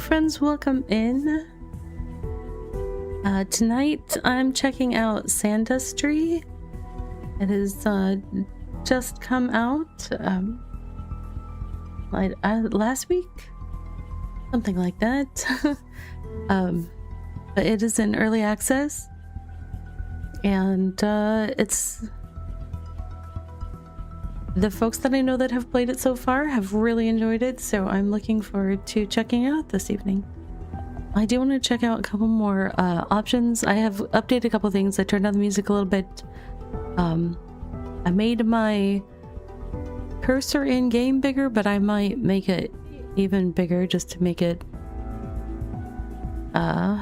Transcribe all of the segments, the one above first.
friends, welcome in. Tonight I'm checking out Sandustry. It has just come out last week, something like that. But it is in early access, and it's the folks that I know that have played it so far have really enjoyed it, so I'm looking forward to checking it out this evening. I do want to check out a couple more options. I have updated a couple things. I turned down the music a little bit. I made my cursor in game bigger, but I might make it even bigger just to make it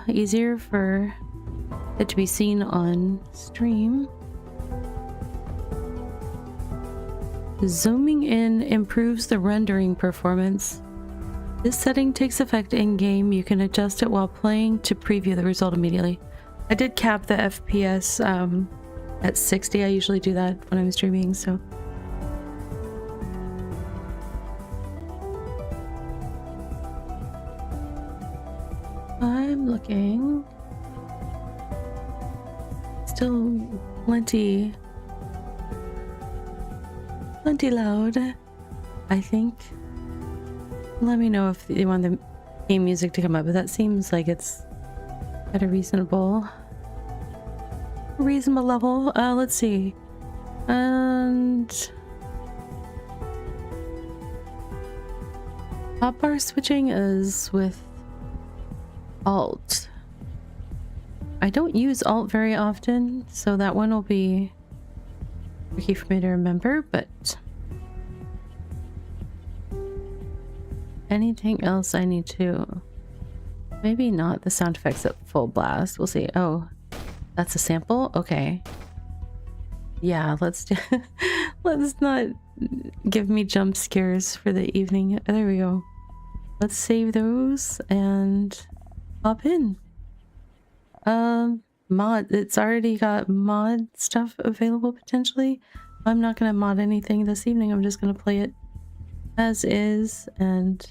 easier for it to be seen on stream. Zooming in improves the rendering performance. This setting takes effect in-game. You can adjust it while playing to preview the result immediately. I did cap the FPS at 60. I usually do that when I'm streaming, so... I'm looking. Still plenty loud, I think. Let me know if you want the game music to come up, but that seems like it's at a reasonable level. Let's see. And hotbar switching is with Alt. I don't use Alt very often, so that one will be tricky for me to remember, but anything else I need to... Maybe not the sound effects at full blast. We'll see. Oh, that's a sample? Okay. Yeah, let's do... Let's not give me jump scares for the evening. There we go. Let's save those and hop in. Mod. It's already got mod stuff available potentially. I'm not going to mod anything this evening. I'm just going to play it as is, and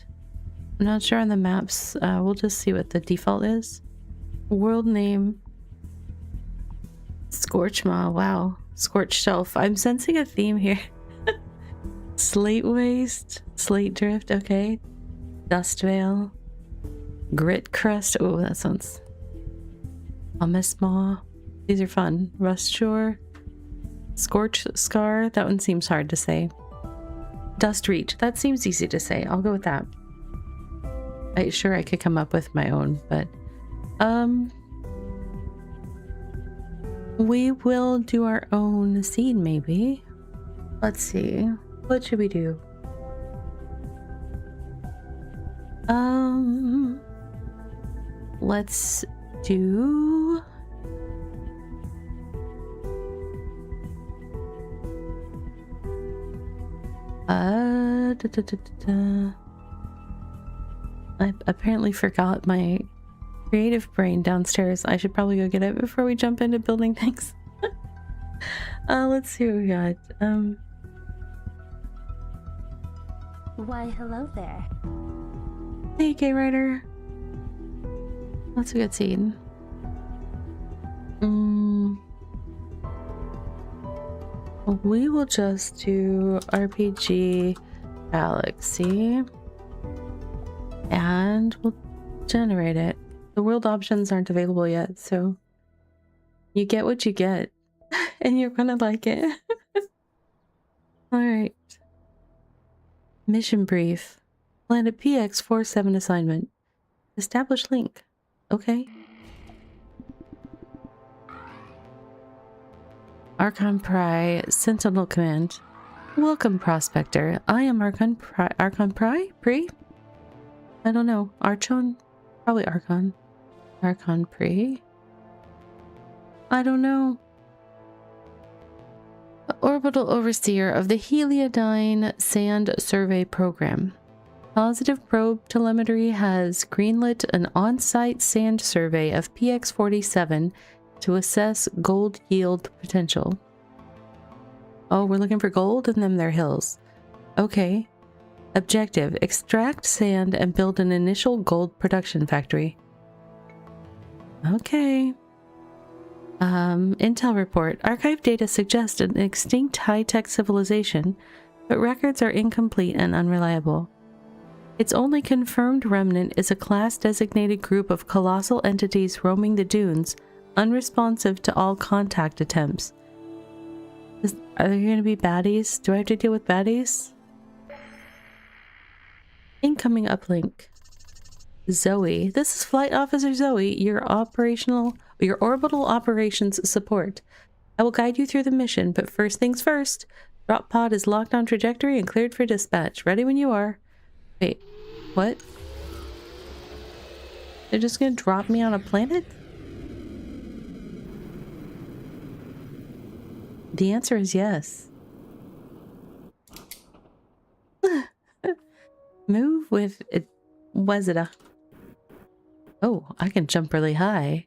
I'm not sure on the maps. We'll just see what the default is. World name. Scorchmaw. Wow. Scorched Shelf. I'm sensing a theme here. Slate Waste. Slate Drift. Okay. Dust Veil. Grit Crust. Oh, that sounds... Pumice Maw. These are fun. Rust Shore. Scorch Scar. That one seems hard to say. Dust Reach. That seems easy to say. I'll go with that. I'm sure I could come up with my own, but we will do our own seed maybe. Let's see. What should we do? Let's do... I apparently forgot my creative brain downstairs. I should probably go get it before we jump into building things. Let's see what we got. Why, hello there. Hey, K-Rider. That's a good scene. We will just do RPG Galaxy and we'll generate it. The world options aren't available yet, so you get what you get and you're gonna like it. Alright. Mission brief. Planet PX-47 assignment. Establish link. Okay. Archon Pry, Sentinel Command. Welcome, Prospector. I am Archon Pry. Archon Pry? Pre? I don't know. Archon? Probably Archon. Archon Pre? I don't know. Orbital Overseer of the Heliodine Sand Survey Program. Positive Probe Telemetry has greenlit an on-site sand survey of PX-47 to assess gold yield potential. Oh, we're looking for gold in them there hills. Okay. Objective: extract sand and build an initial gold production factory. Okay. Intel report. Archive data suggests an extinct high-tech civilization, but records are incomplete and unreliable. Its only confirmed remnant is a class-designated group of colossal entities roaming the dunes, unresponsive to all contact attempts. Are there going to be baddies? Do I have to deal with baddies? Incoming uplink. Zoe. This is Flight Officer Zoe, your orbital operations support. I will guide you through the mission, but first things first. Drop pod is locked on trajectory and cleared for dispatch. Ready when you are. Wait, what? They're just gonna drop me on a planet? The answer is yes. Move with it. Was it a... Oh, I can jump really high.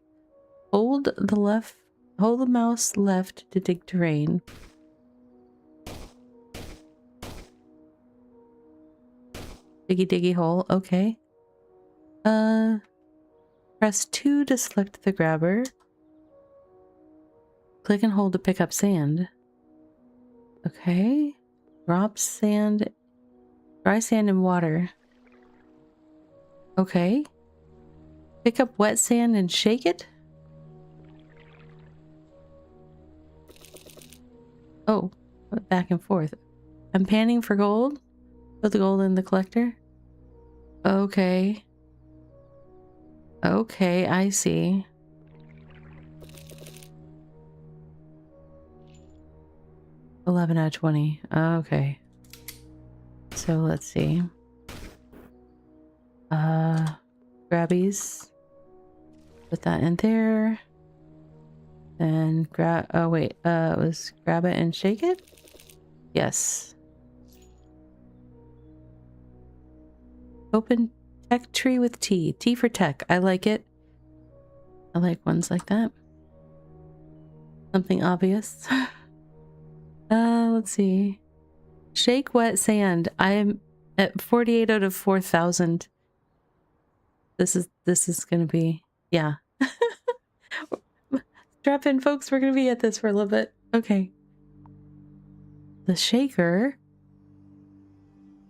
Hold the mouse left to dig terrain. Diggy diggy hole, okay. Press 2 to select the grabber. Click and hold to pick up sand. Okay. Drop sand. Dry sand in water. Okay. Pick up wet sand and shake it? Oh, back and forth. I'm panning for gold. Put the gold in the collector. Okay. Okay, I see. $11 out of 20. Okay. So let's see. Grabbies. Put that in there. And grab. Oh wait. It was grab it and shake it. Yes. Open tech tree with T. T for tech. I like it. I like ones like that. Something obvious. Let's see. Shake wet sand. I'm at 48 out of 4,000. This is gonna be, yeah. Strap in, folks. We're gonna be at this for a little bit. Okay. The shaker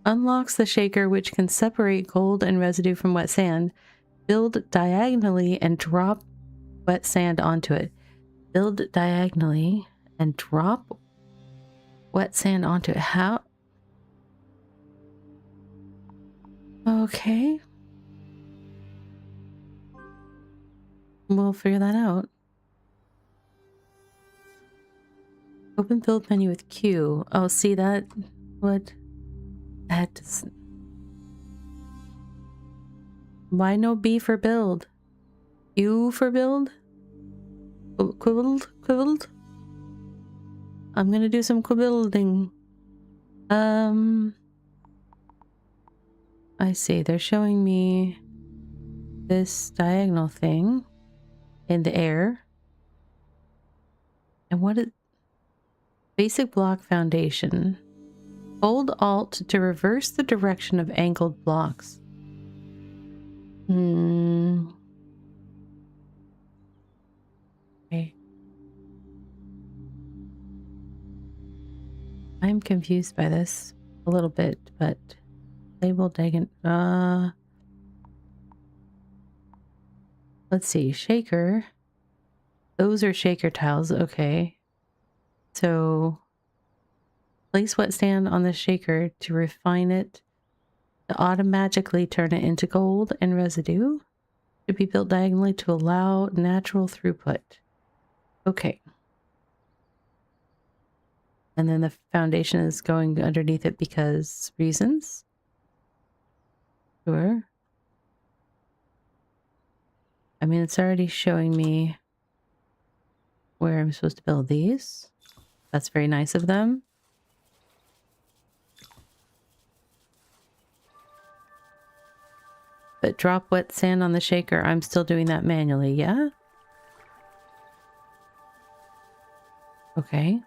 unlocks the shaker, which can separate gold and residue from wet sand. Build diagonally and drop wet sand onto it. Build diagonally and drop wet sand onto it. How? Okay. We'll figure that out. Open build menu with Q. Oh, see that? What? That does... Why no B for build? Q for build? Quibbled? I'm gonna do some quibbling. I see. They're showing me this diagonal thing in the air. And what is... Basic block foundation. Hold Alt to reverse the direction of angled blocks. Okay. I'm confused by this a little bit, but label Dagon. Let's see. Shaker. Those are shaker tiles. Okay. So place wet sand on the shaker to refine it, to automatically turn it into gold and residue. To be built diagonally to allow natural throughput. Okay. And then the foundation is going underneath it because reasons. Sure. I mean, it's already showing me where I'm supposed to build these. That's very nice of them. But drop wet sand on the shaker. I'm still doing that manually, yeah? Okay.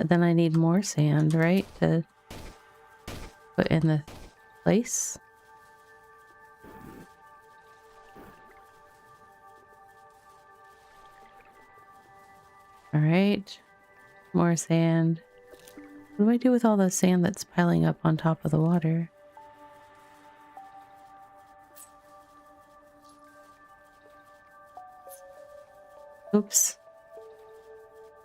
Then I need more sand, right? To put in the place. All right. More sand. What do I do with all the sand that's piling up on top of the water? Oops.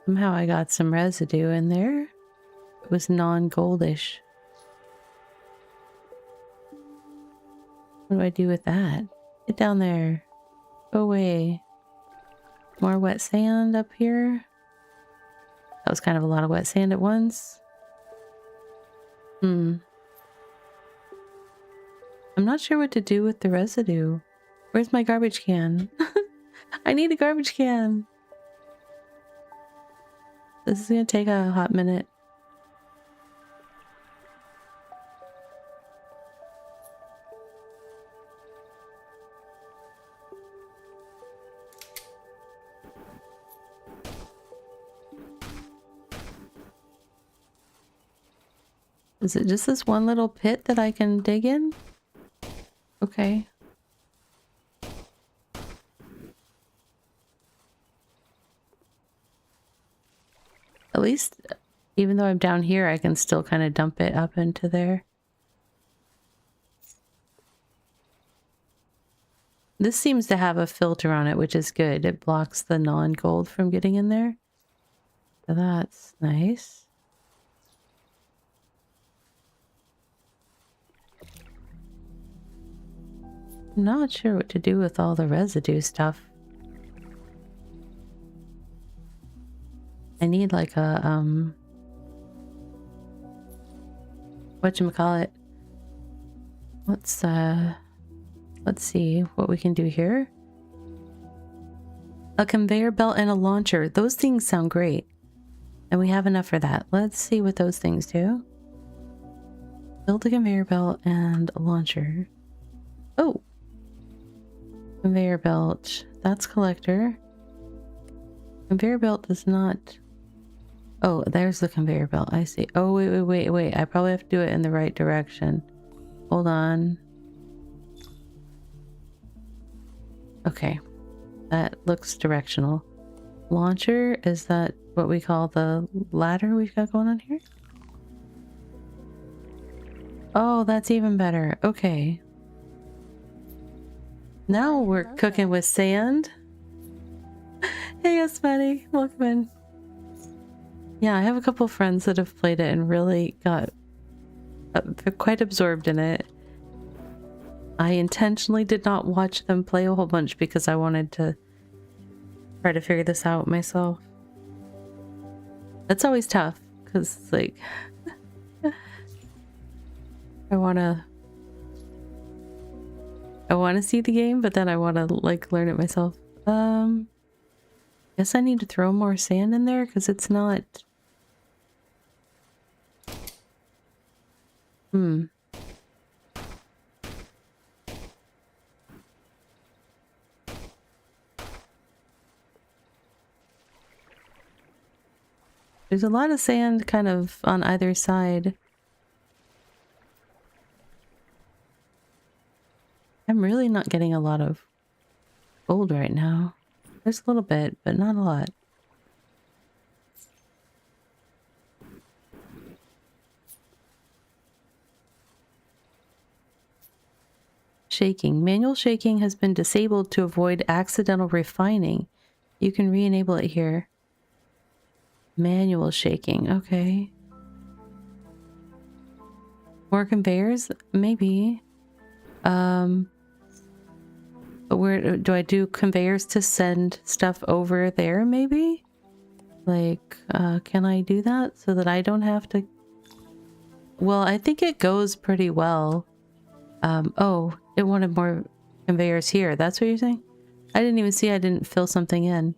Somehow I got some residue in there. It was non-goldish. What do I do with that? Get down there. Go away. More wet sand up here. That was kind of a lot of wet sand at once. I'm not sure what to do with the residue. Where's my garbage can? I need a garbage can. This is gonna take a hot minute. Is it just this one little pit that I can dig in? Okay. At least, even though I'm down here, I can still kind of dump it up into there. This seems to have a filter on it, which is good. It blocks the non-gold from getting in there. So that's nice. I'm not sure what to do with all the residue stuff. I need like a, whatchamacallit? Let's see what we can do here. A conveyor belt and a launcher. Those things sound great. And we have enough for that. Let's see what those things do. Build a conveyor belt and a launcher. Oh! Conveyor belt. That's collector. Conveyor belt does not... Oh, there's the conveyor belt. I see. Oh, wait. I probably have to do it in the right direction. Hold on. Okay. That looks directional. Launcher, is that what we call the ladder we've got going on here? Oh, that's even better. Okay. Now we're cooking with sand. Hey, Esmeti, welcome in. Yeah, I have a couple friends that have played it and really got quite absorbed in it. I intentionally did not watch them play a whole bunch because I wanted to try to figure this out myself. That's always tough because, like, I want to see the game, but then I want to, like, learn it myself. Guess I need to throw more sand in there because it's not... There's a lot of sand kind of on either side. I'm really not getting a lot of gold right now. There's a little bit, but not a lot. Shaking. Manual shaking has been disabled to avoid accidental refining. You can re-enable it here. Manual shaking. Okay. More conveyors? Maybe. But where do I do conveyors to send stuff over there, maybe? Like, can I do that so that I don't have to... Well, I think it goes pretty well. Oh, it wanted more conveyors here. That's what you're saying? I didn't even see I didn't fill something in.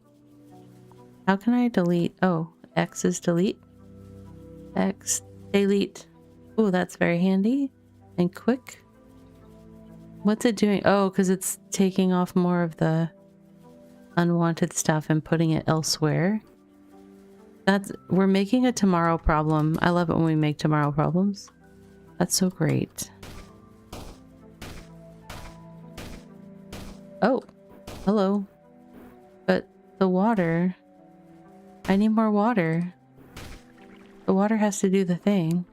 How can I delete? Oh, X is delete. X, delete. Oh, that's very handy and quick. What's it doing? Oh, because it's taking off more of the unwanted stuff and putting it elsewhere. We're making a tomorrow problem. I love it when we make tomorrow problems. That's so great. Oh, hello. But the water, I need more water. The water has to do the thing.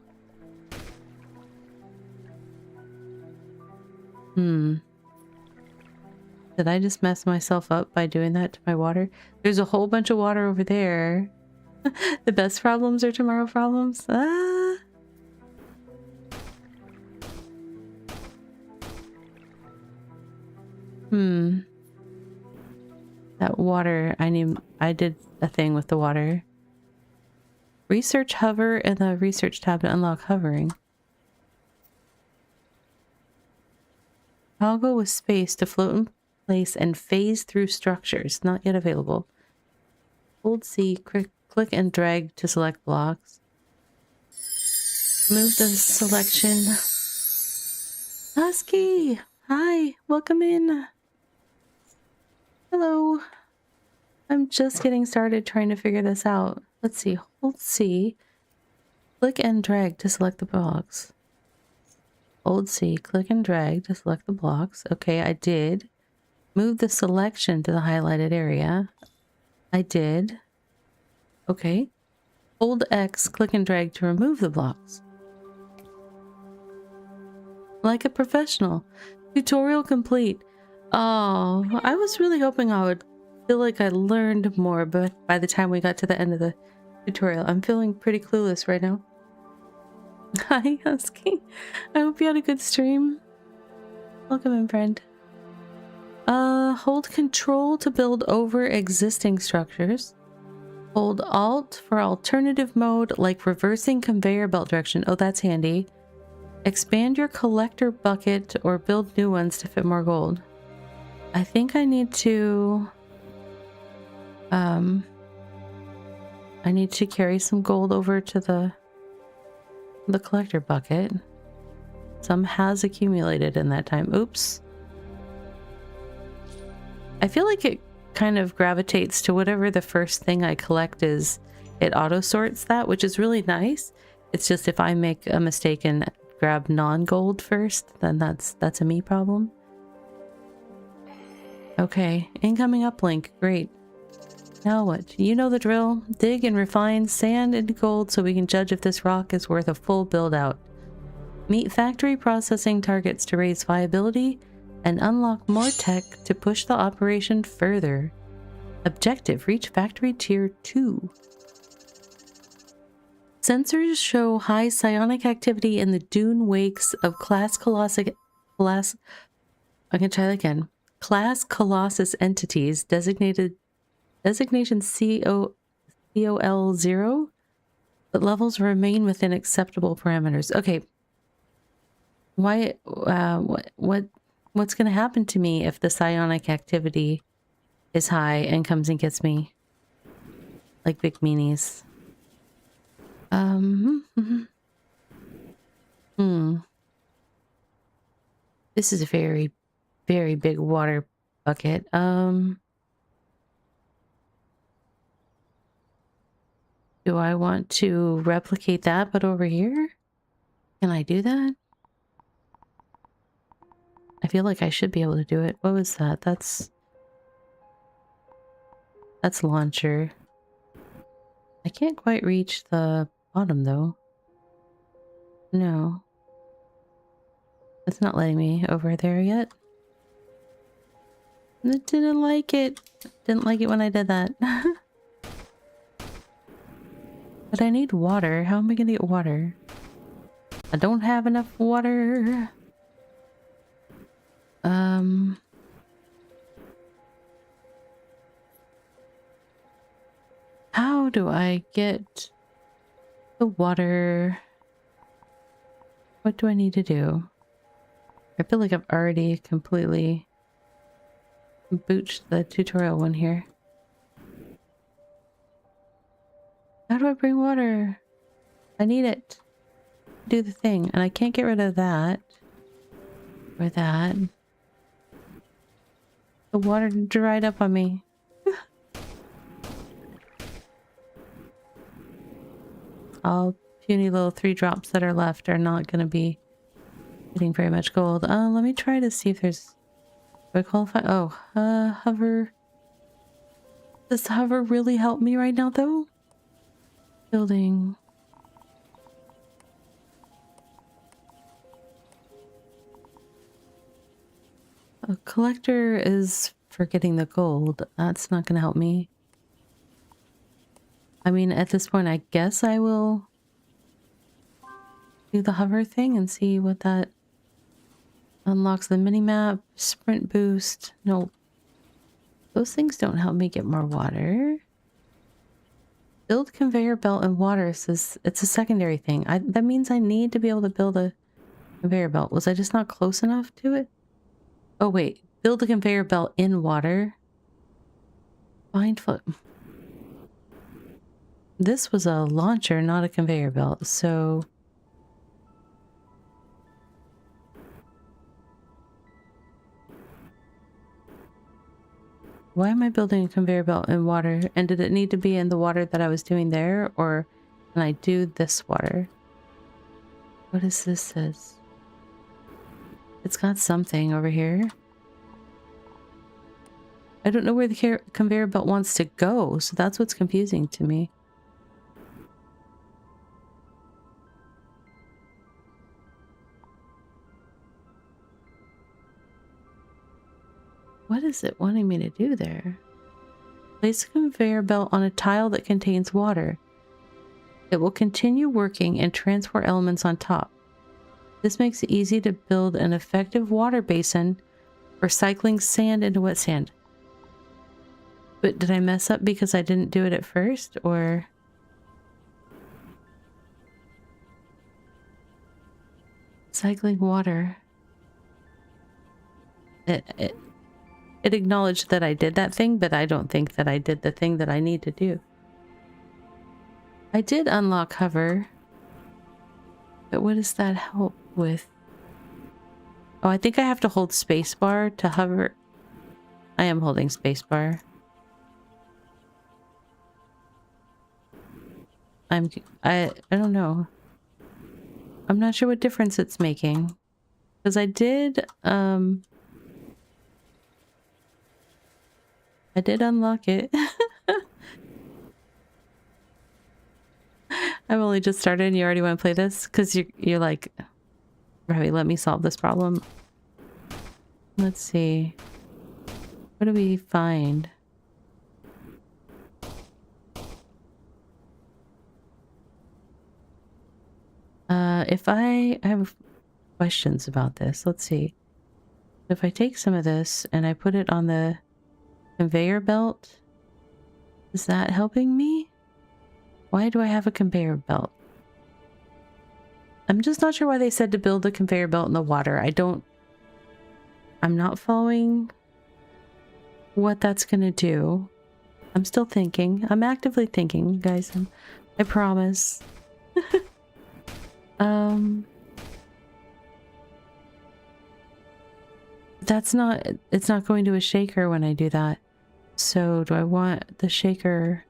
Did I just mess myself up by doing that to my water? There's a whole bunch of water over there. The best problems are tomorrow problems. Ah. That water, I did a thing with the water. Research hover in the research tab to unlock hovering. Toggle with space to float in place and phase through structures. Not yet available. Hold C, click and drag to select blocks. Move the selection. Husky! Hi, welcome in. Hello. I'm just getting started trying to figure this out. Let's see. Hold C. Click and drag to select the blocks. Hold C. Click and drag to select the blocks. Okay, I did. Move the selection to the highlighted area. I did. Okay. Hold X. Click and drag to remove the blocks. Like a professional. Tutorial complete. Oh, I was really hoping I would feel like I learned more, but by the time we got to the end of the tutorial, I'm feeling pretty clueless right now. Hi, Husky. I hope you had a good stream. Welcome in, friend. Hold Control to build over existing structures. Hold Alt for alternative mode, like reversing conveyor belt direction. Oh, that's handy. Expand your collector bucket or build new ones to fit more gold. I think I need to... I need to carry some gold over to the collector bucket. Some has accumulated in that time. Oops. I feel like it kind of gravitates to whatever the first thing I collect is. It auto sorts that, which is really nice. It's just if I make a mistake and grab non-gold first, then that's a me problem. Okay, incoming uplink. Great. Now what? You know the drill. Dig and refine sand into gold so we can judge if this rock is worth a full build out. Meet factory processing targets to raise viability and unlock more tech to push the operation further. Objective: reach factory tier 2. Sensors show high psionic activity in the dune wakes of Class Colossus entities designation COL0, but levels remain within acceptable parameters. Okay. Why what's going to happen to me if the psionic activity is high and comes and gets me like big meanies? This is a very, very big water bucket. Do I want to replicate that, but over here? Can I do that? I feel like I should be able to do it. What was that? That's launcher. I can't quite reach the bottom though. No. It's not letting me over there yet. I didn't like it. Didn't like it when I did that. But I need water. How am I gonna get water? I don't have enough water. How do I get the water? What do I need to do? I feel like I've already completely booched the tutorial one here. How do I bring water? I need it. Do the thing. And I can't get rid of that. Or that. The water dried up on me. all puny little 3 drops that are left are not going to be getting very much gold. Let me try to see if there's... Do I qualify? Oh, hover. Does hover really help me right now, though? Building. A collector is for getting the gold. That's not going to help me. I mean, at this point, I guess I will do the hover thing and see what that unlocks. The mini-map, sprint boost. No, those things don't help me get more water. Build conveyor belt and water says it's a secondary thing. That means I need to be able to build a conveyor belt. Was I just not close enough to it? Oh wait, build a conveyor belt in water. Find foot. This was a launcher, not a conveyor belt, so... Why am I building a conveyor belt in water? And did it need to be in the water that I was doing there? Or can I do this water? What is this says? It's got something over here. I don't know where the conveyor belt wants to go, so that's what's confusing to me. What is it wanting me to do there? Place a conveyor belt on a tile that contains water. It will continue working and transport elements on top. This makes it easy to build an effective water basin for cycling sand into wet sand. But did I mess up because I didn't do it at first, or... Cycling water. It acknowledged that I did that thing, but I don't think that I did the thing that I need to do. I did unlock hover. But what does that help with? Oh, I think I have to hold spacebar to hover. I am holding spacebar. I don't know. I'm not sure what difference it's making. Because I did unlock it. I've only just started and you already want to play this? Because you're like, Ravi, let me solve this problem. Let's see. What do we find? If I have questions about this, let's see. If I take some of this and I put it on the conveyor belt, is that helping me? Why do I have a conveyor belt? I'm just not sure why they said to build a conveyor belt in the water. I'm not following what that's gonna do. I'm still thinking. I'm actively thinking, guys. I promise. It's not going to a shaker when I do that. So do I want the shaker?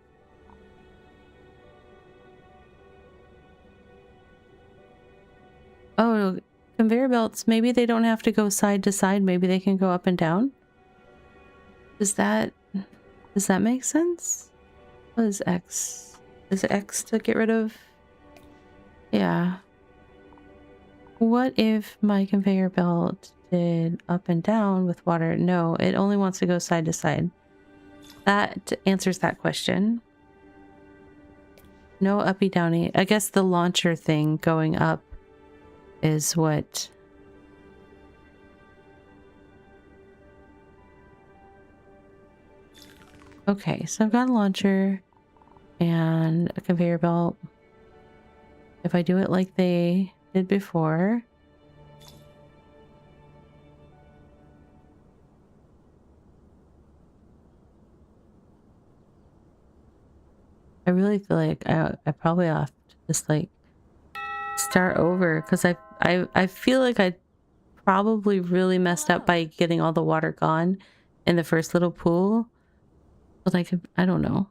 Oh, conveyor belts, maybe they don't have to go side to side. Maybe they can go up and down. Does that make sense? What is X? Is it X to get rid of? Yeah. What if my conveyor belt did up and down with water? No, it only wants to go side to side. That answers that question. No uppy downy. I guess the launcher thing going up is what... Okay, so I've got a launcher and a conveyor belt. If I do it like they did before... I really feel like I probably have to just like start over, because I feel like I probably really messed up by getting all the water gone in the first little pool. But like, I don't know.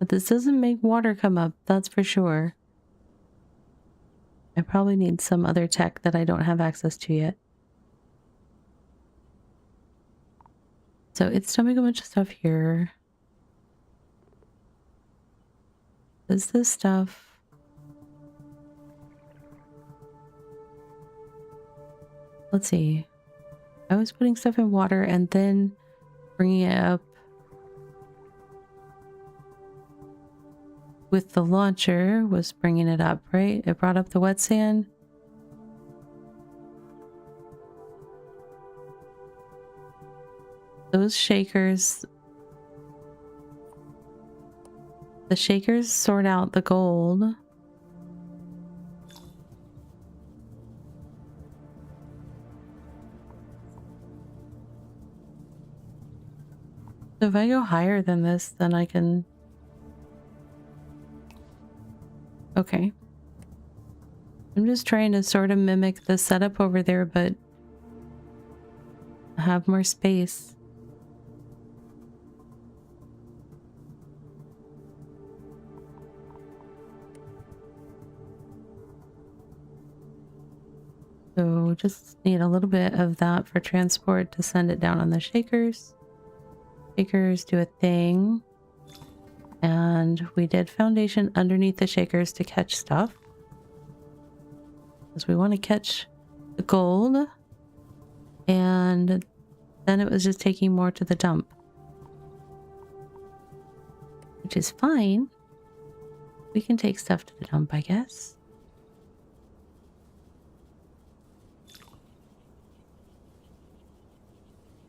But this doesn't make water come up, that's for sure. I probably need some other tech that I don't have access to yet. So it's dumping a bunch of stuff here. Is this stuff... Let's see. I was putting stuff in water and then bringing it up with the launcher, was bringing it up, right? It brought up the wet sand. Those shakers... The shakers sort out the gold. So if I go higher than this, then I can... Okay. I'm just trying to sort of mimic the setup over there, but have more space. So just need a little bit of that for transport to send it down on the shakers. Shakers do a thing. And we did foundation underneath the shakers to catch stuff. Because we want to catch the gold. And then it was just taking more to the dump. Which is fine. We can take stuff to the dump, I guess.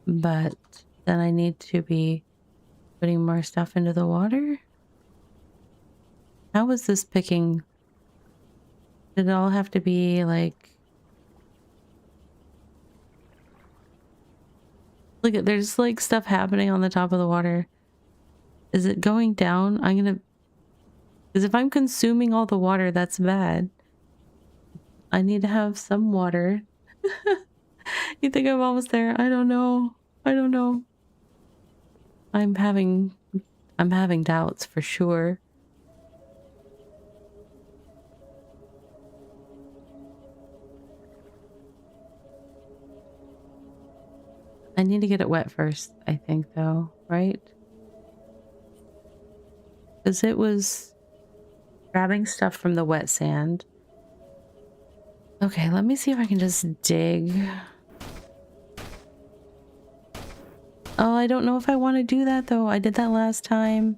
But then I need to be putting more stuff into the water. How was this picking? Did it all have to be like... Look at, there's like stuff happening on the top of the water. Is it going down? I'm gonna... Because if I'm consuming all the water, that's bad. I need to have some water. You think I'm almost there? I don't know. I don't know. I'm having doubts for sure. I need to get it wet first, I think, though, right? Because it was grabbing stuff from the wet sand. Okay, let me see if I can just dig. Oh, I don't know if I want to do that, though. I did that last time,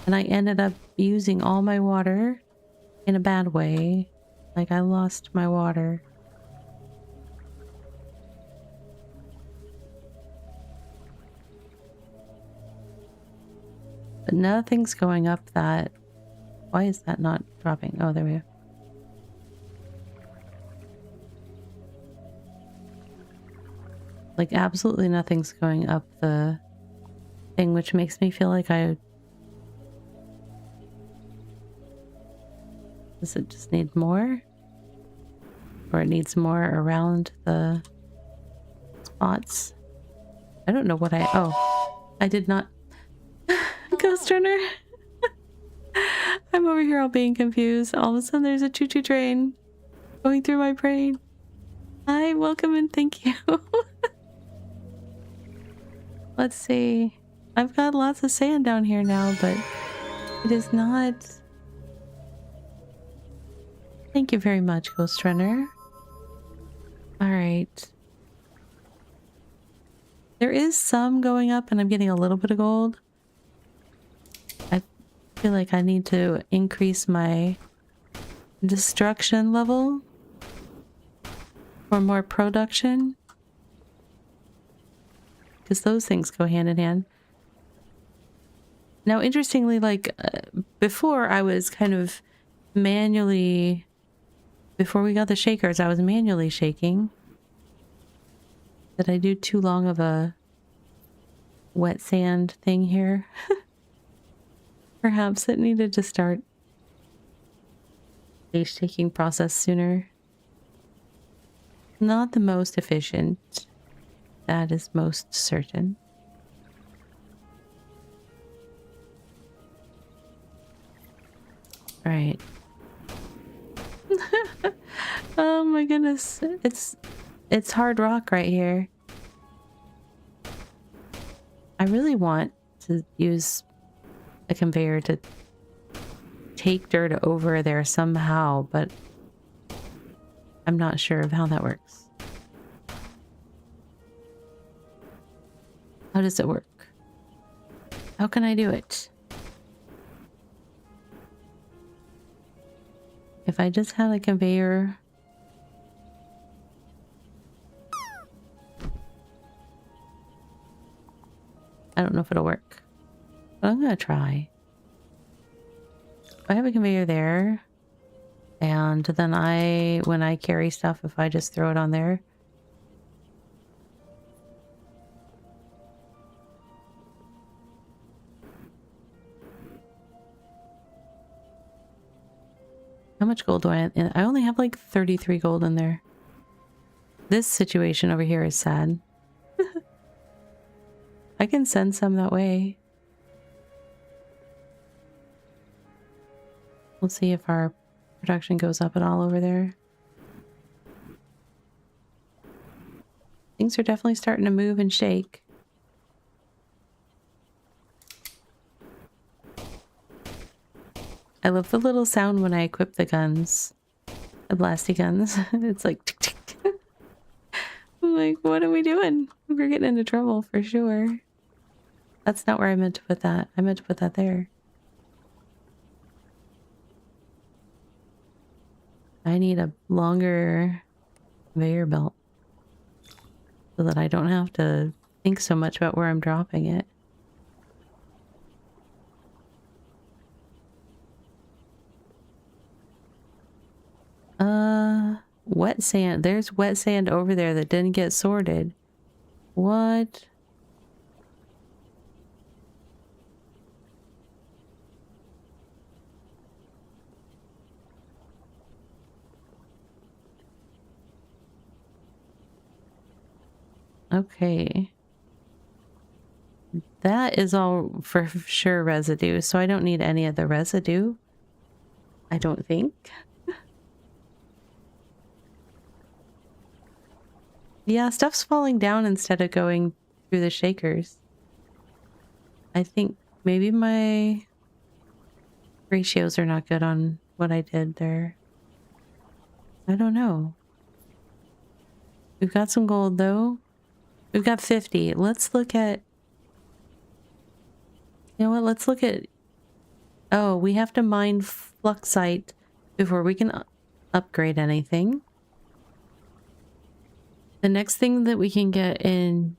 and I ended up using all my water in a bad way. Like, I lost my water. But nothing's going up that... Why is that not dropping? Oh, there we go. Like, absolutely nothing's going up the thing, which makes me feel like I... Does it just need more? Or it needs more around the spots? I don't know what I... Oh, I did not... Ghost runner. I'm over here all being confused. All of a sudden there's a choo-choo train going through my brain. Hi, welcome and thank you. Let's see. I've got lots of sand down here now, but it is not... Thank you very much, Ghost Runner. Alright. There is some going up and I'm getting a little bit of gold. I feel like I need to increase my destruction level for more production. Because those things go hand in hand. Now, interestingly, like before I was kind of manually... Before we got the shakers, I was manually shaking. Did I do too long of a wet sand thing here? Perhaps it needed to start a shaking process sooner. Not the most efficient. That is most certain. Right. Oh my goodness. It's hard rock right here. I really want to use a conveyor to take dirt over there somehow, but I'm not sure of how that works. How does it work? How can I do it? If I just had a conveyor... I don't know if it'll work. But I'm gonna try. I have a conveyor there. And then when I carry stuff, if I just throw it on there... How much gold do I have? I only have like 33 gold in there. This situation over here is sad. I can send some that way. We'll see if our production goes up at all over there. Things are definitely starting to move and shake. I love the little sound when I equip the guns. The blasty guns. It's like tick tick. I'm like, what are we doing? We're getting into trouble for sure. That's not where I meant to put that. I meant to put that there. I need a longer conveyor belt so that I don't have to think so much about where I'm dropping it. Wet sand. There's wet sand over there that didn't get sorted. What? Okay. That is all for sure residue, so I don't need any of the residue. I don't think. Yeah, stuff's falling down instead of going through the shakers. I think maybe my ratios are not good on what I did there. I don't know. We've got some gold though. We've got 50. Let's look at... You know what? Let's look at... Oh, we have to mine fluxite before we can upgrade anything. The next thing that we can get in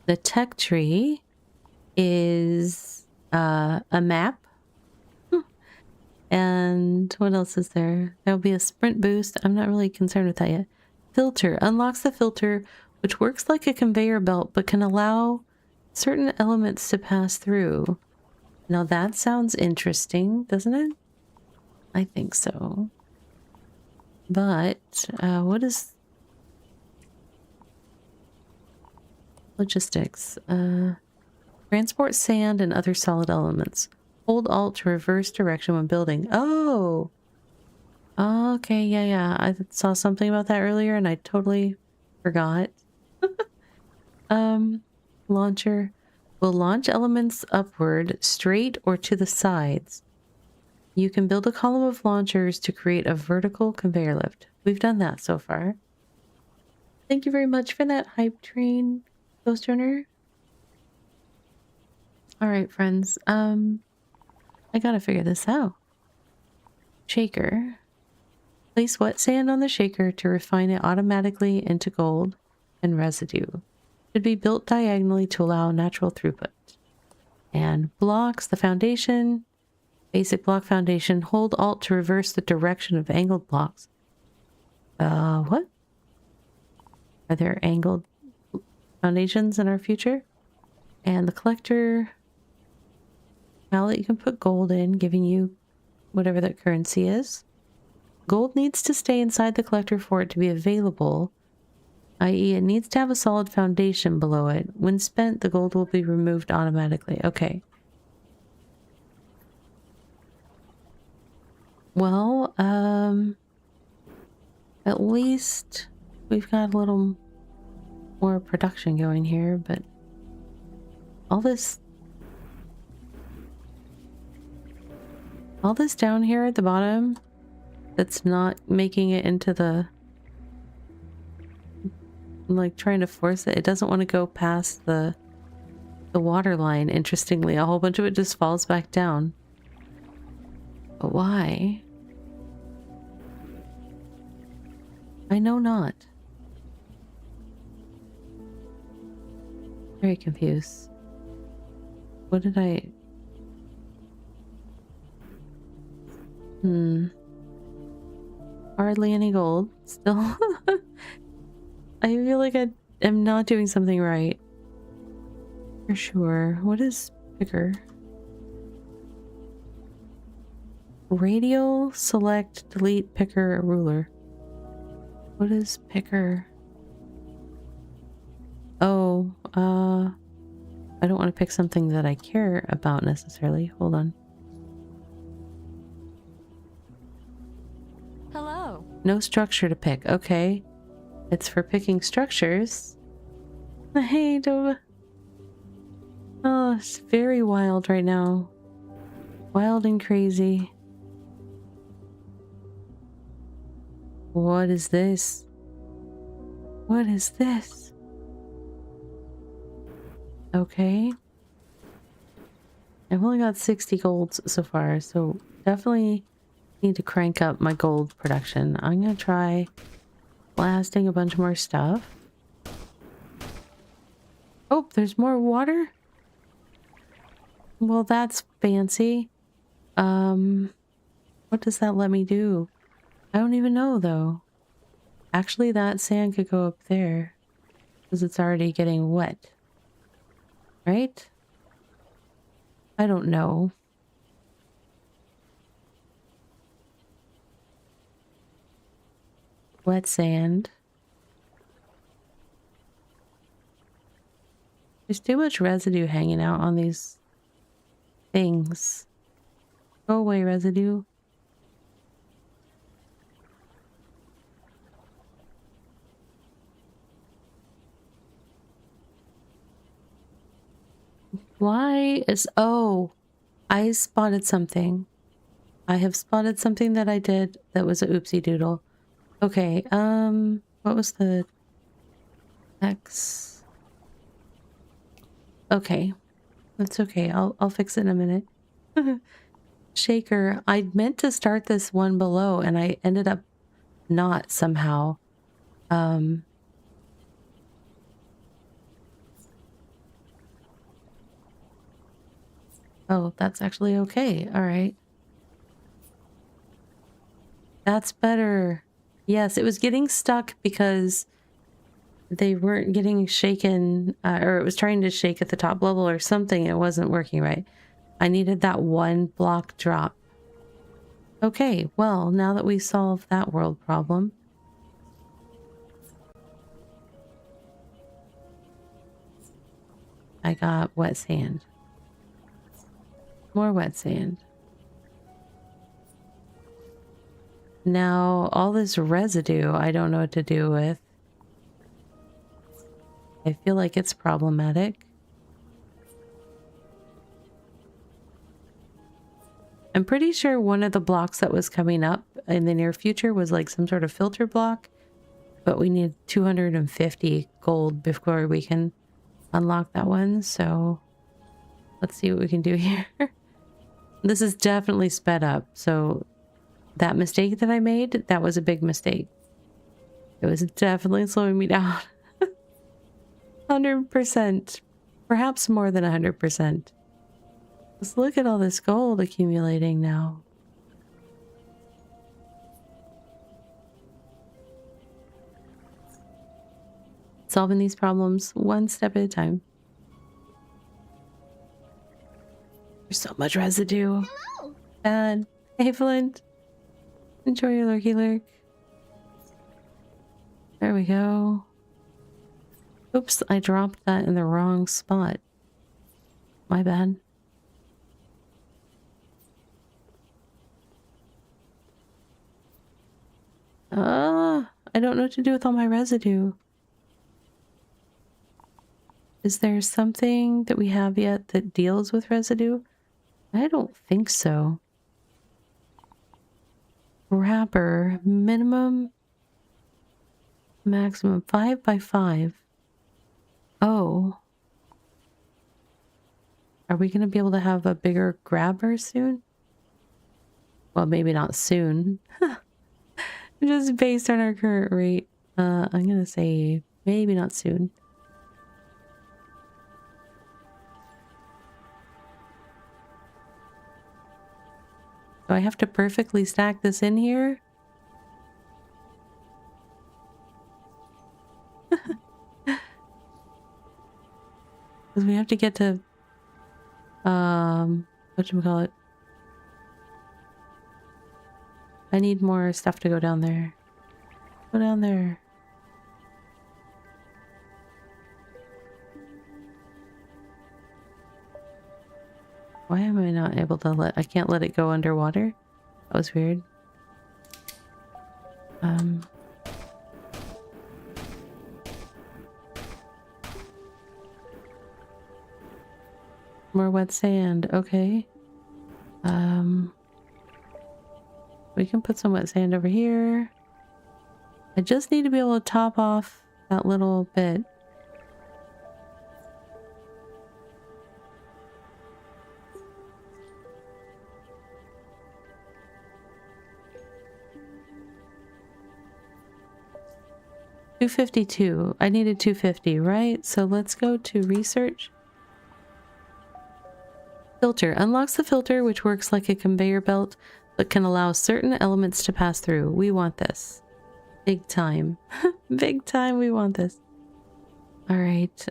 the tech tree is a map. And what else is there? There'll be a sprint boost. I'm not really concerned with that yet. Filter. Unlocks the filter, which works like a conveyor belt, but can allow certain elements to pass through. Now that sounds interesting, doesn't it? I think so. But, what is... Logistics. Transport sand and other solid elements. Hold Alt to reverse direction when building. Oh! Okay, yeah. I saw something about that earlier and I totally forgot. Launcher. Will launch elements upward, straight, or to the sides. You can build a column of launchers to create a vertical conveyor lift. We've done that so far. Thank you very much for that hype train, Ghost Runner. Alright, friends. I gotta figure this out. Shaker. Place wet sand on the shaker to refine it automatically into gold and residue. Should be built diagonally to allow natural throughput. And blocks, the foundation. Basic block foundation. Hold Alt to reverse the direction of angled blocks. What? Are there angled foundations in our future? And the collector mallet you can put gold in, giving you whatever that currency is. Gold needs to stay inside the collector for it to be available, i.e. it needs to have a solid foundation below it. When spent, the gold will be removed automatically. Okay. Well, at least we've got a little more production going here, but all this down here at the bottom that's not making it into the, I'm like trying to force it. It doesn't want to go past the water line. Interestingly, a whole bunch of it just falls back down. But why? I know not. Very confused. What did I... Hardly any gold. Still. I feel like I am not doing something right. For sure. What is picker? Radial, select, delete, picker, ruler. What is picker? Oh, I don't want to pick something that I care about necessarily. Hold on. Hello. No structure to pick. Okay. It's for picking structures. Hey, Dova. Oh, it's very wild right now. Wild and crazy. What is this? What is this? Okay. I've only got 60 golds so far, so definitely need to crank up my gold production. I'm gonna try blasting a bunch more stuff. Oh, there's more water? Well, that's fancy. What does that let me do? I don't even know, though. Actually, that sand could go up there because it's already getting wet. Right? I don't know. Wet sand. There's too much residue hanging out on these things. Go away, residue. Why is... Oh, I spotted something. I have spotted something that I did that was a oopsie doodle. Okay, what was the X? Okay. That's okay. I'll fix it in a minute. Shaker. I meant to start this one below and I ended up not somehow. Oh, that's actually okay. All right. That's better. Yes, it was getting stuck because they weren't getting shaken, or it was trying to shake at the top level or something. It wasn't working right. I needed that one block drop. Okay, well, now that we solved that world problem. I got wet sand. More wet sand. Now, all this residue, I don't know what to do with. I feel like it's problematic. I'm pretty sure one of the blocks that was coming up in the near future was like some sort of filter block, but we need 250 gold before we can unlock that one. So let's see what we can do here. This is definitely sped up. So that mistake that I made, that was a big mistake. It was definitely slowing me down. 100%, perhaps more than 100%. Let's look at all this gold accumulating now. Solving these problems one step at a time. There's so much residue. Hello. Bad. Hey, Flint. Enjoy your lurky lurk. There we go. Oops, I dropped that in the wrong spot. My bad. I don't know what to do with all my residue. Is there something that we have yet that deals with residue? I don't think so. Wrapper, minimum, maximum 5 by 5. Oh. Are we going to be able to have a bigger grabber soon? Well, maybe not soon. Just based on our current rate. I'm going to say maybe not soon. Do I have to perfectly stack this in here? Because we have to get to, whatchamacallit? I need more stuff to go down there. Go down there. Why am I not able to I can't let it go underwater? That was weird. More wet sand, okay. We can put some wet sand over here. I just need to be able to top off that little bit. $252. I needed $250, right? So let's go to research. Filter. Unlocks the filter, which works like a conveyor belt, but can allow certain elements to pass through. We want this. Big time. Big time we want this. Alright,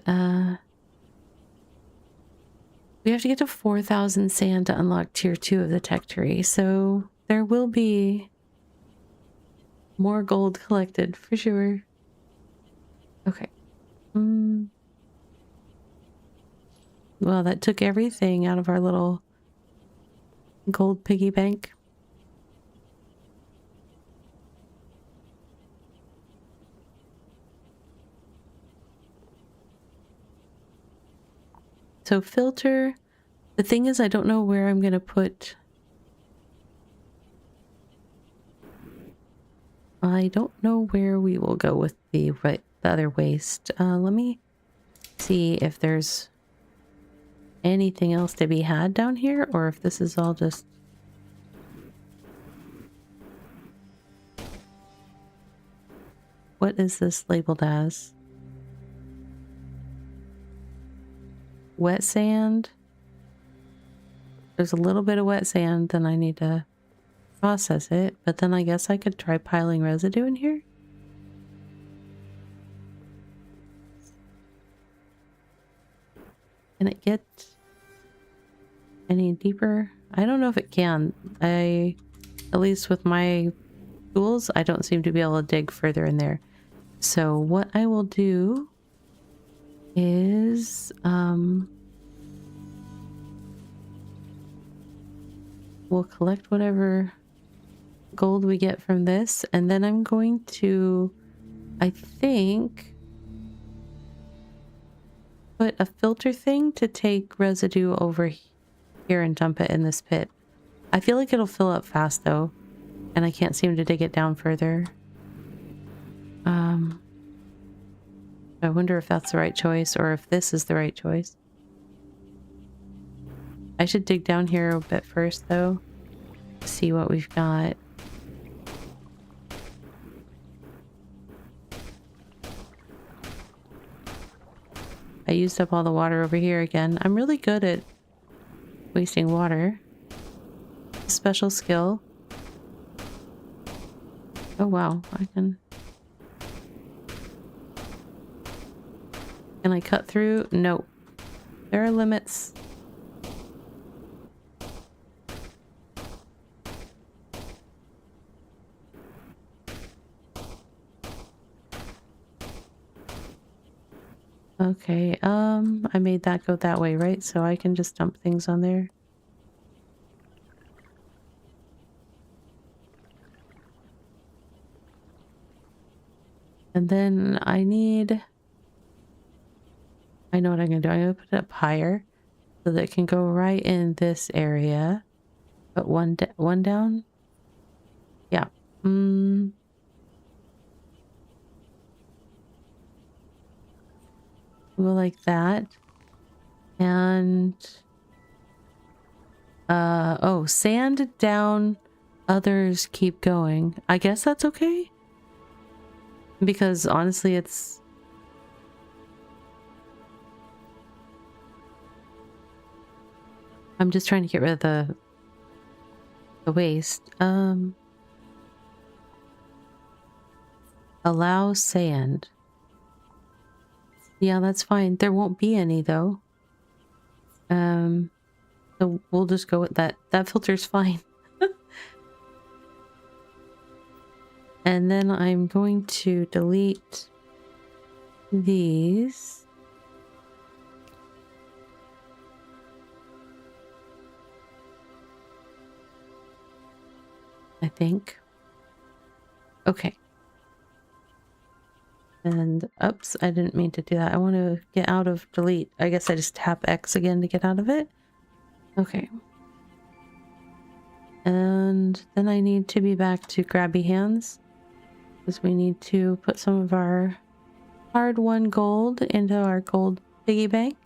we have to get to 4,000 sand to unlock tier 2 of the tech tree, so there will be more gold collected for sure. Okay. Well, that took everything out of our little gold piggy bank. So filter. The thing is, I don't know where I'm going to put... I don't know where we will go with the other waste. Let me see if there's anything else to be had down here, or if this is all just... What is this labeled as? Wet sand. There's a little bit of wet sand, then I need to process it, but then I guess I could try piling residue in here. Can it get any deeper? I don't know if it can. At least with my tools, I don't seem to be able to dig further in there. So what I will do is, we'll collect whatever gold we get from this, and then I'm going to, I think, put a filter thing to take residue over here and dump it in this pit. I feel like it'll fill up fast though, and I can't seem to dig it down further. I wonder if that's the right choice, or if this is the right choice. I should dig down here a bit first though, see what we've got. I used up all the water over here again. I'm really good at wasting water. Special skill. Oh wow, I can... Can I cut through? Nope. There are limits. Okay, I made that go that way, right? So I can just dump things on there. And then I know what I'm gonna do. I'm gonna put it up higher so that it can go right in this area. But one down. Yeah. Go like that. And oh, sand down, others keep going. I guess that's okay. Because honestly, I'm just trying to get rid of the waste. Allow sand. Yeah, that's fine. There won't be any though. So we'll just go with that. That filter's fine. And then I'm going to delete these. I think. Okay. And oops, I didn't mean to do that. I want to get out of delete. I guess I just tap X again to get out of it. Okay. And then I need to be back to grabby hands because we need to put some of our hard-won gold into our gold piggy bank.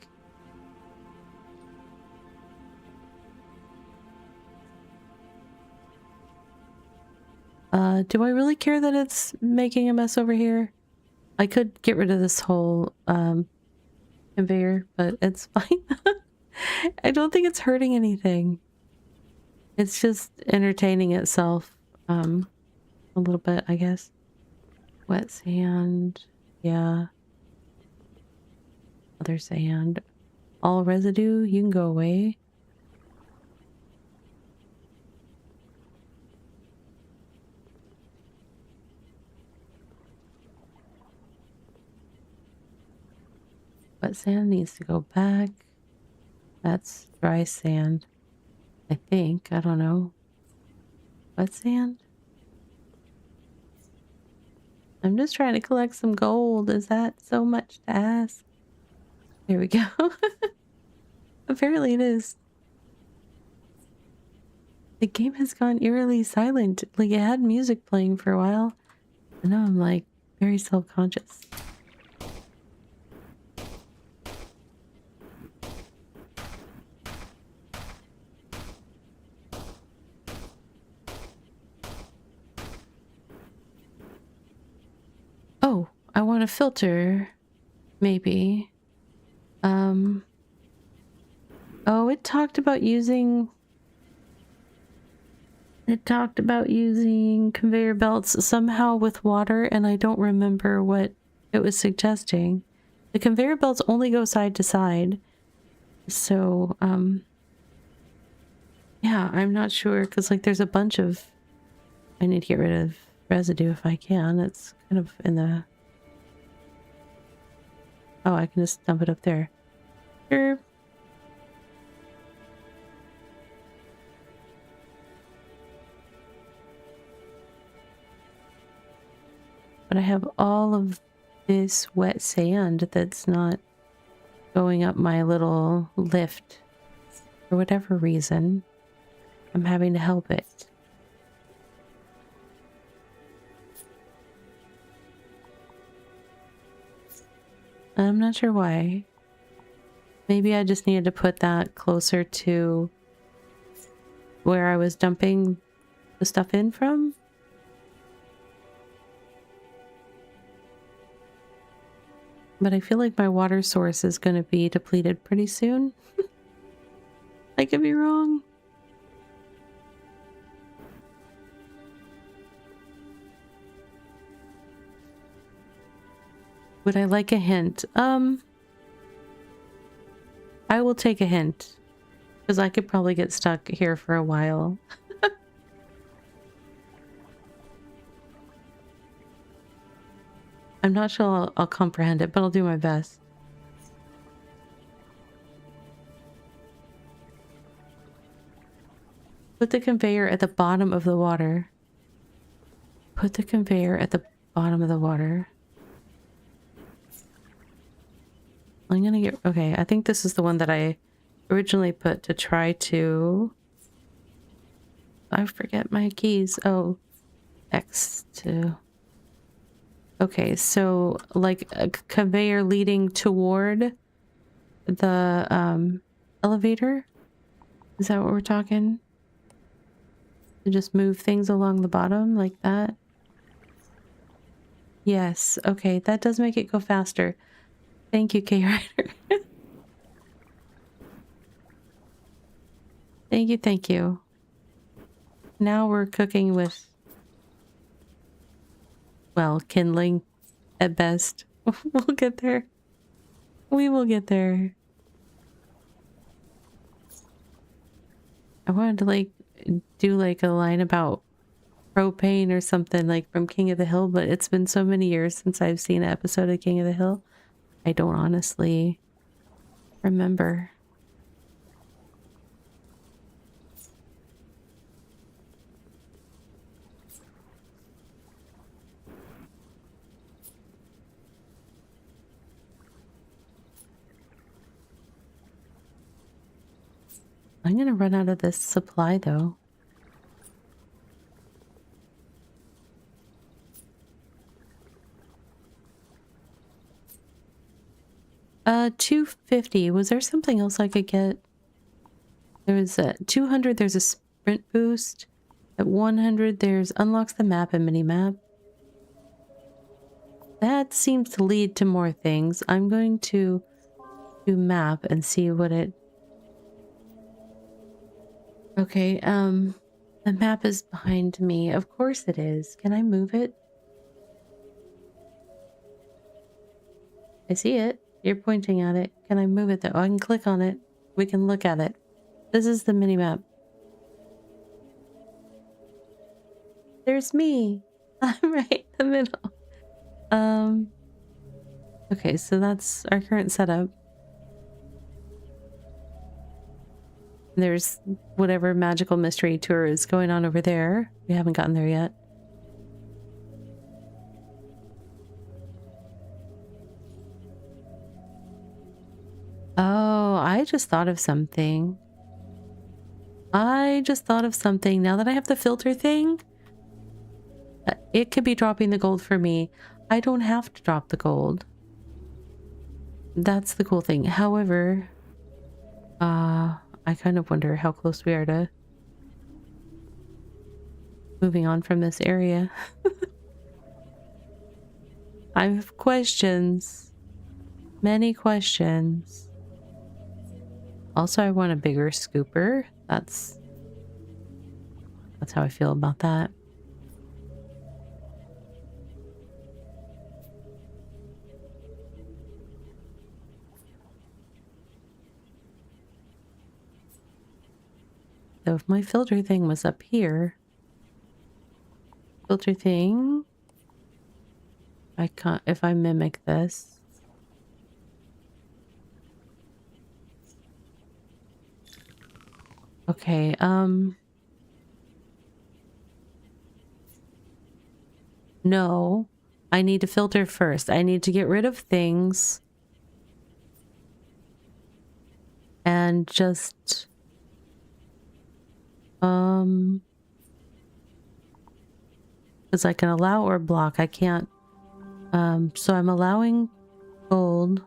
Do I really care that it's making a mess over here? I could get rid of this whole conveyor, but it's fine. I don't think it's hurting anything. It's just entertaining itself a little bit, I guess. Wet sand, yeah. Other sand. All residue, you can go away. Wet sand needs to go back. That's dry sand. I think. I don't know. Wet sand? I'm just trying to collect some gold. Is that so much to ask? There we go. Apparently it is. The game has gone eerily silent. Like it had music playing for a while. And now I'm like very self-conscious. Oh, I want a filter. Maybe. Oh, it talked about using conveyor belts somehow with water, and I don't remember what it was suggesting. The conveyor belts only go side to side. So, yeah, I'm not sure because like there's a bunch of I need to get rid of residue if I can. It's kind of in the oh, I can just dump it up there. Sure. But I have all of this wet sand that's not going up my little lift for whatever reason. I'm having to help it. I'm not sure why. Maybe I just needed to put that closer to where I was dumping the stuff in from. But I feel like my water source is going to be depleted pretty soon. I could be wrong. Would I like a hint? I will take a hint. Because I could probably get stuck here for a while. I'm not sure I'll comprehend it, but I'll do my best. Put the conveyor at the bottom of the water. Put the conveyor at the bottom of the water. I'm gonna get... Okay, I think this is the one that I originally put to try to... I forget my keys. Oh, X to... Okay, so like a conveyor leading toward the elevator? Is that what we're talking? To just move things along the bottom like that? Yes, okay, that does make it go faster. Thank you, K-Rider. Thank you, thank you. Now we're cooking with, well, kindling at best. We'll get there. We will get there. I wanted to like do like a line about propane or something like from King of the Hill, but it's been so many years since I've seen an episode of King of the Hill. I don't honestly remember. I'm gonna run out of this supply though. $250. Was there something else I could get? There was a 200, there's a sprint boost. At 100, there's unlocks the map and mini map. That seems to lead to more things. I'm going to do map and see what it... Okay, the map is behind me. Of course it is. Can I move it? I see it. You're pointing at it. Can I move it though? I can click on it. We can look at it. This is the mini map. There's me. I'm right in the middle. Okay, so that's our current setup. There's whatever magical mystery tour is going on over there. We haven't gotten there yet. Oh, I just thought of something. Now that I have the filter thing, it could be dropping the gold for me. I don't have to drop the gold. That's the cool thing. However, I kind of wonder how close we are to moving on from this area. I have questions. Many questions. Also, I want a bigger scooper. That's how I feel about that. So if my filter thing was up here, filter thing, I can't, if I mimic this. Okay, no, I need to filter first. I need to get rid of things and just, because I can allow or block. I can't, so I'm allowing gold.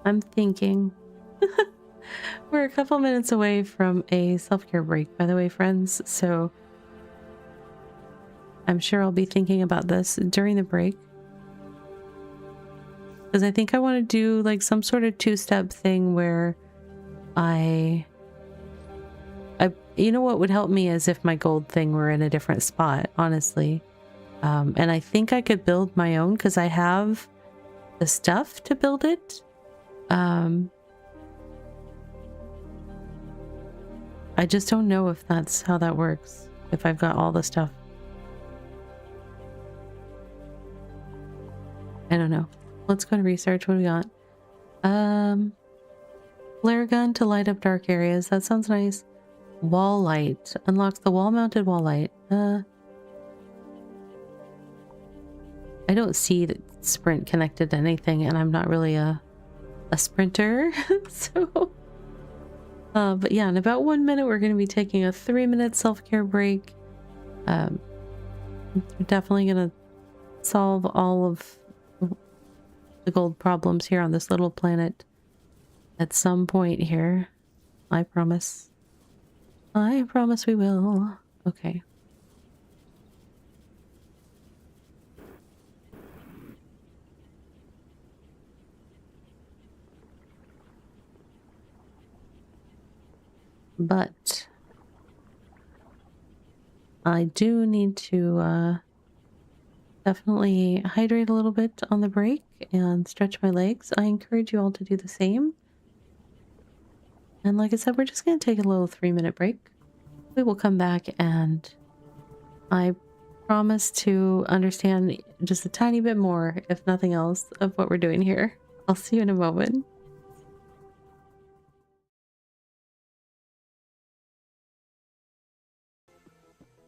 I'm thinking. We're a couple minutes away from a self-care break, by the way, friends, so I'm sure I'll be thinking about this during the break. Because I think I want to do like some sort of two-step thing where I you know what would help me is if my gold thing were in a different spot, honestly. And I think I could build my own because I have the stuff to build it. I just don't know if that's how that works, if I've got all the stuff. I don't know. Let's go to research. What do we got? Flare gun to light up dark areas. That sounds nice. Wall light. Unlocks the wall-mounted wall light. I don't see the sprint connected to anything, and I'm not really a sprinter. So, but yeah, in about 1 minute, we're going to be taking a 3-minute self-care break. We're definitely going to solve all of the gold problems here on this little planet at some point here. I promise. I promise we will. Okay. But I do need to definitely hydrate a little bit on the break and stretch my legs. I encourage you all to do the same. And like I said, we're just going to take a little 3-minute break. We will come back and I promise to understand just a tiny bit more, if nothing else, of what we're doing here. I'll see you in a moment.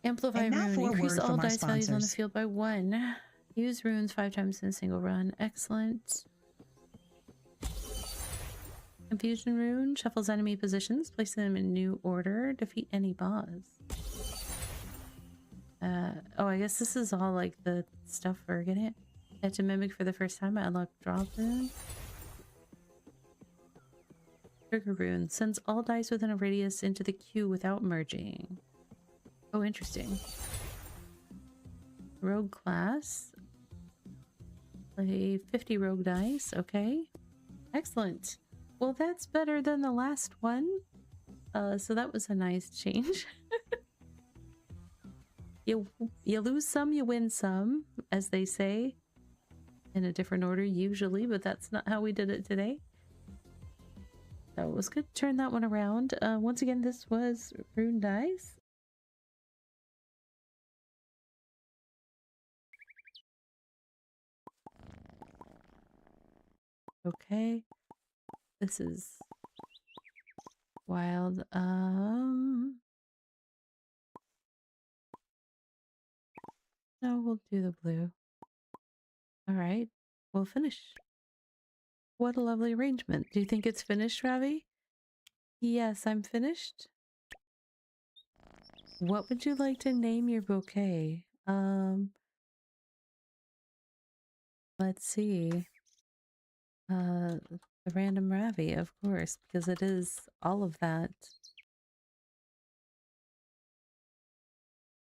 Amplify rune. Increase all dice values on the field by 1. Use runes 5 times in a single run. Excellent. Confusion rune. Shuffles enemy positions. Place them in new order. Defeat any boss. Oh, I guess this is all like the stuff we're getting. I had to mimic for the first time. I unlocked drop rune. Trigger rune. Sends all dice within a radius into the queue without merging. Oh, interesting. Rogue class. Play 50 rogue dice. Okay. Excellent. Well, that's better than the last one. So that was a nice change. You lose some, you win some, as they say. In a different order usually, but that's not how we did it today. That was good. Turn that one around. Once again, this was rune dice. Okay. This is wild. No, we'll do the blue. All right, we'll finish. What a lovely arrangement. Do you think it's finished, Ravi? Yes, I'm finished. What would you like to name your bouquet? Let's see. The random Ravi, of course, because it is all of that.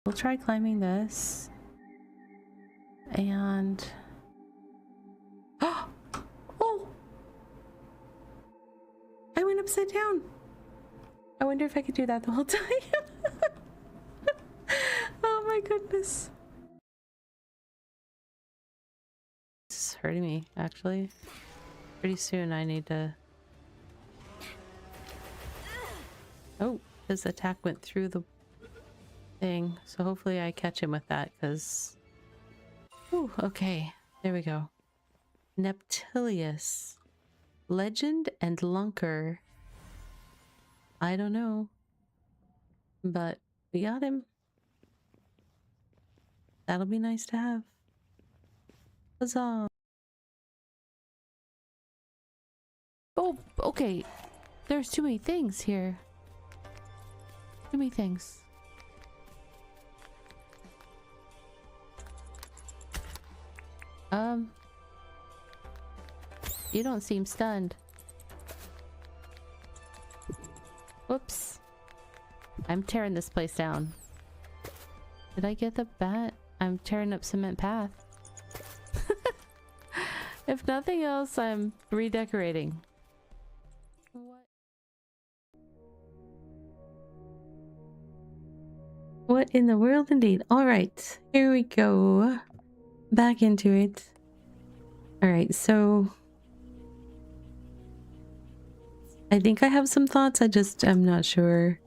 We'll try climbing this. And... Oh! I went upside down! I wonder if I could do that the whole time. Oh my goodness. This is hurting me, actually. Pretty soon I need to... Oh, his attack went through the thing. So hopefully I catch him with that, because... Ooh, okay. There we go. Neptilius. Legend and Lunker. I don't know. But we got him. That'll be nice to have. Huzzah. Oh, okay. There's too many things here. Too many things. You don't seem stunned. Whoops. I'm tearing this place down. Did I get the bat? I'm tearing up cement path. If nothing else, I'm redecorating. What in the world indeed? Alright, here we go. Back into it. Alright, so... I think I have some thoughts, I'm not sure.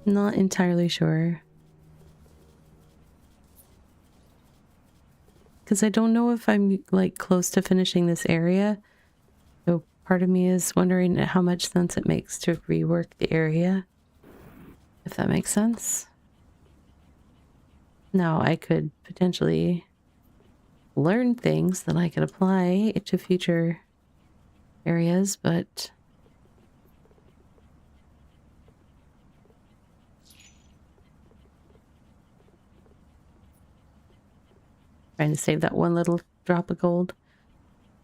Not entirely sure. because I don't know if I'm like close to finishing this area. So part of me is wondering how much sense it makes to rework the area, if that makes sense. Now I could potentially learn things that I could apply to future areas, but trying to save that one little drop of gold.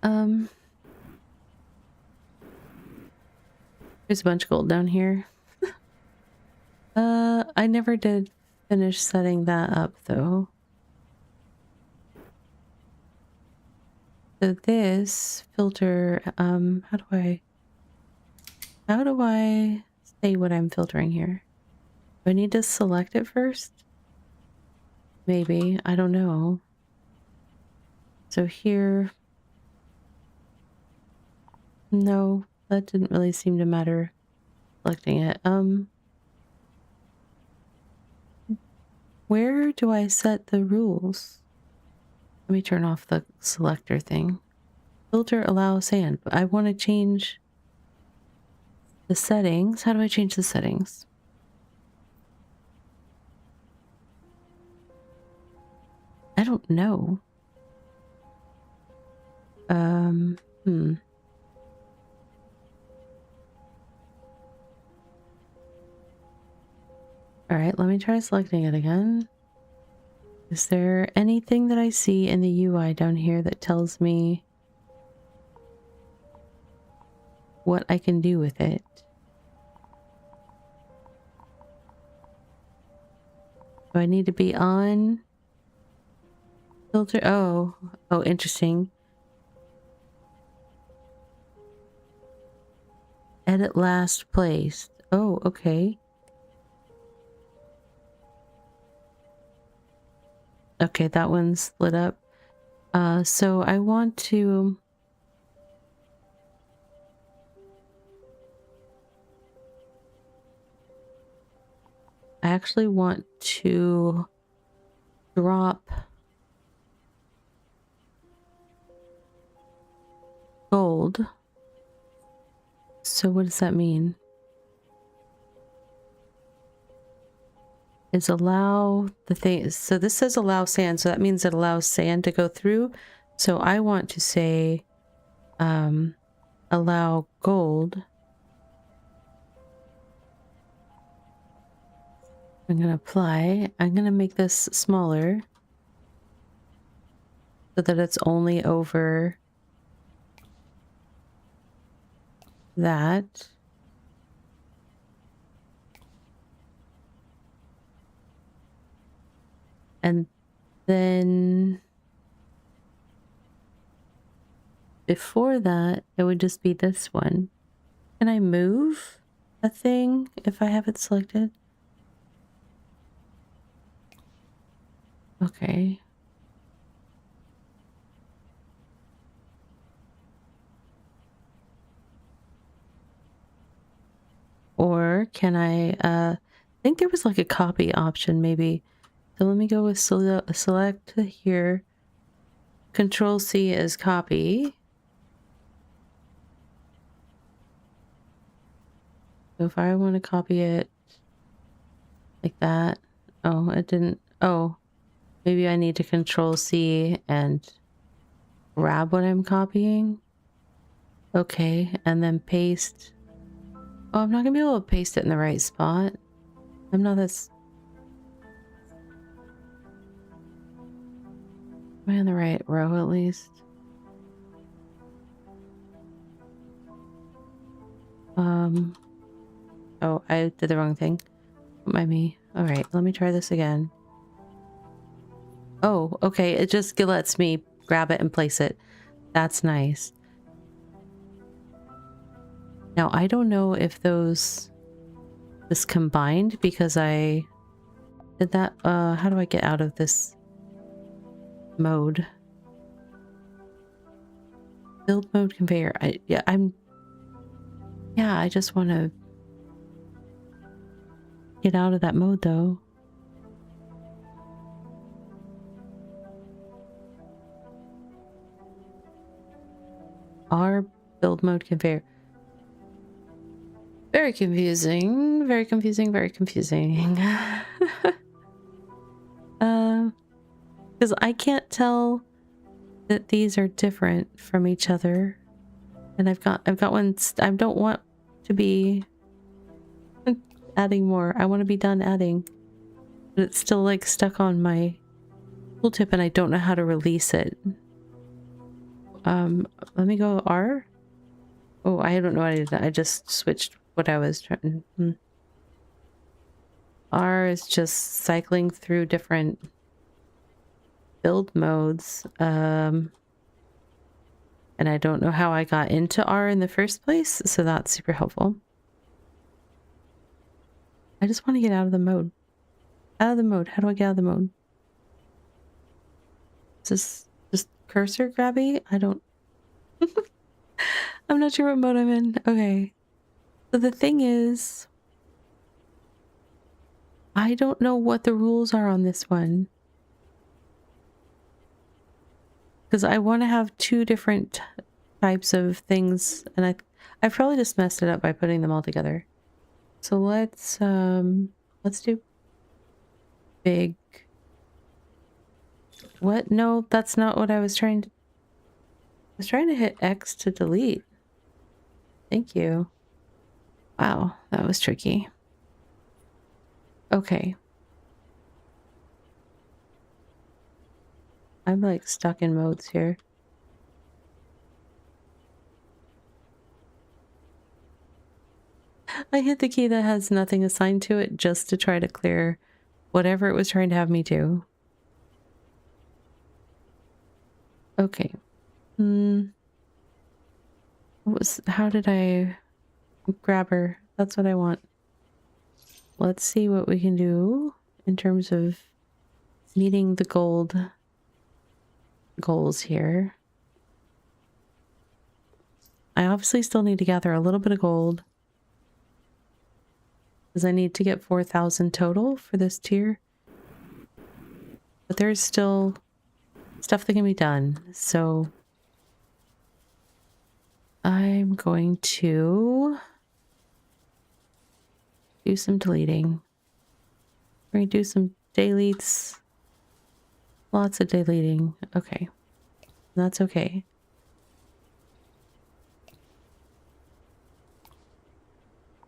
There's a bunch of gold down here. I never did finish setting that up though. So this filter, how do I say what I'm filtering here? Do I need to select it first? Maybe, I don't know. So here, no, that didn't really seem to matter selecting it. Where do I set the rules? Let me turn off the selector thing. Filter allow sand, but I want to change the settings. How do I change the settings? I don't know. All right, let me try selecting it again. Is there anything that I see in the UI down here that tells me what I can do with it? Do I need to be on filter? Oh, interesting. Edit last placed. Oh, okay. Okay, that one's lit up. So I want to... I actually want to drop gold. So what does that mean? Is allow the thing. So this says allow sand, so that means it allows sand to go through. So I want to say allow gold. I'm gonna apply. I'm gonna make this smaller so that it's only over that. And then before that, it would just be this one. Can I move a thing if I have it selected? Okay. Or can I think there was like a copy option maybe. So let me go with select here. Control C is copy. So if I want to copy it like that. Oh, it didn't. Oh, maybe I need to Control C and grab what I'm copying. Okay, and then paste. Oh, I'm not gonna be able to paste it in the right spot. I'm not this. Am I on the right row at least? Oh, I did the wrong thing. Don't mind me. Alright, let me try this again. Oh, okay, it just lets me grab it and place it. That's nice. Now, I don't know if this combined because I did that. How do I get out of this mode? Build mode conveyor. I just want to get out of that mode though. R build mode conveyor. Very confusing. Very confusing. Very confusing. Because I can't tell that these are different from each other, and I've got one. I don't want to be adding more. I want to be done adding, but it's still like stuck on my tooltip, and I don't know how to release it. Let me go R. Oh, I don't know what I did. I just switched what I was trying. R is just cycling through different build modes. And I don't know how I got into R in the first place, so that's super helpful. I just want to get out of the mode. Out of the mode. How do I get out of the mode? Is this just cursor grabby? I don't... I'm not sure what mode I'm in. Okay. So the thing is, I don't know what the rules are on this one. Because I want to have two different types of things, and I probably just messed it up by putting them all together. So let's do big. What? No, that's not what I was trying to... I was trying to hit X to delete. Thank you. Wow, that was tricky. Okay. I'm like stuck in modes here. I hit the key that has nothing assigned to it just to try to clear whatever it was trying to have me do. Okay. How did I grab her? That's what I want. Let's see what we can do in terms of meeting the gold goals here. I obviously still need to gather a little bit of gold, because I need to get 4,000 total for this tier. But there's still stuff that can be done, so I'm going to do some deleting. We're going to do some deletes. Lots of deleting. Okay. That's okay.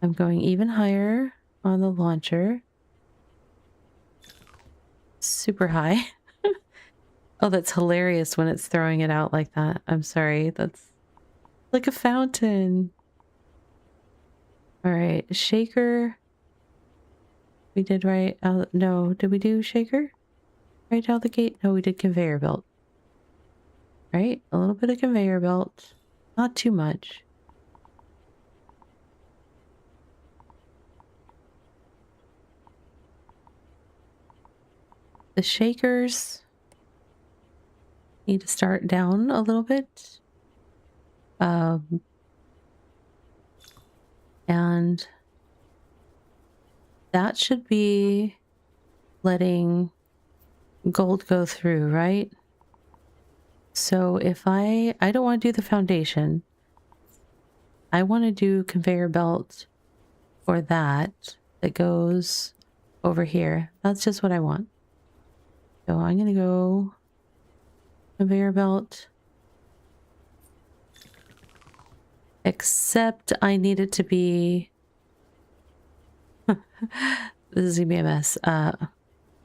I'm going even higher on the launcher. Super high. Oh, that's hilarious when it's throwing it out like that. I'm sorry. That's like a fountain. All right. Shaker. We did right out. No, did we do shaker? Right out the gate? No, we did conveyor belt. Right? A little bit of conveyor belt. Not too much. The shakers need to start down a little bit. And that should be letting gold go through, right? So if I don't want to do the foundation. I want to do conveyor belt for that goes over here. That's just what I want. So I'm going to go conveyor belt. Except I need it to be... This is going to be a mess.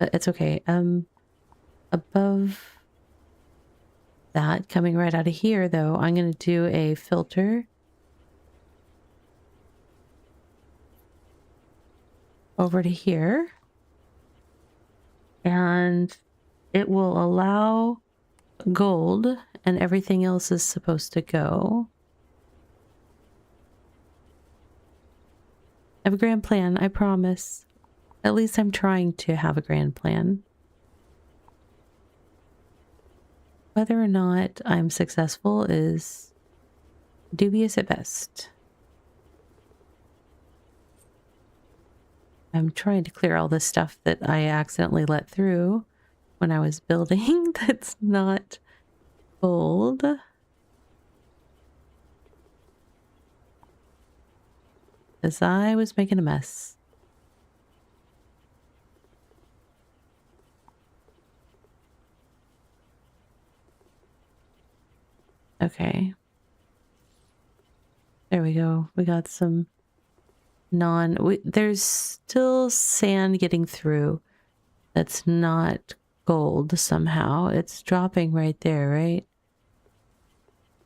It's okay. Above that, coming right out of here, though, I'm going to do a filter over to here. And it will allow gold, and everything else is supposed to go. I have a grand plan, I promise. At least I'm trying to have a grand plan. Whether or not I'm successful is dubious at best. I'm trying to clear all this stuff that I accidentally let through when I was building that's not gold. because I was making a mess. Okay. There we go. We got some there's still sand getting through. That's not gold somehow. It's dropping right there, right?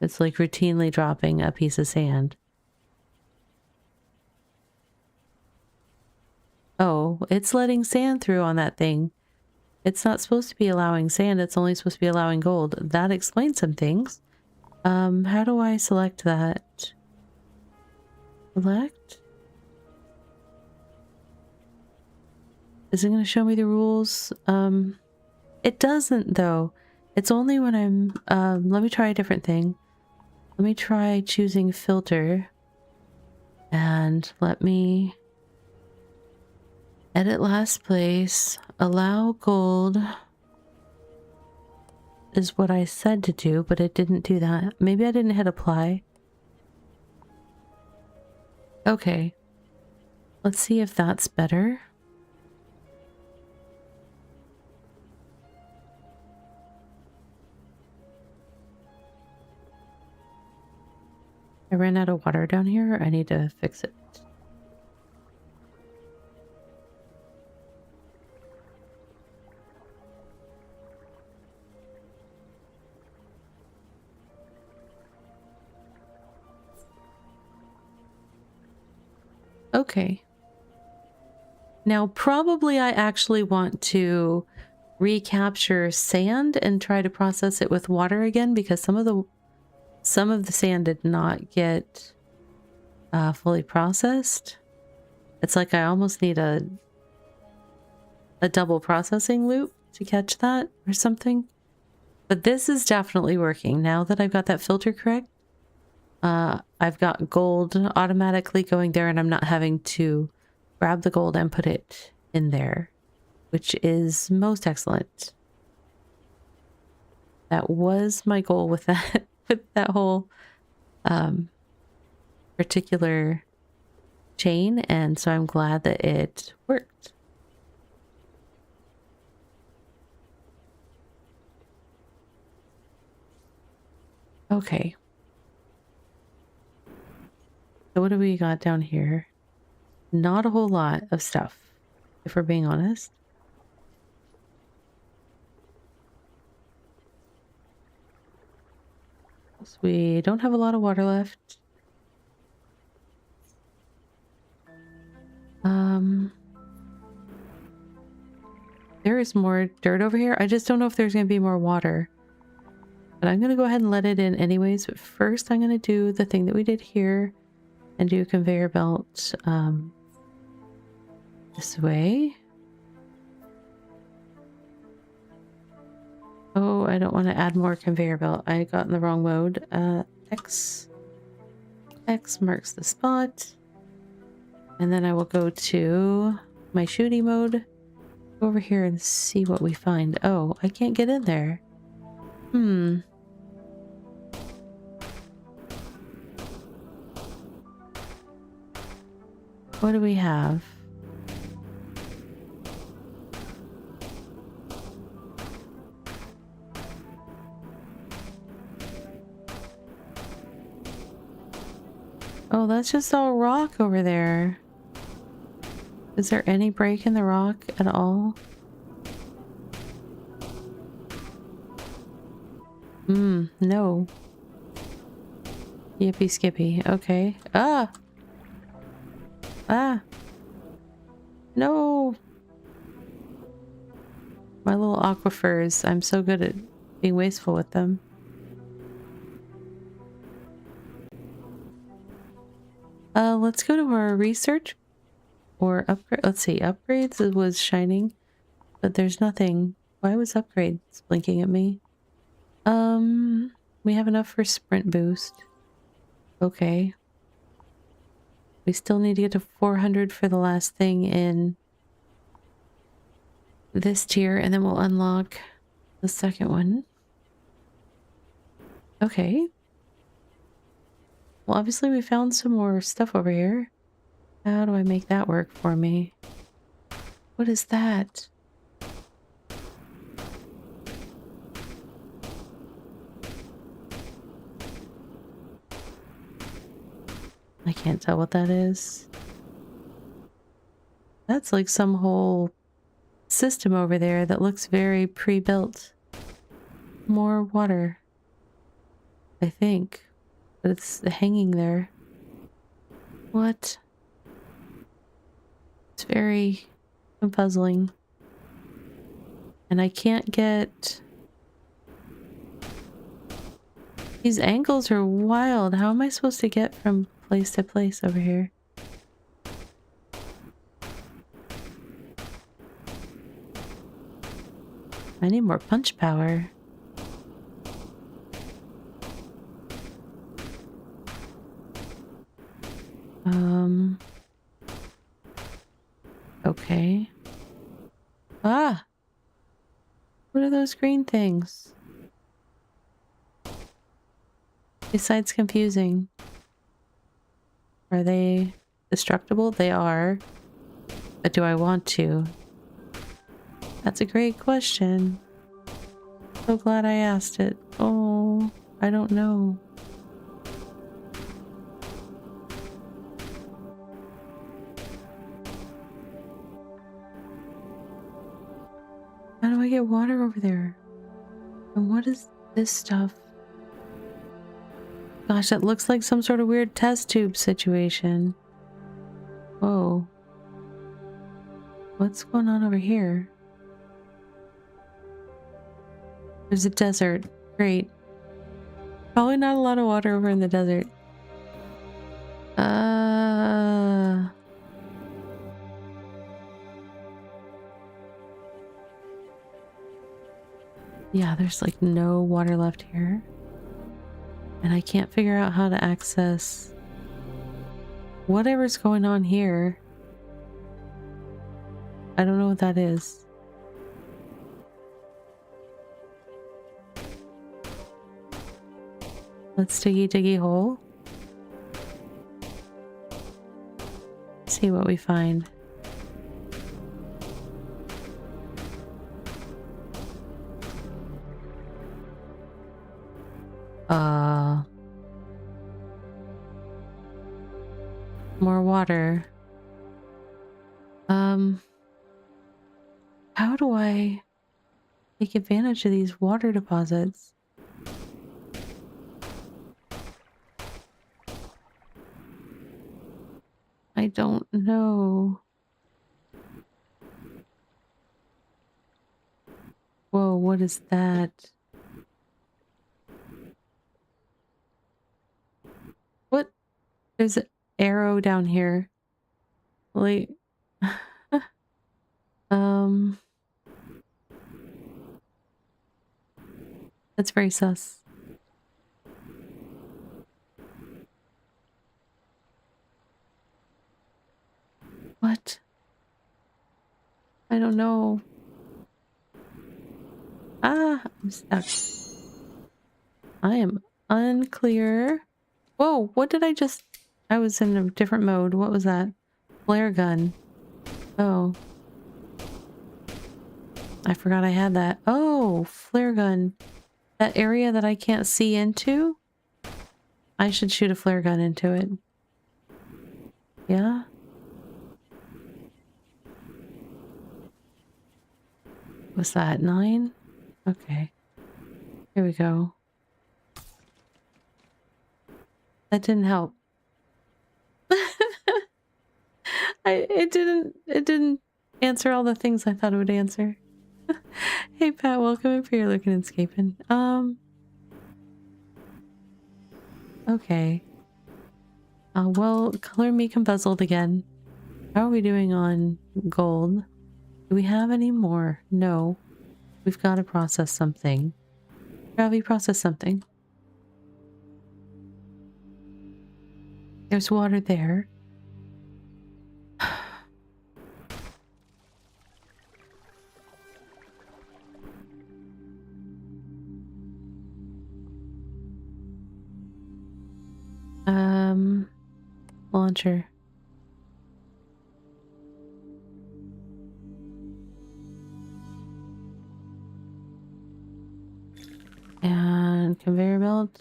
It's like routinely dropping a piece of sand. Oh, it's letting sand through on that thing. It's not supposed to be allowing sand. It's only supposed to be allowing gold. That explains some things. How do I select that? Select? Is it going to show me the rules? It doesn't though. It's only when I'm, let me try a different thing. Let me try choosing filter and let me edit last place. Allow gold is what I said to do, but it didn't do that. Maybe I didn't hit apply. Okay. Let's see if that's better. I ran out of water down here. I need to fix it. Okay. Now, probably I actually want to recapture sand and try to process it with water again, because some of the sand did not get fully processed. It's like I almost need a double processing loop to catch that or something. But this is definitely working. Now that I've got that filter correct, I've got gold automatically going there, and I'm not having to grab the gold and put it in there, which is most excellent. That was my goal with that, with that whole particular chain, and so I'm glad that it worked. Okay. So what do we got down here? Not a whole lot of stuff, if we're being honest. So we don't have a lot of water left. There is more dirt over here. I just don't know if there's going to be more water. But I'm going to go ahead and let it in anyways. But first I'm going to do the thing that we did here and do a conveyor belt this way. Oh, I don't want to add more conveyor belt. I got in the wrong mode. X marks the spot. And then I will go to my shooting mode. Go over here and see what we find. Oh, I can't get in there. What do we have? Oh, that's just all rock over there. Is there any break in the rock at all? No. Yippee skippy. Okay. Ah! Ah! No! My little aquifers. I'm so good at being wasteful with them. Let's go to our research or upgrade. Let's see, upgrades. It was shining, but there's nothing. Why was upgrades blinking at me? We have enough for sprint boost. Okay. We still need to get to 400 for the last thing in this tier, and then we'll unlock the second one. Okay. Well, obviously we found some more stuff over here. How do I make that work for me? What is that? I can't tell what that is. That's like some whole system over there that looks very pre-built. More water, I think. But it's hanging there. What? It's very puzzling. And I can't get... These angles are wild. How am I supposed to get from place to place over here? I need more punch power. Okay. Ah! What are those green things? Besides confusing. Are they destructible? They are. But do I want to? That's a great question. So glad I asked it. Oh, I don't know. How do I get water over there? And what is this stuff? Gosh, that looks like some sort of weird test tube situation. Whoa. What's going on over here? There's a desert. Great. Probably not a lot of water over in the desert. Yeah, there's like no water left here. And I can't figure out how to access whatever's going on here. I don't know what that is. Let's diggy hole. See what we find. More water. How do I take advantage of these water deposits? I don't know. Whoa, what is that? What? There's an arrow down here. Like, that's very sus. What? I don't know. Ah, I'm stuck. I am unclear. Whoa, what did I just... I was in a different mode. What was that? Flare gun. Oh. I forgot I had that. Oh, flare gun. That area that I can't see into? I should shoot a flare gun into it. Yeah? What's that? 9? Okay. Here we go. That didn't help. It didn't answer all the things I thought it would answer. Hey Pat, welcome in for your looking and scaping. Okay. Well, color me confuzzled again. How are we doing on gold? Do we have any more? No. We've got to process something. Ravi, process something. There's water there. Launcher. belt.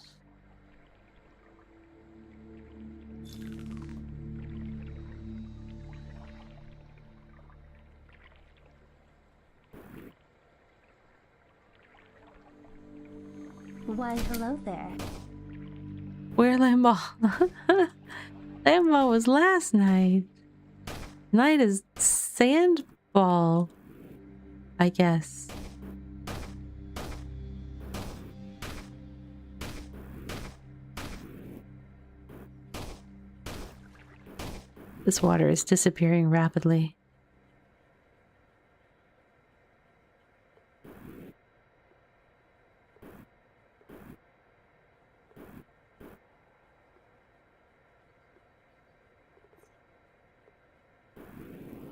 Why, hello there. Where Lamball? Lamball was last night. Tonight is sandball, I guess. This water is disappearing rapidly.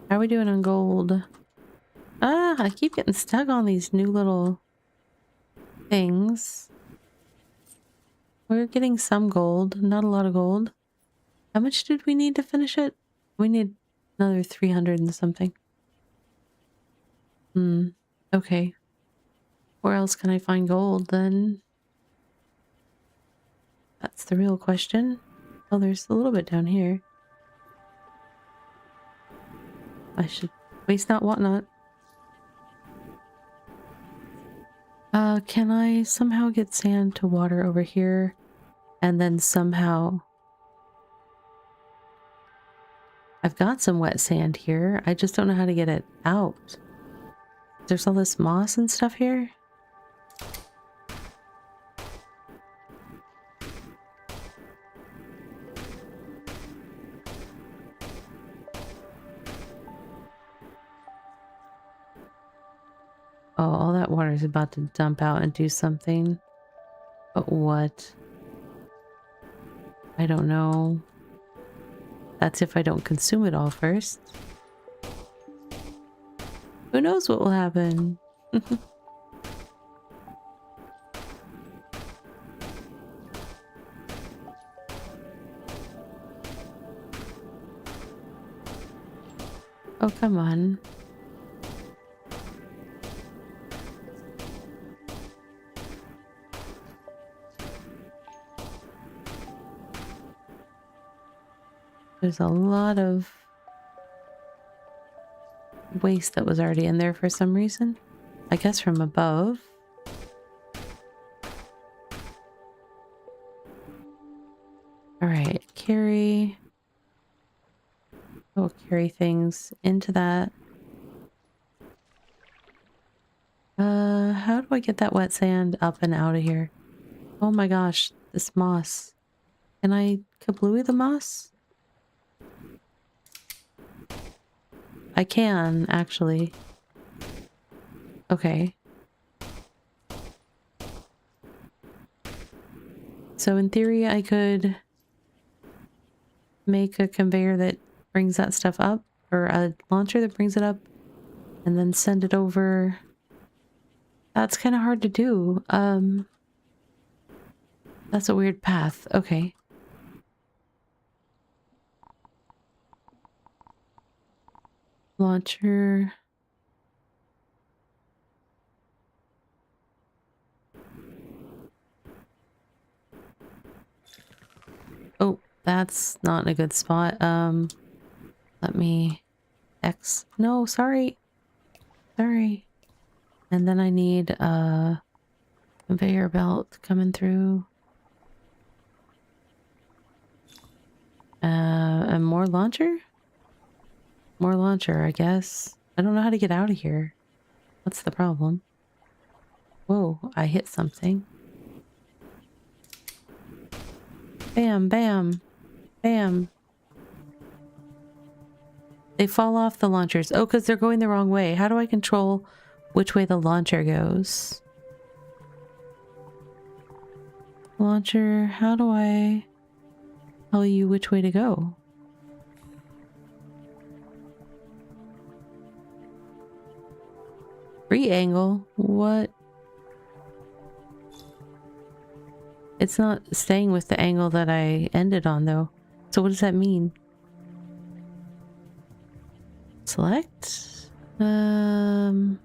How are we doing on gold? Ah, I keep getting stuck on these new little things. We're getting some gold, not a lot of gold. How much did we need to finish it? We need another 300 and something. Okay. Where else can I find gold then? That's the real question. Oh, there's a little bit down here. I should waste not, want not. Can I somehow get sand to water over here? And then somehow... I've got some wet sand here. I just don't know how to get it out. There's all this moss and stuff here. Oh, all that water is about to dump out and do something. But what? I don't know. That's if I don't consume it all first. Who knows what will happen? Oh, come on. There's a lot of waste that was already in there for some reason. I guess from above. Alright, carry. Oh, carry things into that. How do I get that wet sand up and out of here? Oh my gosh, this moss. Can I kablooey the moss? I can, actually. Okay. So in theory, I could make a conveyor that brings that stuff up, or a launcher that brings it up, and then send it over. That's kind of hard to do. That's a weird path. Okay. Launcher. Oh, that's not a good spot. Let me X. No, sorry. Sorry. And then I need a conveyor belt coming through. And more launcher? More launcher, I guess. I don't know how to get out of here. What's the problem? Whoa, I hit something. Bam, bam, bam. They fall off the launchers. Oh, because they're going the wrong way. How do I control which way the launcher goes? Launcher, how do I tell you which way to go? Re-angle? What? It's not staying with the angle that I ended on, though. So what does that mean? Select? No.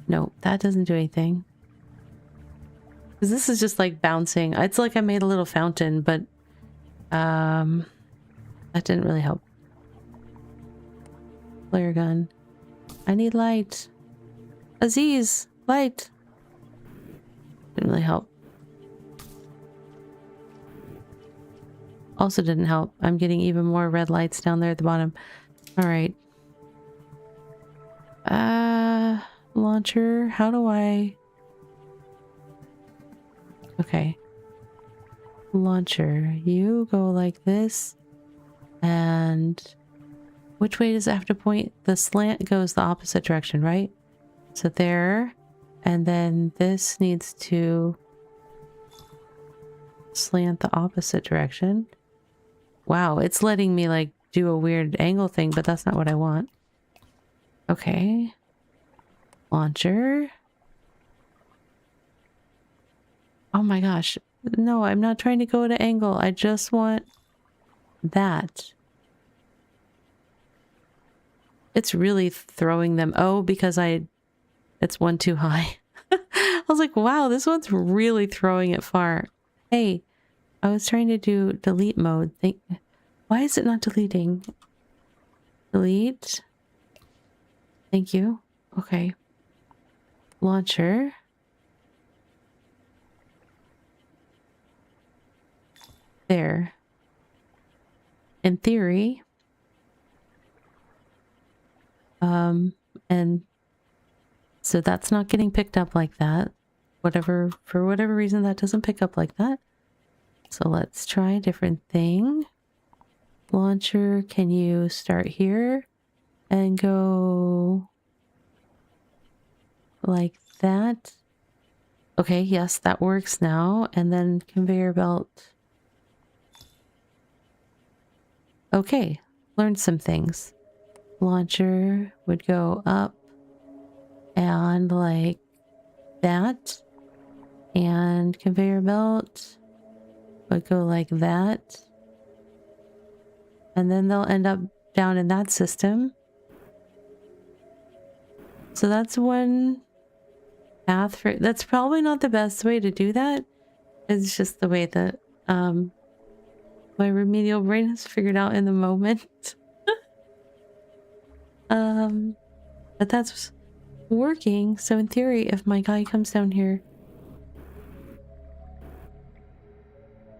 No, that doesn't do anything. Because this is just like bouncing. It's like I made a little fountain, but that didn't really help. Flare gun. I need light. Aziz, light. Didn't really help. Also didn't help. I'm getting even more red lights down there at the bottom. All right. Launcher. How do I... Okay. Launcher. You go like this. And which way does it have to point? The slant goes the opposite direction, right? So there. And then this needs to slant the opposite direction. Wow, it's letting me like do a weird angle thing, but that's not what I want. Okay. Launcher. Oh my gosh. No, I'm not trying to go at an angle. I just want that. It's really throwing them. Oh, because it's one too high. I was like, wow, this one's really throwing it far. Hey, I was trying to do delete mode. Why is it not deleting? Delete. Thank you. Okay. Launcher. There. In theory. And so that's not getting picked up like that. For whatever reason, that doesn't pick up like that. So let's try a different thing. Launcher, can you start here and go like that? Okay, yes, that works now. And then conveyor belt. Okay, learned some things. Launcher would go up and like that. And conveyor belt would go like that. And then they'll end up down in that system. So that's one path for... That's probably not the best way to do that. It's just the way that my remedial brain has figured out in the moment. But that's working. So in theory, if my guy comes down here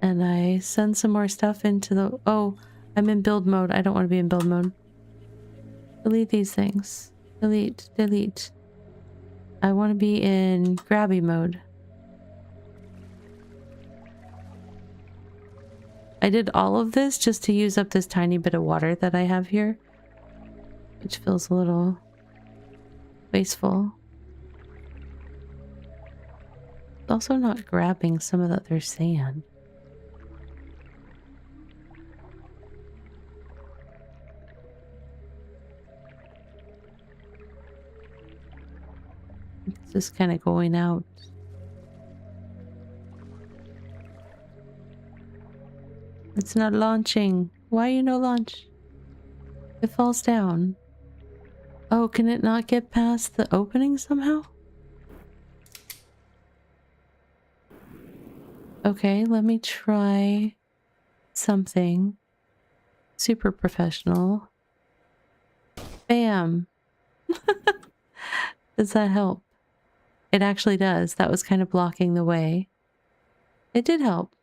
and I send some more stuff into the... Oh, I'm in build mode. I don't want to be in build mode. Delete these things. Delete, delete. I want to be in grabby mode. I did all of this just to use up this tiny bit of water that I have here, which feels a little wasteful. It's also not grabbing some of the other sand. It's just kind of going out. It's not launching. Why you no launch? It falls down. Oh, can it not get past the opening somehow? Okay, let me try something super professional. Bam! Does that help? It actually does. That was kind of blocking the way. It did help.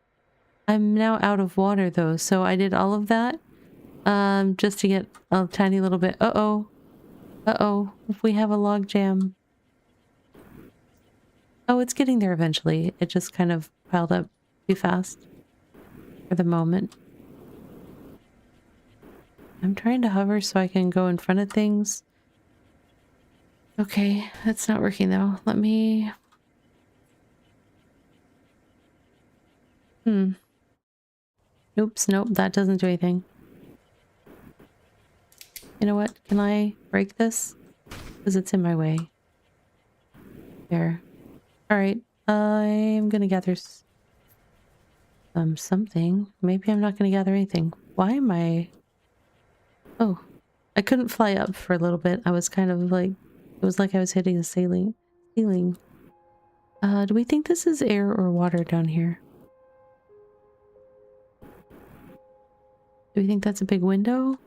I'm now out of water though, so I did all of that just to get a tiny little bit. Uh-oh. Uh-oh. If we have a log jam. Oh, it's getting there eventually. It just kind of piled up too fast for the moment. I'm trying to hover so I can go in front of things. Okay, that's not working though. Let me... Oops, nope, that doesn't do anything. You know what? Can I break this? Because it's in my way. There. Alright, I'm gonna gather something. Maybe I'm not gonna gather anything. Why am I... Oh, I couldn't fly up for a little bit. I was kind of like... It was like I was hitting the ceiling. Do we think this is air or water down here? Do we think that's a big window?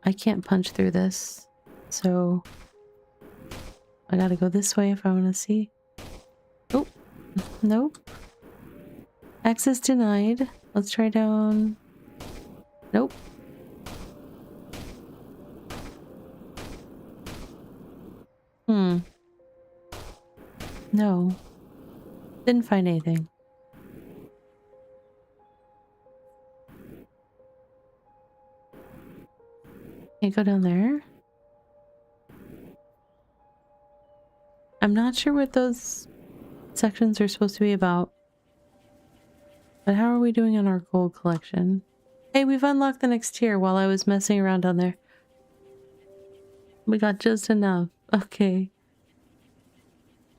I can't punch through this, so I gotta go this way if I want to see. Oh, nope. Access denied. Let's try down. Nope. No. Didn't find anything. Can't go down there. I'm not sure what those sections are supposed to be about. But how are we doing on our gold collection? Hey, we've unlocked the next tier while I was messing around down there. We got just enough. Okay.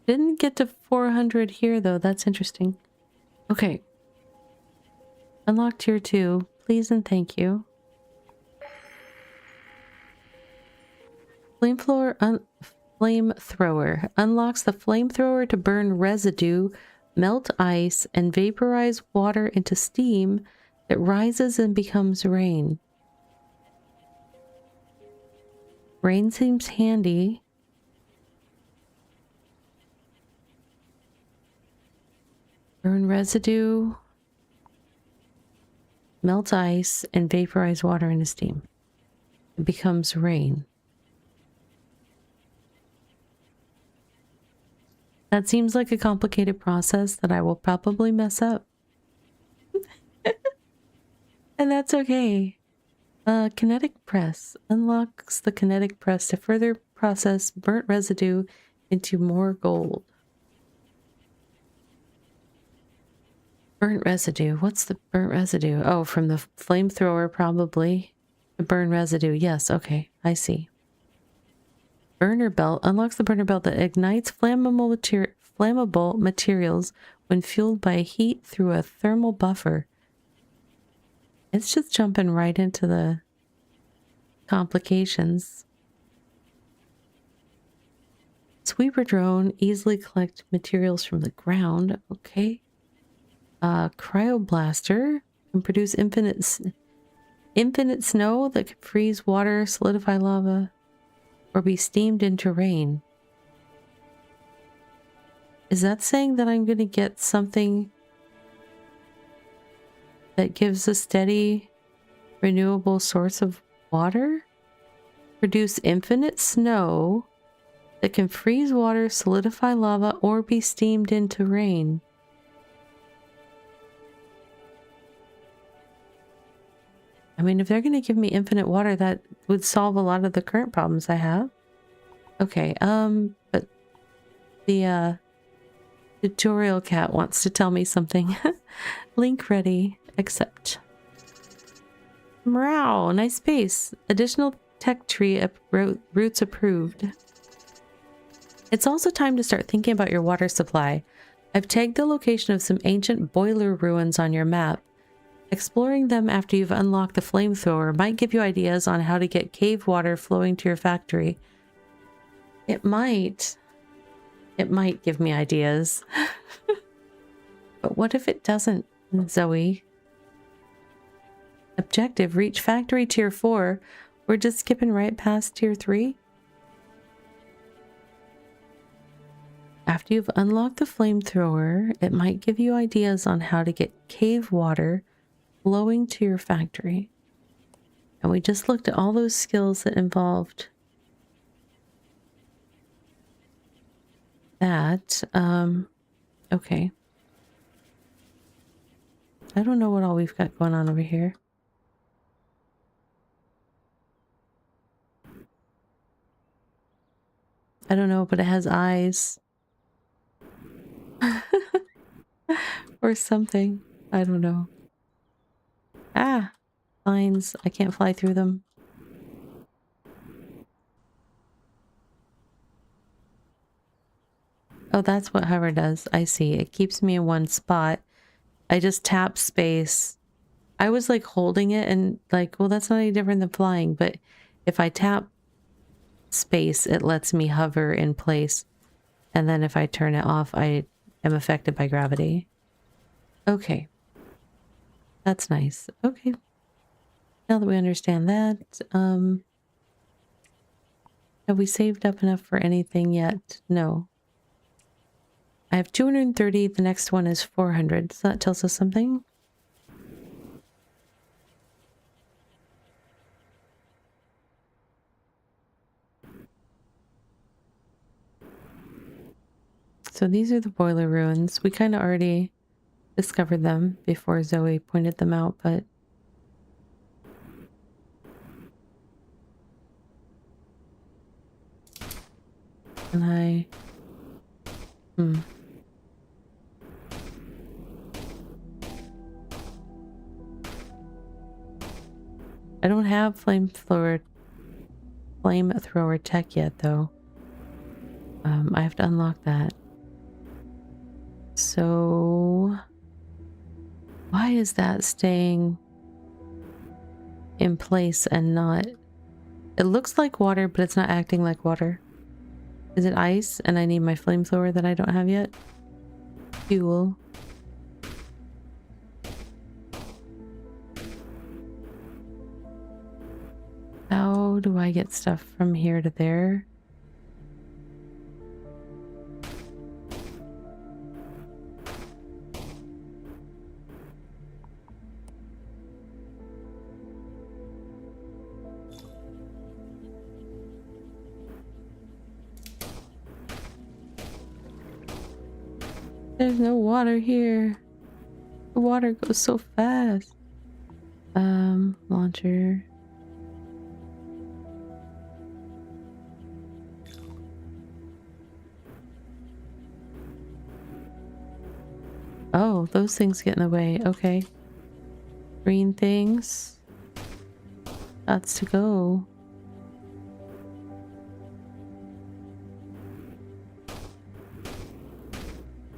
Didn't get to 400 here though. That's interesting. Okay. Unlock tier 2. Please and thank you. Flamethrower unlocks the flamethrower to burn residue, melt ice, and vaporize water into steam that rises and becomes rain. Rain seems handy. Burn residue, melt ice, and vaporize water into steam. It becomes rain. That seems like a complicated process that I will probably mess up. And that's okay. Kinetic press unlocks the kinetic press to further process burnt residue into more gold. Burnt residue. What's the burnt residue? Oh, from the flamethrower, probably. The burn residue. Yes, okay. I see. Burner belt unlocks the burner belt that ignites flammable materials when fueled by heat through a thermal buffer. It's just jumping right into the complications. Sweeper drone easily collect materials from the ground. Okay. Cryoblaster can produce infinite snow that can freeze water, solidify lava, or be steamed into rain. Is that saying that I'm going to get something that gives a steady, renewable source of water? Produce infinite snow that can freeze water, solidify lava, or be steamed into rain. I mean, if they're going to give me infinite water, that would solve a lot of the current problems I have. Okay, but the tutorial cat wants to tell me something. Link ready. Accept. Meow, nice space. Additional tech tree roots approved. It's also time to start thinking about your water supply. I've tagged the location of some ancient boiler ruins on your map. Exploring them after you've unlocked the flamethrower might give you ideas on how to get cave water flowing to your factory. It might give me ideas. But what if it doesn't, Zoe? Objective, reach factory tier 4. We're just skipping right past tier 3. After you've unlocked the flamethrower, it might give you ideas on how to get cave water flowing to your factory. And we just looked at all those skills that involved that. Okay. I don't know what all we've got going on over here. I don't know, but it has eyes. Or something. I don't know. Ah, vines. I can't fly through them. Oh, that's what hover does. I see. It keeps me in one spot. I just tap space. I was like holding it and like, well, that's not any different than flying. But if I tap space, it lets me hover in place. And then if I turn it off, I am affected by gravity. Okay. That's nice. Okay. Now that we understand that, have we saved up enough for anything yet? No. I have 230. The next one is 400. So that tells us something. So these are the boiler ruins. We kind of already discovered them before Zoe pointed them out, but can I... I don't have flamethrower tech yet, though. I have to unlock that. So why is that staying in place and not... It looks like water, but it's not acting like water. Is it ice and I need my flamethrower that I don't have yet? Fuel. How do I get stuff from here to there? There's no water here. The water goes so fast. Launcher. Oh, those things get in the way. Okay. Green things. That's to go.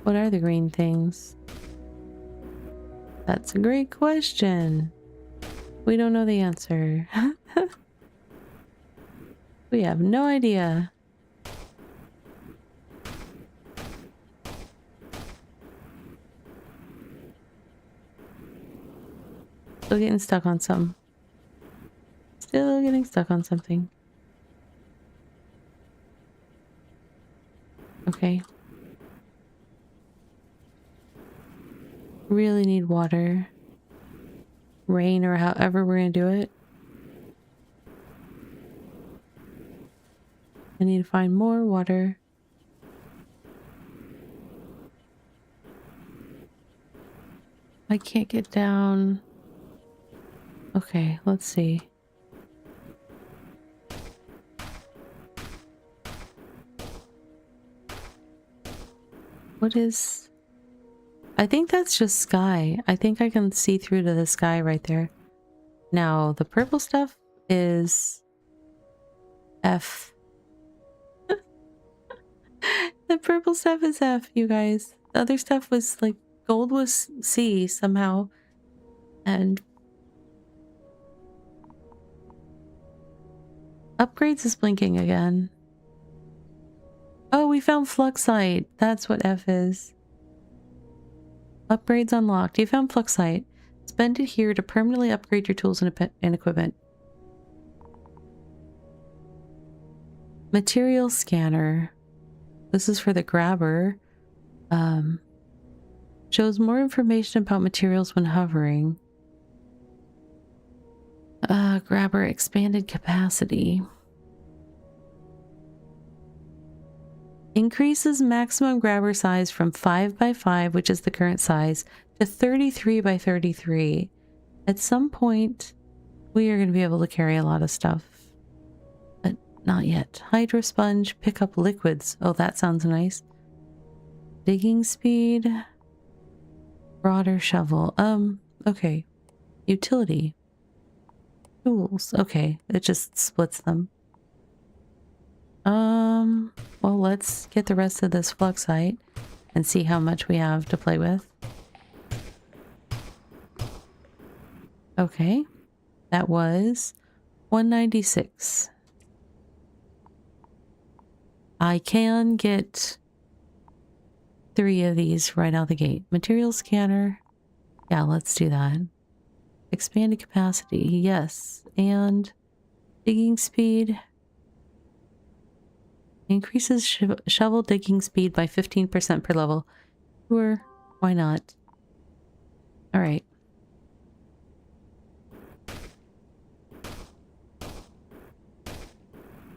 What are the green things? That's a great question. We don't know the answer. We have no idea. Still getting stuck on some. Still getting stuck on something. Okay. Really need water. Rain or however we're gonna do it. I need to find more water. I can't get down. Okay, let's see. What is... I think that's just sky. I think I can see through to the sky right there. Now, the purple stuff is F. The purple stuff is F, you guys. The other stuff was like, gold was C somehow. And upgrades is blinking again. Oh, we found fluxite. That's what F is. Upgrades unlocked. You found fluxite. Spend it here to permanently upgrade your tools and equipment. Material scanner. This is for the grabber. Shows more information about materials when hovering. Grabber expanded capacity. Increases maximum grabber size from 5 by 5, which is the current size, to 33 by 33. At some point, we are going to be able to carry a lot of stuff. But not yet. Hydro sponge, pick up liquids. Oh, that sounds nice. Digging speed. Broader shovel. Okay. Utility. Tools. Okay, it just splits them. Well, let's get the rest of this fluxite and see how much we have to play with. Okay, that was 196. I can get 3 of these right out the gate. Material scanner. Yeah, let's do that. Expanded capacity. Yes. And digging speed. Increases shovel digging speed by 15% per level. Sure. Why not? All right.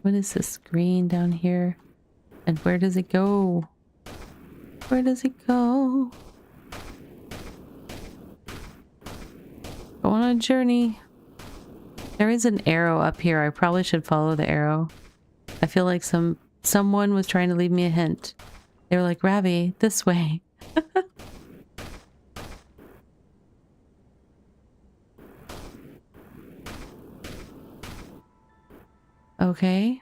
What is this green down here? And where does it go? Where does it go? Go on a journey. There is an arrow up here. I probably should follow the arrow. I feel like someone was trying to leave me a hint. They were like, Ravi, this way. Okay.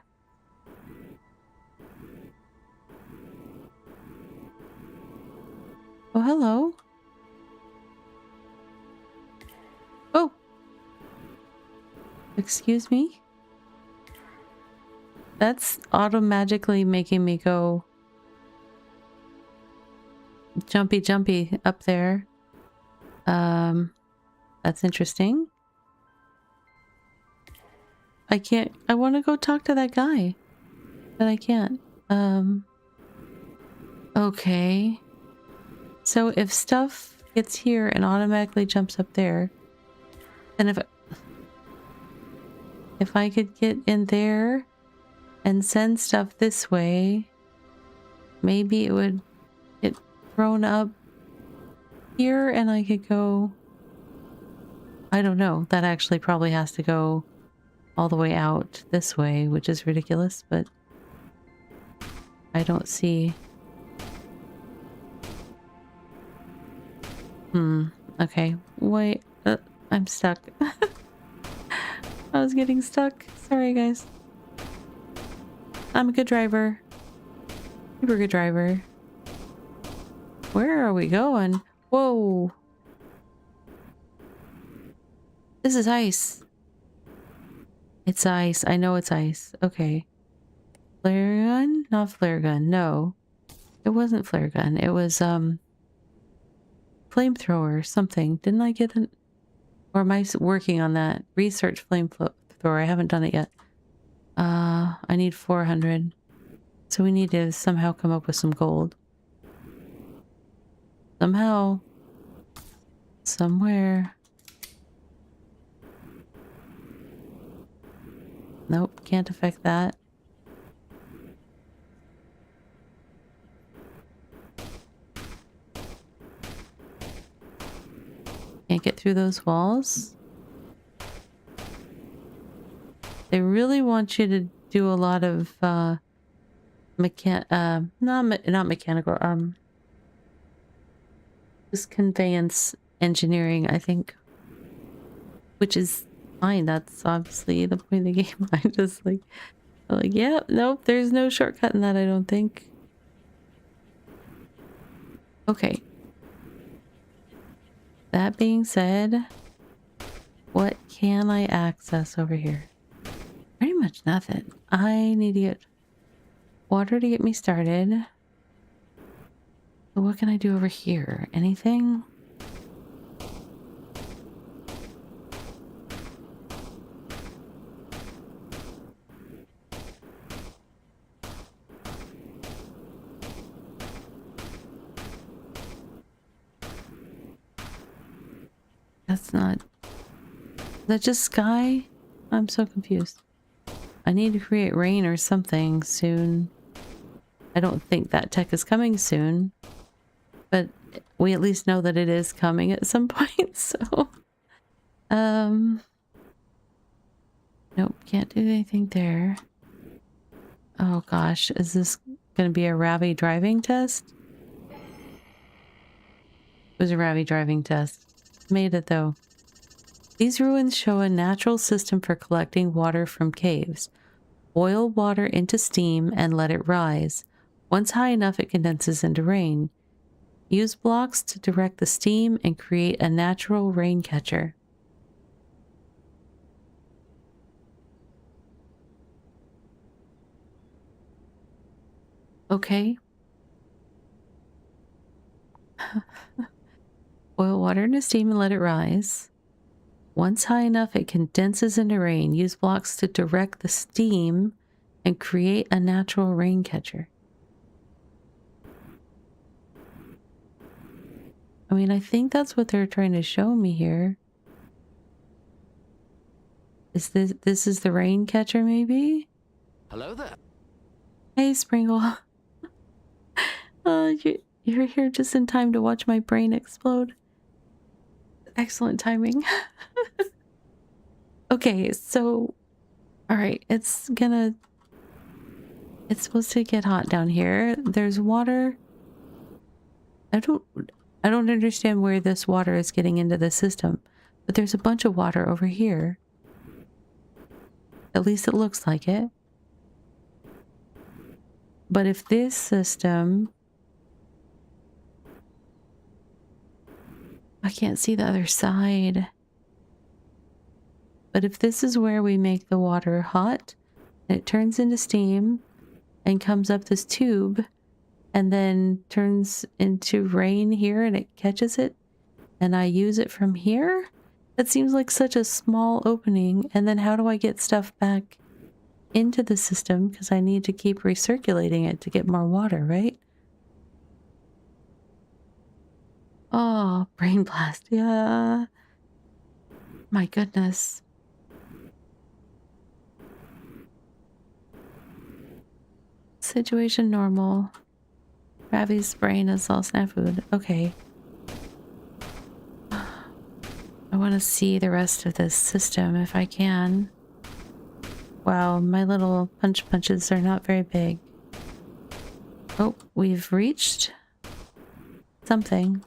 Oh, hello. Oh. Excuse me? That's auto-magically making me go jumpy jumpy up there. That's interesting. I can't. I want to go talk to that guy, but I can't. Okay. So if stuff gets here and automatically jumps up there, then if I could get in there and send stuff this way, maybe it would get thrown up here and I could go. I don't know. That actually probably has to go all the way out this way, which is ridiculous, but I don't see. Okay. Wait. I'm stuck. I was getting stuck. Sorry, guys. I'm a good driver. Super good driver. Where are we going? Whoa. This is ice. It's ice. I know it's ice. Okay. Flare gun? Not flare gun. No. It wasn't flare gun. It was, flamethrower, something. Didn't I get an... Or am I working on that? Research flamethrower. I haven't done it yet. I need 400. So we need to somehow come up with some gold. Somehow. Somewhere. Nope, can't affect that. Can't get through those walls. They really want you to do a lot of not mechanical, just conveyance engineering, I think. Which is fine. That's obviously the point of the game. I just like, yeah, nope, there's no shortcut in that, I don't think. Okay. That being said, what can I access over here? Pretty much nothing. I need to get water to get me started. So what can I do over here? Anything? That's not... Is that just sky? I'm so confused. I need to create rain or something soon. I don't think that tech is coming soon. But we at least know that it is coming at some point, so... Nope, can't do anything there. Oh gosh, is this gonna be a Ravi driving test? It was a Ravi driving test. Made it though. These ruins show a natural system for collecting water from caves. Boil water into steam and let it rise. Once high enough, it condenses into rain. Use blocks to direct the steam and create a natural rain catcher. Okay. Boil water into steam and let it rise. Once high enough, it condenses into rain. Use blocks to direct the steam and create a natural rain catcher. I mean, I think that's what they're trying to show me here. Is this is the rain catcher, maybe? Hello there. Hey, Springle. You're here just in time to watch my brain explode. Excellent timing. Okay, so all right, it's supposed to get hot down here. There's water. I don't understand where this water is getting into the system, but there's a bunch of water over here. At least it looks like it. But if this system... I can't see the other side. But if this is where we make the water hot, and it turns into steam and comes up this tube and then turns into rain here and it catches it and I use it from here, that seems like such a small opening. And then how do I get stuff back into the system? Because I need to keep recirculating it to get more water, right? Oh, brain blast. Yeah. My goodness. Situation normal. Ravi's brain is all snafu'd. Okay. I want to see the rest of this system if I can. Wow, my little punches are not very big. Oh, we've reached something.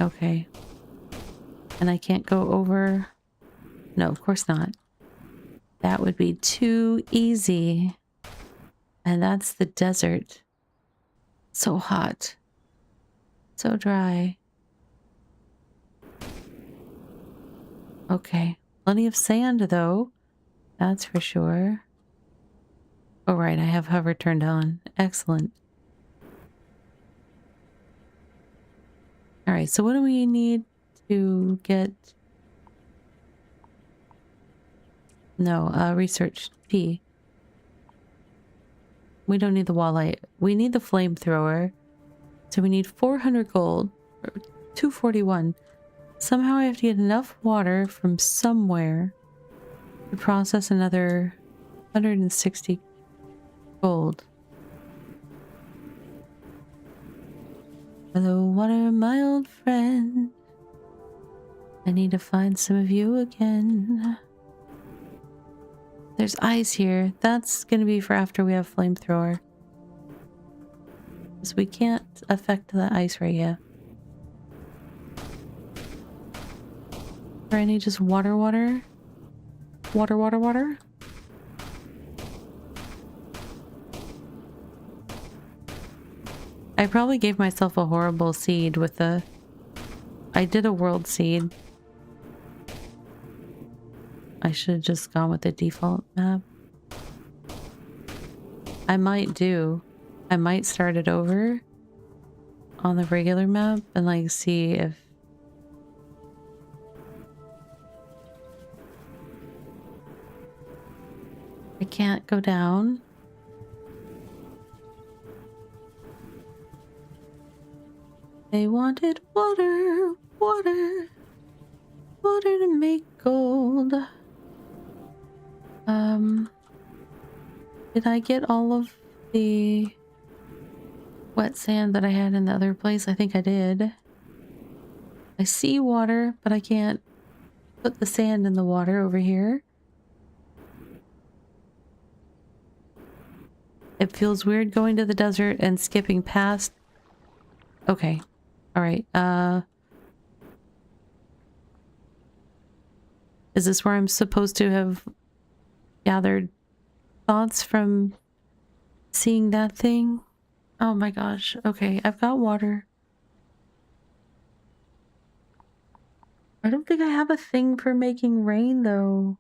Okay. And I can't go over... No, of course not. That would be too easy. And that's the desert. So hot. So dry. Okay. Plenty of sand, though. That's for sure. Oh, right. I have hover turned on. Excellent. All right. So what do we need to get... No, research P. We don't need the walleye. We need the flamethrower. So we need 400 gold. Or 241. Somehow I have to get enough water from somewhere to process another 160 gold. Hello, water, my old friend. I need to find some of you again. There's ice here. That's gonna be for after we have flamethrower. Because we can't affect the ice right yet. Or any just water? Water? I probably gave myself a horrible seed with the... I did a world seed. I should have just gone with the default map. I might start it over on the regular map and like see if... I can't go down. They wanted water to make gold. Did I get all of the wet sand that I had in the other place? I think I did. I see water, but I can't put the sand in the water over here. It feels weird going to the desert and skipping past. Okay. All right. Is this where I'm supposed to have gathered thoughts from seeing that thing? Oh my gosh. Okay, I've got water. I don't think I have a thing for making rain though.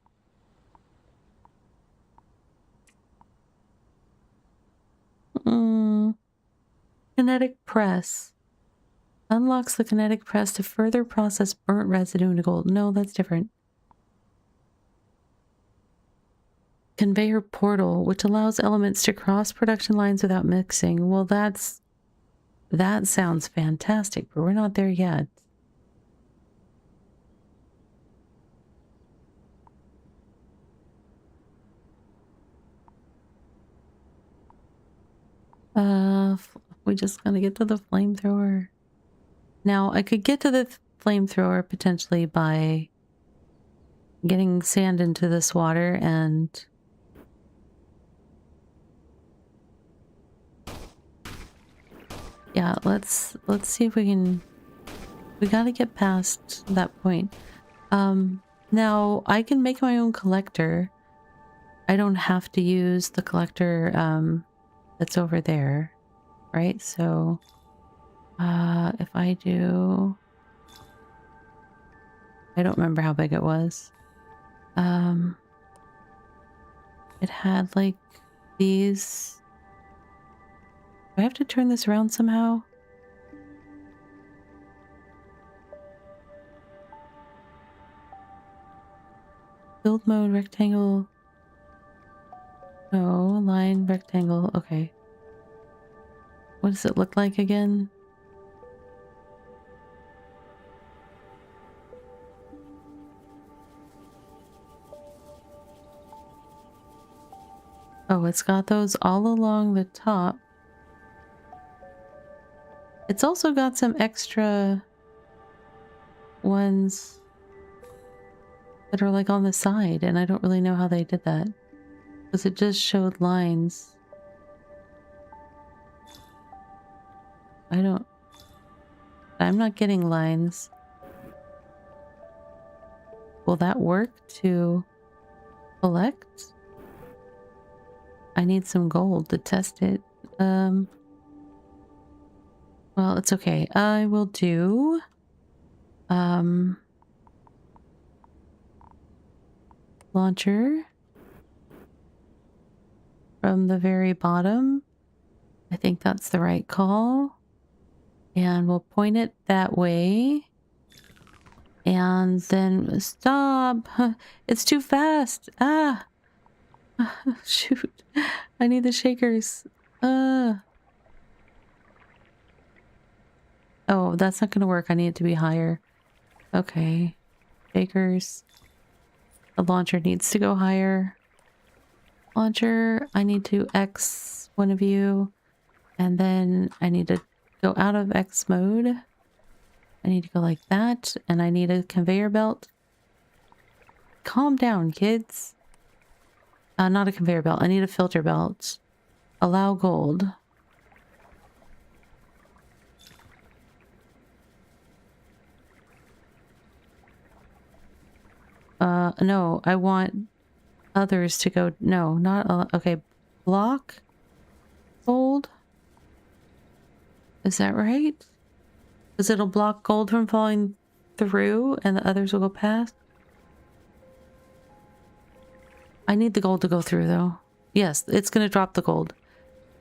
Kinetic press. Unlocks the kinetic press to further process burnt residue into gold. No, that's different. Conveyor portal, which allows elements to cross production lines without mixing. Well, that sounds fantastic, but we're not there yet. We just gotta get to the flamethrower. Now, I could get to the flamethrower potentially by getting sand into this water and yeah, let's see if we can. We gotta get past that point. Now I can make my own collector. I don't have to use the collector that's over there, right? So if I do, I don't remember how big it was. It had like these. Do I have to turn this around somehow? Build mode, rectangle. No, line, rectangle. Okay. What does it look like again? Oh, it's got those all along the top. It's also got some extra ones that are like on the side, and I don't really know how they did that. Because it just showed lines. I'm not getting lines. Will that work to collect? I need some gold to test it. Well, it's okay. I will do launcher from the very bottom. I think that's the right call. And we'll point it that way. And then stop. It's too fast. Ah. Shoot. I need the shakers. Oh, that's not gonna work. I need it to be higher. Okay. Shakers. The launcher needs to go higher. Launcher, I need to X one of you. And then I need to go out of X mode. I need to go like that. And I need a conveyor belt. Calm down, kids. Not a conveyor belt. I need a filter belt. Allow gold. No, I want others to go. No, not. Okay, block gold. Is that right? Because it'll block gold from falling through and the others will go past. I need the gold to go through though. Yes, it's going to drop the gold.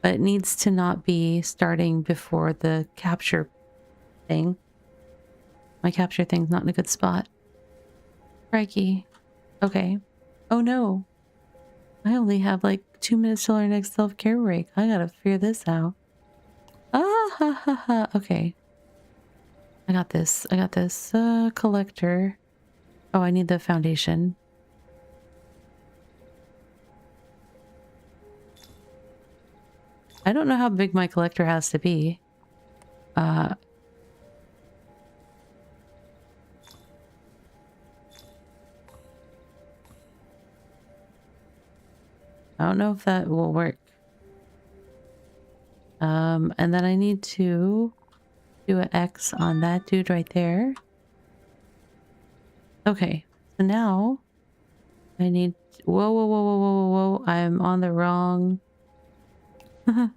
But it needs to not be starting before the capture thing. My capture thing's not in a good spot. Crikey. Okay. Oh no. I only have like 2 minutes till our next self-care break. I gotta figure this out. Ah ha ha ha. Okay. I got this. I got this. Collector. Oh, I need the foundation. I don't know how big my collector has to be. I don't know if that will work. And then I need to do an X on that dude right there. Okay, so now I need... Whoa, whoa, whoa, whoa, whoa, whoa, whoa. I'm on the wrong... I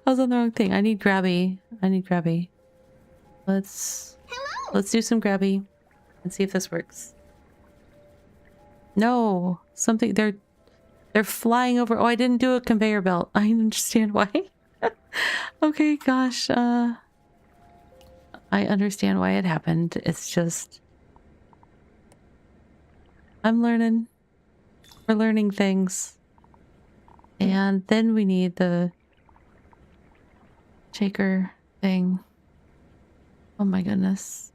was on the wrong thing. I need grabby. I need grabby. Let's do some grabby and see if this works. No, something they're flying over. Oh, I didn't do a conveyor belt. I understand why. Okay, gosh, I understand why it happened. It's just I'm learning. We're learning things. And then we need the shaker thing. Oh my goodness.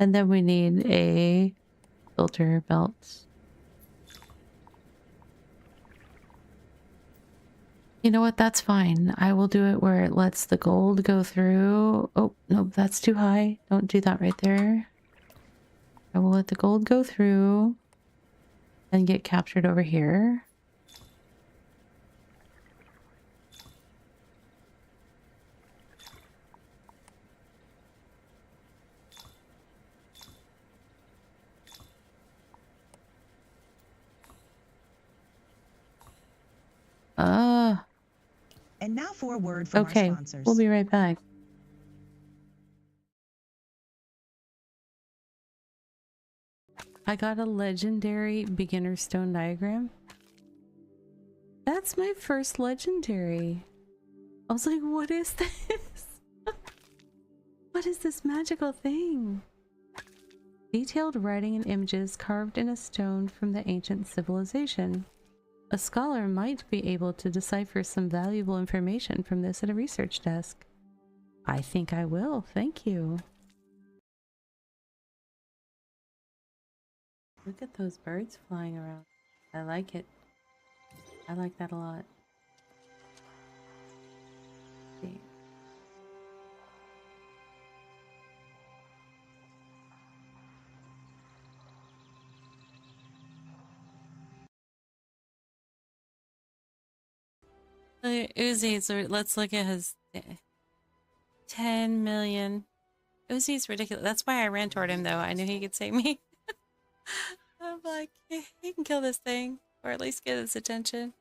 And then we need a filter belt. You know what? That's fine. I will do it where it lets the gold go through. Oh, no, that's too high. Don't do that right there. I will let the gold go through and get captured over here. And now for a word from our Okay. sponsors. We'll be right back. I got a legendary beginner stone diagram. That's my first legendary. I was like, what is this? What is this magical thing? Detailed writing and images carved in a stone from the ancient civilization. A scholar might be able to decipher some valuable information from this at a research desk. I think I will, thank you. Look at those birds flying around. I like it. I like that a lot. See. Uzi's, let's look at his 10 million. Uzi's ridiculous. That's why I ran toward him, though. I knew he could save me. I'm like, he can kill this thing, or at least get its attention.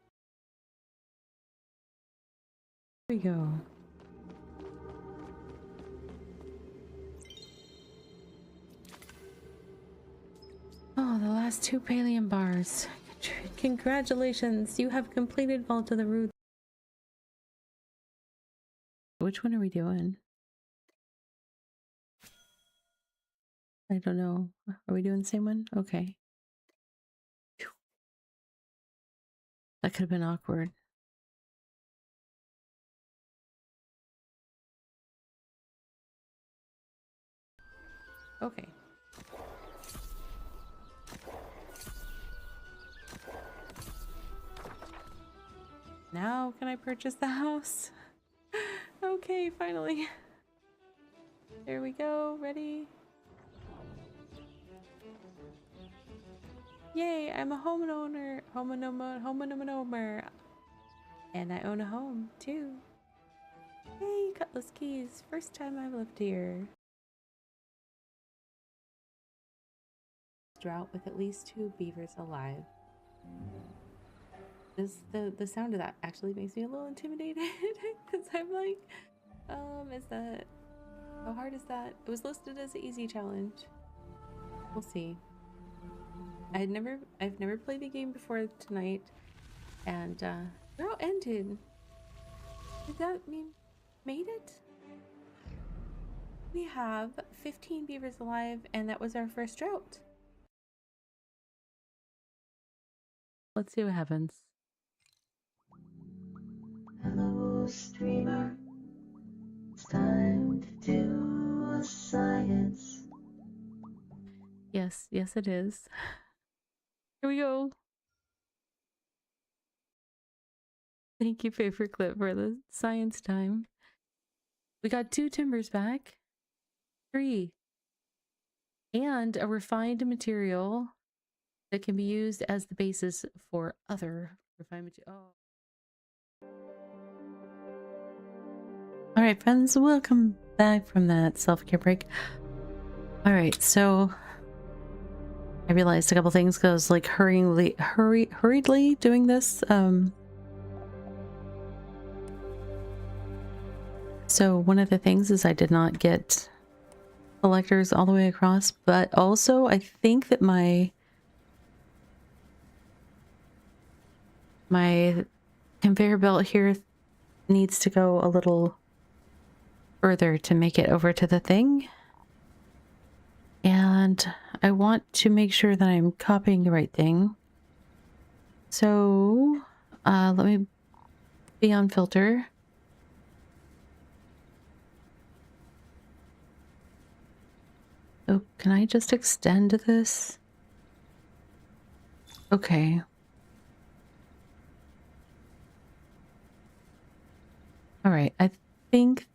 Here we go. Oh, the last 2 Pallium bars. Congratulations, you have completed Vault of the Root. Which one are we doing? I don't know. Are we doing the same one? Okay. Phew. That could have been awkward. Okay. Now can I purchase the house? Okay, finally. There we go. Ready? Yay, I'm a homeowner. Homeowner. And I own a home, too. Yay, Cutlass Keys. First time I've lived here. Drought with at least 2 beavers alive. The sound of that actually makes me a little intimidated. Because I'm like, is that... How hard is that? It was listed as an easy challenge. We'll see. I've never played the game before tonight, and drought ended. Did that mean made it? We have 15 beavers alive, and that was our first drought. Let's see what happens. Hello, streamer. It's time to do a science. Yes, it is. Here we go. Thank you, Paperclip, for the science time. We got 2 timbers back, 3, and a refined material that can be used as the basis for other refined material. Oh. All right, friends, welcome back from that self-care break. All right, so I realized a couple things because I was like hurriedly doing this. So one of the things is I did not get collectors all the way across, but also I think that my conveyor belt here needs to go a little further to make it over to the thing. And I want to make sure that I'm copying the right thing. So let me be on filter. Oh, can I just extend this? Okay. All right. I think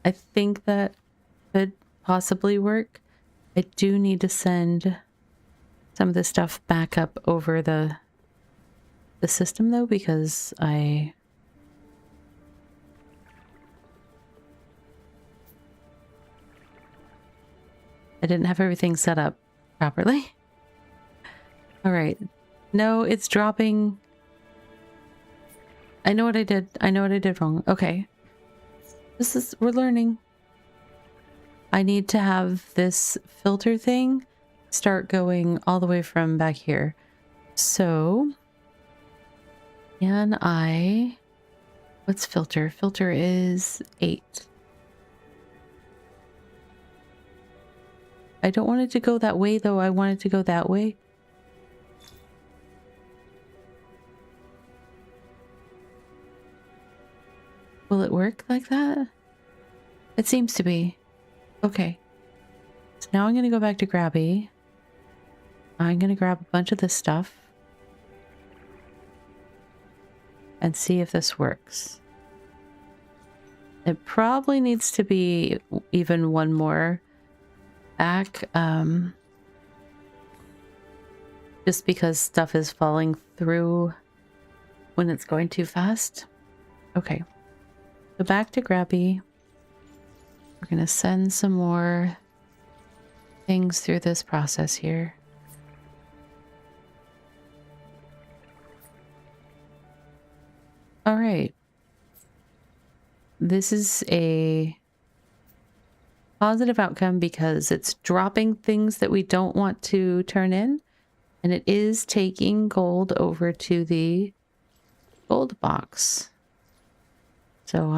that could possibly work. I do need to send some of this stuff back up over the system though, because I didn't have everything set up properly. All right. No, it's dropping. I know what I did. I know what I did wrong. Okay. We're learning. I need to have this filter thing start going all the way from back here. So, what's filter? Filter is 8. I don't want it to go that way though. I want it to go that way. Will it work like that? It seems to be. Okay. So now I'm going to go back to Grabby. I'm going to grab a bunch of this stuff. And see if this works. It probably needs to be even one more back. Just because stuff is falling through when it's going too fast. Okay. So back to Grabby. We're going to send some more things through this process here. All right. This is a positive outcome because it's dropping things that we don't want to turn in, and it is taking gold over to the gold box. So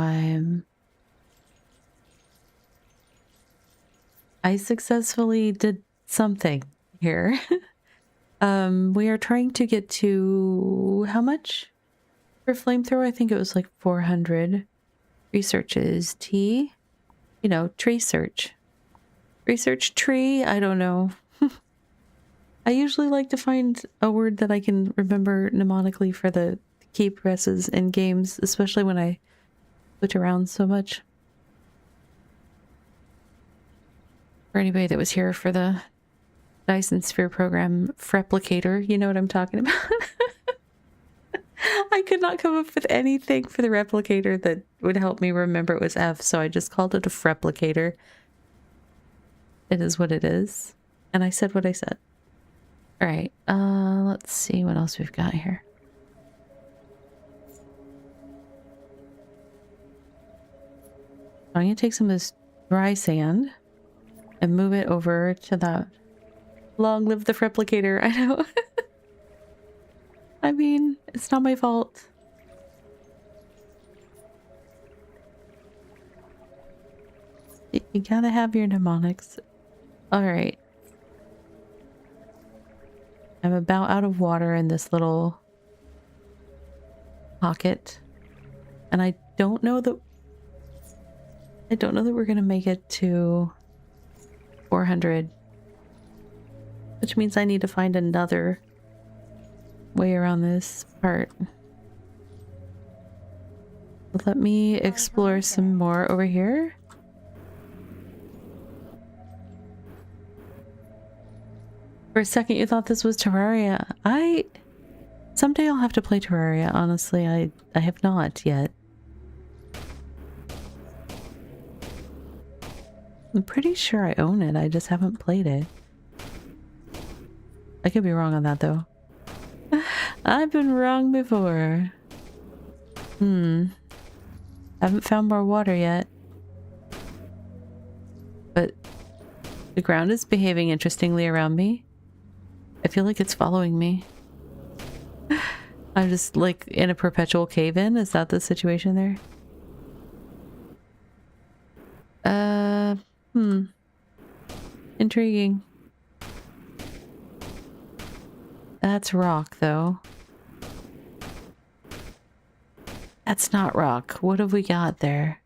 I successfully did something here. We are trying to get to how much for flamethrower? I think it was like 400. Research is T. You know, tree search. Research tree? I don't know. I usually like to find a word that I can remember mnemonically for the key presses in games, especially when I switch around so much. For anybody that was here for the Dyson Sphere program, Replicator, you know what I'm talking about. I could not come up with anything for the replicator that would help me remember it was F, so I just called it a Replicator. It is what it is. And I said what I said. Alright, let's see what else we've got here. I'm going to take some of this dry sand and move it over to that. Long live the replicator, I know. I mean, it's not my fault. You gotta have your mnemonics. Alright. I'm about out of water in this little pocket. And I don't know that we're gonna make it to 400. Which means I need to find another way around this part. Let me explore some more over here. For a second you thought this was Terraria. Someday I'll have to play Terraria, honestly. I have not yet. I'm pretty sure I own it, I just haven't played it. I could be wrong on that though. I've been wrong before. Haven't found more water yet. But the ground is behaving interestingly around me. I feel like it's following me. I'm just like in a perpetual cave-in. Is that the situation there? Hmm. Intriguing. That's rock, though. That's not rock. What have we got there?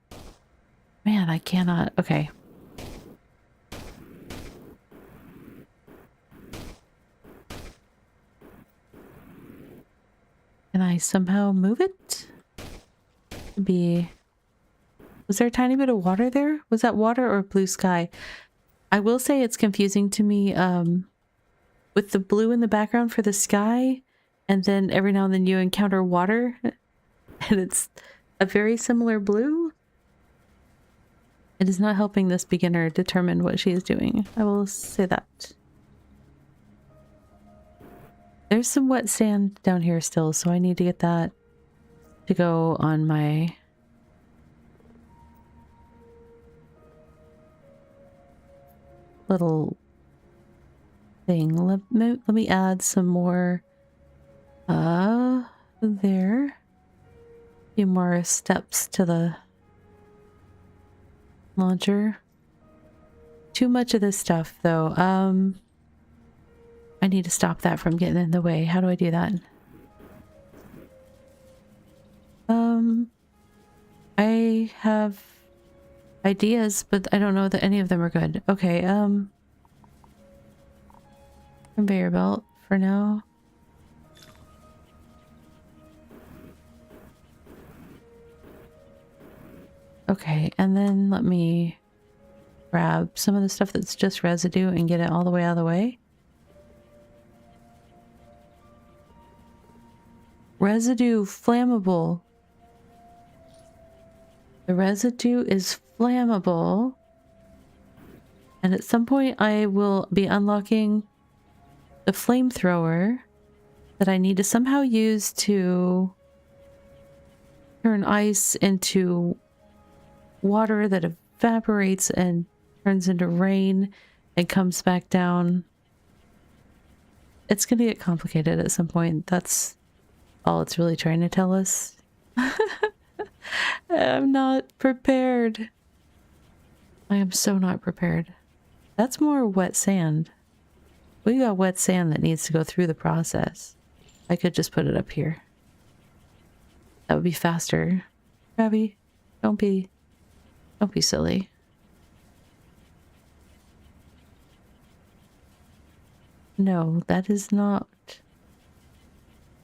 Man, I cannot... Okay. Can I somehow move it? Be... Was there a tiny bit of water there? Was that water or blue sky? I will say it's confusing to me, with the blue in the background for the sky, and then every now and then you encounter water, and it's a very similar blue. It is not helping this beginner determine what she is doing. I will say that. There's some wet sand down here still, so I need to get that to go on my... little thing. Let me add some more there. A few more steps to the launcher. Too much of this stuff though. I need to stop that from getting in the way. How do I do that? I have ideas, but I don't know that any of them are good. Okay, conveyor belt for now. Okay, and then let me grab some of the stuff that's just residue and get it all the way out of the way. Residue flammable. The residue is flammable. And at some point I will be unlocking the flamethrower that I need to somehow use to turn ice into water that evaporates and turns into rain and comes back down. It's gonna get complicated at some point. That's all it's really trying to tell us. I'm not prepared. I am so not prepared. That's more wet sand. We got wet sand that needs to go through the process. I could just put it up here. That would be faster. Ravi, don't be silly. No, that is not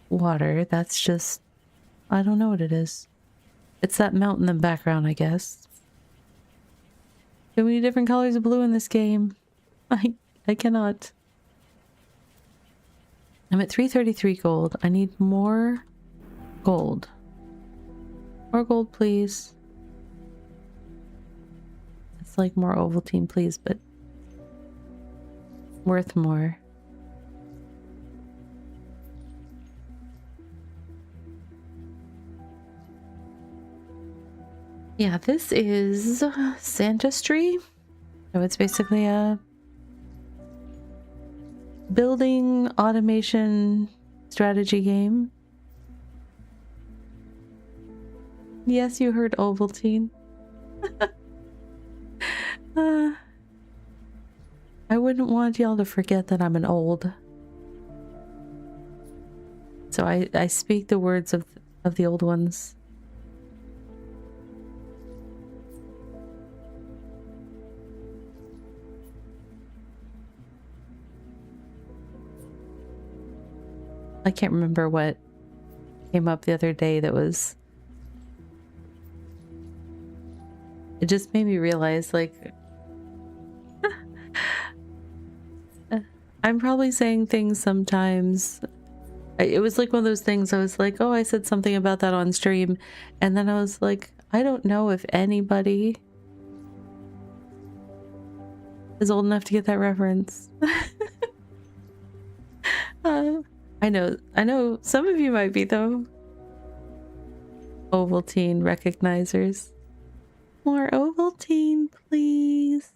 water. That's just... I don't know what it is. It's that mountain in the background, I guess. Too many different colors of blue in this game. I cannot. I'm at 333 gold. I need more gold. More gold, please. It's like more Ovaltine, please, but worth more. Yeah, this is Sandustry. So it's basically a building automation strategy game. Yes, you heard Ovaltine. I wouldn't want y'all to forget that I'm an old. So I speak the words of the old ones. I can't remember what came up the other day that was... It just made me realize, like... I'm probably saying things sometimes... It was like one of those things I was like, oh, I said something about that on stream. And then I was like, I don't know if anybody is old enough to get that reference. I know some of you might be though. Ovaltine recognizers. More Ovaltine, please.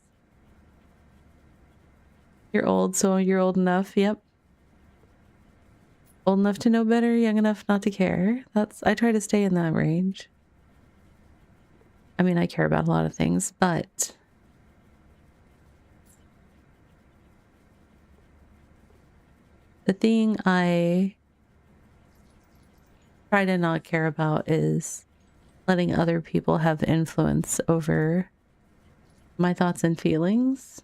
You're old, so you're old enough. Yep. Old enough to know better, young enough not to care. I try to stay in that range. I mean, I care about a lot of things, but the thing I try to not care about is letting other people have influence over my thoughts and feelings.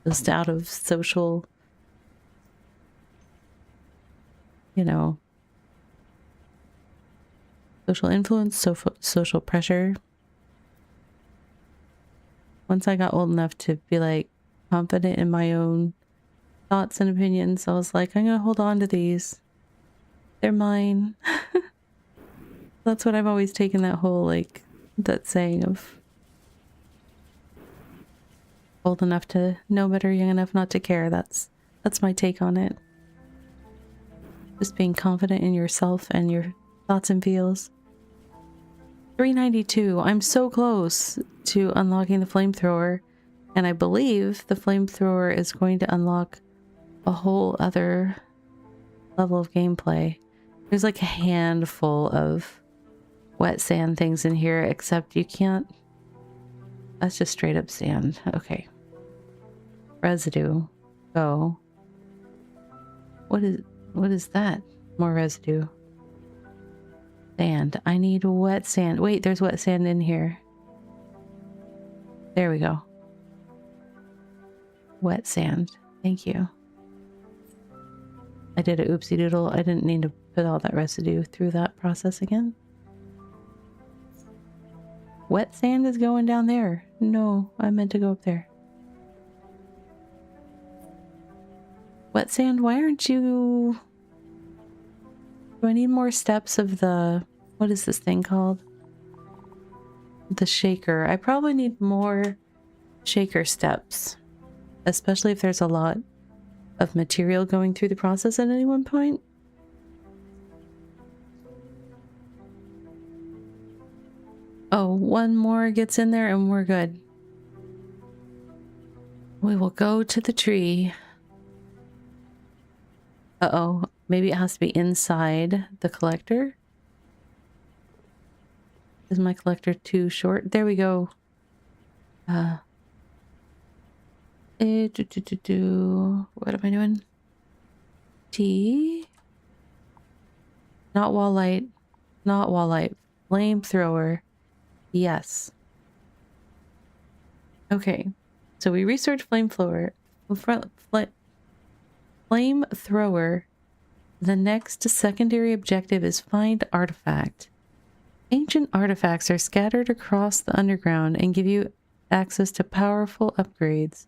Just out of social, social influence, social pressure. Once I got old enough to be like confident in my own thoughts and opinions, I was like, I'm gonna hold on to these. They're mine. That's what I've always taken that whole, like, that saying of old enough to know better, young enough not to care. That's my take on it. Just being confident in yourself and your thoughts and feels. 392. I'm so close to unlocking the flamethrower, and I believe the flamethrower is going to unlock a whole other level of gameplay. There's like a handful of wet sand things in here, except you can't. That's just straight up sand. Okay. Residue. Go. What is that? More residue. Sand. I need wet sand. Wait, there's wet sand in here. There we go. Wet sand. Thank you. I did a oopsie doodle. I didn't need to put all that residue through that process again. Wet sand is going down there. No, I meant to go up there. Wet sand, why aren't you... Do I need more steps of the... What is this thing called? The shaker. I probably need more shaker steps. Especially if there's a lot of material going through the process at any one point. Oh, one more gets in there and we're good. We will go to the tree. Uh-oh. Maybe it has to be inside the collector. Is my collector too short? There we go. What am I doing? T. Not wall-light. Not wall-light. Flamethrower. Yes. Okay. So we researched flamethrower. Flamethrower. The next secondary objective is find artifact. Ancient artifacts are scattered across the underground and give you access to powerful upgrades.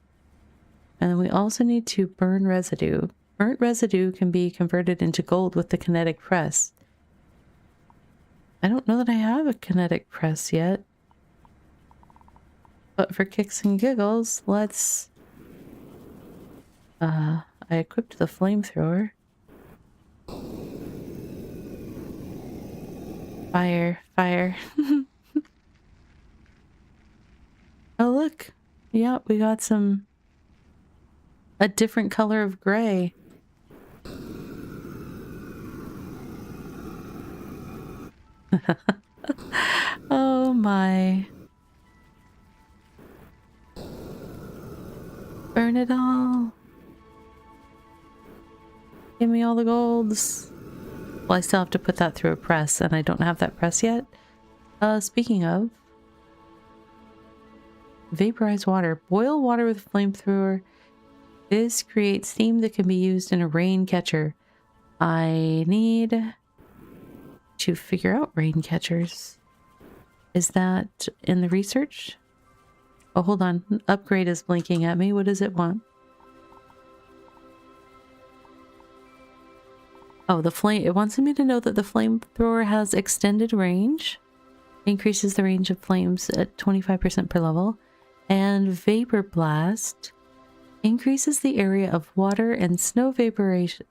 And then we also need to burn residue. Burnt residue can be converted into gold with the kinetic press. I don't know that I have a kinetic press yet. But for kicks and giggles, let's... I equipped the flamethrower. Fire, fire. Oh, look. Yeah, we got a different color of gray. Oh my. Burn it all. Give me all the golds. Well, I still have to put that through a press, and I don't have that press yet. Speaking of... Vaporize water. Boil water with a flamethrower. This creates steam that can be used in a rain catcher. I need to figure out rain catchers. Is that in the research? Oh, hold on. Upgrade is blinking at me. What does it want? Oh, it wants me to know that the flamethrower has extended range. Increases the range of flames at 25% per level. And Vapor Blast increases the area of water and snow vaporization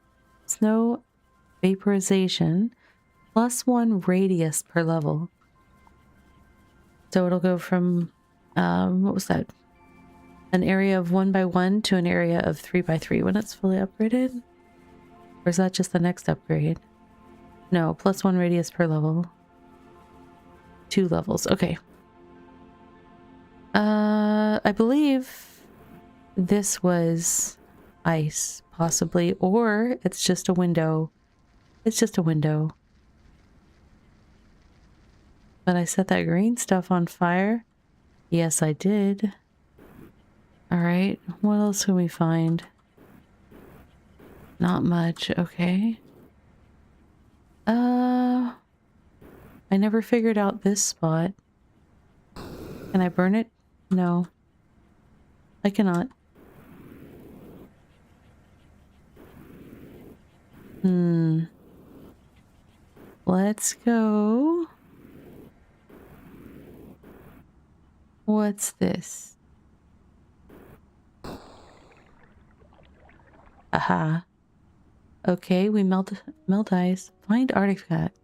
+1 radius per level. So it'll go from, what was that? An area of 1 by 1 to an area of 3 by 3 when it's fully upgraded. Or is that just the next upgrade? No, +1 radius per level. 2 levels. Okay. I believe this was ice, possibly, or it's just a window. It's just a window. But I set that green stuff on fire. Yes, I did. Alright, what else can we find? Not much, okay. I never figured out this spot. Can I burn it? No. I cannot. Let's go. What's this? Aha. Okay, we melt ice. Find artifact.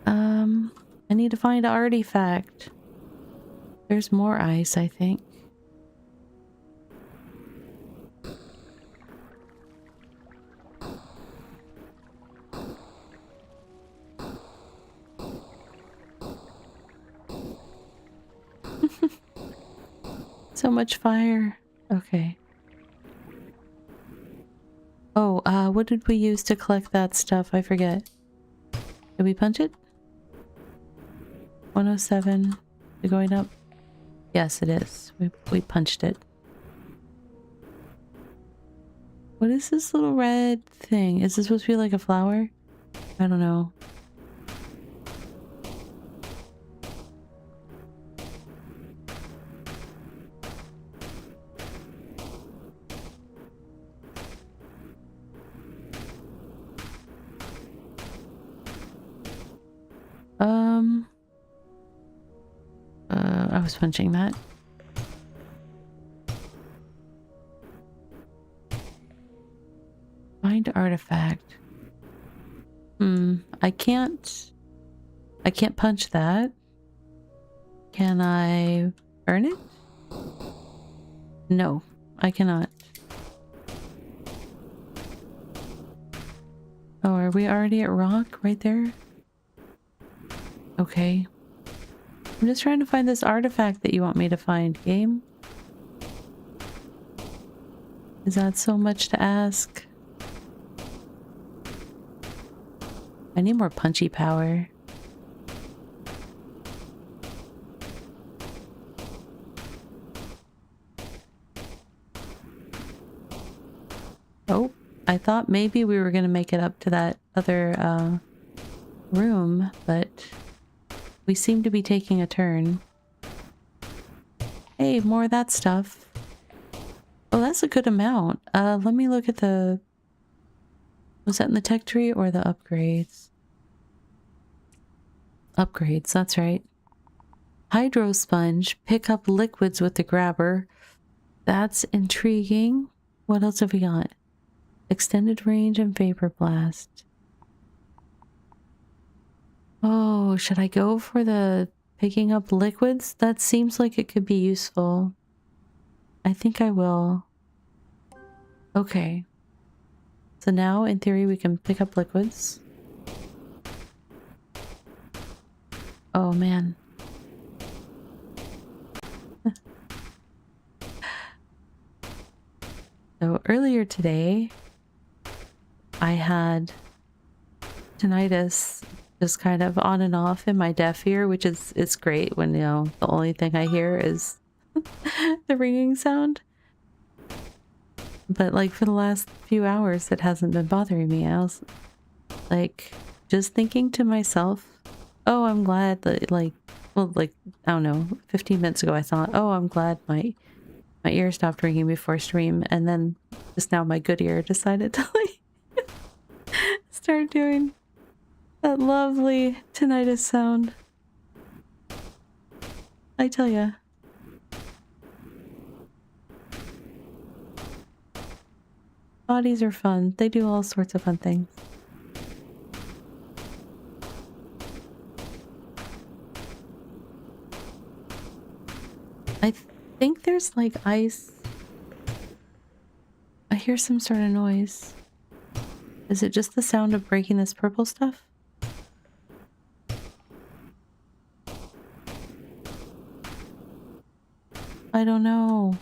I need to find an artifact. There's more ice, I think. So much fire. Okay. Oh, what did we use to collect that stuff? I forget. Did we punch it? 107. Is it going up? Yes, it is. We punched it. What is this little red thing? Is this supposed to be like a flower? I don't know. I was punching that. Find artifact. I can't punch that. Can I burn it? No, I cannot. Oh, are we already at rock right there? Okay. I'm just trying to find this artifact that you want me to find, game. Is that so much to ask? I need more punchy power. Oh, I thought maybe we were gonna make it up to that other room, but we seem to be taking a turn. Hey, more of that stuff. Oh, that's a good amount. Let me look at the... Was that in the tech tree or the upgrades? Upgrades, that's right. Hydro sponge. Pick up liquids with the grabber. That's intriguing. What else have we got? Extended range and vapor blast. Oh, should I go for the picking up liquids? That seems like it could be useful. I think I will. Okay. So now, in theory, we can pick up liquids. Oh, man. So earlier today, I had tinnitus just kind of on and off in my deaf ear, which is it's great when, you know, the only thing I hear is the ringing sound. But like for the last few hours, it hasn't been bothering me. I was like just thinking to myself, oh, I'm glad that I don't know, 15 minutes ago I thought, oh, I'm glad my ear stopped ringing before stream, and then just now my good ear decided to like start doing that lovely tinnitus sound. I tell ya. Bodies are fun. They do all sorts of fun things. I think there's like ice. I hear some sort of noise. Is it just the sound of breaking this purple stuff? I don't know.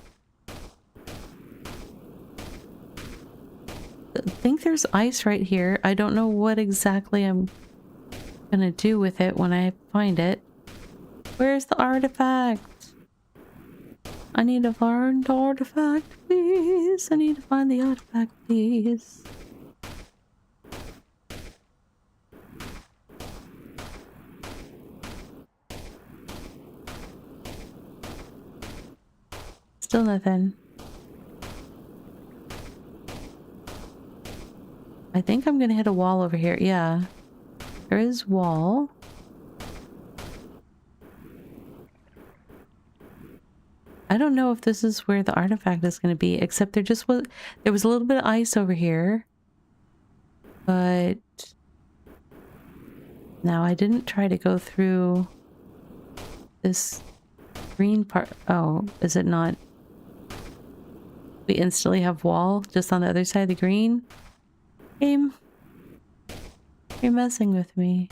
I think there's ice right here. I don't know what exactly I'm gonna do with it when I find it. Where's the artifact? I need to find the artifact, please. I need to find the artifact, please. Still nothing. I think I'm gonna hit a wall over here. Yeah. There is wall. I don't know if this is where the artifact is going to be, except there was a little bit of ice over here. But now I didn't try to go through this green part. Oh, is it not? We instantly have wall just on the other side of the green. Game, you're messing with me.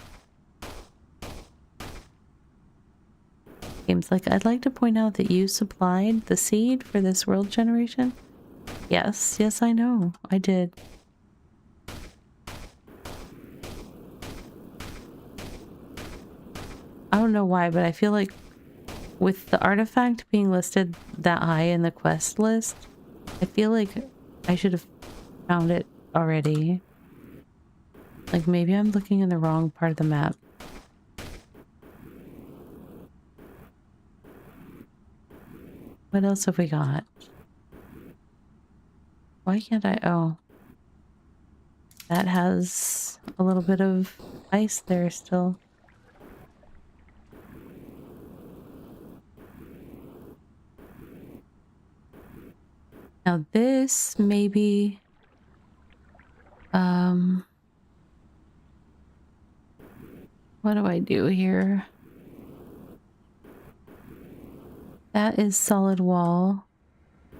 Game's like, I'd like to point out that you supplied the seed for this world generation. Yes, yes, I know. I did. I don't know why, but I feel like with the artifact being listed that high in the quest list, I feel like I should have found it already. Like maybe I'm looking in the wrong part of the map. What else have we got? Why can't I? Oh. That has a little bit of ice there still. Now this maybe... what do I do here? That is solid wall.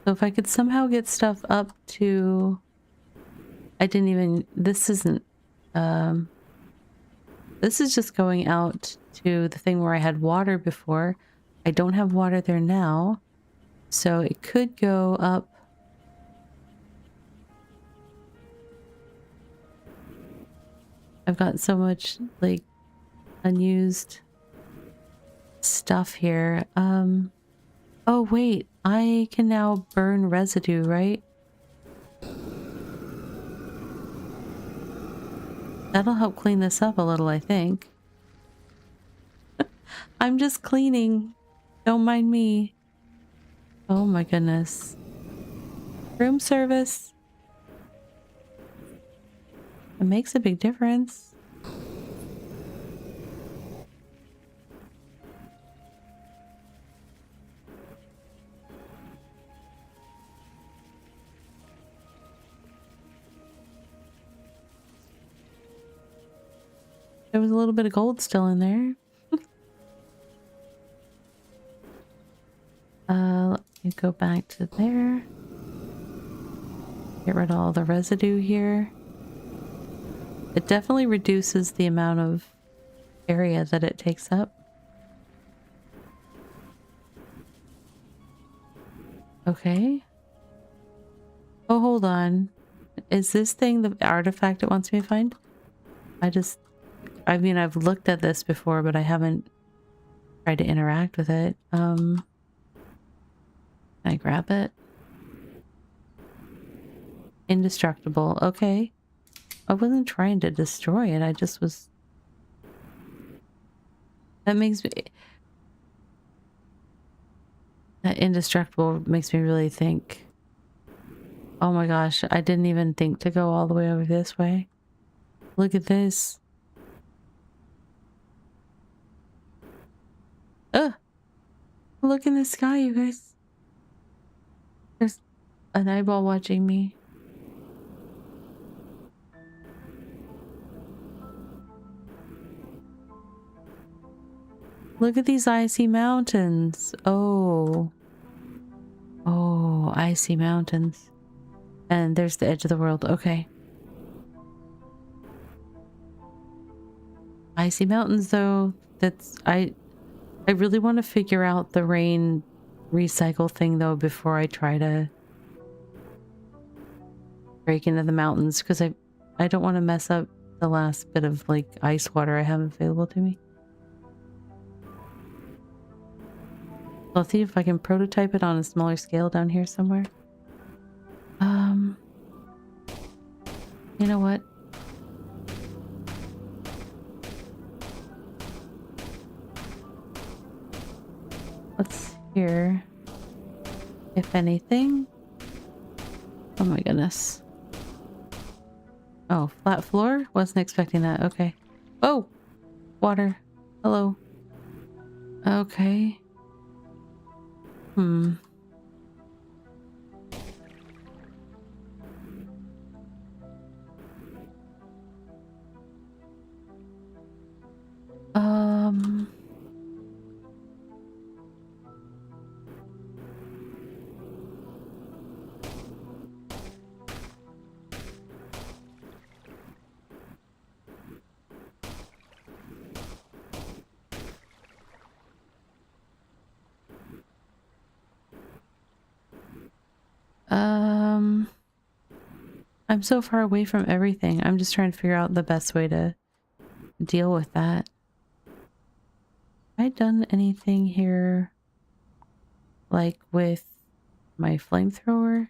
So if I could somehow get stuff up to... I didn't even... This isn't... This is just going out to the thing where I had water before. I don't have water there now. So it could go up... I've got so much, like, unused stuff here. Oh wait, I can now burn residue, right? That'll help clean this up a little, I think. I'm just cleaning. Don't mind me. Oh my goodness. Room service. It makes a big difference. There was a little bit of gold still in there. Let me go back to there. Get rid of all the residue here. It definitely reduces the amount of area that it takes up. Okay. Oh, hold on. Is this thing the artifact it wants me to find? I mean, I've looked at this before, but I haven't tried to interact with it. Can I grab it? Indestructible. Okay. I wasn't trying to destroy it. I just was... That makes me... That indestructible makes me really think... Oh my gosh, I didn't even think to go all the way over this way. Look at this. Ugh! Look in the sky, you guys. There's an eyeball watching me. Look at these icy mountains. Oh. Oh, icy mountains. And there's the edge of the world. Okay. Icy mountains, though. I really want to figure out the rain recycle thing, though, before I try to break into the mountains, because I don't want to mess up the last bit of like ice water I have available to me. I'll see if I can prototype it on a smaller scale down here somewhere. You know what? Let's hear if anything. Oh my goodness. Oh, flat floor? Wasn't expecting that. Okay. Oh! Water. Hello. Okay. Hmm. Um... I'm so far away from everything. I'm just trying to figure out the best way to deal with that. Have I done anything here like with my flamethrower?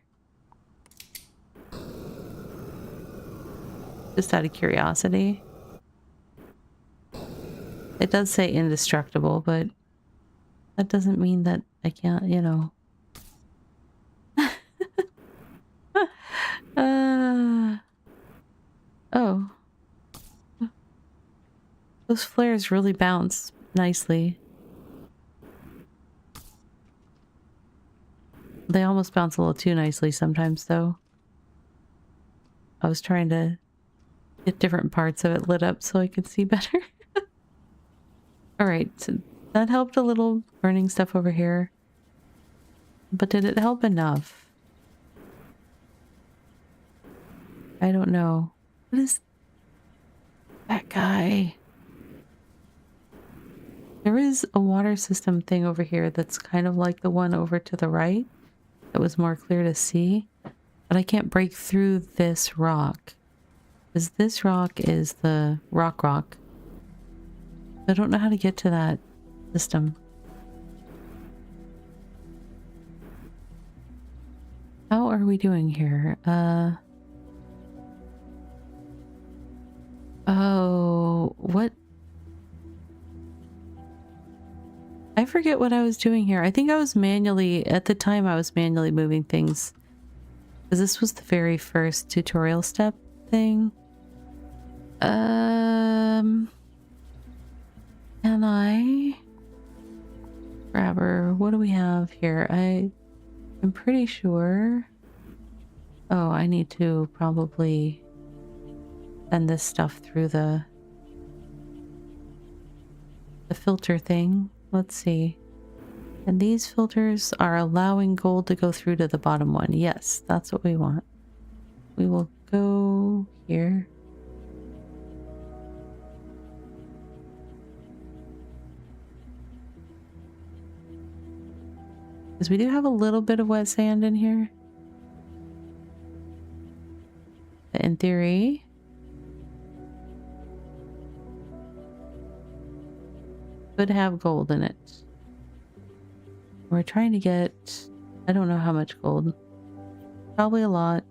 Just out of curiosity. It does say indestructible, but that doesn't mean that I can't, you know. Oh. Those flares really bounce nicely. They almost bounce a little too nicely sometimes, though. I was trying to get different parts of it lit up so I could see better. Alright, so that helped a little, burning stuff over here. But did it help enough? I don't know. What is that guy? There is a water system thing over here that's kind of like the one over to the right. That was more clear to see. But I can't break through this rock. Because this rock is the rock. I don't know how to get to that system. How are we doing here? Oh, what? I forget what I was doing here. I think I was manually, at the time I was manually moving things. Because this was the very first tutorial step thing. Can I grab her? What do we have here? I'm pretty sure. Oh, I need to probably send this stuff through the filter thing. Let's see. And these filters are allowing gold to go through to the bottom one. Yes, that's what we want. We will go here. Because we do have a little bit of wet sand in here. In theory. Could have gold in it. We're trying to get, I don't know how much gold. Probably a lot.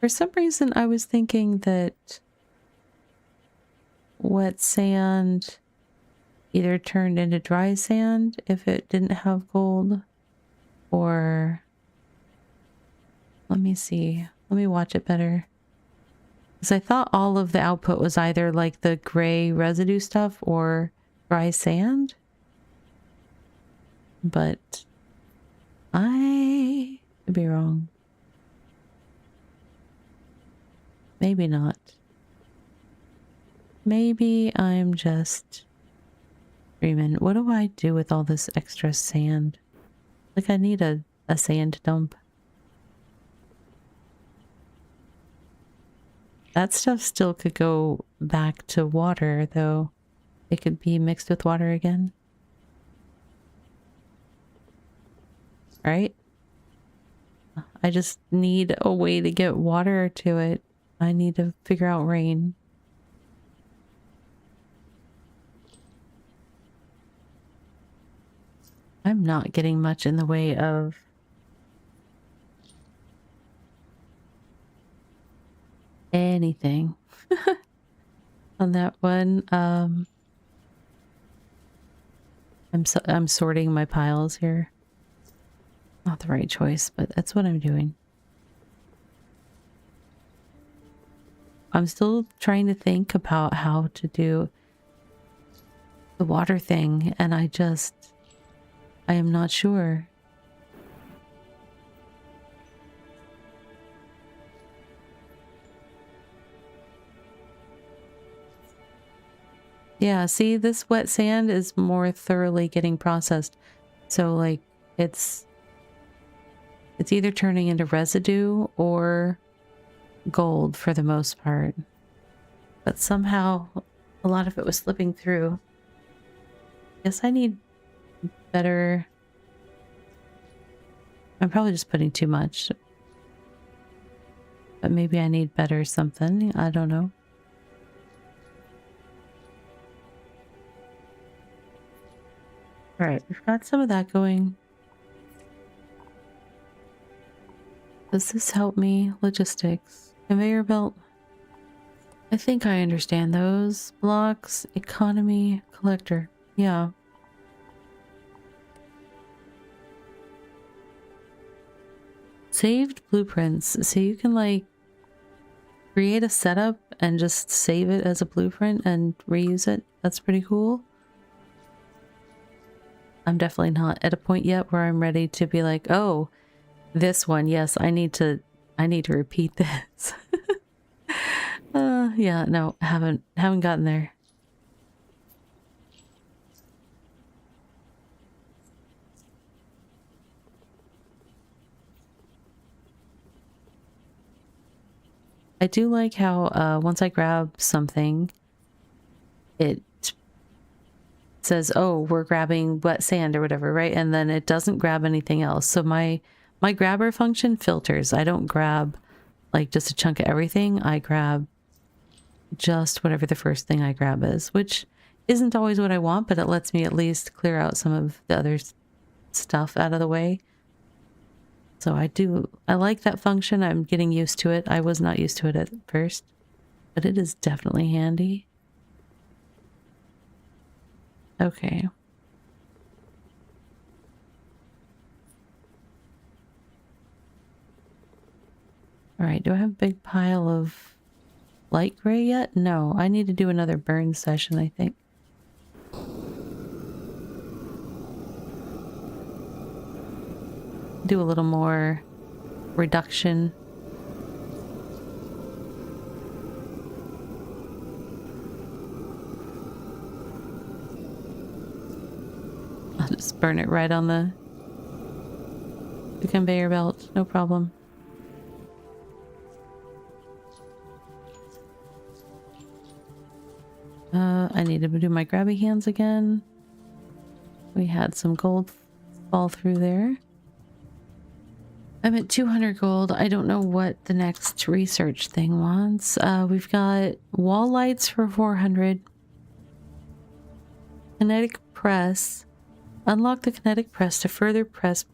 For some reason, I was thinking that wet sand either turned into dry sand if it didn't have gold, or let me see. Let me watch it better. Because I thought all of the output was either like the gray residue stuff or dry sand. But I could be wrong. Maybe not. Maybe I'm just Freeman, what do I do with all this extra sand? Like, I need a sand dump. That stuff still could go back to water, though. It could be mixed with water again. Right? I just need a way to get water to it. I need to figure out rain. I'm not getting much in the way of anything on that one. I'm sorting my piles here. Not the right choice, but that's what I'm doing. I'm still trying to think about how to do the water thing, and I am not sure. Yeah, see, this wet sand is more thoroughly getting processed. So, like, it's either turning into residue or gold for the most part. But somehow, a lot of it was slipping through. Guess I need better... I'm probably just putting too much. But maybe I need better something. I don't know. Alright, we've got some of that going. Does this help me? Logistics. Conveyor belt. I think I understand those. Blocks. Economy. Collector. Yeah. Saved blueprints. So you can, like, create a setup and just save it as a blueprint and reuse it. That's pretty cool. I'm definitely not at a point yet where I'm ready to be like, oh, this one, yes, I need to repeat this. Yeah, no, haven't gotten there. I do like how once I grab something, it says, oh, we're grabbing wet sand or whatever, right? And then it doesn't grab anything else. So my grabber function filters. I don't grab like just a chunk of everything. I grab just whatever the first thing I grab is, which isn't always what I want, but it lets me at least clear out some of the other stuff out of the way. So I like that function. I'm getting used to it. I was not used to it at first, but it is definitely handy. Okay. All right, do I have a big pile of light gray yet? No, I need to do another burn session, I think. Do a little more reduction. I'll just burn it right on the conveyor belt, no problem. I need to do my grabby hands again. We had some gold fall through there. I'm at 200 gold. I don't know what the next research thing wants. We've got wall lights for 400. Kinetic press. Unlock the kinetic press to further process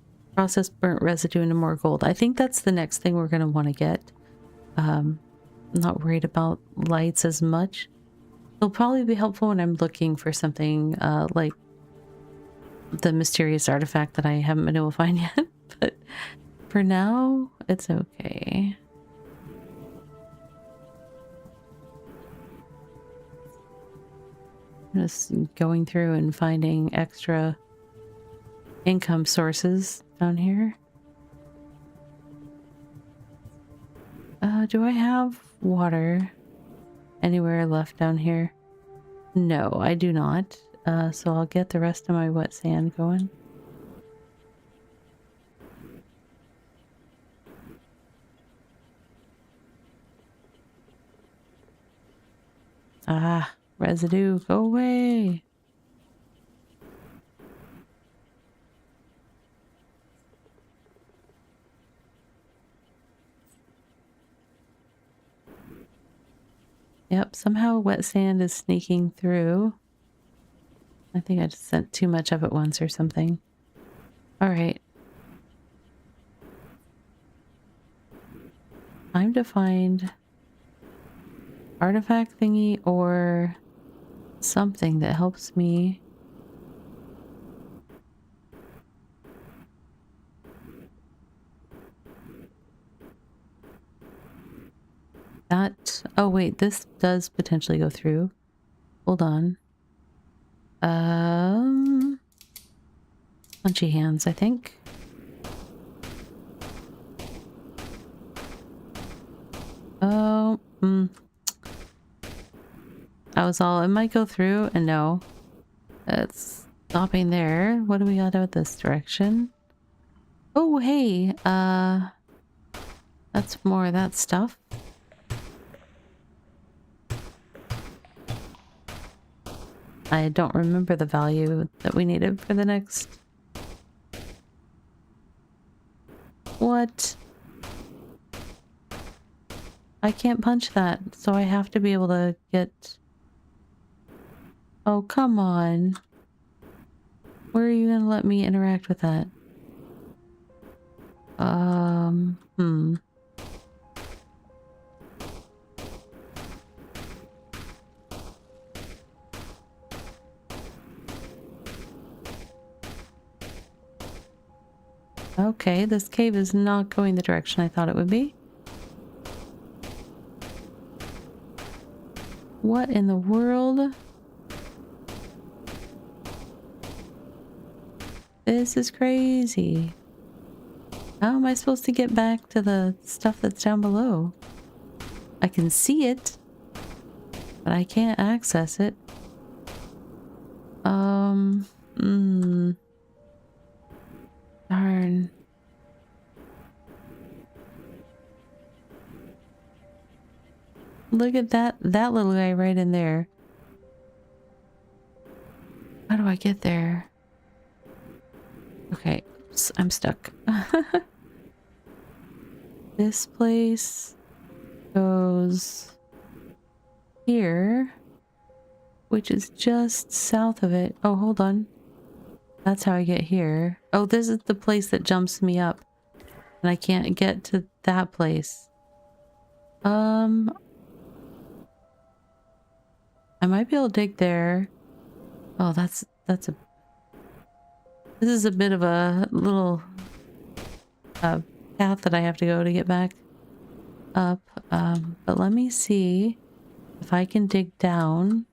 burnt residue into more gold. I think that's the next thing we're going to want to get. I'm not worried about lights as much. It'll probably be helpful when I'm looking for something like the mysterious artifact that I haven't been able to find yet. But for now, it's okay. I'm just going through and finding extra income sources down here. Do I have water anywhere left down here? No, I do not. So I'll get the rest of my wet sand going. Ah, residue, go away. Yep, somehow wet sand is sneaking through. I think I just sent too much of it once or something. All right. Time to find artifact thingy or something that helps me. That, oh wait, this does potentially go through. Hold on. Punchy hands, I think. Oh, I was all, it might go through, and no. It's stopping there. What do we got out this direction? Oh, hey, that's more of that stuff. I don't remember the value that we needed for the next... What? I can't punch that, so I have to be able to get... Oh, come on. Where are you gonna let me interact with that? Okay, this cave is not going the direction I thought it would be. What in the world? This is crazy. How am I supposed to get back to the stuff that's down below? I can see it, but I can't access it. Darn. Look at that little guy right in there. How do I get there? Okay, I'm stuck. This place goes here, which is just south of it. Oh, hold on. That's how I get here. Oh, this is the place that jumps me up. And I can't get to that place. I might be able to dig there. Oh, that's a... This is a bit of a little path that I have to go to get back up. But let me see if I can dig down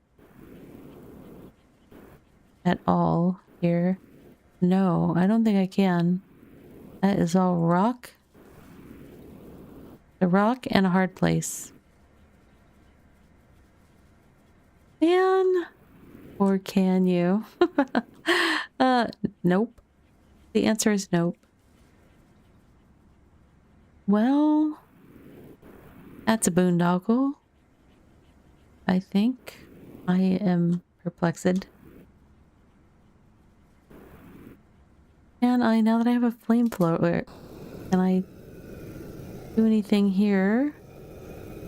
at all here. No, I don't think I can. That is all rock. A rock and a hard place. Man, or can you? Nope. The answer is nope. Well, that's a boondoggle. I think I am perplexed. And now that I have a flamethrower, can I do anything here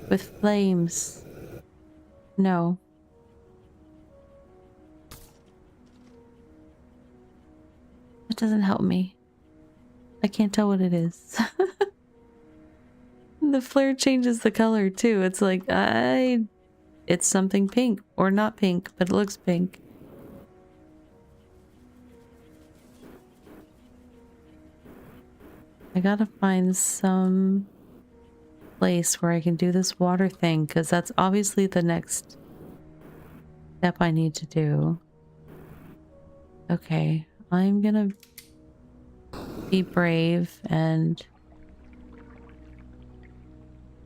with flames? No. That doesn't help me. I can't tell what it is. The flare changes the color too. It's like, it's something pink or not pink, but it looks pink. I gotta find some place where I can do this water thing, because that's obviously the next step I need to do. Okay, I'm gonna be brave, and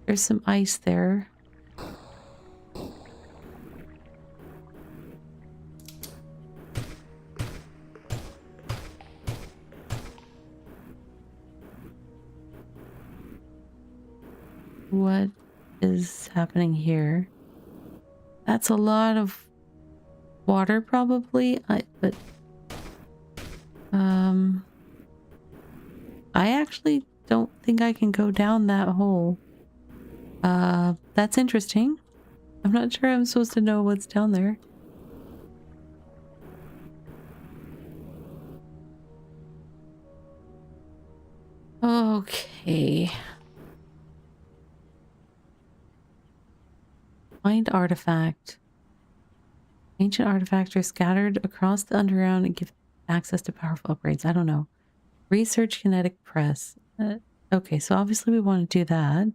there's some ice there. what is happening here. That's a lot of water probably. But I actually don't think I can go down that hole. That's interesting. I'm not sure I'm supposed to know what's down there. Okay. Find artifact. Ancient artifacts are scattered across the underground and give access to powerful upgrades. I don't know. Research kinetic press. Okay, so obviously we want to do that.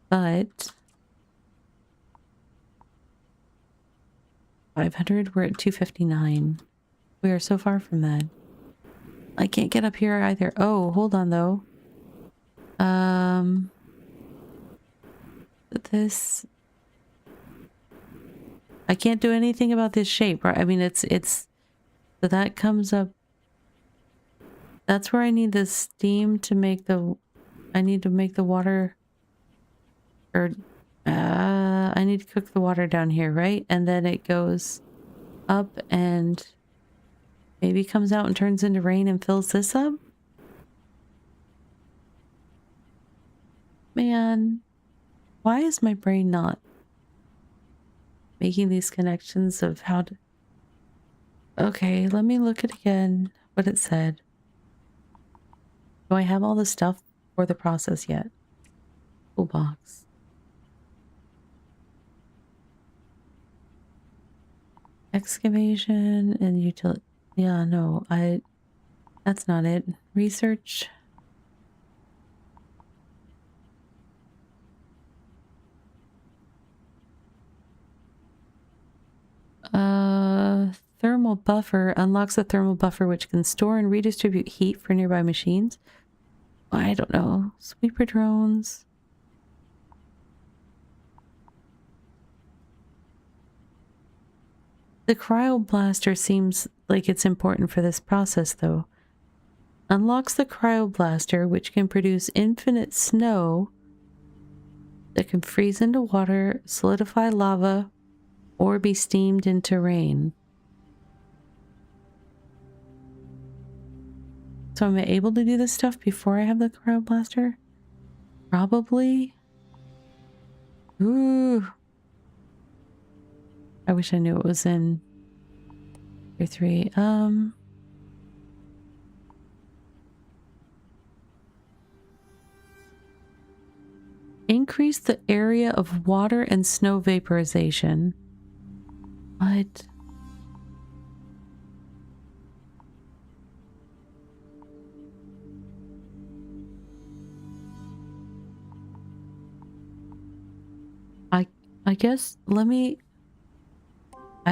But 500, we're at 259. We are so far from that. I can't get up here either. Oh, hold on though. This, I can't do anything about this shape, right? I mean, it's so that comes up. That's where I need the steam to make the, I need to make the water, or I need to cook the water down here, right? And then it goes up and maybe comes out and turns into rain and fills this up? Man, why is my brain not making these connections of how to... Okay, let me look at again what it said. Do I have all the stuff for the process yet? Toolbox. Excavation and utility. Yeah, no, that's not it. Research. Thermal buffer unlocks a thermal buffer which can store and redistribute heat for nearby machines. I don't know. Sweeper drones. The cryoblaster seems like it's important for this process, though. Unlocks the cryoblaster, which can produce infinite snow that can freeze into water, solidify lava, or be steamed into rain. So am I able to do this stuff before I have the cryoblaster? Probably. Ooh. I wish I knew it was in Tier 3. Increase the area of water and snow vaporization. What? I guess I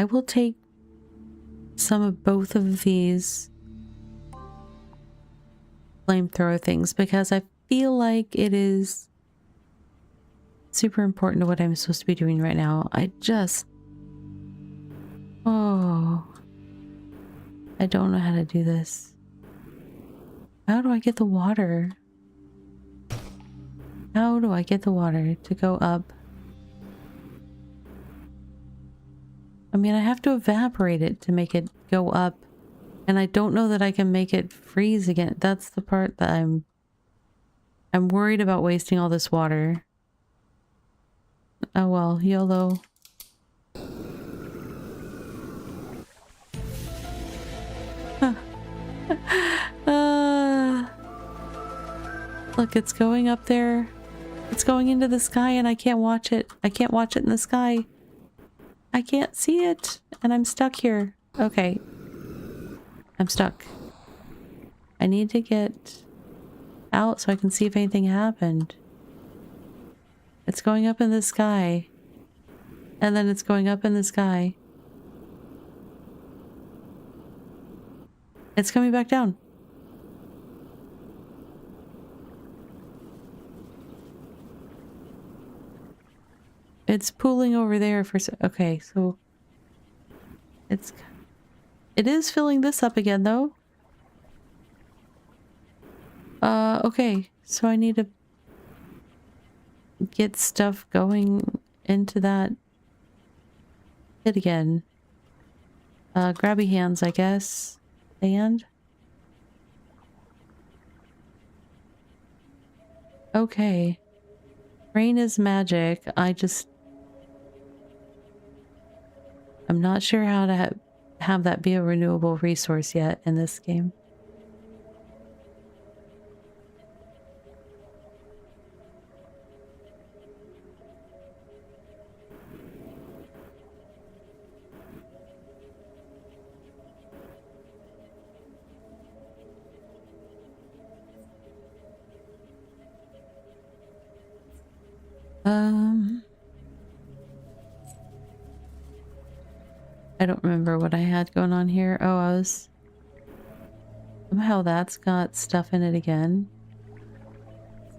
will take some of both of these flamethrower things because I feel like it is super important to what I'm supposed to be doing right now. Oh, I don't know how to do this. How do I get the water? How do I get the water to go up? I mean, I have to evaporate it to make it go up. And I don't know that I can make it freeze again. That's the part that I'm worried about wasting all this water. Oh well, YOLO. Look, it's going up there. It's going into the sky and I can't watch it. I can't watch it in the sky. I can't see it. And I'm stuck here. Okay. I'm stuck. I need to get out so I can see if anything happened. It's going up in the sky. And then it's going up in the sky. It's coming back down. It's pooling over there for... Okay, so... It is filling this up again, though. Okay. So I need to get stuff going into that pit again? Grabby hands, I guess. And? Okay. Rain is magic. I'm not sure how to have that be a renewable resource yet in this game. I don't remember what I had going on here. Oh, I was... Somehow that's got stuff in it again.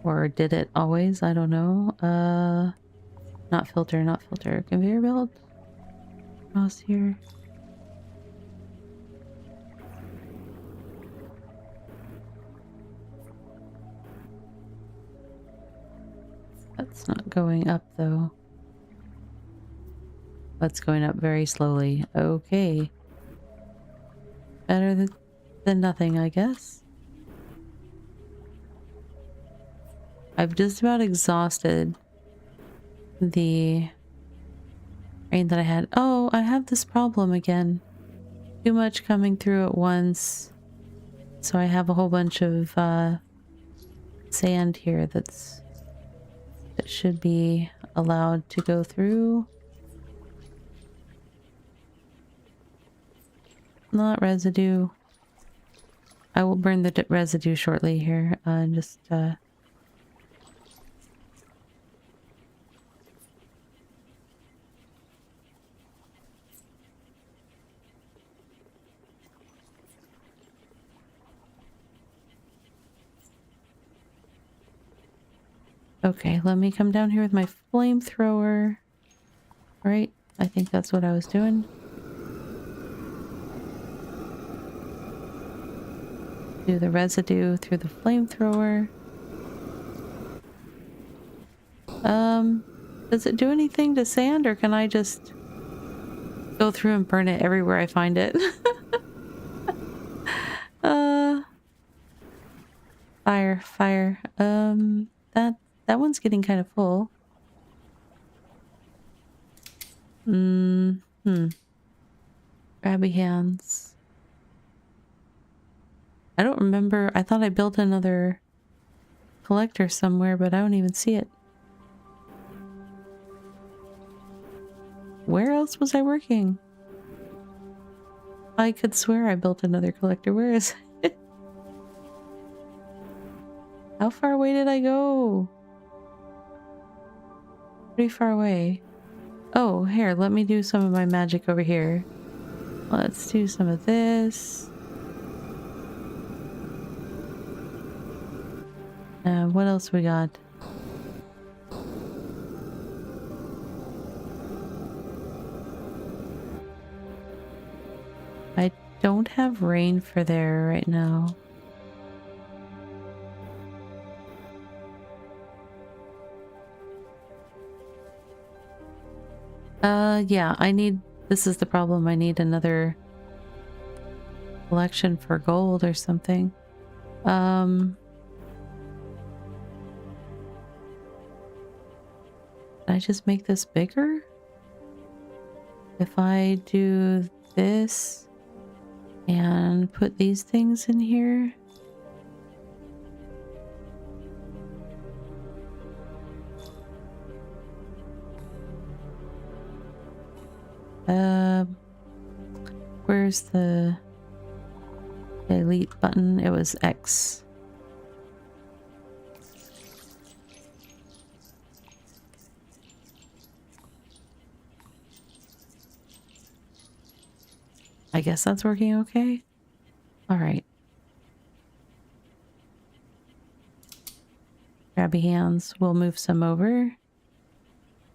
Or did it always? I don't know. Not filter, not filter. Conveyor belt? Across here. That's not going up though. That's going up very slowly. Okay. Better than nothing, I guess. I've just about exhausted the rain that I had. Oh, I have this problem again. Too much coming through at once. So I have a whole bunch of sand here that should be allowed to go through. Not residue. I will burn the residue shortly here. Okay, let me come down here with my flamethrower. Right? I think that's what I was doing. Do the residue through the flamethrower. Does it do anything to sand, or can I just go through and burn it everywhere I find it? Fire. That one's getting kind of full. Grabby hands. I don't remember. I thought I built another collector somewhere, but I don't even see it. Where else was I working? I could swear I built another collector. Where is it? How far away did I go? Pretty far away. Oh, here, let me do some of my magic over here. Let's do some of this. What else we got? I don't have rain for there right now. Yeah, this is the problem. I need another collection for gold or something. Can I just make this bigger? If I do this and put these things in here. Where's the delete button? It was X. I guess that's working okay. All right. Grabby hands. We'll move some over.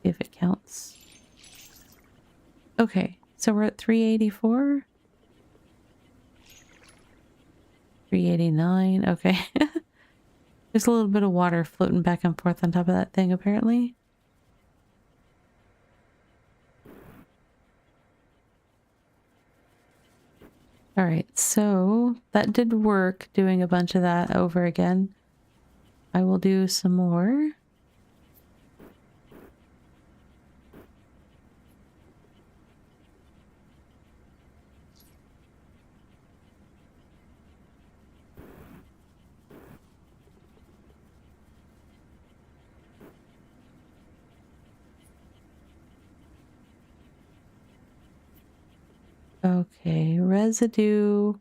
If it counts. Okay, so we're at 384. 389. Okay. There's a little bit of water floating back and forth on top of that thing, apparently. Alright, so that did work, doing a bunch of that over again. I will do some more. Okay, residue.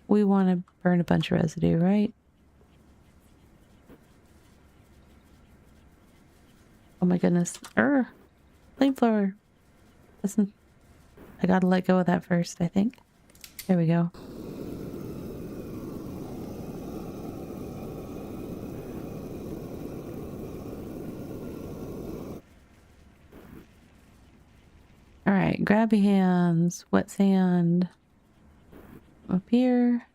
We want to burn a bunch of residue, right? Oh my goodness. Flamethrower. Listen, I gotta let go of that first, I think. There we go. Alright, grabby hands, wet sand. Up here.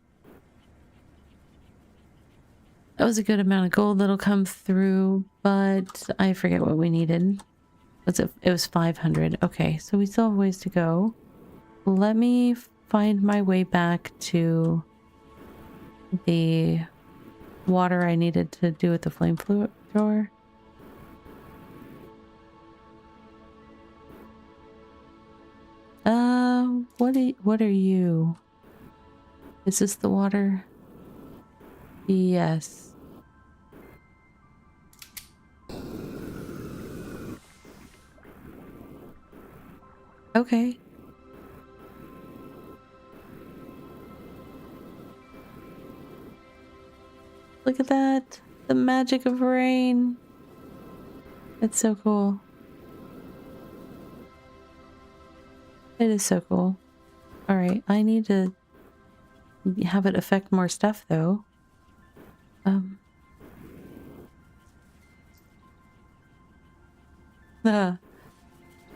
That was a good amount of gold that'll come through, but I forget what we needed. It was 500. Okay, so we still have ways to go. Let me find my way back to the water I needed to do with the flamethrower. What are you? Is this the water? Yes. Okay. Look at that. The magic of rain. It's so cool. It is so cool. Alright, I need to have it affect more stuff though.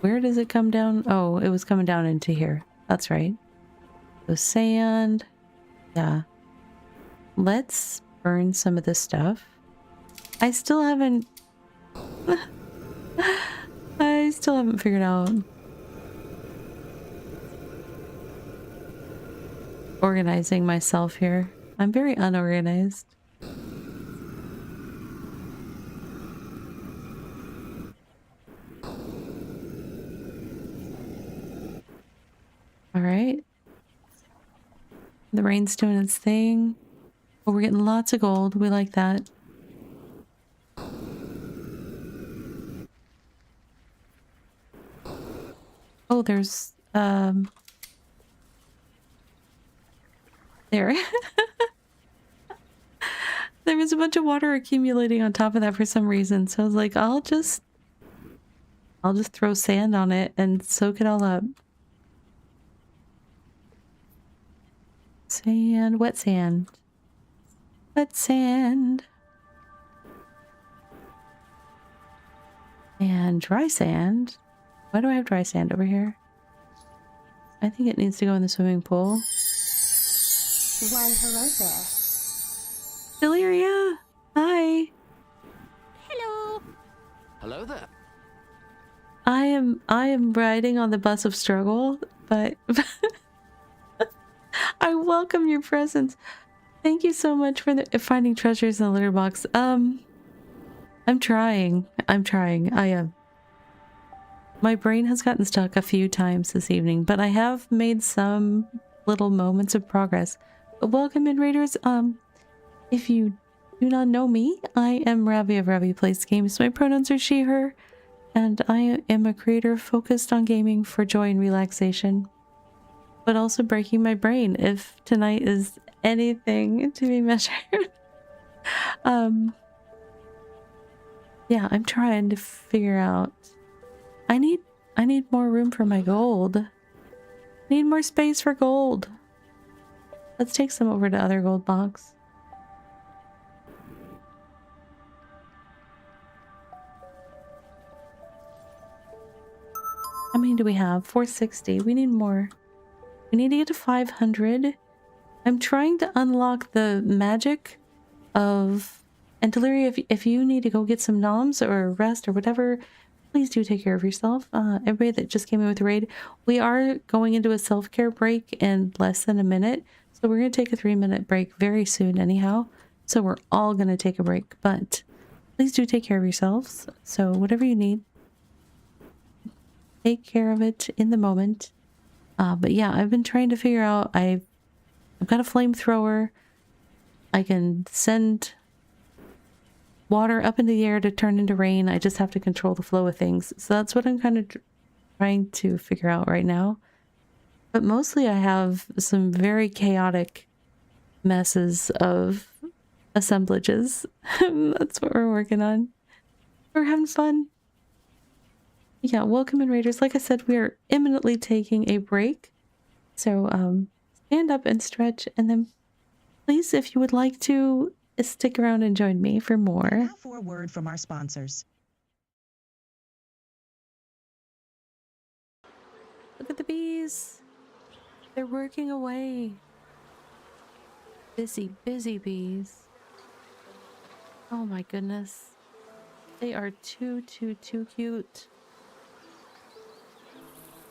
Where does it come down? Oh, it was coming down into here. That's right. So sand. Yeah. Let's burn some of this stuff. I still haven't figured out organizing myself here. I'm very unorganized. All right. The rain's doing its thing. Oh, we're getting lots of gold. We like that. Oh, there's there. There was a bunch of water accumulating on top of that for some reason. So I was like, I'll just throw sand on it and soak it all up. Sand, wet sand. Wet sand. And dry sand. Why do I have dry sand over here? I think it needs to go in the swimming pool. Why, hello there. Deliria! Hi! Hello. Hello there. I am riding on the bus of struggle, but I welcome your presence. Thank you so much for finding treasures in the litter box. I'm trying. I am. My brain has gotten stuck a few times this evening, but I have made some little moments of progress. Welcome in, Raiders. If you do not know me, I am Ravi of Ravi Plays Games. My pronouns are she, her, and I am a creator focused on gaming for joy and relaxation, but also breaking my brain if tonight is anything to be measured. Yeah, I'm trying to figure out. I need more room for my gold. I need more space for gold. Let's take some over to other gold box. How many do we have? 460. We need more. We need to get to 500. I'm trying to unlock the magic of And Deliria, if you need to go get some noms or rest or whatever, please do take care of yourself. Everybody that just came in with a raid, we are going into a self-care break in less than a minute. So we're going to take a 3-minute break very soon anyhow. So we're all going to take a break, but please do take care of yourselves. So whatever you need, take care of it in the moment. But yeah, I've been trying to figure out, I've got a flamethrower. I can send water up into the air to turn into rain. I just have to control the flow of things. So that's what I'm kind of trying to figure out right now. But mostly I have some very chaotic messes of assemblages. That's what we're working on. We're having fun. Yeah, welcome in, Raiders. Like I said, we are imminently taking a break. So stand up and stretch, and then please, if you would like to, stick around and join me for more. Now for a word from our sponsors. Look at the bees. They're working away. Busy, busy bees. Oh my goodness. They are too cute.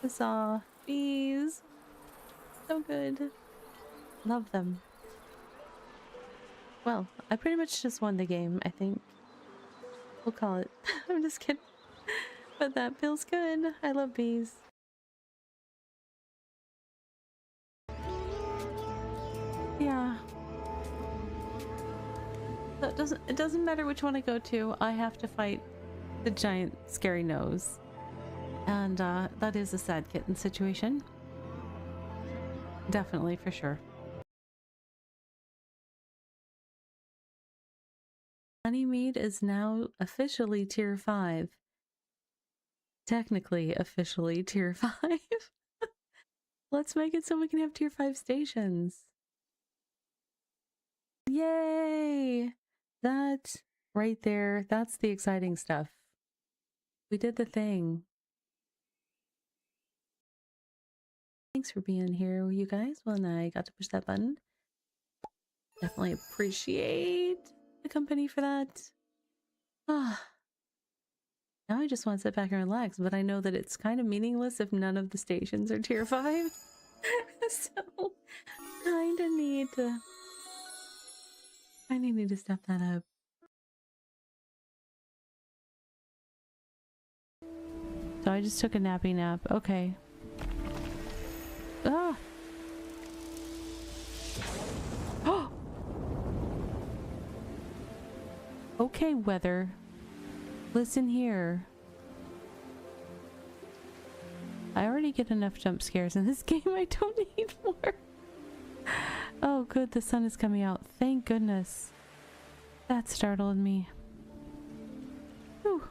Huzzah. Bees. So good. Love them. Well, I pretty much just won the game, I think. We'll call it. I'm just kidding. But that feels good. I love bees. Yeah. It doesn't matter which one I go to, I have to fight the giant scary nose. And that is a sad kitten situation. Definitely, for sure. Honeymead is now officially tier 5. Technically, officially tier 5. Let's make it so we can have tier 5 stations. Yay! That right there, that's the exciting stuff. We did the thing. Thanks for being here, you guys, when I got to push that button. Definitely appreciate the company for that. Ah. Now I just want to sit back and relax, but I know that it's kind of meaningless if none of the stations are tier 5. So, kind of need to step that up. So I just took a nappy nap. Okay. Ah! Oh! Okay, weather. Listen here. I already get enough jump scares in this game. I don't need more. Oh, good. The sun is coming out. Thank goodness. That startled me. Whew.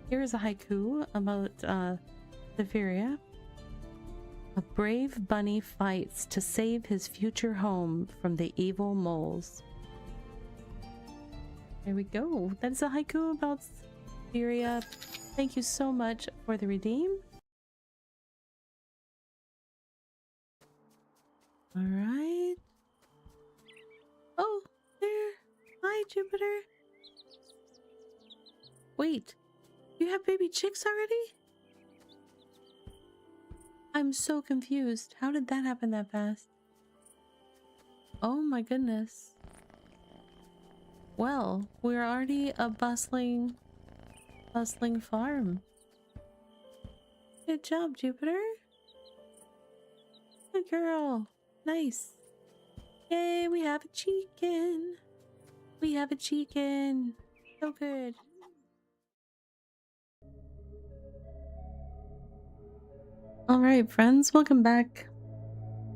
Here is a haiku about Zephyria. A brave bunny fights to save his future home from the evil moles. There we go. That's a haiku about Zephyria. Thank you so much for the redeem. Alright. Oh, there. Hi, Jupiter. Wait, you have baby chicks already? I'm so confused. How did that happen that fast? Oh my goodness. Well, we're already a bustling farm. Good job, Jupiter. Good girl. Nice. Yay, we have a chicken. We have a chicken. So good. Alright, friends, welcome back.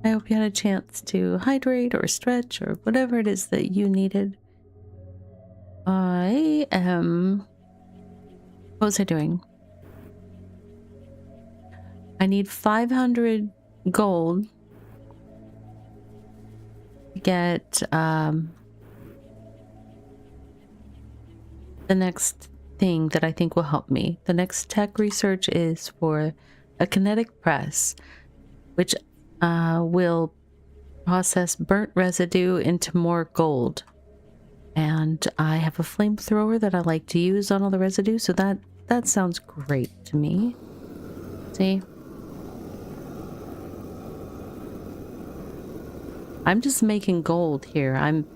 I hope you had a chance to hydrate or stretch or whatever it is that you needed. What was I doing? I need 500 gold to get the next thing that I think will help me. The next tech research is for a kinetic press, which will process burnt residue into more gold. And I have a flamethrower that I like to use on all the residue, so that sounds great to me. See? I'm just making gold here. I'm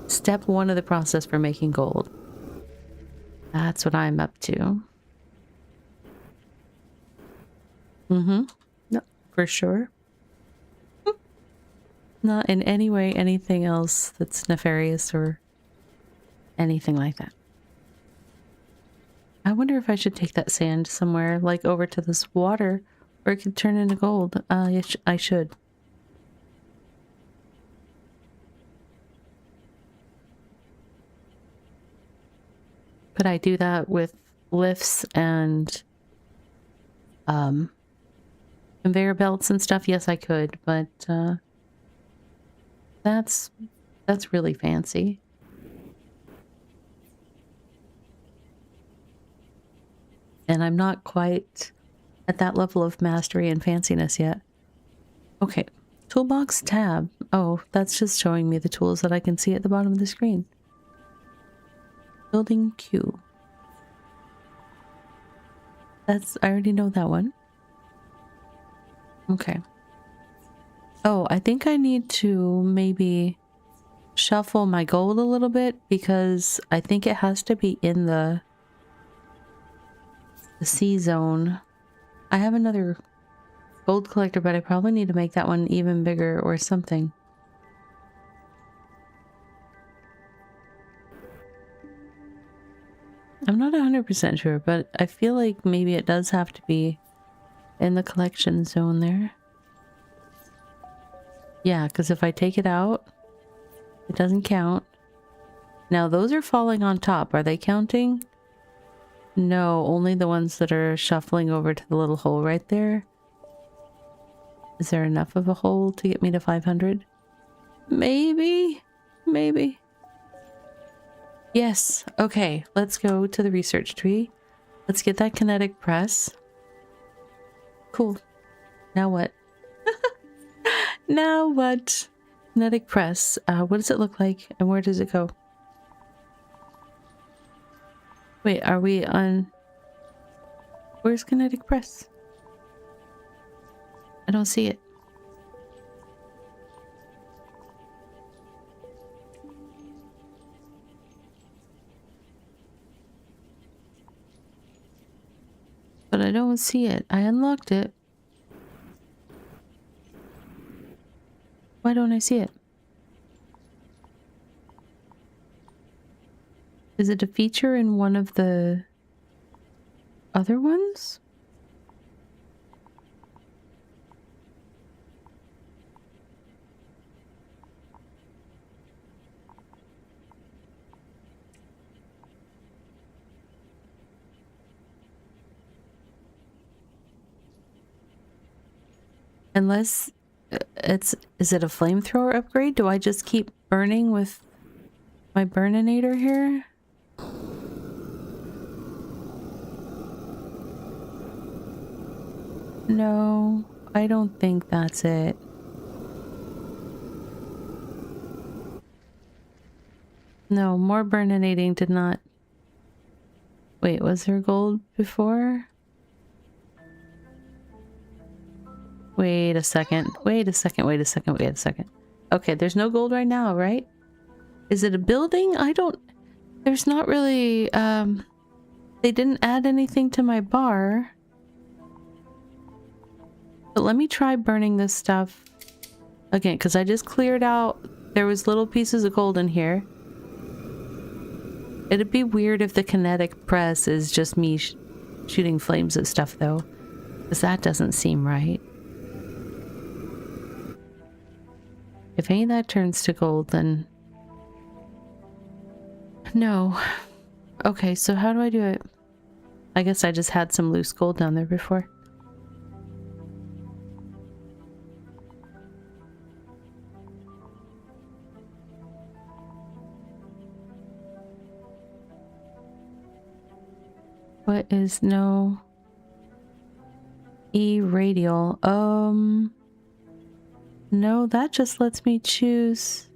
step 1 of the process for making gold. That's what I'm up to. Mm-hmm. No, for sure. Not in any way anything else that's nefarious or anything like that. I wonder if I should take that sand somewhere, like over to this water, where it could turn into gold. I should. Could I do that with lifts and conveyor belts and stuff? Yes, I could, but that's really fancy. And I'm not quite at that level of mastery and fanciness yet. Okay, toolbox tab. Oh, that's just showing me the tools that I can see at the bottom of the screen. Building Q. I already know that one. Okay. Oh, I think I need to maybe shuffle my gold a little bit because I think it has to be in the C zone. I have another gold collector, but I probably need to make that one even bigger or something. I'm not 100% sure, but I feel like maybe it does have to be in the collection zone there. Yeah, because if I take it out, it doesn't count. Now those are falling on top. Are they counting? No, only the ones that are shuffling over to the little hole right there. Is there enough of a hole to get me to 500? Maybe. Maybe. Yes. Okay, let's go to the research tree. Let's get that kinetic press. Cool. Now what? Now what? Kinetic press. What does it look like and where does it go? Wait, are we on... Where's kinetic press? I don't see it. But I don't see it. I unlocked it. Why don't I see it? Is it a feature in one of the other ones? Unless is it a flamethrower upgrade? Do I just keep burning with my burninator here? No, I don't think that's it. No, more burninating did not... Wait, was there gold before? Wait a second. Wait a second. Wait a second. Wait a second. Okay, there's no gold right now, right? Is it a building? I don't... There's not really... They didn't add anything to my bar. But let me try burning this stuff again, because I just cleared out... There was little pieces of gold in here. It'd be weird if the kinetic press is just me shooting flames at stuff, though. Because that doesn't seem right. If any of that turns to gold, then... No. Okay, so how do I do it? I guess I just had some loose gold down there before. What is no... E radial? No, that just lets me choose.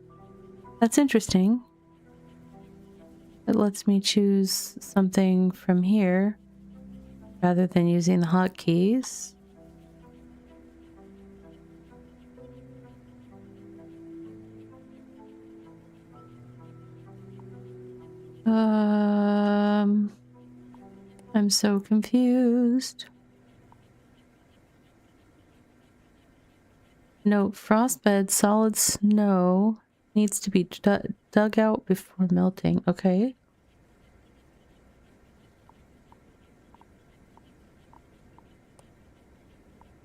That's interesting. It lets me choose something from here rather than using the hotkeys. I'm so confused. No, frostbed, solid snow needs to be dug out before melting. Okay.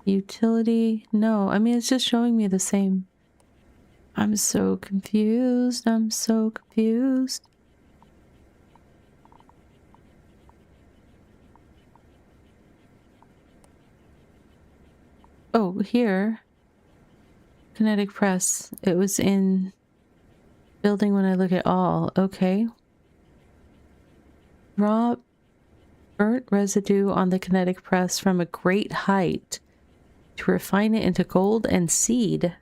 Utility, no. I mean, it's just showing me the same. I'm so confused. I'm so confused. Oh, here. Kinetic press. It was in building when I look at all. Okay. Raw burnt residue on the kinetic press from a great height to refine it into gold and seed.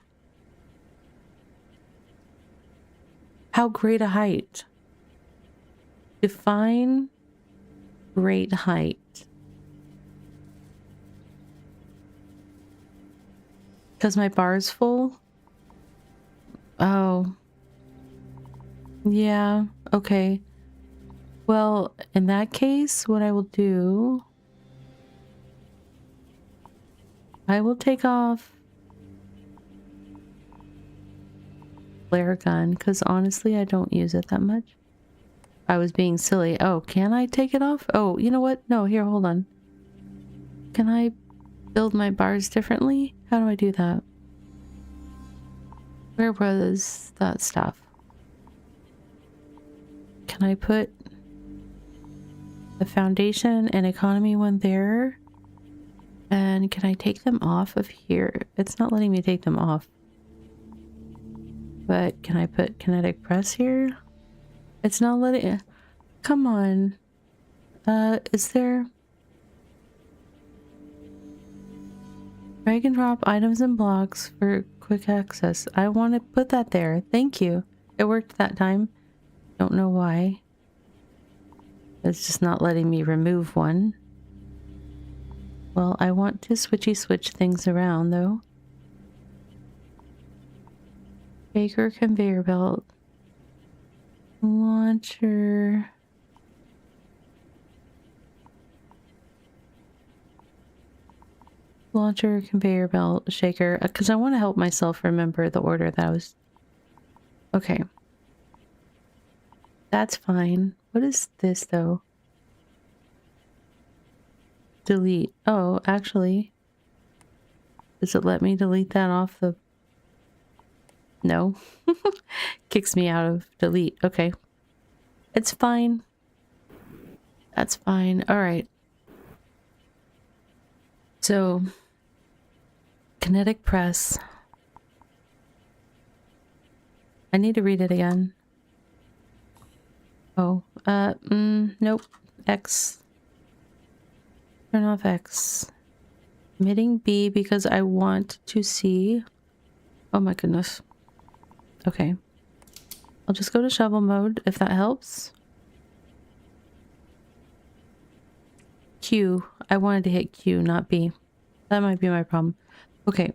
How great a height? Define great height. Because my bar's full? Oh. Yeah, okay. Well, in that case, what I will do... I will take off flare gun, because honestly, I don't use it that much. I was being silly. Oh, can I take it off? Oh, you know what? No, here, hold on. Can I build my bars differently? How do I do that? Where was that stuff? Can I put the foundation and economy one there? And can I take them off of here? It's not letting me take them off. But can I put kinetic press here? It's not letting... Come on. Is there... Drag and drop items and blocks for quick access. I want to put that there. Thank you. It worked that time. Don't know why. It's just not letting me remove one. Well, I want to switch things around though. Baker conveyor belt. Launcher. Launcher, conveyor belt, shaker. Because I want to help myself remember the order that I was... Okay. That's fine. What is this though? Delete. Oh, actually. Does it let me delete that off the... No. Kicks me out of delete. Okay. It's fine. That's fine. Alright. So... Kinetic press. I need to read it again. Oh, nope. X. Turn off X. Emitting B because I want to see. Oh my goodness. Okay. I'll just go to shovel mode if that helps. Q. I wanted to hit Q, not B. That might be my problem. Okay.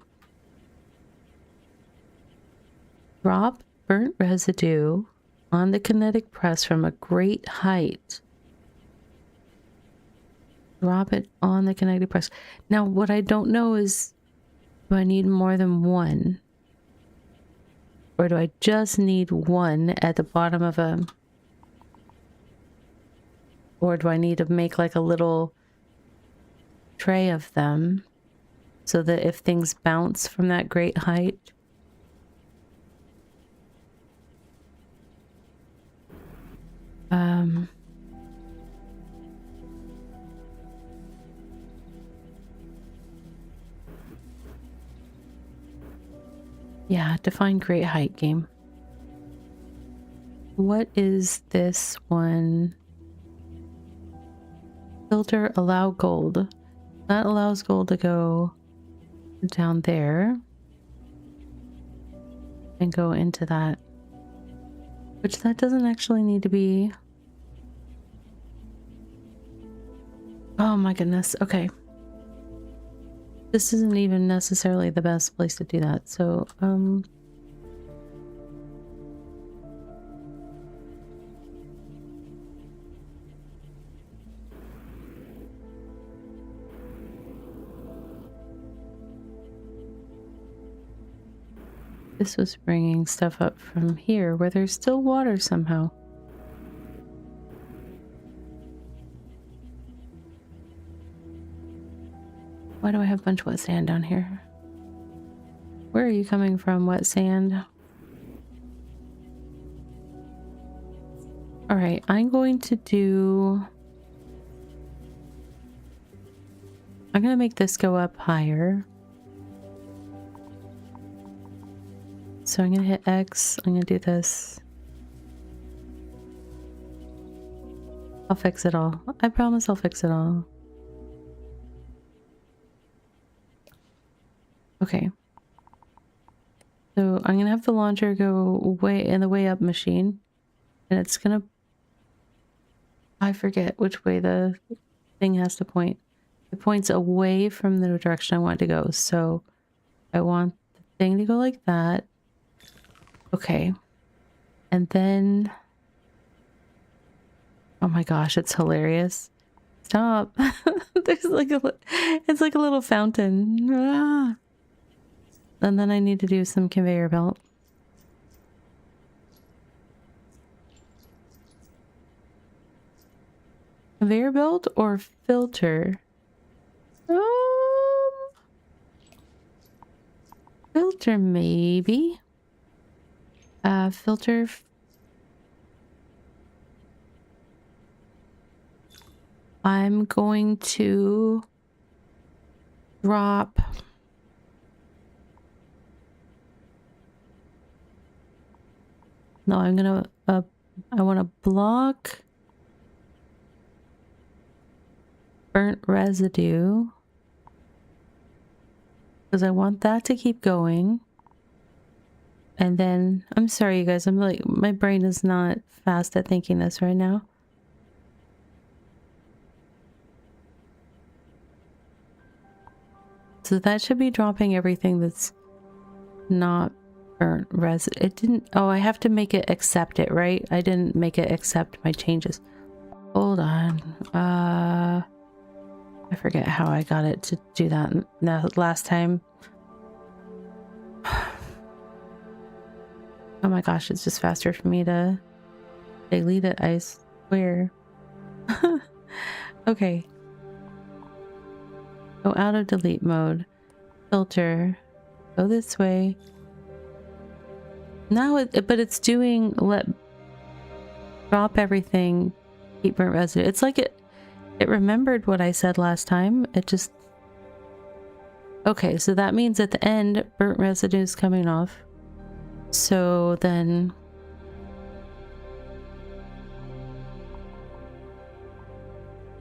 Drop burnt residue on the kinetic press from a great height. Drop it on the kinetic press. Now, what I don't know is, do I need more than one? Or do I just need one at the bottom of a... Or do I need to make like a little tray of them so that if things bounce from that great height... Yeah, define great height game. What is this one? Filter allow gold. That allows gold to go down there. and go into that. Which that doesn't actually need to be. Oh my goodness. Okay. This isn't even necessarily the best place to do that. So, this was bringing stuff up from here where there's still water somehow. Why do I have a bunch of wet sand down here? Where are you coming from, wet sand? Alright, I'm going to make this go up higher. So I'm gonna hit X, I'm gonna do this. I'll fix it all. I promise I'll fix it all. Okay. So I'm gonna have the launcher go way in the way up machine. And it's gonna... I forget which way the thing has to point. It points away from the direction I want it to go. So I want the thing to go like that. Okay. And then... Oh my gosh, it's hilarious. Stop. There's like it's like a little fountain. Ah. And then I need to do some conveyor belt. Conveyor belt or filter? Filter maybe. Filter. I'm going to drop no, I'm gonna I want to block burnt residue because I want that to keep going. And then I'm sorry you guys, I'm like my brain is not fast at thinking this right now. So that should be dropping everything that's not burnt residue. It didn't... Oh, I have to make it accept it, right? I didn't make it accept my changes. Hold on. I forget how I got it to do that last time. Oh my gosh, it's just faster for me to delete it, I swear. Okay. Go out of delete mode. Filter. Go this way. Now but it's doing drop everything, keep burnt residue. It's like it remembered what I said last time. It just... Okay, so that means at the end, burnt residue is coming off. So then...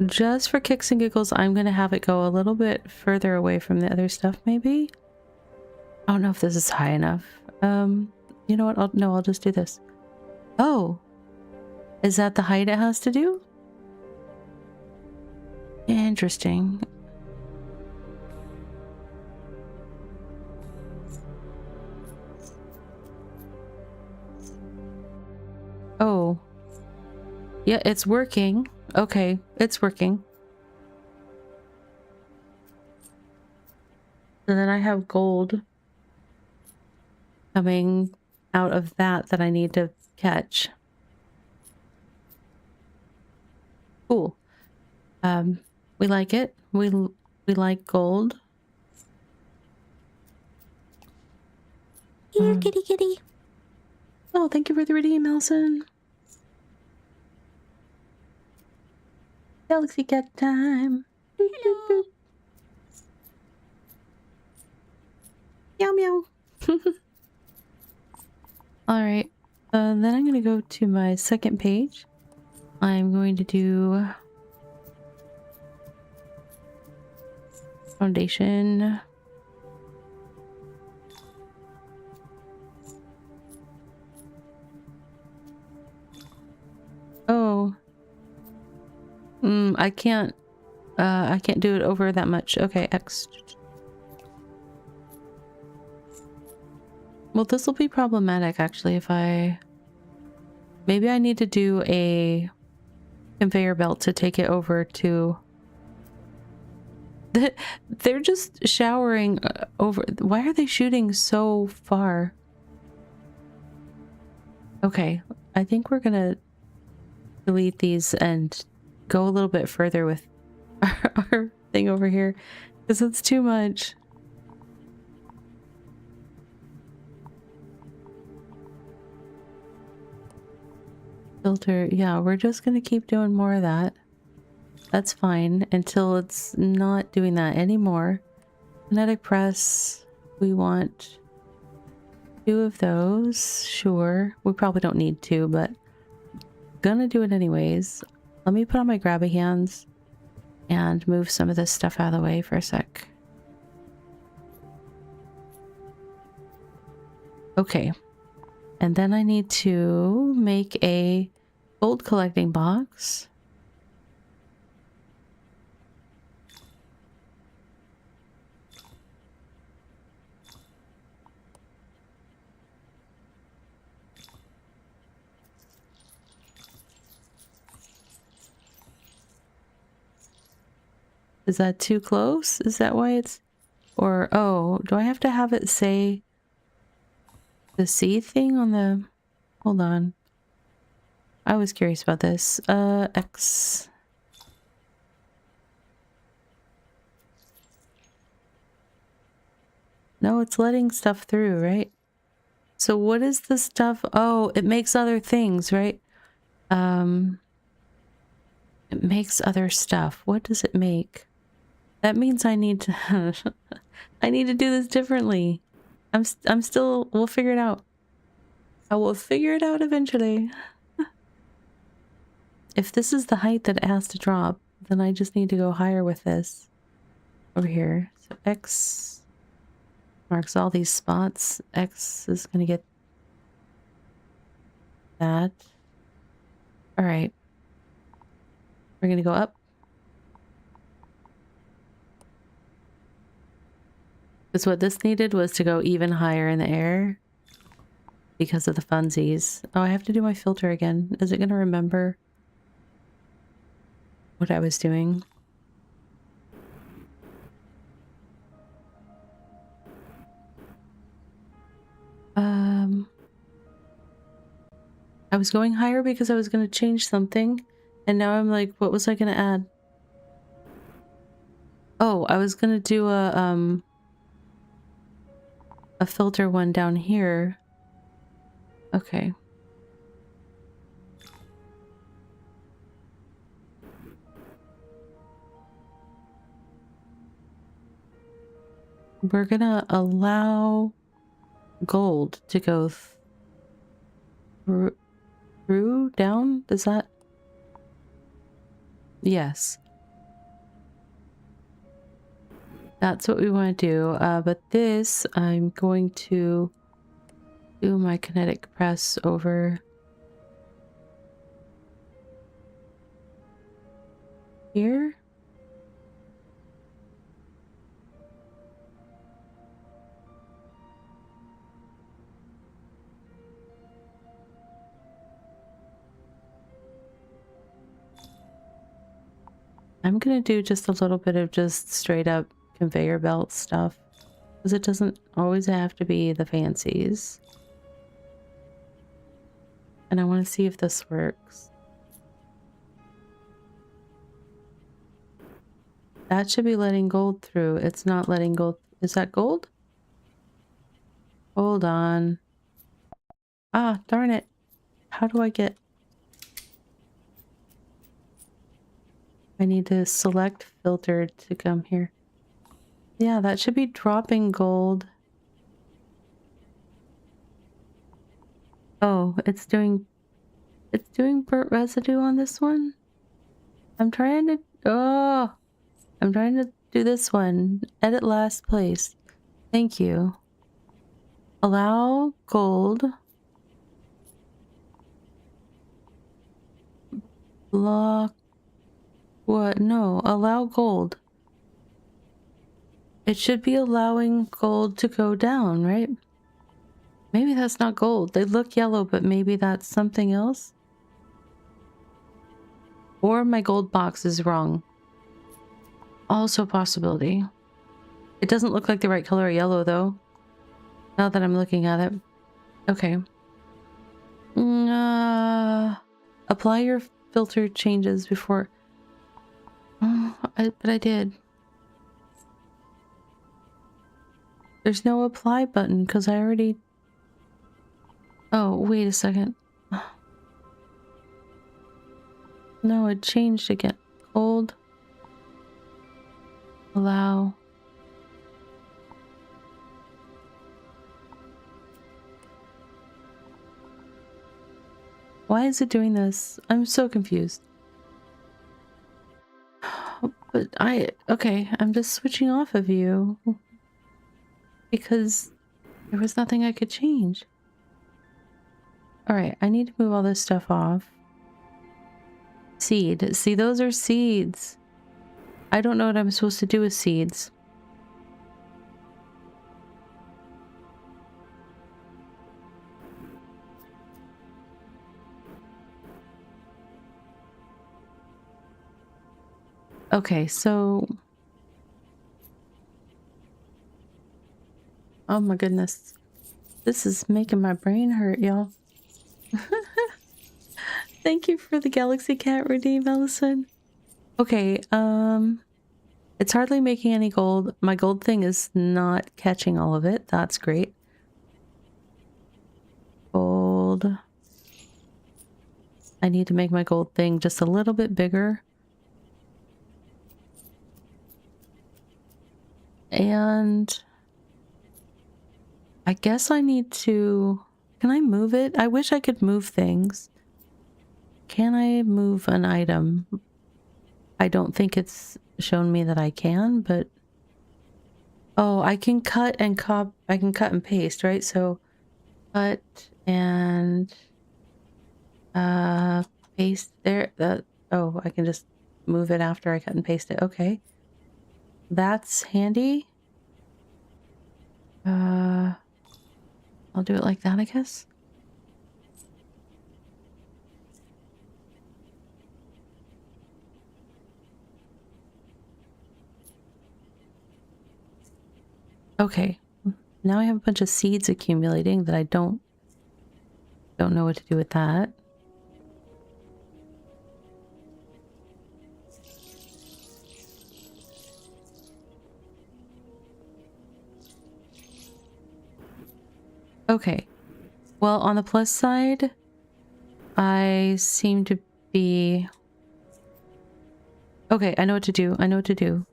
Just for kicks and giggles, I'm going to have it go a little bit further away from the other stuff, maybe? I don't know if this is high enough. You know what? I'll just do this. Oh! Is that the height it has to do? Interesting. Oh. Yeah, it's working. Okay, it's working. And then I have gold coming out of that I need to catch. Cool. We like it. We like gold. Here, kitty kitty. Oh, thank you for the redeem, Elson. Galaxy cat time. Hello. Meow meow. Alright. Then I'm going to go to my second page. I'm going to do foundation. I can't do it over that much. Okay, X. Well, this will be problematic actually if maybe I need to do a conveyor belt to take it over to... They're just showering over... Why are they shooting so far? Okay, I think we're gonna delete these and go a little bit further with our thing over here because it's too much. Filter, yeah, we're just gonna keep doing more of that. That's fine until it's not doing that anymore. Kinetic press, we want 2 of those, sure. We probably don't need 2, but gonna do it anyways. Let me put on my grabby hands and move some of this stuff out of the way for a sec. Okay. And then I need to make a gold collecting box. Is that too close? Is that why it's... Or, oh, do I have to have it say the C thing on the... Hold on. I was curious about this. X. No, it's letting stuff through, right? So what is the stuff? Oh, it makes other things, right? It makes other stuff. What does it make? That means I need to... I need to do this differently. I'm still... We'll figure it out. I will figure it out eventually. If this is the height that it has to drop, then I just need to go higher with this. Over here. So X marks all these spots. X is going to get that. Alright. We're going to go up. Because what this needed was to go even higher in the air. Because of the funsies. Oh, I have to do my filter again. Is it going to remember what I was doing? I was going higher because I was going to change something. And now I'm like, what was I going to add? Oh, I was going to do a filter one down here. Okay. We're gonna allow gold to go through down. Does that? Yes. That's what we want to do. But this, I'm going to do my kinetic press over here. I'm gonna do just a little bit of just straight up conveyor belt stuff because it doesn't always have to be the fancies. And I want to see if this works. That should be letting gold through. It's not letting gold. Is that gold? Hold on. Ah, darn it. How do I get... I need to select filter to come here. Yeah, that should be dropping gold. Oh, it's doing burnt residue on this one? I'm trying to do this one. Edit last place. Thank you. Allow gold. Block What? No. Allow gold. It should be allowing gold to go down, right? Maybe that's not gold. They look yellow, but maybe that's something else? Or my gold box is wrong. Also a possibility. It doesn't look like the right color of yellow, though. Now that I'm looking at it. Okay. Apply your filter changes before... but I did. There's no apply button because I already... Oh, wait a second. No, it changed again. Cold. Allow. Why is it doing this? I'm so confused. But okay, I'm just switching off of you. Because there was nothing I could change. Alright, I need to move all this stuff off. Seed. See, those are seeds. I don't know what I'm supposed to do with seeds. Okay, so... Oh my goodness. This is making my brain hurt, y'all. Thank you for the Galaxy Cat redeem, Allison. Okay, it's hardly making any gold. My gold thing is not catching all of it. That's great. Gold. I need to make my gold thing just a little bit bigger. And I guess I need to... Can I move it? I wish I could move things. Can I move an item? I don't think it's shown me that I can, but... Oh, I can cut and I can cut and paste, right? So, cut and... paste there. Oh, I can just move it after I cut and paste it. Okay. That's handy. I'll do it like that, I guess. Okay. Now I have a bunch of seeds accumulating that I don't know what to do with that. Okay. Well, on the plus side, I seem to be... Okay, I know what to do. I know what to do.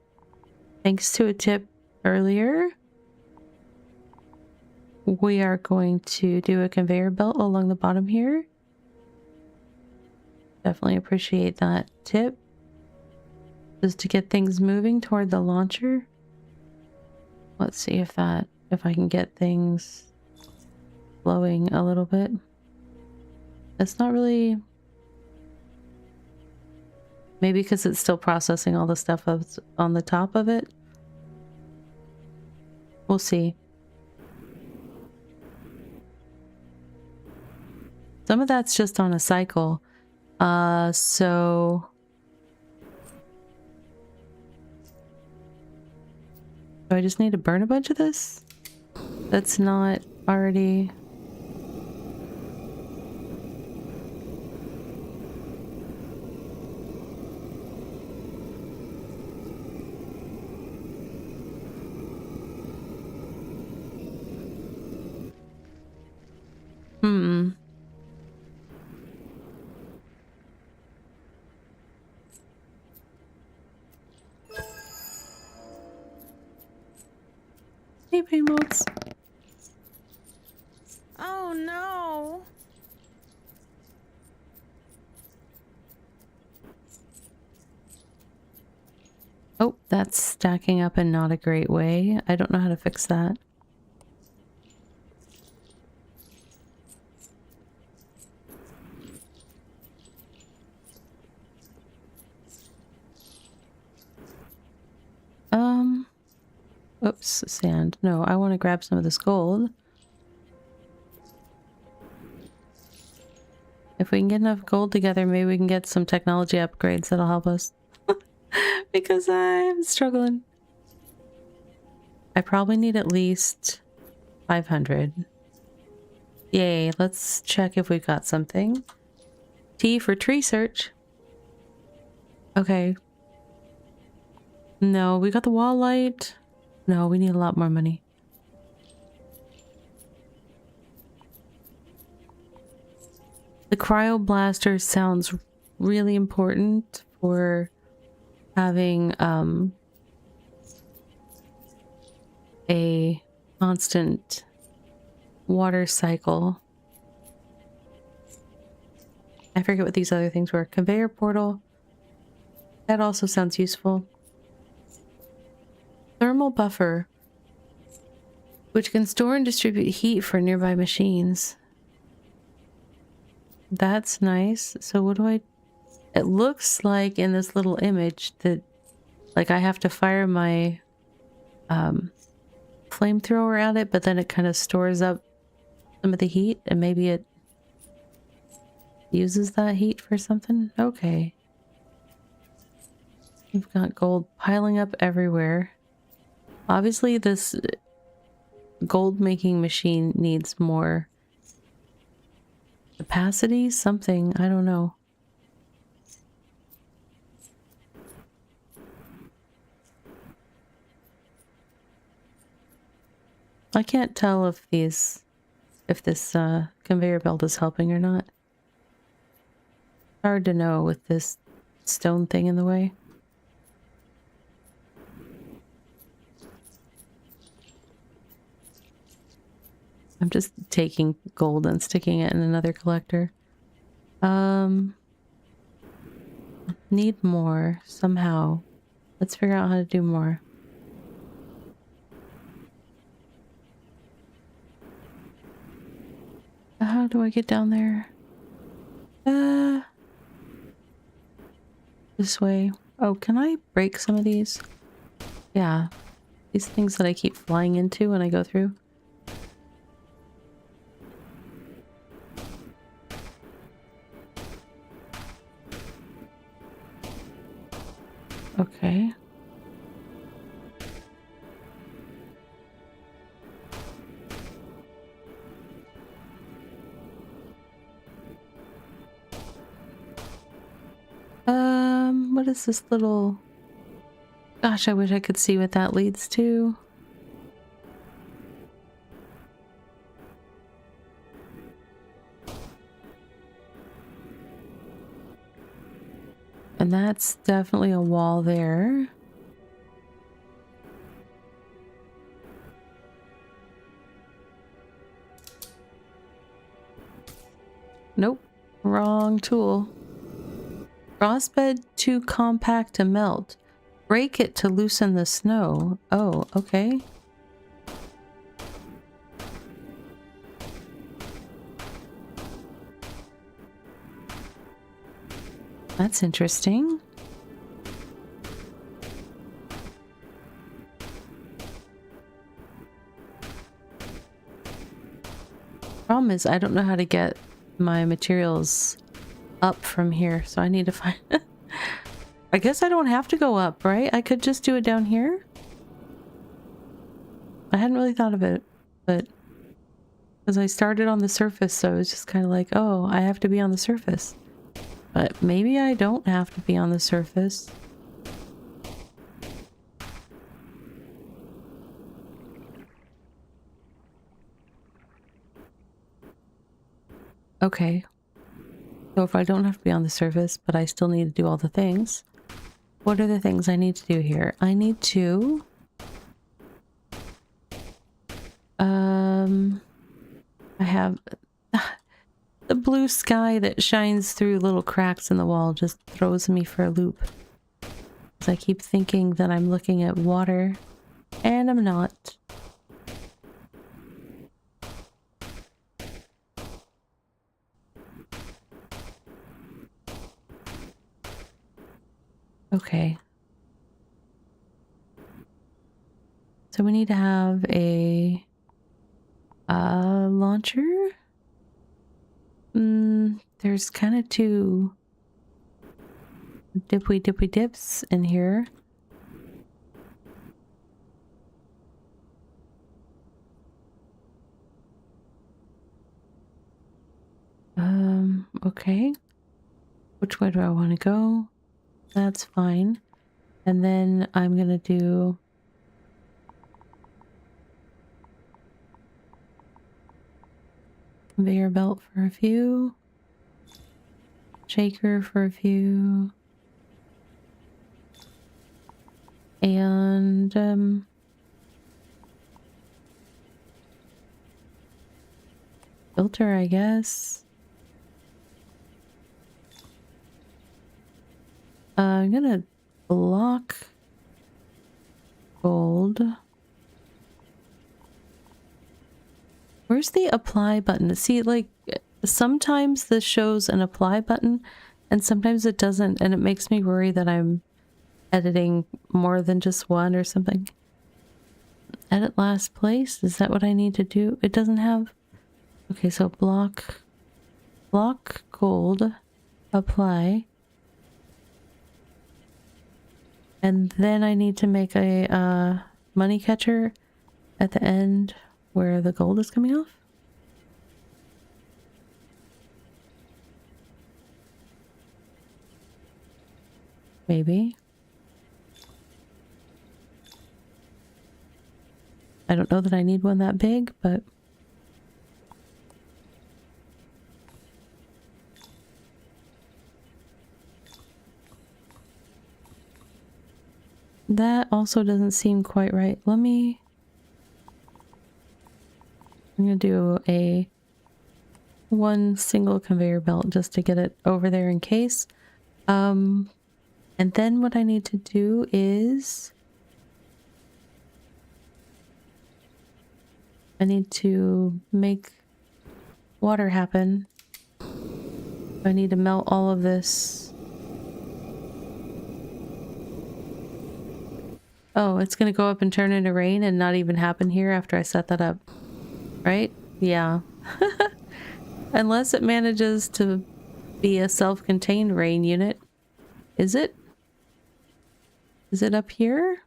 Thanks to a tip earlier, we are going to do a conveyor belt along the bottom here. Definitely appreciate that tip. Just to get things moving toward the launcher. Let's see if I can get things flowing a little bit. It's not really... Maybe because it's still processing all the stuff on the top of it. We'll see. Some of that's just on a cycle. So... Do I just need to burn a bunch of this? That's not already... Hey, pain modes. Oh no. Oh, that's stacking up in not a great way. I don't know how to fix that. Oops, sand. No, I want to grab some of this gold. If we can get enough gold together, maybe we can get some technology upgrades that'll help us. Because I'm struggling. I probably need at least 500. Yay, let's check if we've got something. T for tree search. Okay. No, we got the wall light. No, we need a lot more money. The cryoblaster sounds really important for having a constant water cycle. I forget what these other things were. Conveyor portal. That also sounds useful. Thermal buffer, which can store and distribute heat for nearby machines. That's nice. So what do I... It looks like in this little image that like I have to fire my flamethrower at it, but then it kind of stores up some of the heat and maybe it uses that heat for something. Okay. We've got gold piling up everywhere. Obviously this gold making machine needs more capacity, something, I don't know. I can't tell if this conveyor belt is helping or not. Hard to know with this stone thing in the way. I'm just taking gold and sticking it in another collector. Need more somehow. Let's figure out how to do more. How do I get down there? This way. Oh, can I break some of these? Yeah. These things that I keep flying into when I go through. Okay. What is this little... Gosh, I wish I could see what that leads to. And that's definitely a wall there. Nope. Wrong tool. Frostbed too compact to melt. Break it to loosen the snow. Oh, okay. That's interesting. Problem is, I don't know how to get my materials up from here, so I need to find... I guess I don't have to go up, right? I could just do it down here? I hadn't really thought of it, but... Because I started on the surface, so it's just kind of like, oh, I have to be on the surface. But maybe I don't have to be on the surface. Okay. So if I don't have to be on the surface, but I still need to do all the things, what are the things I need to do here? I need to... I have... The blue sky that shines through little cracks in the wall just throws me for a loop. Because I keep thinking that I'm looking at water, and I'm not. Okay. Is So we need to have a launcher. There's kind of two dippy dips in here. Okay. Which way do I want to go? That's fine. And then I'm gonna do conveyor belt for a few. Shaker for a few. And filter, I guess. I'm gonna block gold. Where's the apply button? See, like, sometimes this shows an apply button and sometimes it doesn't, and it makes me worry that I'm editing more than just one or something. Edit last place? Is that what I need to do? It doesn't have... Okay, so block gold, apply. And then I need to make a money catcher at the end where the gold is coming off. Maybe. I don't know that I need one that big, but... That also doesn't seem quite right. I'm gonna do one single conveyor belt just to get it over there in case. And then what I need to do is I need to make water happen. I need to melt all of this. Oh, it's gonna go up and turn into rain and not even happen here after I set that up. Right? Yeah. Unless it manages to be a self-contained rain unit. Is it? Is it up here?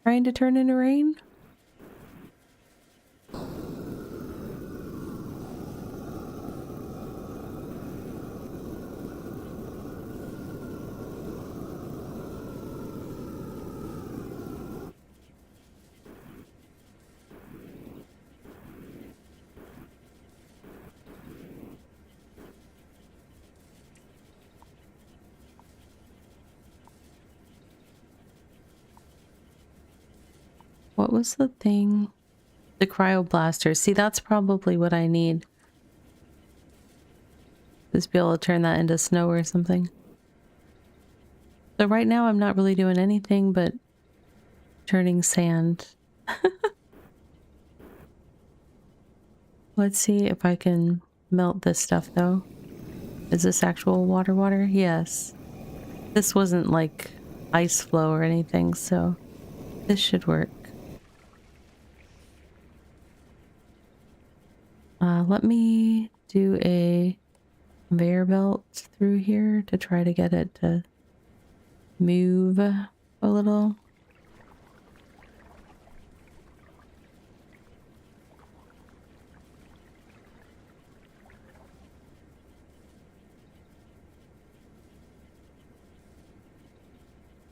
Trying to turn into rain? What was the thing? The cryoblaster. See, that's probably what I need. Just be able to turn that into snow or something. So right now I'm not really doing anything but turning sand. Let's see if I can melt this stuff though. Is this actual water? Yes. This wasn't like ice flow or anything, so this should work. Let me do a conveyor belt through here to try to get it to move a little.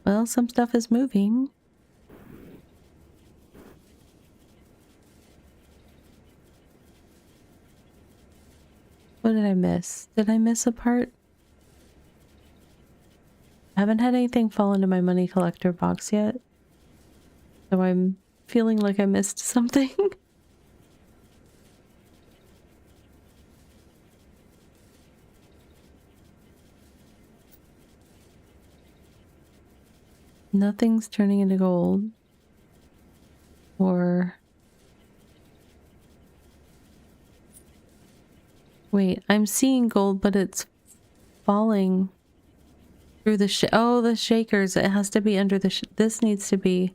Well, some stuff is moving. What did I miss? Did I miss a part? I haven't had anything fall into my money collector box yet. So I'm feeling like I missed something. Nothing's turning into gold. Or... Wait, I'm seeing gold, but it's falling through the oh, the shakers. It has to be under the this needs to be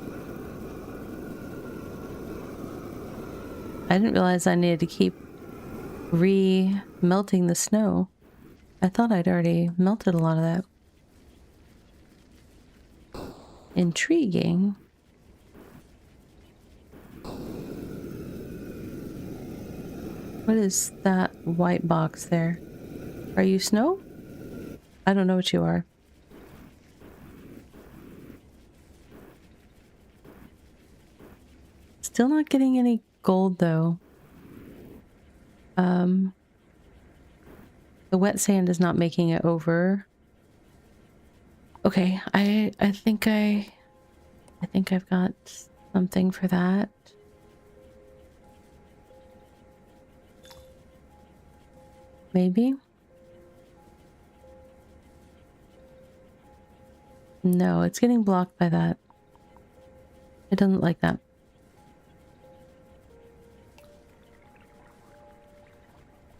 I didn't realize I needed to keep re-melting the snow. I thought I'd already melted a lot of that. Intriguing. What is that white box there? Are you snow? I don't know what you are. Still not getting any gold though. The wet sand is not making it over. Okay, I think I've got something for that. Maybe? No, it's getting blocked by that. It doesn't like that.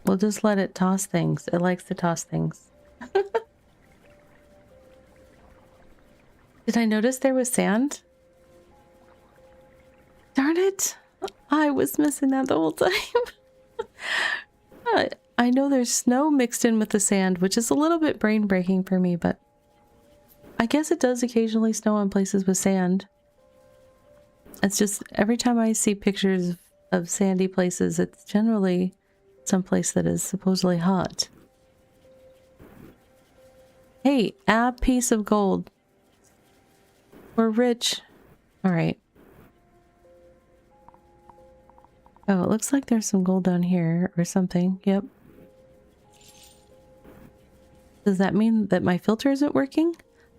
We'll just let it toss things. It likes to toss things. Did I notice there was sand? Darn it! I was missing that the whole time. I know there's snow mixed in with the sand, which is a little bit brain breaking for me, but I guess it does occasionally snow on places with sand. It's just every time I see pictures of sandy places, it's generally someplace that is supposedly hot. Hey, a piece of gold. We're rich. Alright. Oh, it looks like there's some gold down here or something. Yep. Does that mean that my filter isn't working?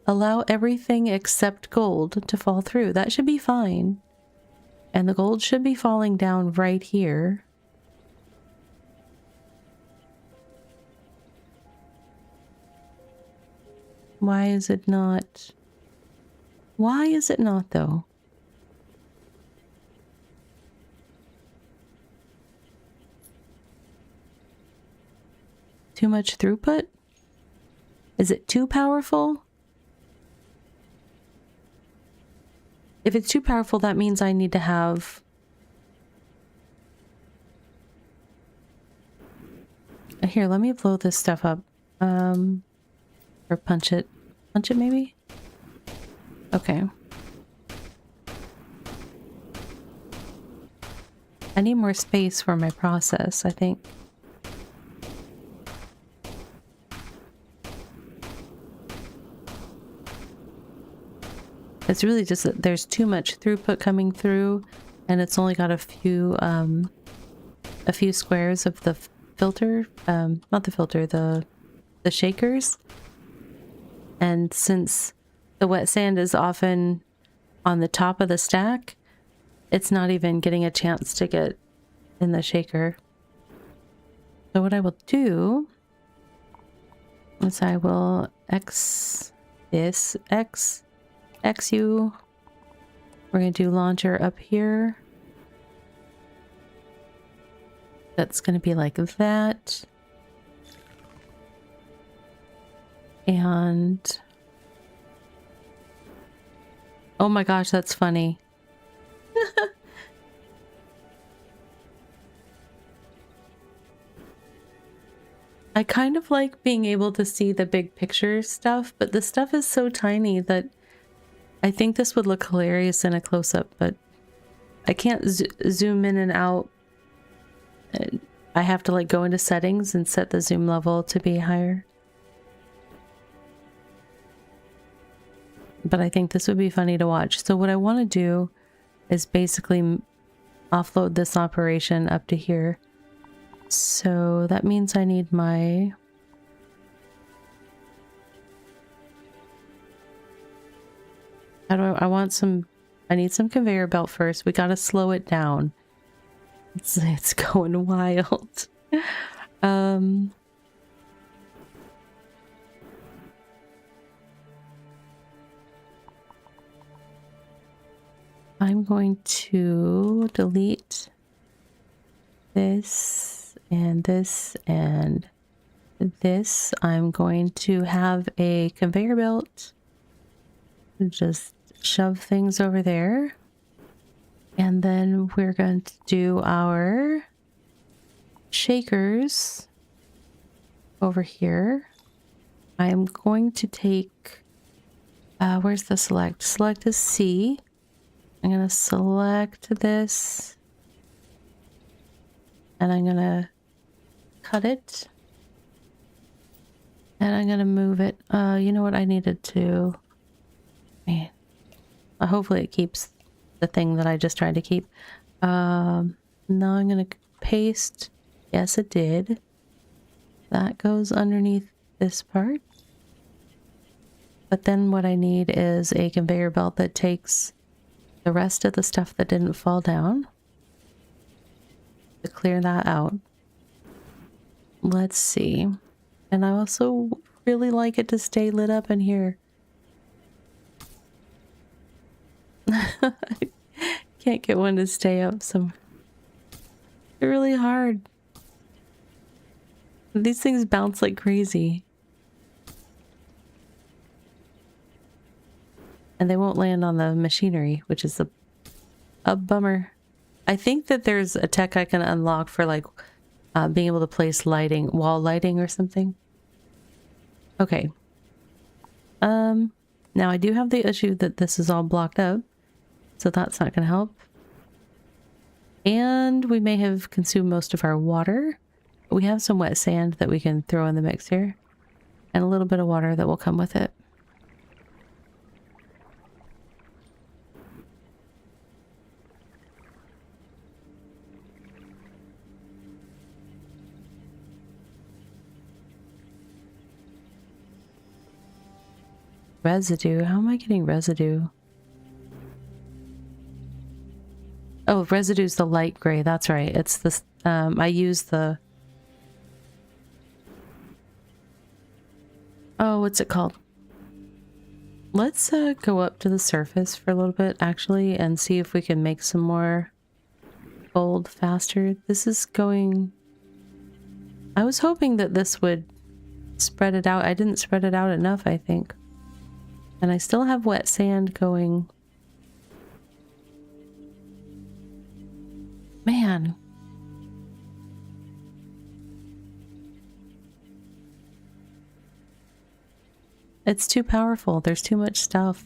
Allow everything except gold to fall through. That should be fine. And the gold should be falling down right here. Why is it not? Why is it not, though? Too much throughput? Is it too powerful? If it's too powerful, that means I need to have... Here, let me blow this stuff up. Or punch it. Punch it, maybe? Okay. I need more space for my process, I think. It's really just that there's too much throughput coming through, and it's only got a few squares of the filter, not the filter, the shakers. And since the wet sand is often on the top of the stack, it's not even getting a chance to get in the shaker. So what I will do is I will X you. We're going to do launcher up here. That's going to be like that. And oh my gosh, that's funny. I kind of like being able to see the big picture stuff, but the stuff is so tiny that I think this would look hilarious in a close-up, but I can't zoom in and out. I have to like go into settings and set the zoom level to be higher. But I think this would be funny to watch. So what I want to do is basically offload this operation up to here. So that means I need my... How do I want some... I need some conveyor belt first. We gotta slow it down. It's going wild. I'm going to delete this and this and this. I'm going to have a conveyor belt. Just shove things over there. And then we're going to do our shakers over here. I am going to take, where's the select? Select is C. I'm going to select this and I'm going to cut it and I'm going to move it. You know what I needed to, man, hopefully it keeps the thing that I just tried to keep. Now I'm going to paste. Yes, it did. That goes underneath this part. But then what I need is a conveyor belt that takes the rest of the stuff that didn't fall down to clear that out. Let's see. And I also really like it to stay lit up in here. Can't get one to stay up, so they're really hard. These things bounce like crazy. And they won't land on the machinery, which is a bummer. I think that there's a tech I can unlock for like being able to place lighting, wall lighting or something. Okay. Now I do have the issue that this is all blocked up, so that's not going to help. And we may have consumed most of our water. We have some wet sand that we can throw in the mix here, and a little bit of water that will come with it. Residue. How am I getting residue? Oh, residue's the light gray. That's right. It's this. I use the. Oh, what's it called? Let's go up to the surface for a little bit, actually, and see if we can make some more gold faster. This is going. I was hoping that this would spread it out. I didn't spread it out enough, I think. And I still have wet sand going. Man. It's too powerful. There's too much stuff.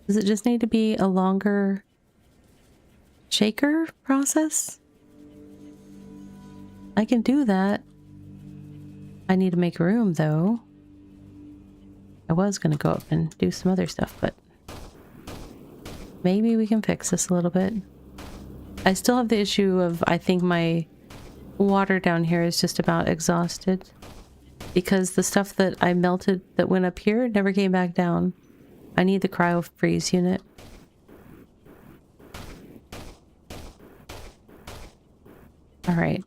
Does it just need to be a longer shaker process? I can do that. I need to make room, though. I was going to go up and do some other stuff, but maybe we can fix this a little bit. I still have the issue of, I think my water down here is just about exhausted because the stuff that I melted that went up here never came back down. I need the cryo freeze unit. All right.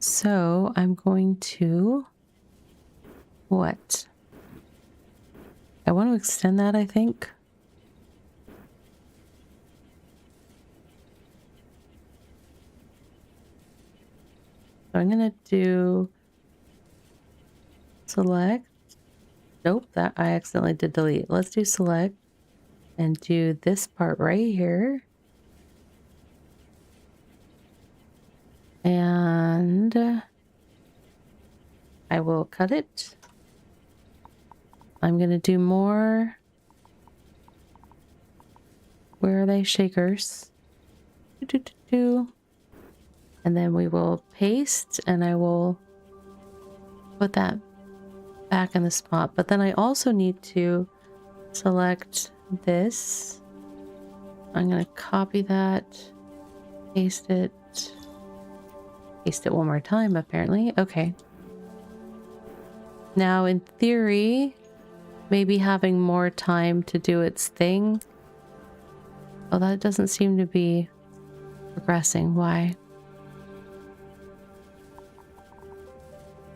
So I'm going to, what? I want to extend that, I think. So I'm going to do select. Nope, that I accidentally did delete. Let's do select and do this part right here. And I will cut it. I'm going to do more. Where are they? Shakers. And then we will paste and I will put that back in the spot. But then I also need to select this. I'm going to copy that, paste it one more time, apparently. Okay. Now, in theory, maybe having more time to do its thing. Oh, that doesn't seem to be progressing. Why?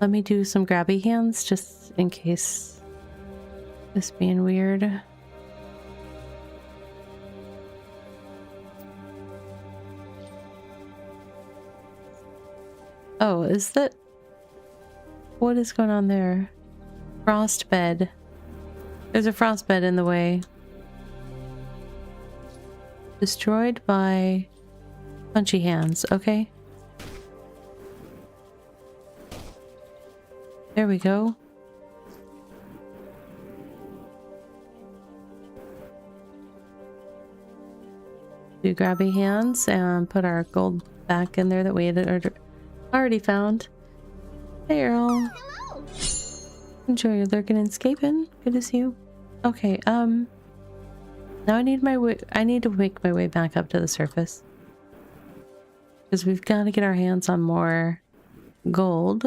Let me do some grabby hands just in case this being weird. Oh, is that... What is going on there? Frost bed. There's a frostbed in the way. Destroyed by punchy hands. Okay. There we go. Do grabby hands and put our gold back in there that we had already found. Hey, Earl. Hello. Enjoy your lurking and escaping. Good to see you. Okay, now I need to make my way back up to the surface. Because we've got to get our hands on more gold.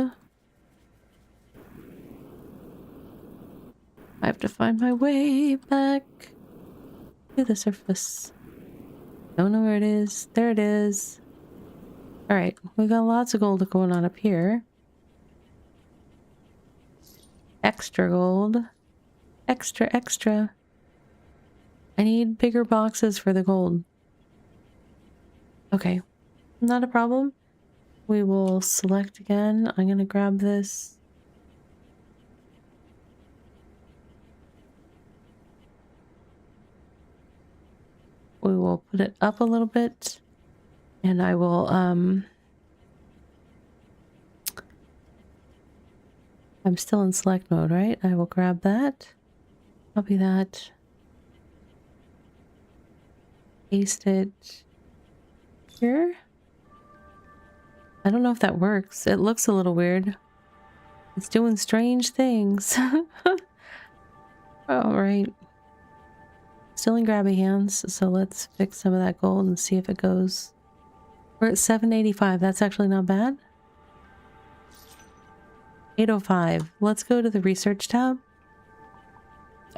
I have to find my way back to the surface. Don't know where it is. There it is. Alright, we got lots of gold going on up here. Extra gold. Extra, extra. I need bigger boxes for the gold. Okay, not a problem. We will select again. I'm gonna grab this. We will put it up a little bit. And I will, I'm still in select mode, right? I will grab that. Copy that. Paste it here. I don't know if that works. It looks a little weird. It's doing strange things. All right. Still in grabby hands, so let's fix some of that gold and see if it goes. We're at 785. That's actually not bad. 805. Let's go to the research tab.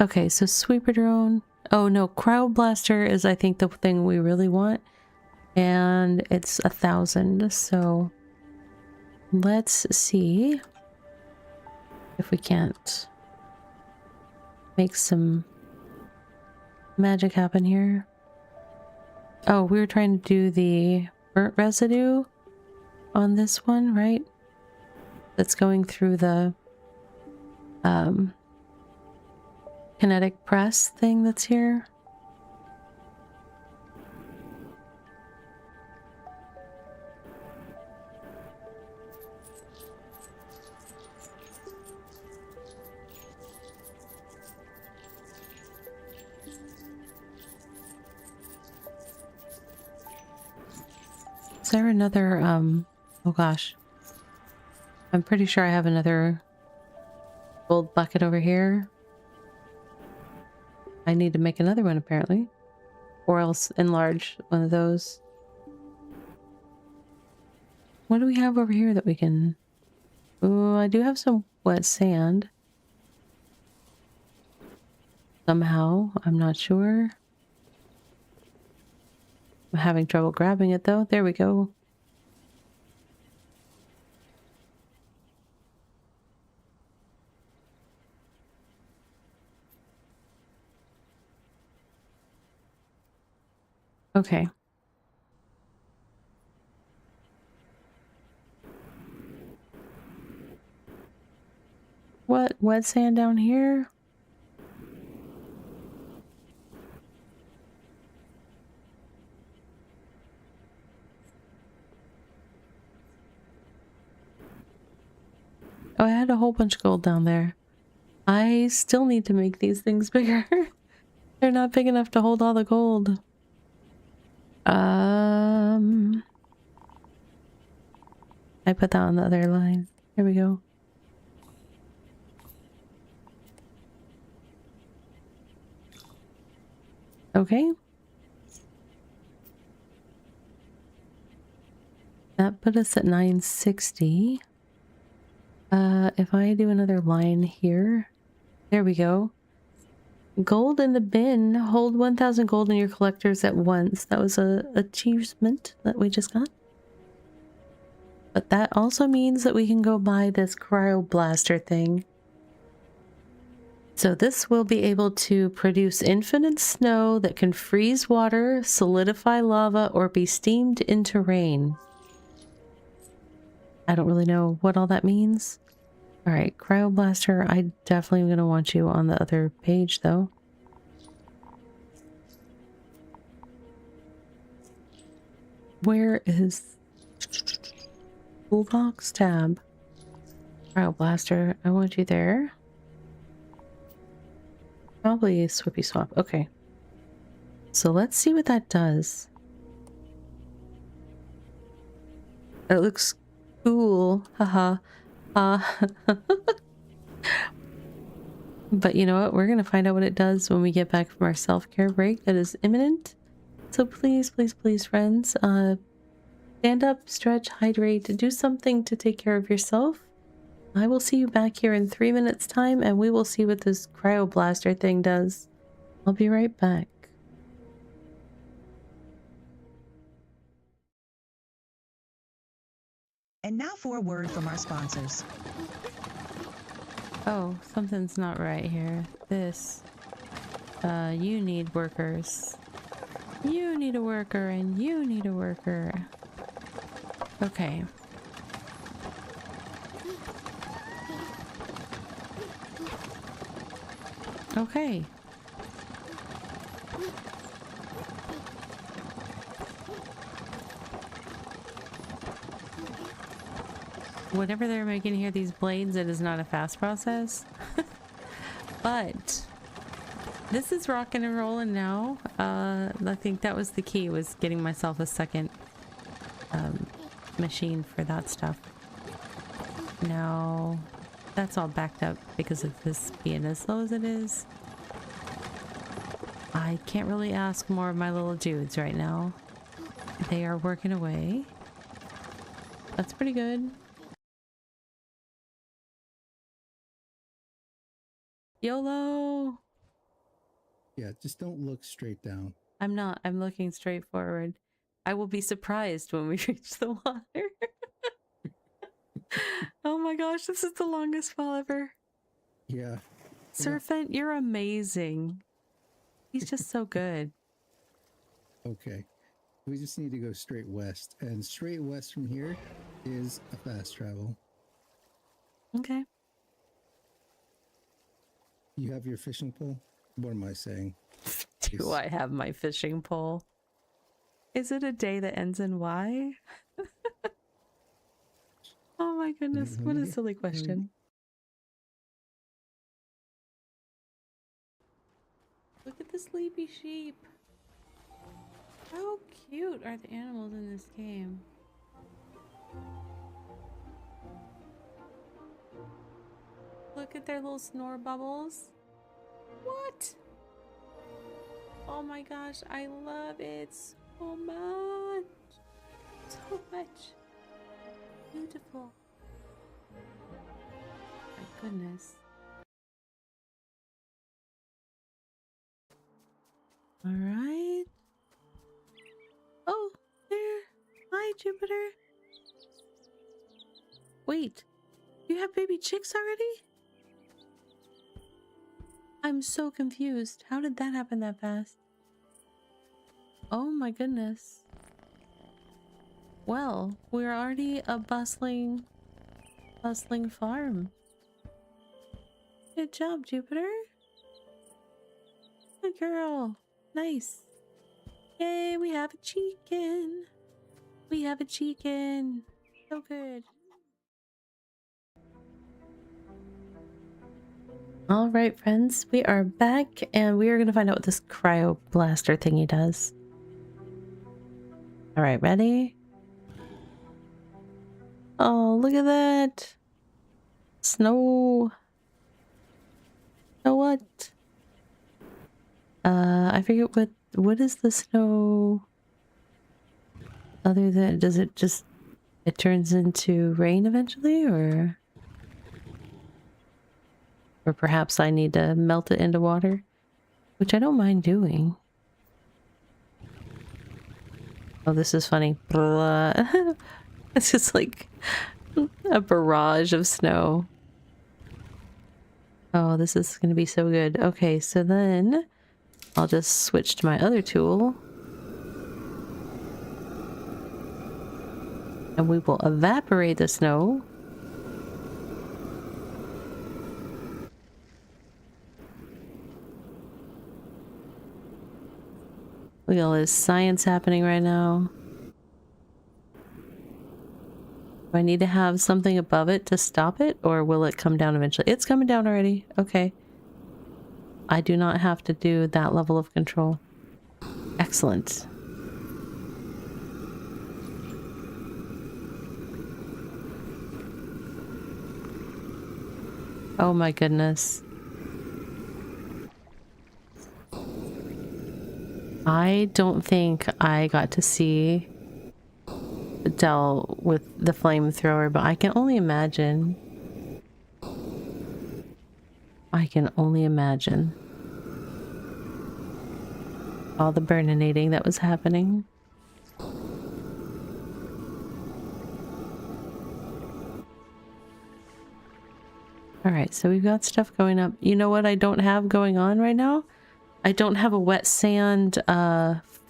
Okay, so sweeper drone. Oh no, cryoblaster is I think the thing we really want. And it's 1,000. So let's see if we can't make some magic happen here. Oh, we were trying to do the burnt residue on this one, right? That's going through the kinetic press thing that's here. Is there another, oh gosh. I'm pretty sure I have another gold bucket over here. I need to make another one apparently. Or else enlarge one of those. What do we have over here that we can... Oh, I do have some wet sand. Somehow, I'm not sure. I'm having trouble grabbing it though. There we go. Okay. What? Wet sand down here? Oh, I had a whole bunch of gold down there. I still need to make these things bigger. They're not big enough to hold all the gold. I put that on the other line. There we go. Okay. That put us at 960. If I do another line here, there we go. Gold in the bin. Hold 1,000 gold in your collectors at once. That was a achievement that we just got. But that also means that we can go buy this cryoblaster thing. So this will be able to produce infinite snow that can freeze water, solidify lava, or be steamed into rain. I don't really know what all that means. All right, Cryoblaster. I definitely am gonna want you on the other page, though. Where is Toolbox tab? Cryoblaster. I want you there. Probably Swippy Swap. Okay. So let's see what that does. It looks cool. Haha. But you know what? We're gonna find out what it does when we get back from our self-care break that is imminent. So please, please, please, friends, stand up, stretch, hydrate, do something to take care of yourself. I will see you back here in 3 minutes time, and we will see what this Cryoblaster thing does. I'll be right back. And now for a word from our sponsors. Oh, something's not right here. This. You need workers. You need a worker, and you need a worker. Okay. Okay. Whatever they're making here, these blades, it is not a fast process. But this is rocking and rolling now. I think that was the key, was getting myself a second machine for that stuff. Now that's all backed up because of this being as slow as it is. I can't really ask more of my little dudes right now. They are working away. That's pretty good. YOLO! Yeah, just don't look straight down. I'm not. I'm looking straight forward. I will be surprised when we reach the water. Oh my gosh, this is the longest fall ever. Yeah. Serpent, you're amazing. He's just so good. Okay. We just need to go straight west. And straight west from here is a fast travel. Okay. You have your fishing pole? What am I saying? Do I have my fishing pole? Is it a day that ends in Y? Oh my goodness, what a silly question. Look at the sleepy sheep. How cute are the animals in this game? Look at their little snore bubbles. What? Oh my gosh, I love it so much. So much. Beautiful. My goodness. All right. Oh, there. Hi, Jupiter. Wait, you have baby chicks already? I'm so confused. How did that happen that fast? Oh my goodness. Well, we're already a bustling farm. Good job, Jupiter. Good girl. Nice. Yay, we have a chicken. We have a chicken. So good. All right, friends, we are back and we are going to find out what this Cryoblaster thingy does. All right, ready? Oh, look at that. Snow. Snow what? I forget what is the snow other than, does it just, it turns into rain eventually, or perhaps I need to melt it into water, which I don't mind doing. Oh, this is funny. It's just like a barrage of snow. Oh, this is going to be so good. Okay, so then I'll just switch to my other tool. And we will evaporate the snow. Look at all this science happening right now. Do I need to have something above it to stop it, or will it come down eventually? It's coming down already. Okay. I do not have to do that level of control. Excellent. Oh my goodness. I don't think I got to see Dell with the flamethrower, but I can only imagine. I can only imagine all the burninating that was happening. Alright, so we've got stuff going up. You know what I don't have going on right now? I don't have a wet sand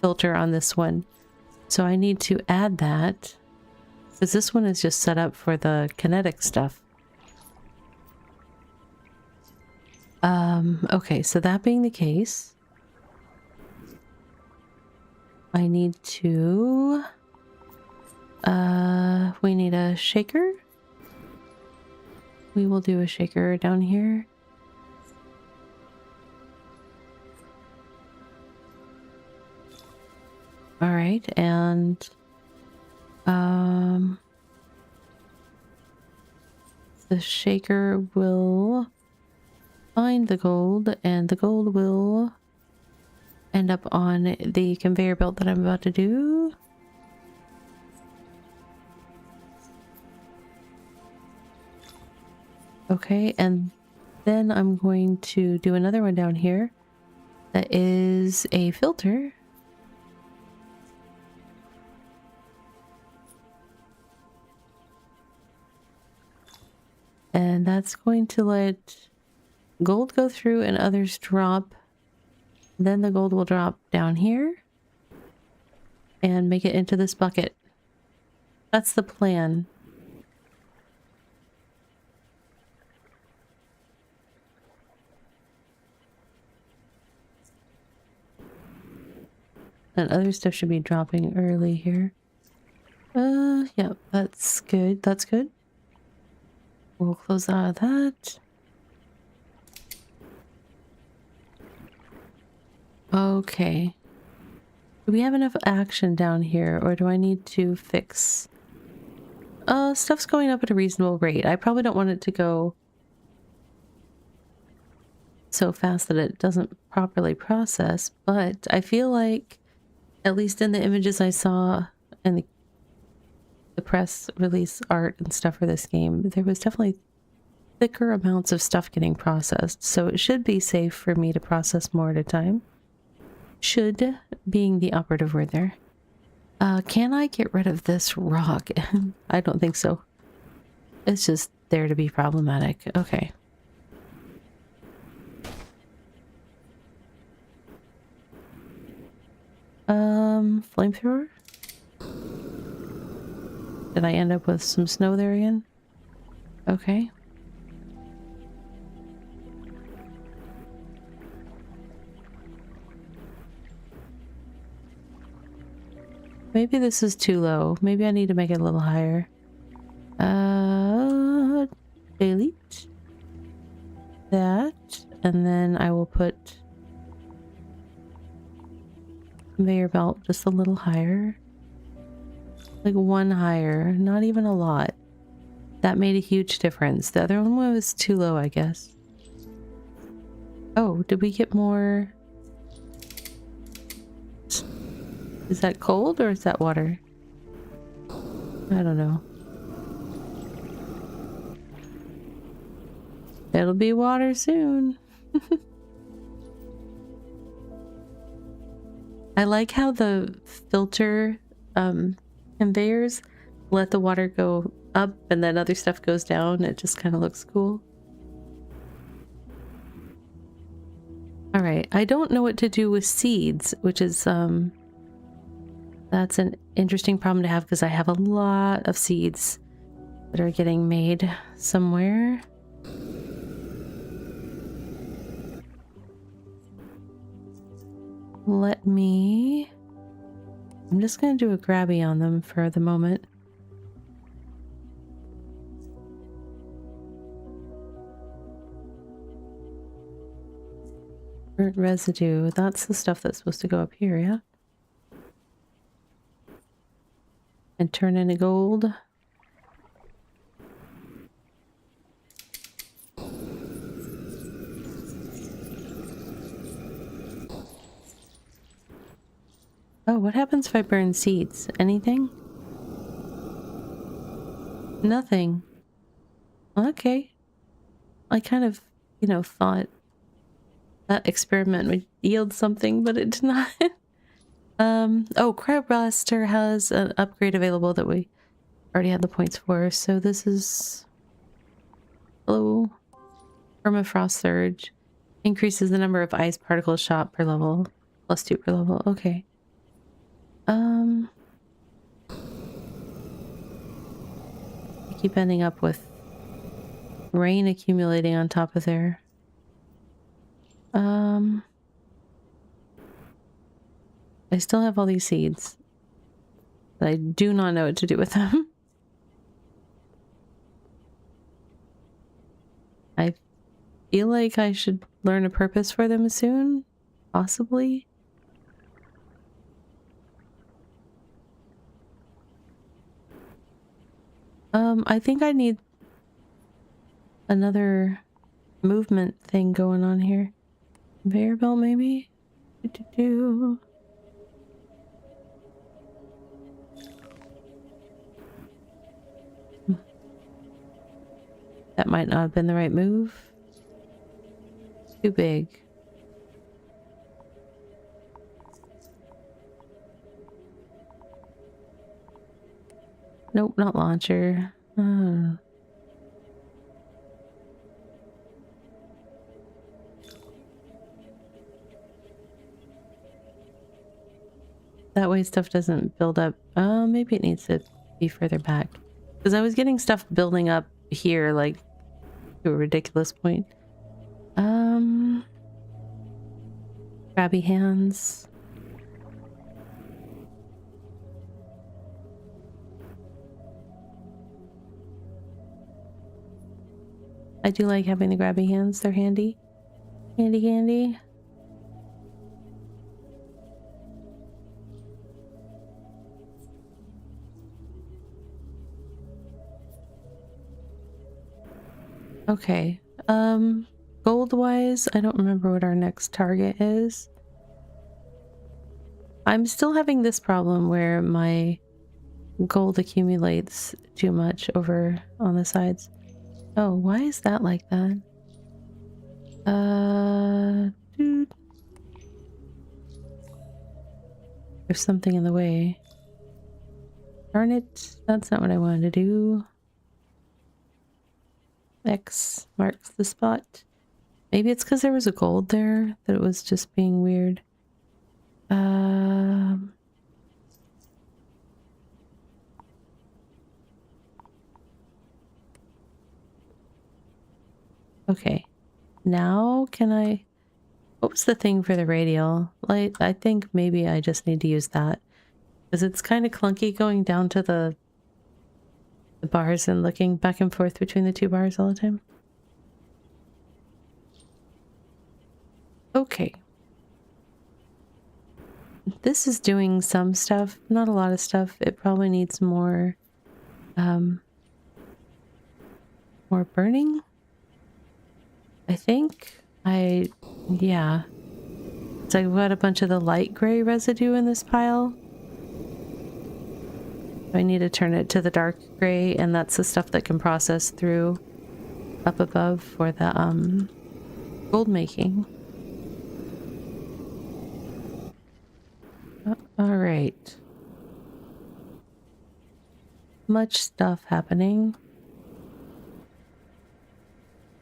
filter on this one. So I need to add that. Because this one is just set up for the kinetic stuff. Okay, so that being the case, I need to... we need a shaker. We will do a shaker down here. All right, and the shaker will find the gold, and the gold will end up on the conveyor belt that I'm about to do. Okay, and then I'm going to do another one down here that is a filter. And that's going to let gold go through and others drop. Then the gold will drop down here and make it into this bucket. That's the plan. And other stuff should be dropping early here. Yeah, that's good. That's good. We'll close out of that. Okay. Do we have enough action down here, or do I need to fix... stuff's going up at a reasonable rate. I probably don't want it to go so fast that it doesn't properly process, but I feel like, at least in the images I saw and the press release art and stuff for this game, there was definitely thicker amounts of stuff getting processed, so it should be safe for me to process more at a time. Should being the operative word there. Can I get rid of this rock? I don't think so. It's just there to be problematic. Okay. Flamethrower? Did I end up with some snow there again? Okay. Maybe this is too low. Maybe I need to make it a little higher. Delete that, and then I will put conveyor belt just a little higher. Like one higher, not even a lot. That made a huge difference. The other one was too low, I guess. Oh, did we get more? Is that cold or is that water? I don't know. It'll be water soon. I like how the filter conveyors let the water go up and then other stuff goes down. It just kind of looks cool. All right, I don't know what to do with seeds, which is that's an interesting problem to have because I have a lot of seeds that are getting made somewhere. let me... I'm just going to do a grabby on them for the moment. Burnt residue. That's the stuff that's supposed to go up here, yeah? And turn into gold. Oh, what happens if I burn seeds? Anything? Nothing. Okay. I kind of, you know, thought that experiment would yield something, but it did not. Oh, Crab Blaster has an upgrade available that we already had the points for. So this is... Hello. Permafrost Surge. Increases the number of ice particles shot per level. +2 per level. Okay. I keep ending up with rain accumulating on top of there. I still have all these seeds. But I do not know what to do with them. I feel like I should learn a purpose for them soon. Possibly. I think I need another movement thing going on here. Conveyor belt, maybe? Do-do-do. That might not have been the right move. Too big. Nope, not launcher. That way stuff doesn't build up. Maybe it needs to be further back. Because I was getting stuff building up here, like, to a ridiculous point. Grabby hands. I do like having the grabby hands. They're handy. Handy, handy. Okay. Gold-wise, I don't remember what our next target is. I'm still having this problem where my gold accumulates too much over on the sides. Oh, why is that like that? Dude. There's something in the way. Darn it. That's not what I wanted to do. X marks the spot. Maybe it's because there was a gold there that it was just being weird. Okay. Now can I... What was the thing for the radial light? I think maybe I just need to use that. Because it's kind of clunky going down to the bars and looking back and forth between the two bars all the time. Okay. This is doing some stuff, not a lot of stuff. It probably needs more, more burning. I think yeah. So I've got a bunch of the light gray residue in this pile. I need to turn it to the dark gray, and that's the stuff that can process through up above for the gold making. All right. Much stuff happening.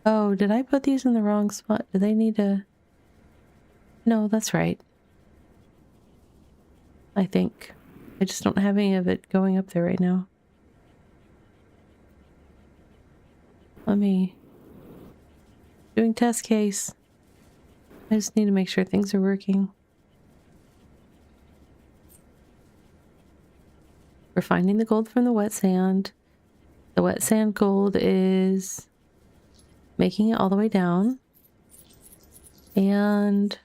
Oh, did I put these in the wrong spot? Do they need to... No, that's right. I think. I just don't have any of it going up there right now. Let me... Doing test case. I just need to make sure things are working. We're finding the gold from the wet sand. The wet sand gold is making it all the way down. And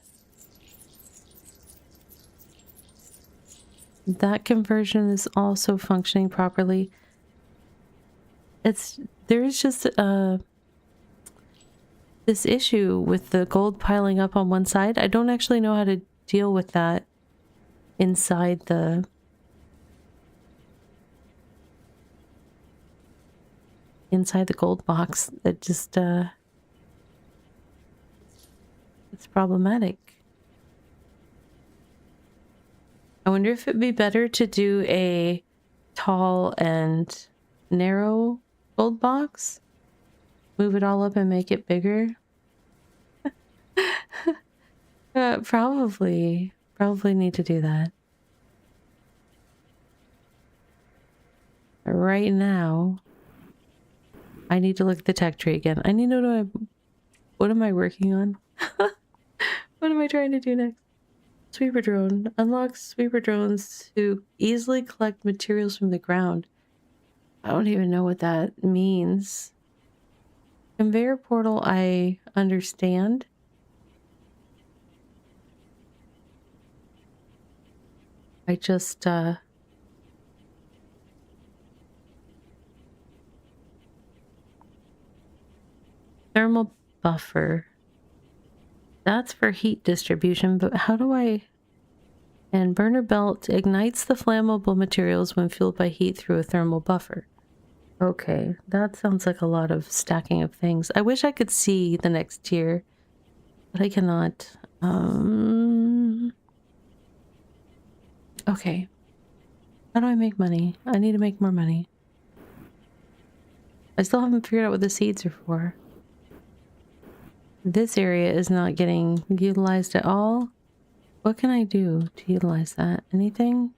that conversion is also functioning properly. There's just this issue with the gold piling up on one side. I don't actually know how to deal with that inside the gold box. It just it's problematic. I wonder if it'd be better to do a tall and narrow gold box. Move it all up and make it bigger. Probably need to do that. Right now, I need to look at the tech tree again. I need to know what am I working on? What am I trying to do next? Sweeper drone. Unlocks sweeper drones to easily collect materials from the ground. I don't even know what that means. Conveyor portal, I understand. I just, thermal buffer. That's for heat distribution, but how do I... And burner belt ignites the flammable materials when fueled by heat through a thermal buffer. Okay, that sounds like a lot of stacking of things. I wish I could see the next tier, but I cannot. Okay. How do I make money? I need to make more money. I still haven't figured out what the seeds are for. This area is not getting utilized at all. What can I do to utilize that? Anything?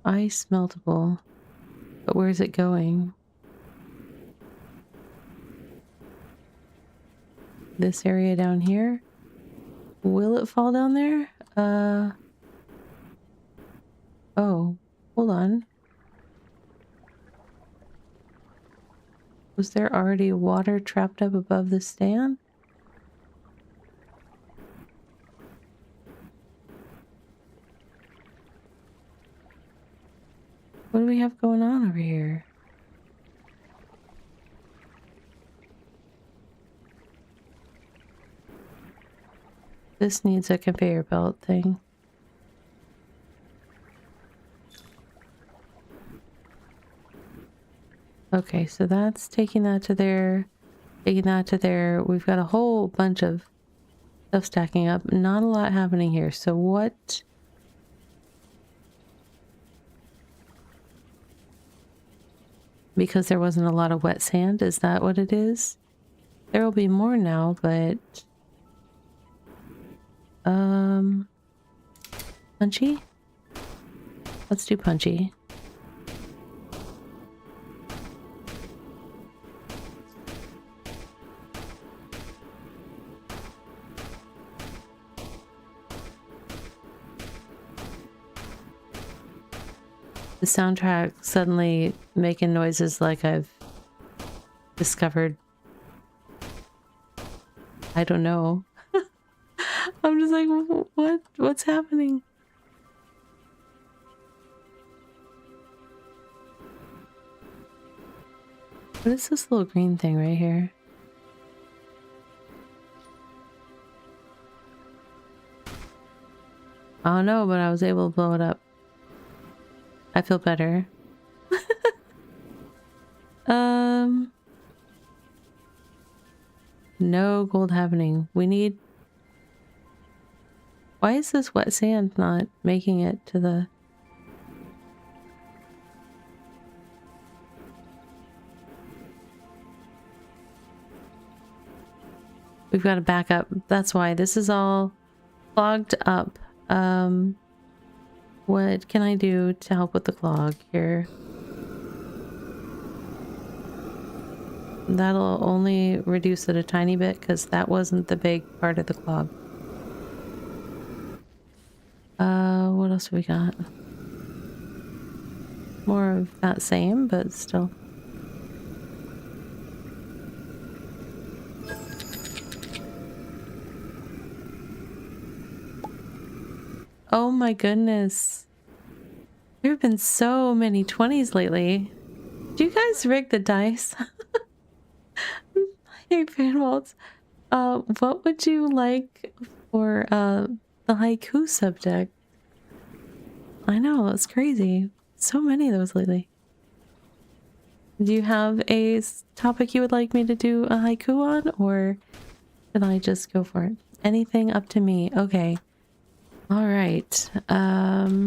Ice meltable. But where's it going? This area down here? Will it fall down there? Oh, hold on. Was there already water trapped up above the stand? What do we have going on over here? This needs a conveyor belt thing. Okay, so that's taking that to there, taking that to there. We've got a whole bunch of stuff stacking up. Not a lot happening here. So what... Because there wasn't a lot of wet sand, is that what it is? There will be more now, but... Punchy? Let's do punchy. The soundtrack suddenly making noises like I've discovered. I don't know. I'm just like, what's happening? What is this little green thing right here? I don't know, but I was able to blow it up. I feel better. No gold happening. We need... Why is this wet sand not making it to the... We've got to back up. That's why this is all clogged up. What can I do to help with the clog here? That'll only reduce it a tiny bit because that wasn't the big part of the clog. What else we got? More of that same, but still. Oh my goodness. There have been so many 20s lately. Do you guys rig the dice? Hey, Fanwaltz. What would you like for the haiku subject? I know, it's crazy. So many of those lately. Do you have a topic you would like me to do a haiku on, or can I just go for it? Anything up to me. Okay. All right. All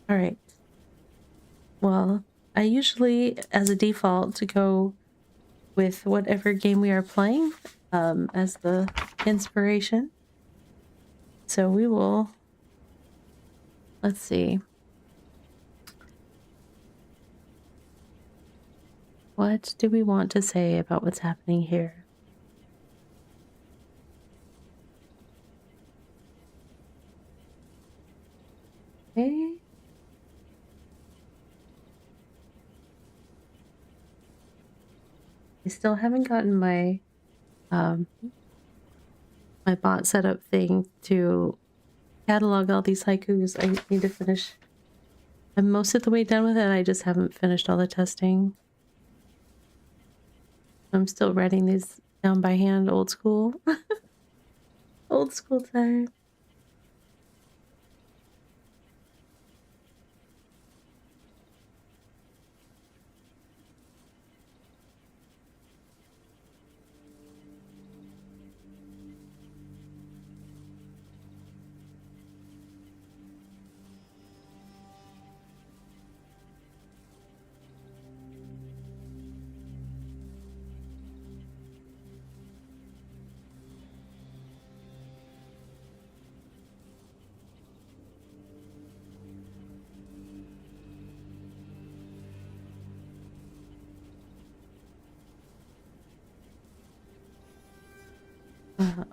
right. Well, I usually, as a default, to go with whatever game we are playing as the inspiration. So we will, let's see. What do we want to say about what's happening here? Okay. I still haven't gotten my my bot setup thing to catalog all these haikus. I need to finish. I'm most of the way done with it. I just haven't finished all the testing. I'm still writing these down by hand, old school. Old school time.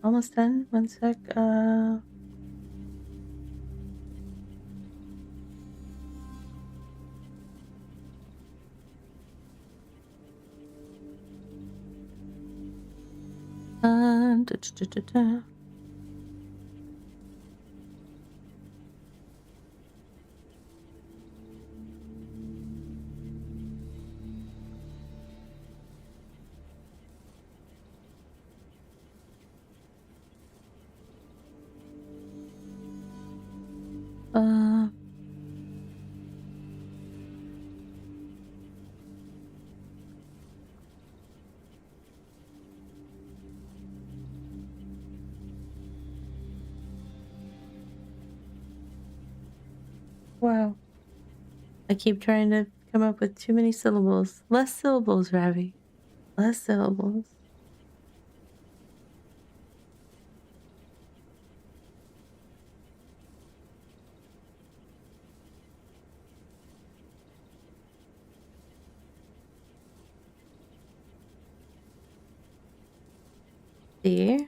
Almost done. One sec. Da, da, da, da. Wow. I keep trying to come up with too many syllables. Less syllables, Ravi. Less syllables. See?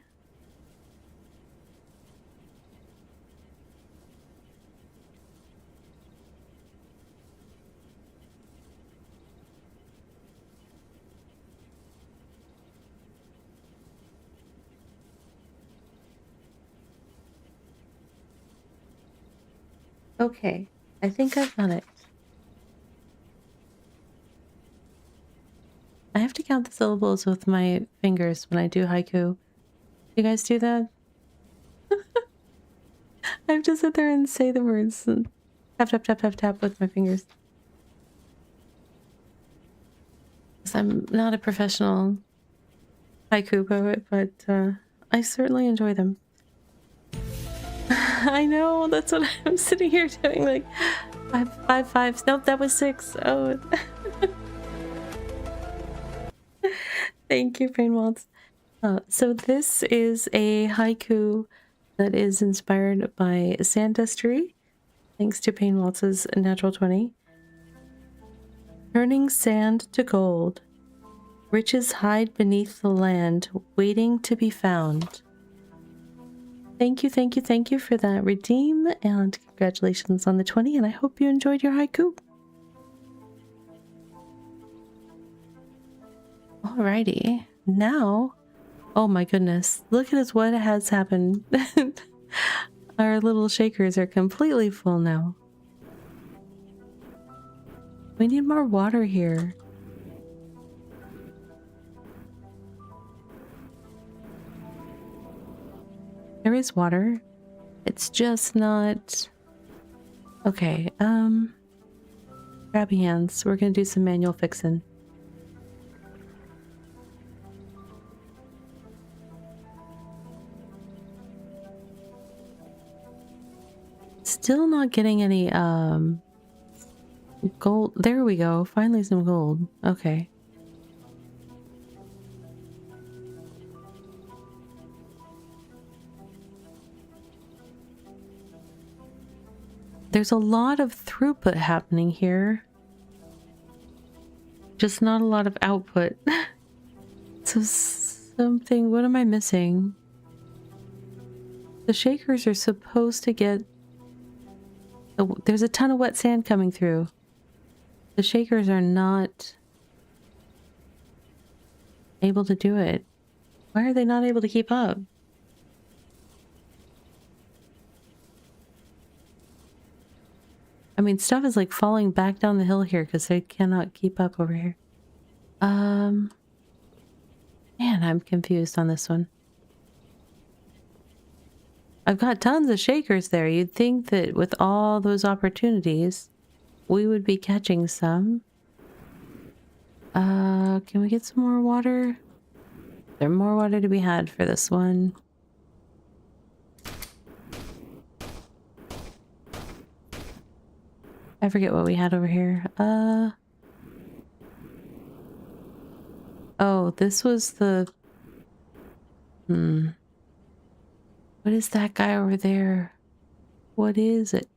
Okay. I think I've done it. I have to count the syllables with my fingers when I do haiku. You guys do that? I have to sit there and say the words and tap, tap, tap, tap, tap with my fingers. 'Cause I'm not a professional haiku poet, but I certainly enjoy them. I know, that's what I'm sitting here doing, like 5 5 5. Nope, that was 6. Oh. Thank you, Brainwaltz. So this is a haiku that is inspired by Sandustry, thanks to Painwaltz's natural 20. Turning sand to gold. Riches hide beneath the land, waiting to be found. Thank you, thank you, thank you for that redeem, and congratulations on the 20, and I hope you enjoyed your haiku. Alrighty, now, oh my goodness, look at what has happened. Our little shakers are completely full now. We need more water here. There is water. It's just not... Okay, grabby hands. We're gonna do some manual fixing. Still not getting any, gold. There we go. Finally some gold. Okay. There's a lot of throughput happening here. Just not a lot of output. So something... What am I missing? The shakers are supposed to get... Oh, there's a ton of wet sand coming through. The shakers are not able to do it. Why are they not able to keep up? I mean, stuff is like falling back down the hill here because they cannot keep up over here. Man, I'm confused on this one. I've got tons of shakers there. You'd think that with all those opportunities, we would be catching some. Can we get some more water? There's more water to be had for this one. I forget what we had over here. Oh, this was the... What is that guy over there? What is it?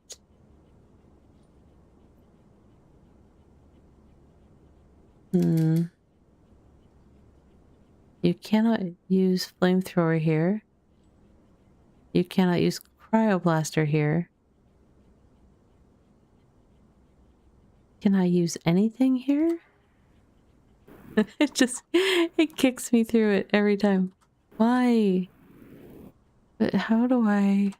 You cannot use flamethrower here. You cannot use cryoblaster here. Can I use anything here? It kicks me through it every time. Why? But how do I...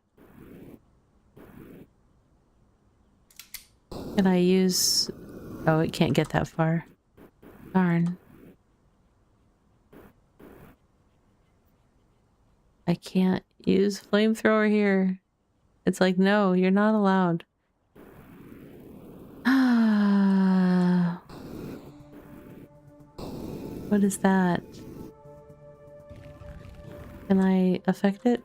Can I use... Oh, it can't get that far. Darn. I can't use flamethrower here. It's like, no, you're not allowed. Ah. What is that? Can I affect it?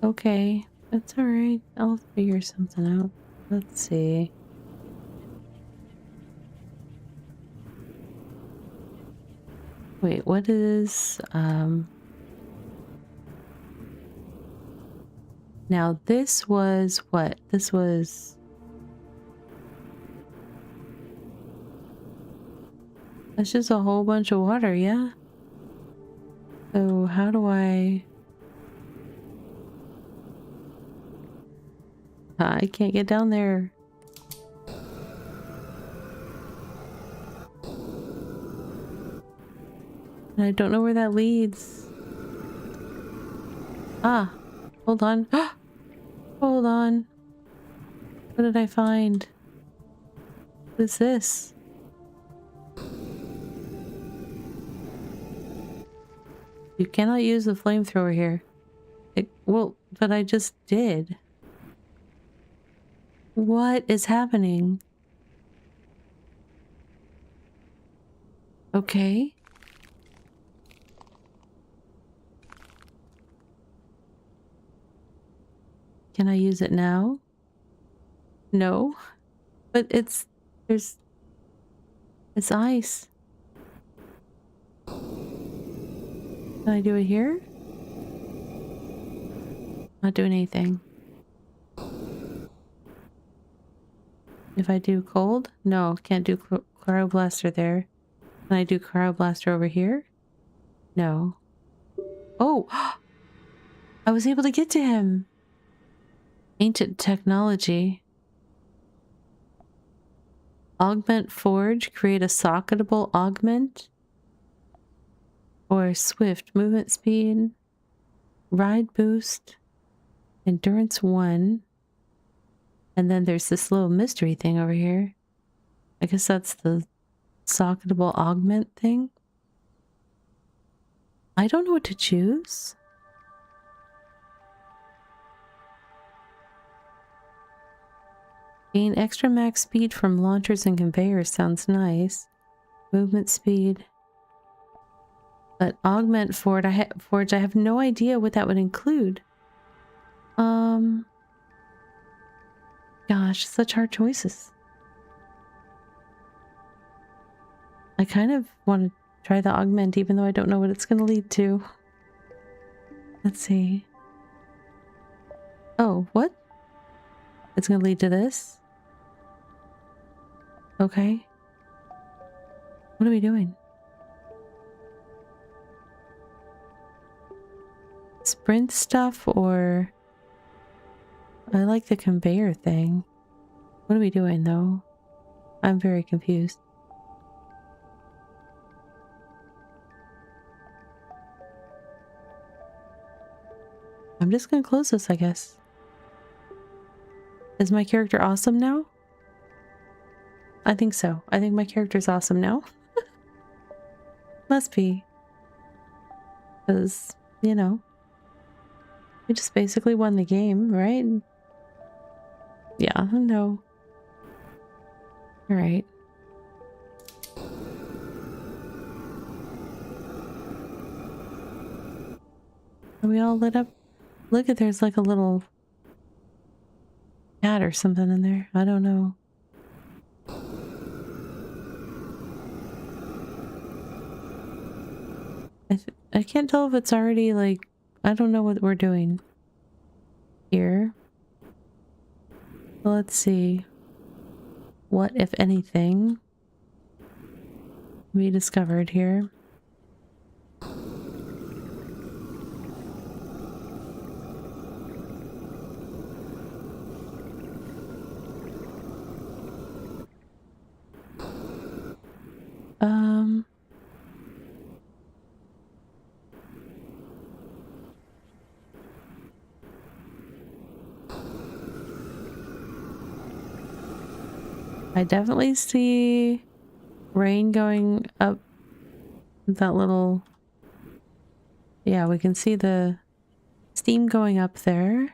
Okay, that's alright. I'll figure something out. Let's see. Wait, what is, now this was what? This was... That's just a whole bunch of water, yeah? So how do I... I can't get down there. And I don't know where that leads. Ah, hold on. Hold on. What did I find? What is this? You cannot use the flamethrower here. Well, but I just did. What is happening? Okay. Can I use it now? No. But it's ice. Can I do it here? Not doing anything. If I do cold? No, can't do Cryoblaster there. Can I do Cryoblaster over here? No. Oh! I was able to get to him! Ancient technology. Augment Forge. Create a socketable augment. Or swift movement speed. Ride boost. Endurance 1. And then there's this little mystery thing over here. I guess that's the socketable augment thing. I don't know what to choose. Gain extra max speed from launchers and conveyors sounds nice. Movement speed. But augment Forge, I have no idea what that would include. Gosh, such hard choices. I kind of want to try the augment even though I don't know what it's going to lead to. Let's see. Oh, what? It's going to lead to this? Okay. What are we doing? Sprint stuff or... I like the conveyor thing. What are we doing though? I'm very confused. I'm just gonna close this, I guess. Is my character awesome now? I think so. I think my character's awesome now. Must be. Because, you know, we just basically won the game, right? Yeah, no. Alright. Are we all lit up? Look at, there's like a little cat or something in there. I don't know. I can't tell if it's already like, I don't know what we're doing here. Let's see. What, if anything, we discovered here? I definitely see rain going up that little... Yeah, we can see the steam going up there.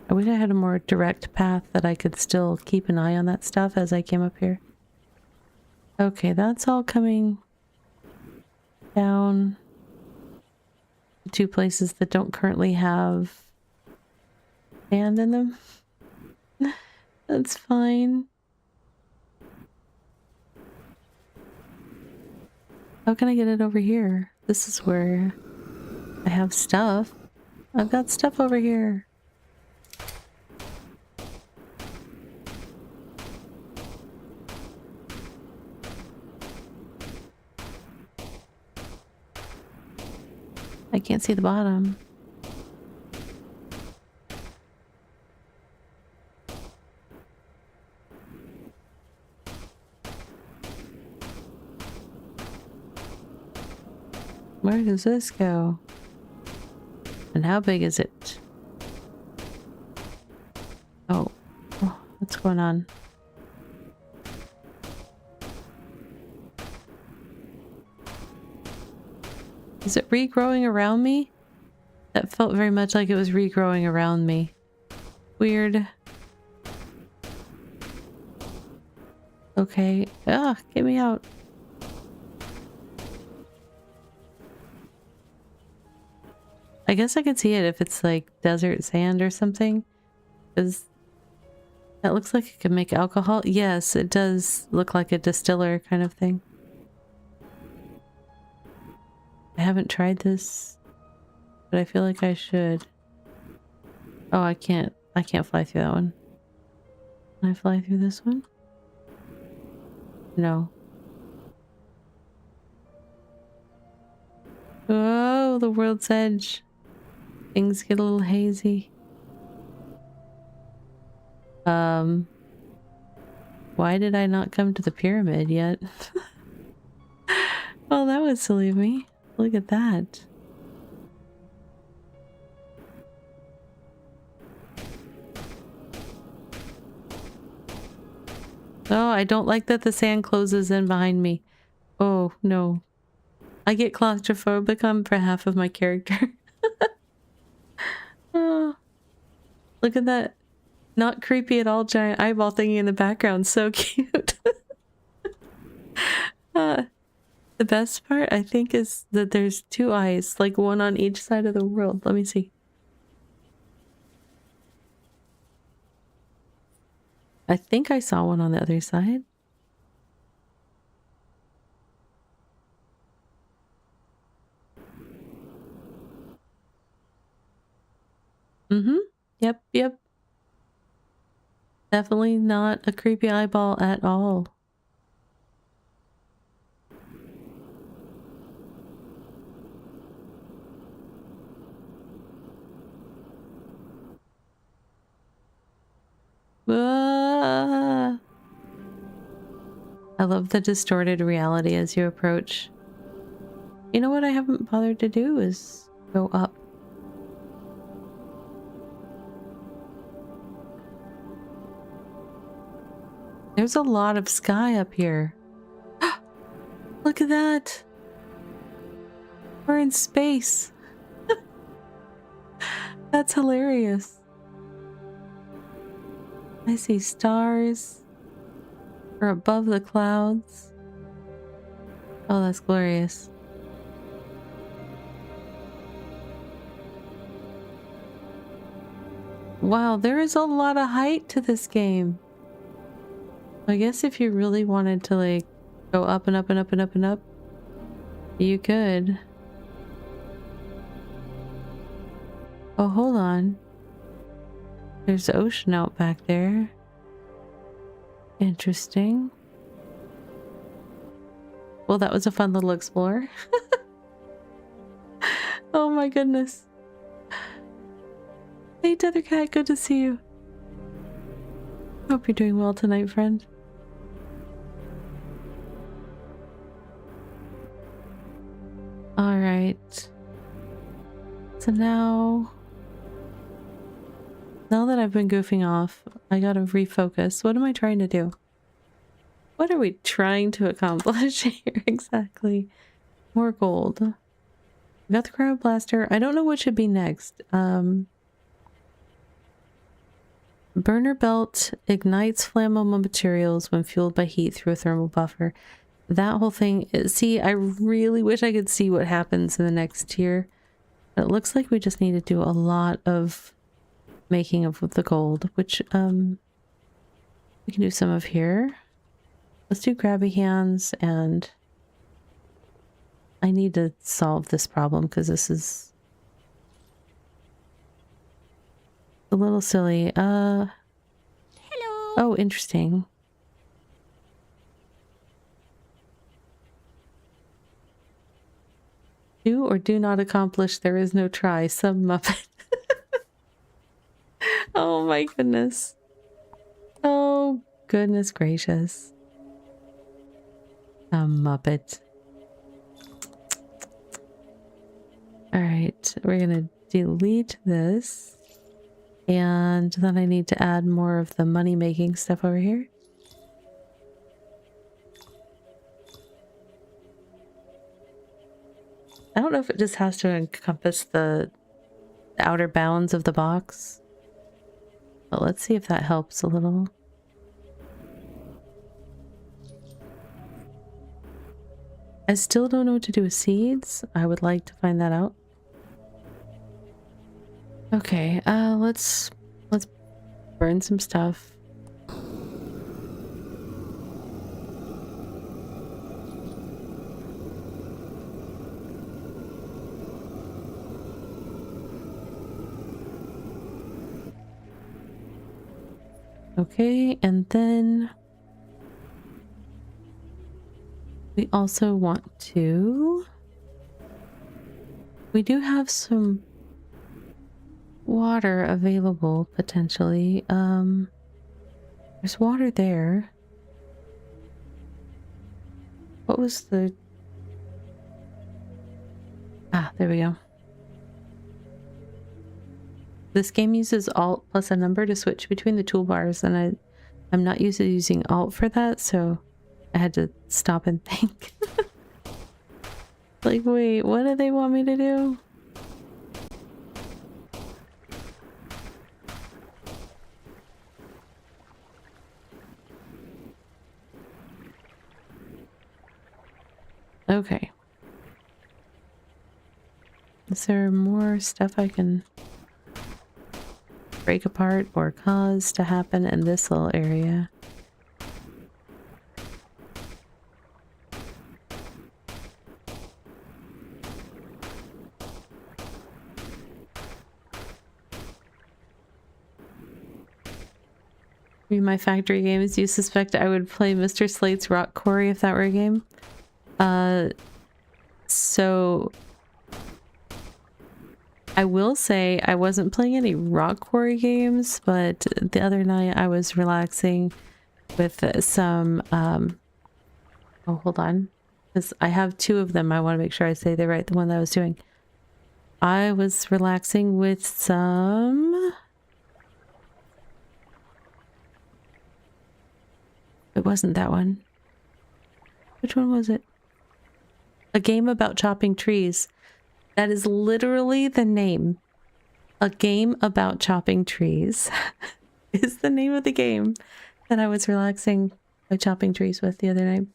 I wish I had a more direct path that I could still keep an eye on that stuff as I came up here. Okay, that's all coming down to two places that don't currently have sand in them. That's fine. How can I get it over here? This is where I have stuff. I've got stuff over here. I can't see the bottom. Where does this go? And how big is it? Oh, what's going on? Is it regrowing around me? That felt very much like it was regrowing around me. Weird. Okay. Ah, get me out. I I guess I could see it if it's like desert sand or something. Because that looks like it could make alcohol. Yes, it does look like a distiller kind of thing. I haven't tried this, but I feel like I should. Oh, I can't fly through that one. Can I fly through this one? No. Oh, the world's edge. Things get a little hazy. Why did I not come to the pyramid yet? Well, that was silly of me. Look at that. Oh, I don't like that the sand closes in behind me. Oh, no. I get claustrophobic on behalf of my character. Oh, look at that. Not creepy at all, giant eyeball thingy in the background. So cute. The best part, I think, is that there's two eyes, like one on each side of the world. Let me see. I think I saw one on the other side. Mm-hmm. Yep, yep. Definitely not a creepy eyeball at all. Ah. I love the distorted reality as you approach. You know what I haven't bothered to do is go up. There's a lot of sky up here. Look at that. We're in space. That's hilarious. I see stars. We're above the clouds. Oh, that's glorious. Wow, there is a lot of height to this game. I guess if you really wanted to like go up and up and up and up and up, you could. Oh, hold on. There's the ocean out back there. Interesting. Well, that was a fun little explore. Oh my goodness. Hey, Tethercat, good to see you. Hope you're doing well tonight, friend. Alright. So now that I've been goofing off, I gotta refocus. What am I trying to do? What are we trying to accomplish here exactly? More gold. We got the cryo blaster. I don't know what should be next. Burner belt ignites flammable materials when fueled by heat through a thermal buffer. That whole thing is, see, I really wish I could see what happens in the next tier. But it looks like we just need to do a lot of making of the gold, which we can do some of here. Let's do grabby hands, and I need to solve this problem because this is a little silly. Hello. Oh, interesting. Do or do not accomplish, there is no try. Some Muppet. Oh my goodness. Oh goodness gracious. A Muppet. Alright, we're gonna delete this. And then I need to add more of the money making stuff over here. I don't know if it just has to encompass the outer bounds of the box. But let's see if that helps a little. I still don't know what to do with seeds. I would like to find that out. Okay, let's burn some stuff. Okay, and then we also want to... We do have some water available, potentially. There's water there. What was the... Ah, there we go. This game uses Alt plus a number to switch between the toolbars, and I'm not used to using Alt for that, so I had to stop and think. Like, wait, what do they want me to do? Okay. Is there more stuff I can break apart or cause to happen in this little area? My factory games, you suspect I would play Mr. Slate's Rock Quarry if that were a game? So I will say I wasn't playing any Rock Quarry games, but the other night I was relaxing with some, oh, hold on, because I have two of them. I want to make sure I say the one that I was doing. I was relaxing with some... It wasn't that one. Which one was it? A game about chopping trees. That is literally the name. A game about chopping trees is the name of the game that I was relaxing by chopping trees with the other night.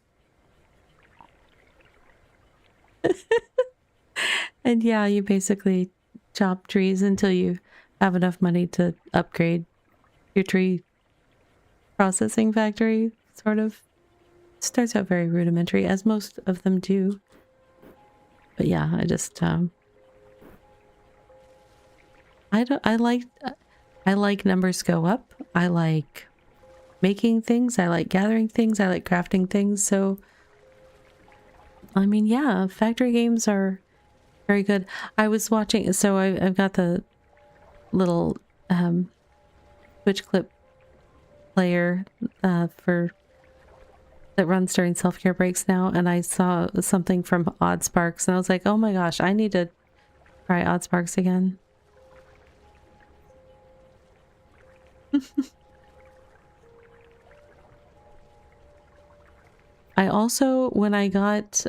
And yeah, you basically chop trees until you have enough money to upgrade your tree processing factory, sort of. Starts out very rudimentary, as most of them do. But yeah, I just I like numbers go up. I like making things. I like gathering things. I like crafting things. So I mean, yeah, factory games are very good. I was watching, so I've got the little Twitch clip player for that runs during self-care breaks now, and I saw something from Oddsparks and I was like, oh my gosh, I need to try Oddsparks again. I also, when I grabbed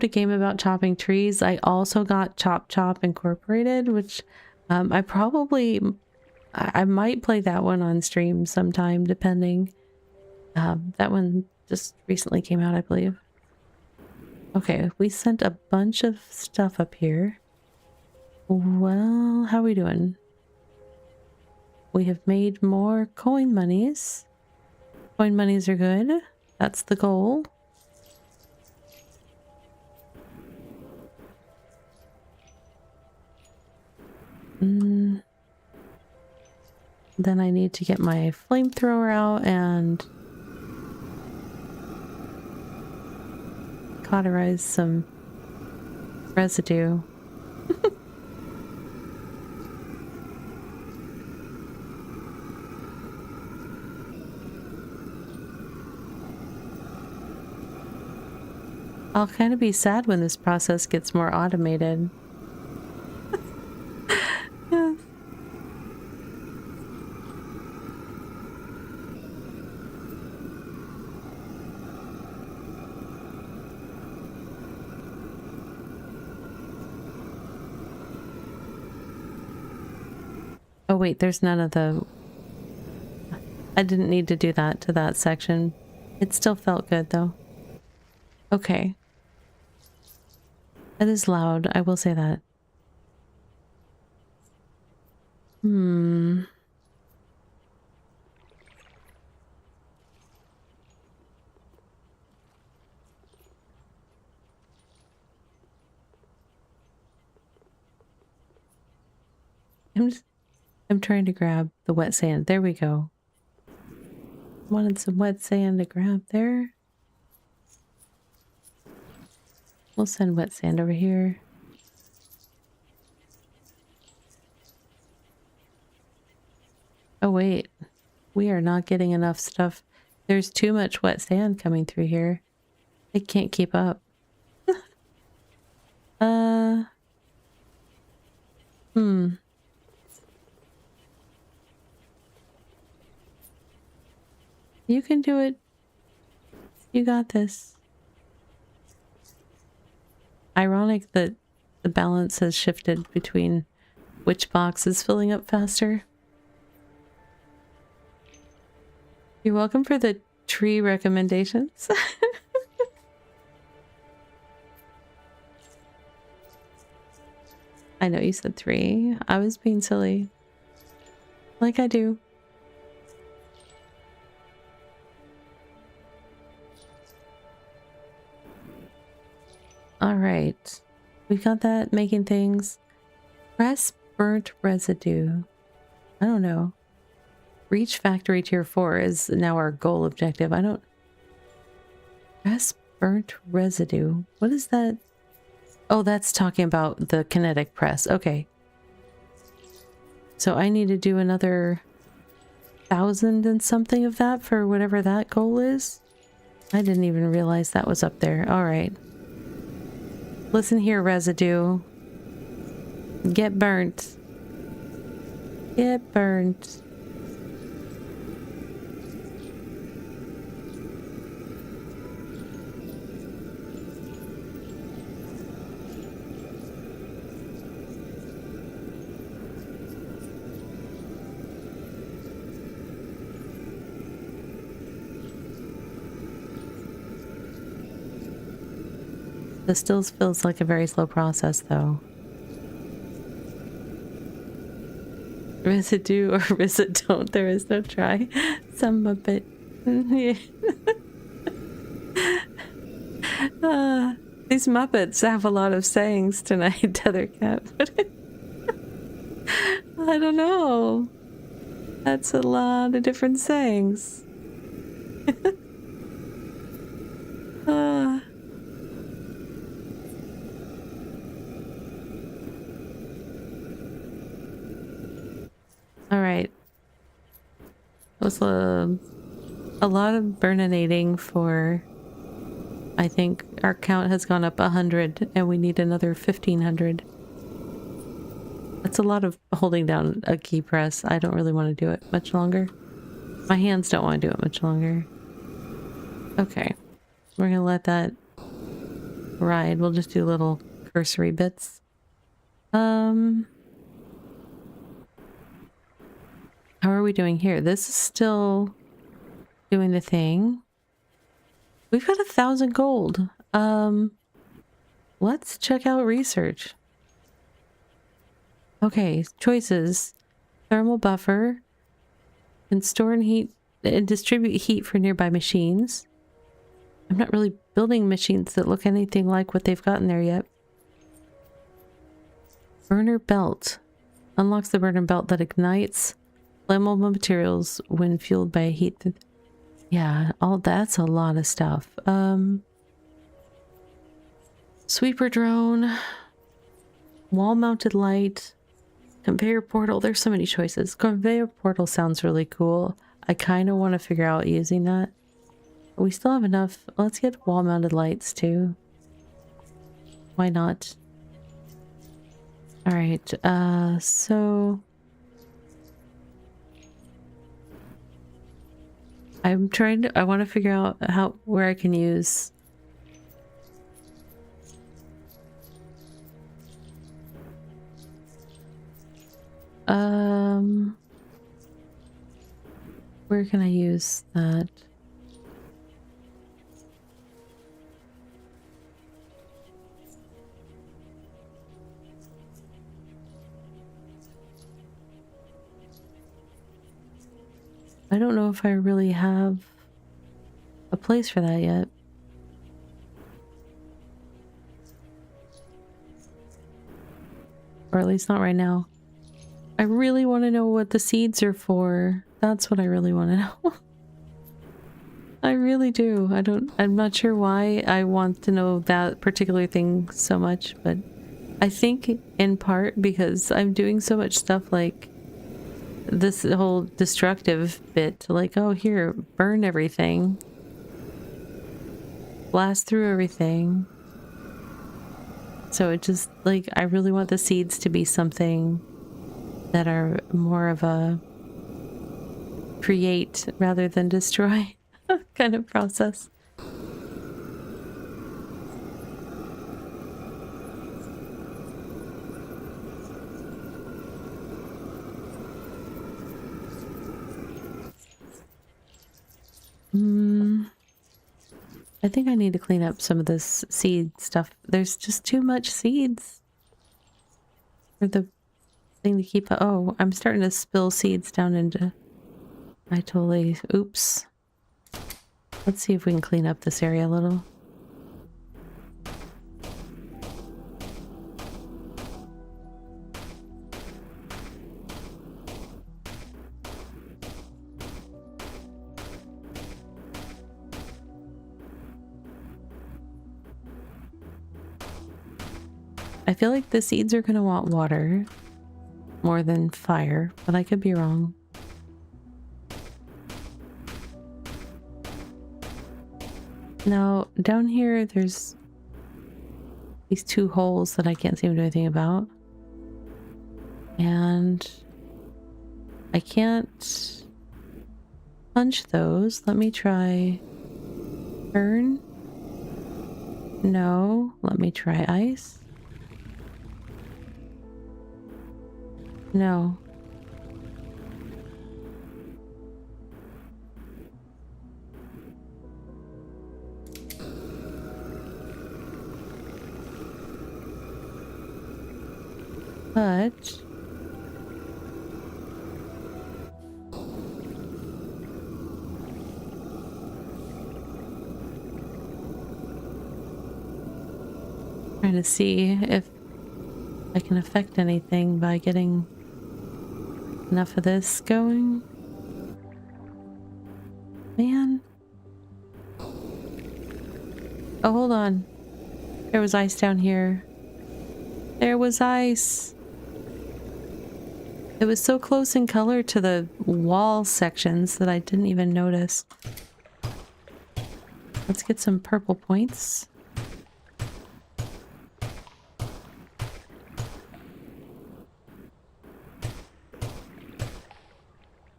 a game about chopping trees, I also got Chop Chop Incorporated, which I might play that one on stream sometime, depending. That one just recently came out, I believe. Okay, we sent a bunch of stuff up here. Well, how are we doing? We have made more coin monies. Coin monies are good. That's the goal. Then I need to get my flamethrower out and cauterize some residue. I'll kind of be sad when this process gets more automated. Yes. Oh wait, there's none of the... I didn't need to do that to that section. It still felt good though. Okay. It is loud, I will say that. Hmm. I'm trying to grab the wet sand. There we go. Wanted some wet sand to grab there. We'll send wet sand over here. Oh wait, we are not getting enough stuff. There's too much wet sand coming through here. I can't keep up. uh hmm. You can do it. You got this. Ironic that the balance has shifted between which box is filling up faster. You're welcome for the tree recommendations. I know you said 3. I was being silly. Like I do. Alright. We got that making things. Press burnt residue. I don't know. Reach factory tier 4 is now our goal objective. I don't... Press burnt residue. What is that? Oh, that's talking about the kinetic press. Okay. So I need to do another 1,000 and something of that for whatever that goal is. I didn't even realize that was up there. All right. Listen here, residue. Get burnt. Get burnt. This still feels like a very slow process, though. Residue or visit don't. There is no try. Some Muppet. These Muppets have a lot of sayings tonight, Tethercat. I don't know. That's a lot of different sayings. All right. It was a lot of burninating for... I think our count has gone up 100 and we need another 1,500. That's a lot of holding down a key press. I don't really want to do it much longer. My hands don't want to do it much longer. Okay. We're going to let that ride. We'll just do little cursory bits. How are we doing here? This is still doing the thing. We've got 1,000 gold. Let's check out research. Okay, choices. Thermal buffer. Can store and heat and distribute heat for nearby machines. I'm not really building machines that look anything like what they've got in there yet. Burner belt. Unlocks the burner belt that ignites flammable materials when fueled by heat. Yeah, all that's a lot of stuff. Sweeper drone. Wall-mounted light. Conveyor portal. There's so many choices. Conveyor portal sounds really cool. I kind of want to figure out using that. But we still have enough. Let's get wall-mounted lights too. Why not? All right. So I'm trying to. I want to figure out where I can use. Where can I use that? I don't know if I really have a place for that yet. Or at least not right now. I really want to know what the seeds are for. That's what I really want to know. I really do. I'm not sure why I want to know that particular thing so much, but I think in part because I'm doing so much stuff like this whole destructive bit, like, oh, here, burn everything. Blast through everything. So it just, like, I really want the seeds to be something that are more of a create rather than destroy kind of process. I think I need to clean up some of this seed stuff. There's just too much seeds for the thing to keep. Oh, I'm starting to spill seeds down into. I totally. Oops. Let's see if we can clean up this area a little. I feel like the seeds are going to want water more than fire, but I could be wrong. Now, down here, there's these two holes that I can't seem to do anything about. And I can't punch those. Let me try burn. No. Let me try ice. No. But trying to see if I can affect anything by getting enough of this going. Man. Oh, hold on. There was ice down here. There was ice. It was so close in color to the wall sections that I didn't even notice. Let's get some purple points.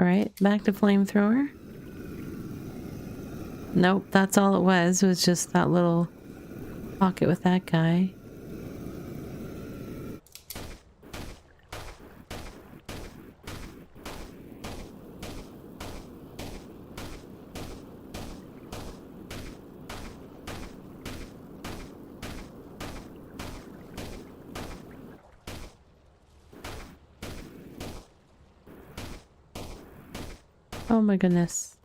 Alright, back to flamethrower. Nope, that's all it was. It was just that little pocket with that guy. Oh my goodness.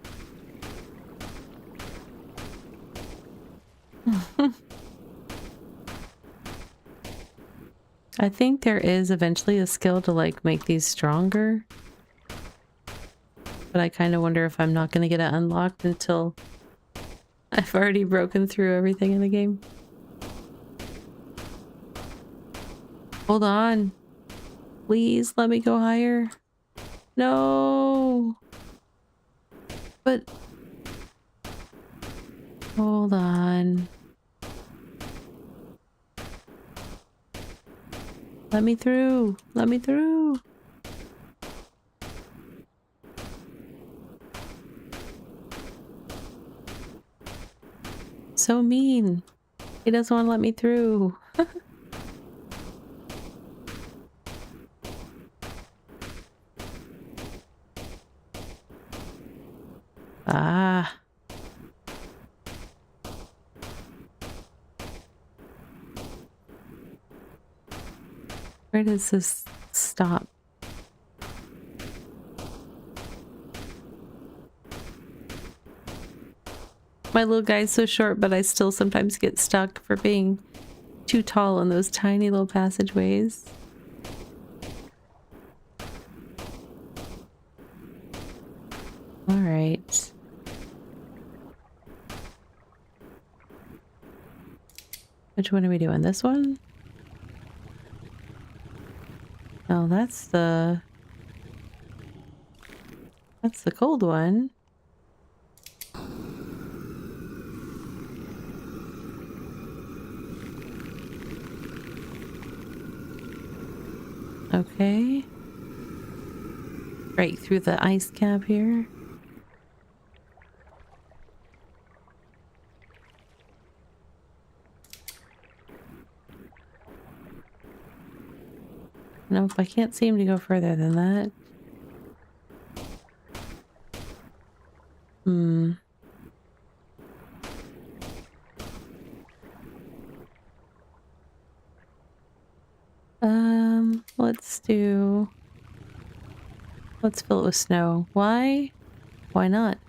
I think there is eventually a skill to like make these stronger. But I kind of wonder if I'm not going to get it unlocked until I've already broken through everything in the game. Hold on. Please let me go higher. No. But hold on. Let me through. Let me through. So mean. He doesn't want to let me through. Ah. Where does this stop? My little guy's so short, but I still sometimes get stuck for being too tall in those tiny little passageways. All right. Which one are we doing? This one? Oh, that's the cold one. Okay. Right through the ice cap here. Nope, I can't seem to go further than that. Hmm. Let's fill it with snow. Why? Why not?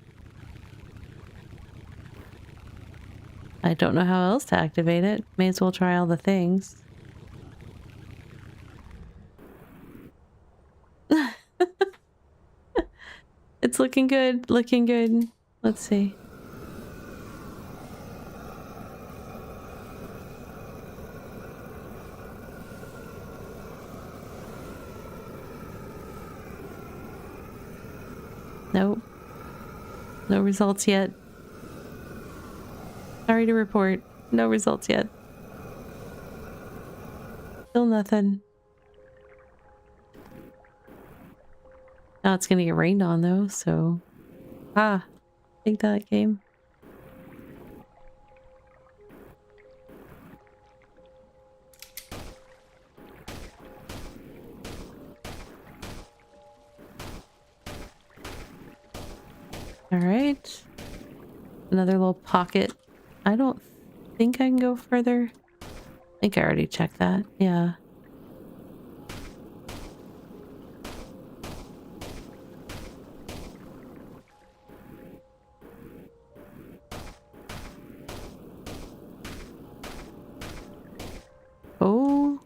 I don't know how else to activate it. May as well try all the things. It's looking good, looking good. Let's see. Nope. No results yet. Sorry to report. No results yet. Still nothing. Now it's gonna get rained on though, so... Ah, take that game. Alright. Another little pocket. I don't think I can go further. I think I already checked that. Yeah. Oh.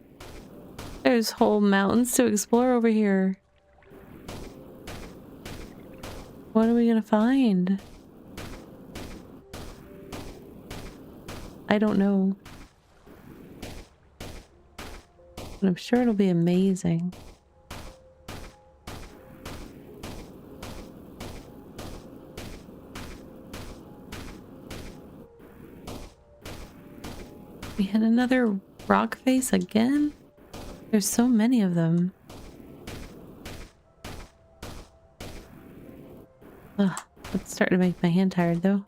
There's whole mountains to explore over here. What are we gonna find? I don't know. But I'm sure it'll be amazing. We had another rock face again? There's so many of them. Ugh, it's starting to make my hand tired though.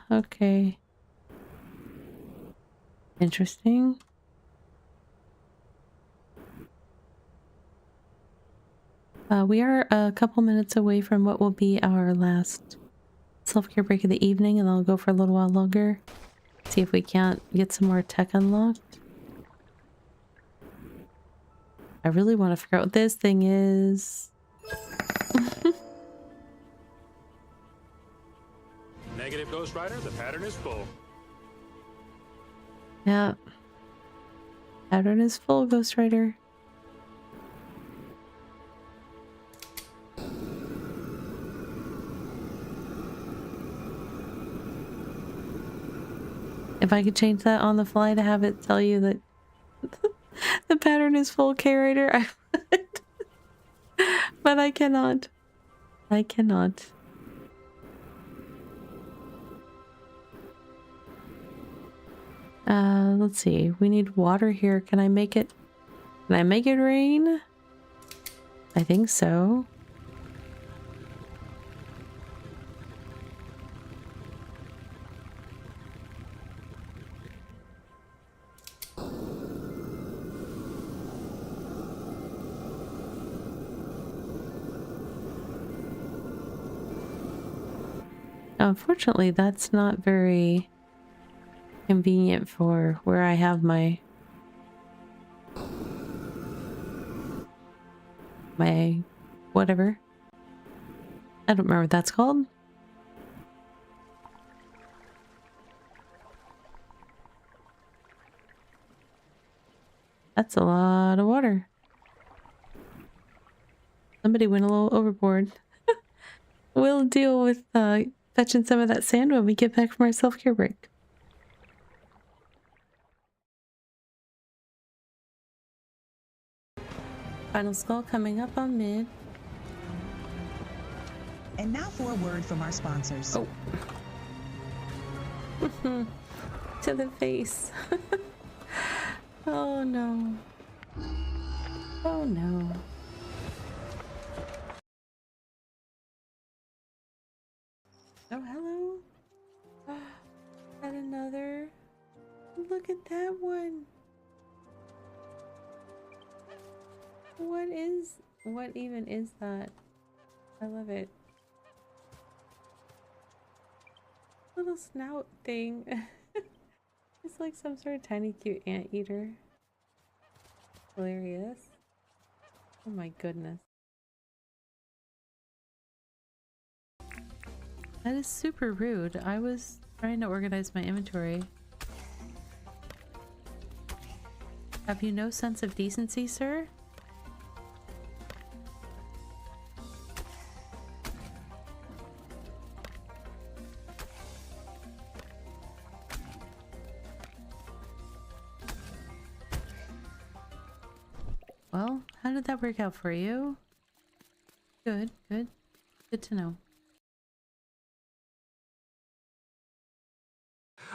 Okay. Interesting. We are a couple minutes away from what will be our last self-care break of the evening, and I'll go for a little while longer. See if we can't get some more tech unlocked. I really want to figure out what this thing is. Negative, Ghost Rider. The pattern is full. Yeah. Pattern is full, Ghost Rider. If I could change that on the fly to have it tell you that the pattern is full, K-Rider, I would. But I cannot. I cannot. Let's see. We need water here. Can I make it? Can I make it rain? I think so. Unfortunately, that's not very convenient for where I have my whatever. I don't remember what that's called. That's a lot of water. Somebody went a little overboard. We'll deal with fetching some of that sand when we get back from our self-care break. Final skull coming up on mid. And now for a word from our sponsors. Oh. To the face. Oh no. Oh no. Oh, hello. Got another. Look at that one. What even is that? I love it. Little snout thing. It's like some sort of tiny cute anteater. Hilarious. Oh my goodness. That is super rude. I was trying to organize my inventory. Have you no sense of decency, sir? Well, how did that work out for you? Good, good. Good to know.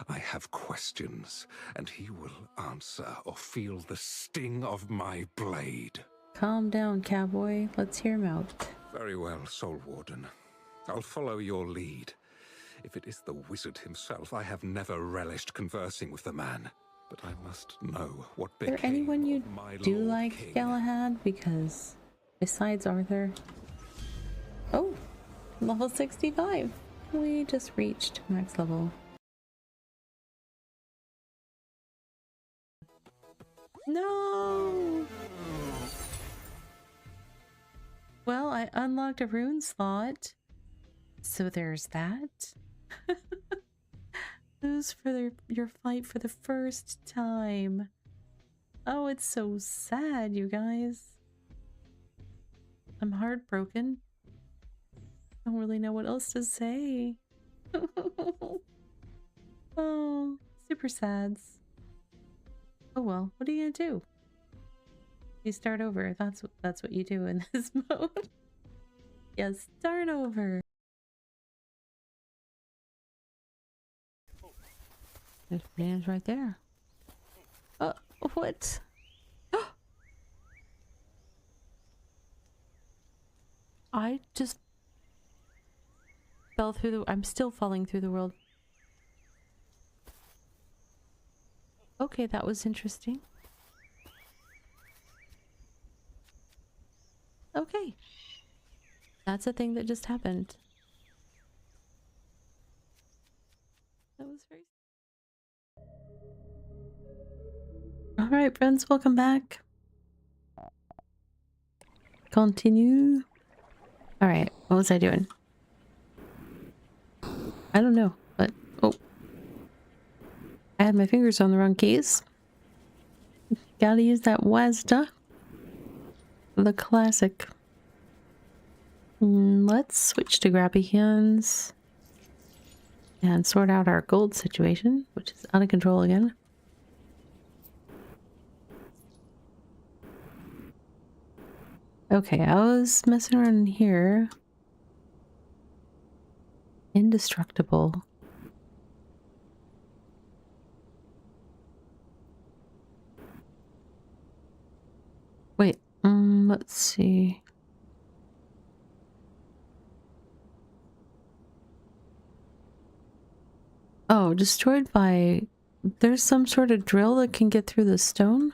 I have questions, and he will answer or feel the sting of my blade. Calm down, cowboy. Let's hear him out. Very well, Soul Warden. I'll follow your lead. If it is the wizard himself, I have never relished conversing with the man. But I must know what Is there became anyone you of my do Lord like, King. Galahad? Because besides Arthur... Oh! Level 65! We just reached max level. No! Well, I unlocked a rune slot. So there's that. Lose for your fight for the first time. Oh, it's so sad, you guys. I'm heartbroken. Don't really know what else to say. Oh, super sads. Oh well, what are you gonna do? You start over. That's what you do in this mode. Yeah, start over. There's bananas right there. Oh, what? I just fell through the... I'm still falling through the world. Okay, that was interesting. Okay. That's a thing that just happened. That was very... Alright, friends, welcome back. Continue. Alright, what was I doing? I don't know, but... Oh. I had my fingers on the wrong keys. Gotta use that WASD. The classic. Let's switch to grabby hands. And sort out our gold situation, which is out of control again. Okay, I was messing around in here. Indestructible. Wait, let's see. Oh, destroyed by... There's some sort of drill that can get through the stone?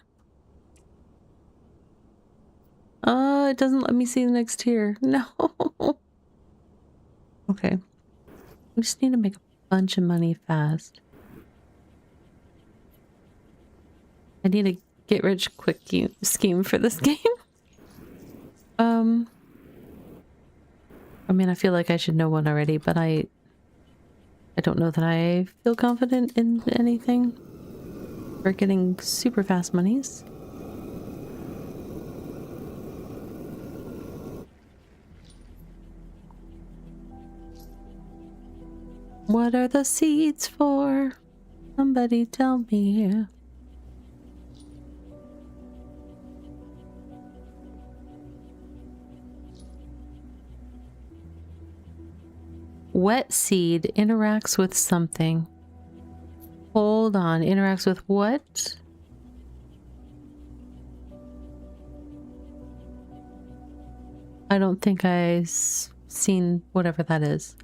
It doesn't let me see the next tier. No. Okay. We just need to make a bunch of money fast. I need a get rich quick scheme for this game. I mean, I feel like I should know one already, but I don't know that I feel confident in anything. We're getting super fast monies. What are the seeds for? Somebody tell me. Wet seed interacts with something. Hold on, interacts with what? I don't think I've seen whatever that is.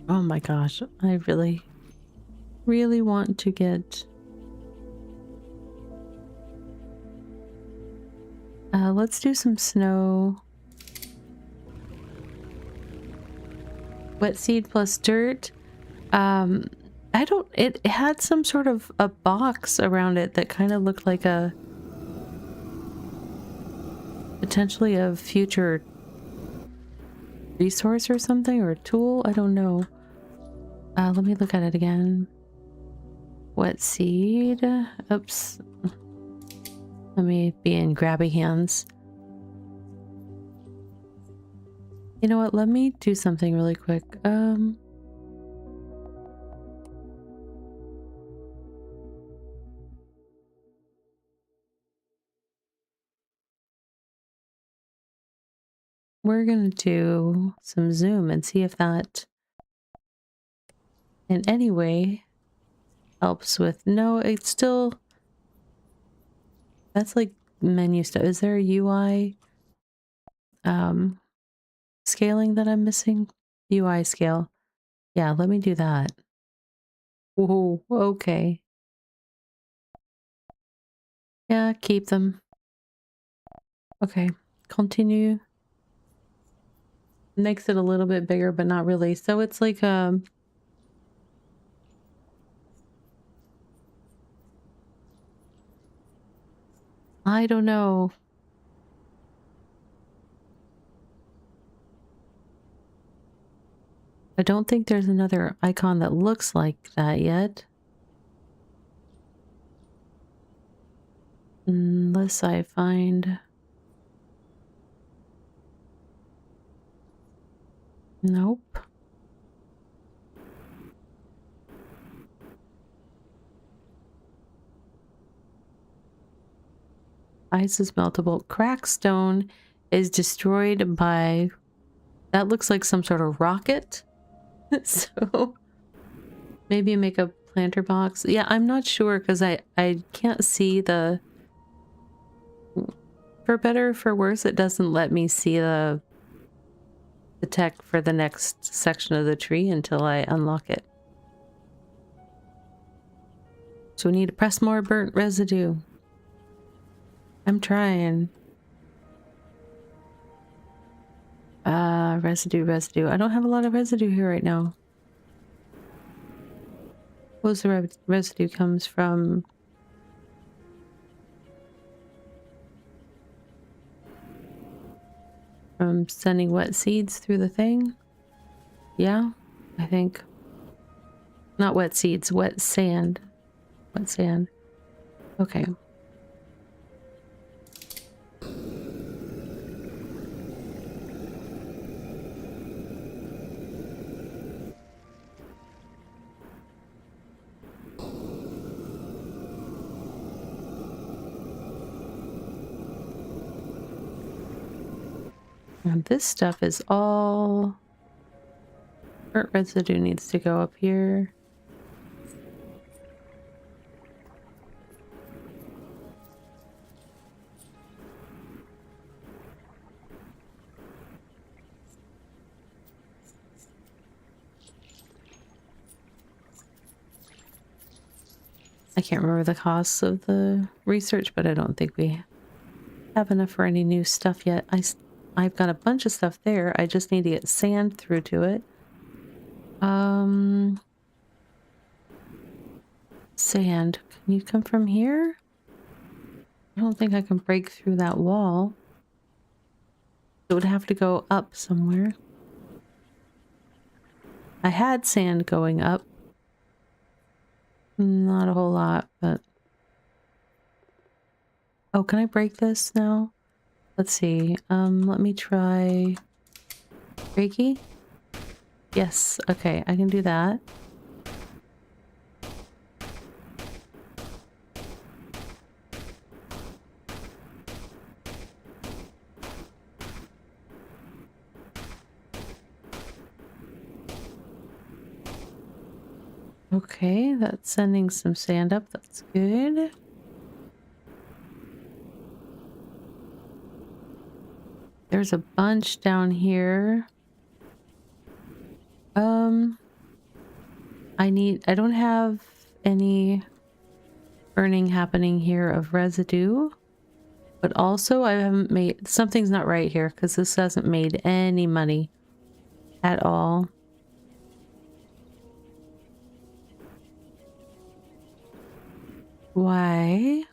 Oh my gosh, I really want to get... let's do some snow. Wet seed plus dirt. I don't... It had some sort of a box around it that kind of looked like a... potentially a future resource or something, or a tool. I don't know. Let me look at it again. Wet seed. Oops. Let me be in grabby hands. You know what? Let me do something really quick. We're gonna do some zoom and see if that in any way helps with... No, it's still... That's like menu stuff. Is there a UI scaling that I'm missing? UI scale. Yeah, let me do that. Whoa, okay. Yeah, keep them. Okay, continue. Makes it a little bit bigger, but not really. So it's like I don't know. I don't think there's another icon that looks like that yet. Unless I find... Nope. Ice is meltable. Crackstone is destroyed by... That looks like some sort of rocket. So maybe make a planter box. Yeah, I'm not sure because I can't see the... For better or for worse, it doesn't let me see the tech for the next section of the tree until I unlock it. So we need to press more burnt residue. I'm trying. Residue. I don't have a lot of residue here right now. Most of the residue comes from... sending wet seeds through the thing. Yeah, I think. Not wet seeds, wet sand. Wet sand. Okay. And this stuff is all... Burnt residue needs to go up here. I can't remember the costs of the research, but I don't think we have enough for any new stuff yet. I've got a bunch of stuff there. I just need to get sand through to it. Sand. Can you come from here? I don't think I can break through that wall. It would have to go up somewhere. I had sand going up. Not a whole lot, but... Oh, can I break this now? Let's see. Let me try... Reiki? Yes, okay, I can do that. Okay, that's sending some sand up. That's good. There's a bunch down here. I don't have any burning happening here of residue, but also I haven't made, something's not right here because this hasn't made any money at all. Why?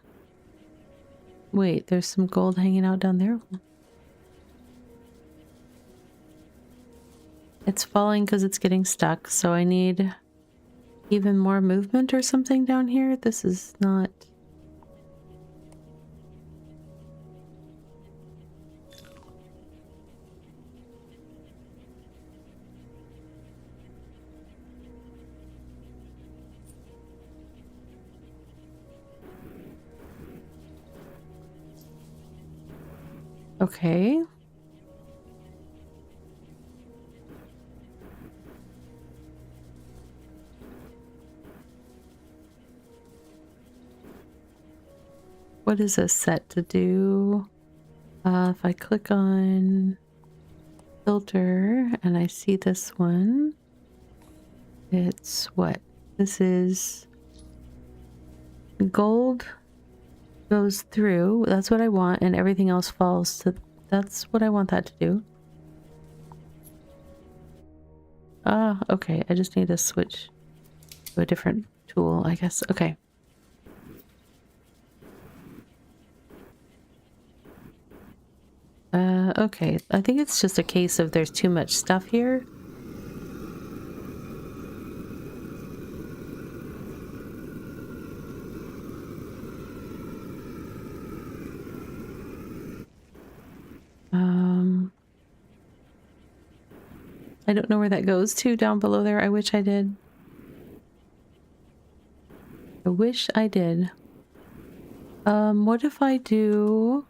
Wait, there's some gold hanging out down there. It's falling because it's getting stuck, so I need even more movement or something down here. This is not... Okay. What is this set to do? If I click on filter and I see this one, it's what? This is gold goes through. That's what I want, and everything else falls to. That's what I want that to do. Ah, okay. I just need to switch to a different tool, I guess. Okay. Okay. I think it's just a case of there's too much stuff here. I don't know where that goes to down below there. I wish I did. I wish I did. What if I do...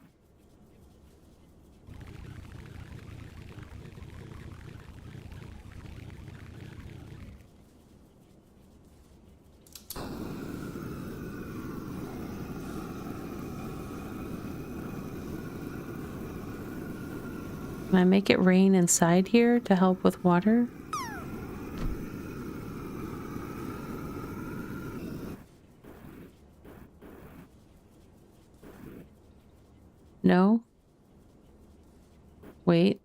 Can I make it rain inside here to help with water? No? Wait.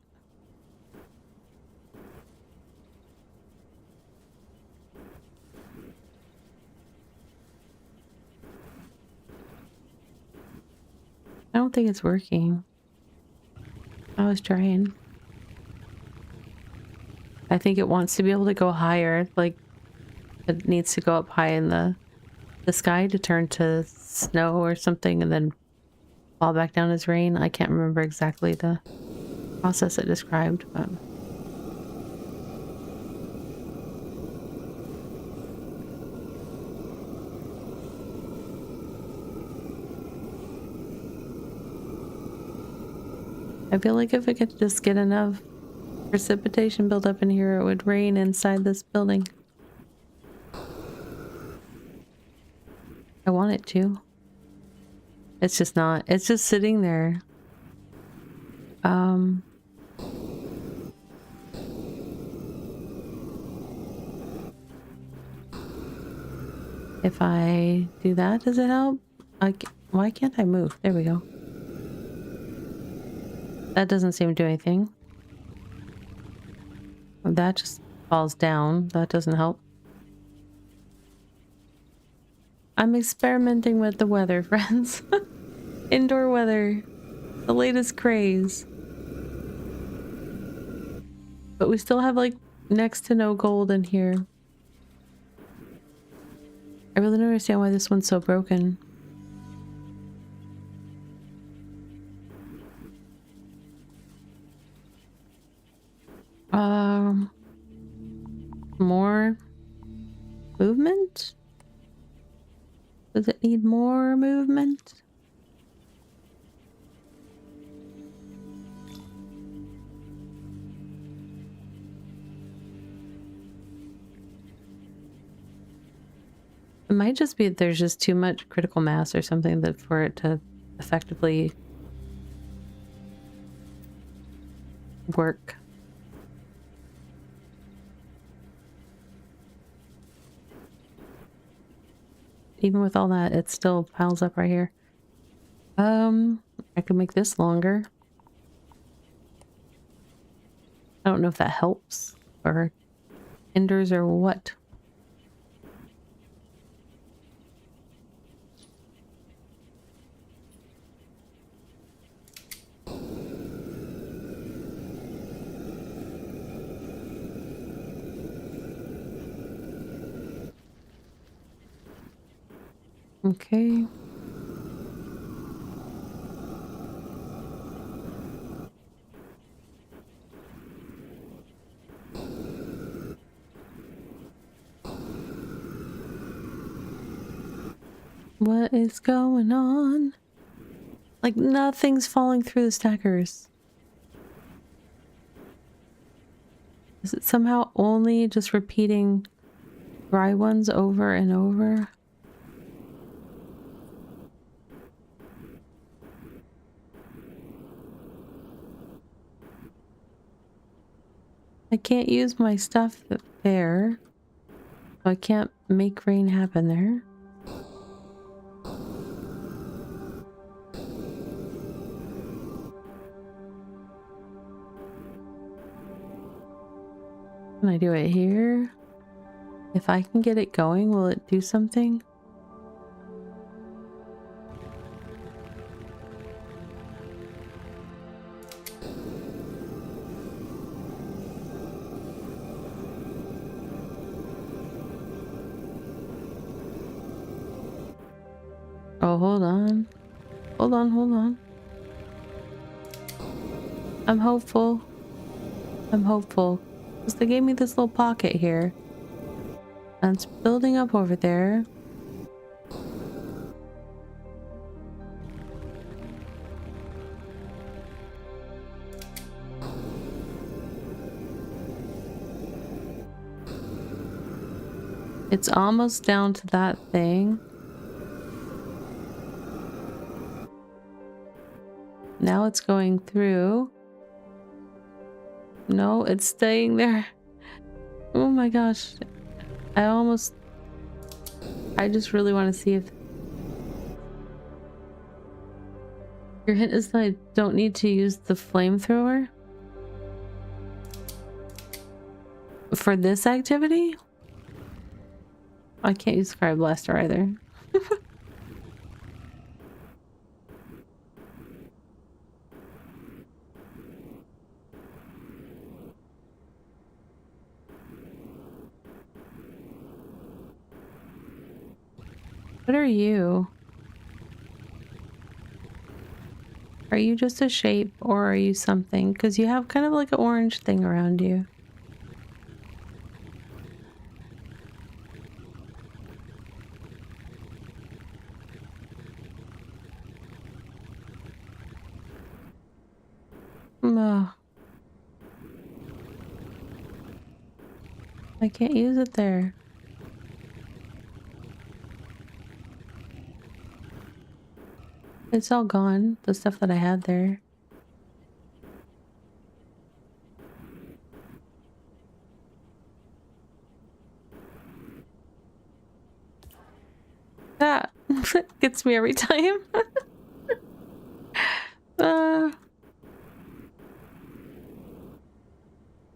I don't think it's working. I was trying. I think it wants to be able to go higher, like it needs to go up high in the sky to turn to snow or something and then fall back down as rain. I can't remember exactly the process it described, but... I feel like if I could just get enough precipitation built up in here, it would rain inside this building. I want it to. It's just not. It's just sitting there. If I do that, does it help? Why can't I move? There we go. That doesn't seem to do anything. That just falls down. That doesn't help. I'm experimenting with the weather, friends. Indoor weather. The latest craze. But we still have like next to no gold in here. I really don't understand why this one's so broken. More movement? Does it need more movement? It might just be that there's just too much critical mass or something that for it to effectively work. Even with all that, it still piles up right here. I could make this longer. I don't know if that helps or hinders or what. Okay. What is going on? Like nothing's falling through the stackers. Is it somehow only just repeating dry ones over and over? I can't use my stuff there. I can't make rain happen there. Can I do it here? If I can get it going, will it do something? Oh, hold on. Hold on, hold on. I'm hopeful. I'm hopeful. Because they gave me this little pocket here. And it's building up over there. It's almost down to that thing. Now it's going through. No, it's staying there. Oh my gosh. I just really want to see if... Your hint is that I don't need to use the flamethrower? For this activity? I can't use Fire Blaster either. What are you? Are you just a shape or are you something? Because you have kind of like an orange thing around you. Ugh. I can't use it there. It's all gone, the stuff that I had there. Gets me every time. uh,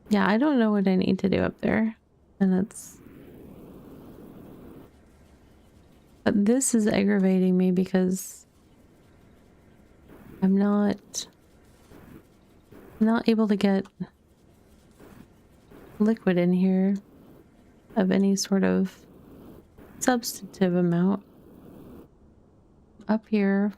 yeah, I don't know what I need to do up there. And it's... But this is aggravating me because I'm not able to get liquid in here of any sort of substantive amount. Up here.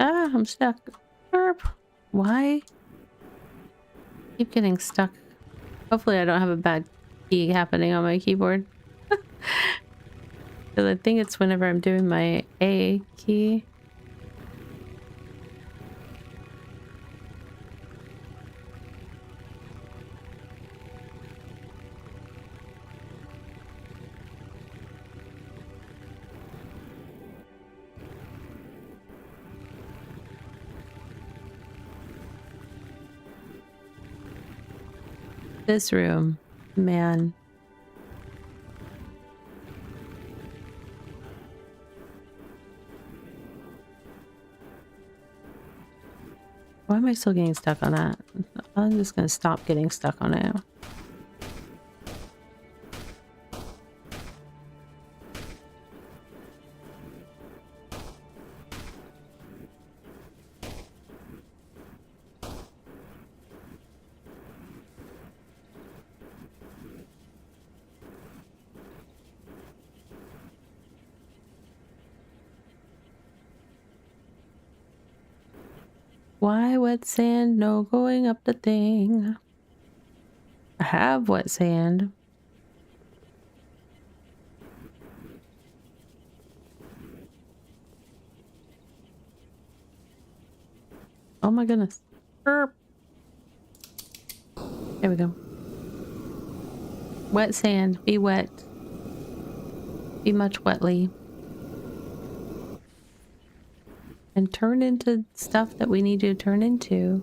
Ah, I'm stuck. Burp. Why? Keep getting stuck. Hopefully I don't have a bad key happening on my keyboard. Because I think it's whenever I'm doing my A key. This room, man. Why am I still getting stuck on that? I'm just gonna stop getting stuck on it. Why wet sand? No going up the thing. I have wet sand. Oh my goodness. Burp. There we go. Wet sand. Be wet. Be much wetly. And turn into stuff that we need to turn into.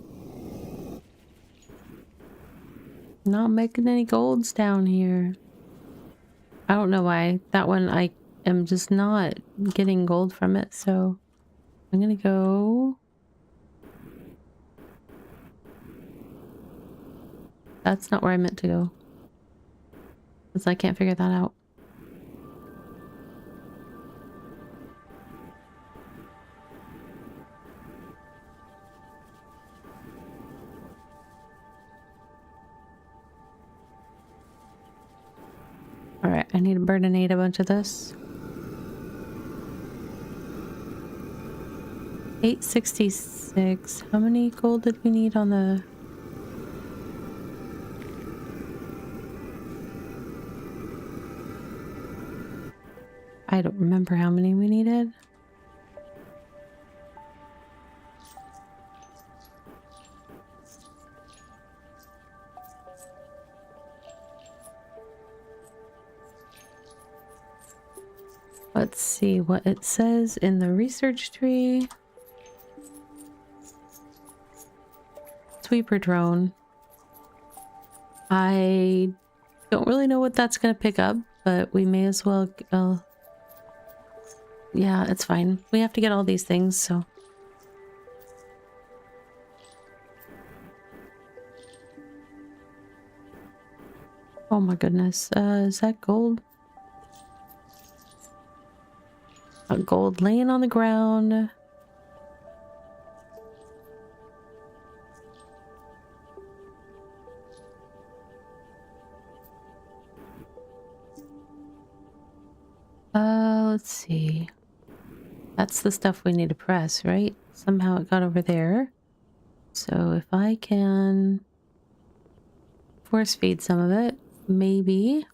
Not making any golds down here. I don't know why. That one I am just not getting gold from it, so I'm gonna go. That's not where I meant to go. Because I can't figure that out. Alright, I need to burninate a bunch of this. 866. How many gold did we need on the... I don't remember how many we needed. Let's see what it says in the research tree. Sweeper drone. I don't really know what that's going to pick up, but we may as well... yeah, it's fine. We have to get all these things, so... Oh my goodness. Is that gold? Gold laying on the ground. Let's see. That's the stuff we need to press, right? Somehow it got over there. So if I can force feed some of it, maybe.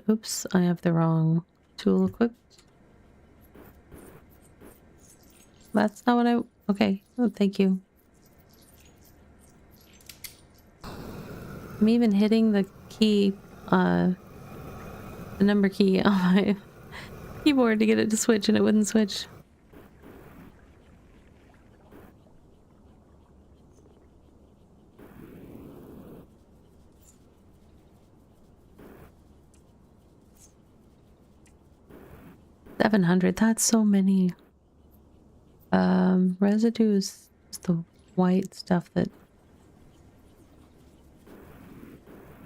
Oops, I have the wrong tool equipped. That's not what I... Okay, oh, thank you. I'm even hitting the key, the number key on my keyboard to get it to switch, and it wouldn't switch. $700, that's so many. Residue is the white stuff that...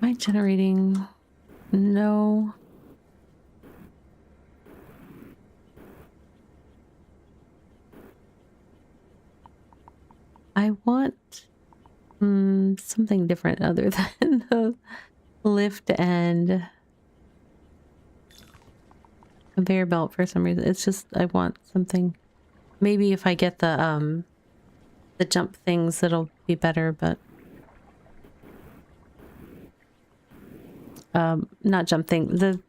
Am I generating? No. I want something different other than the lift and conveyor belt for some reason. It's just I want something. Maybe if I get the jump things, it'll be better, but not jump thing. The...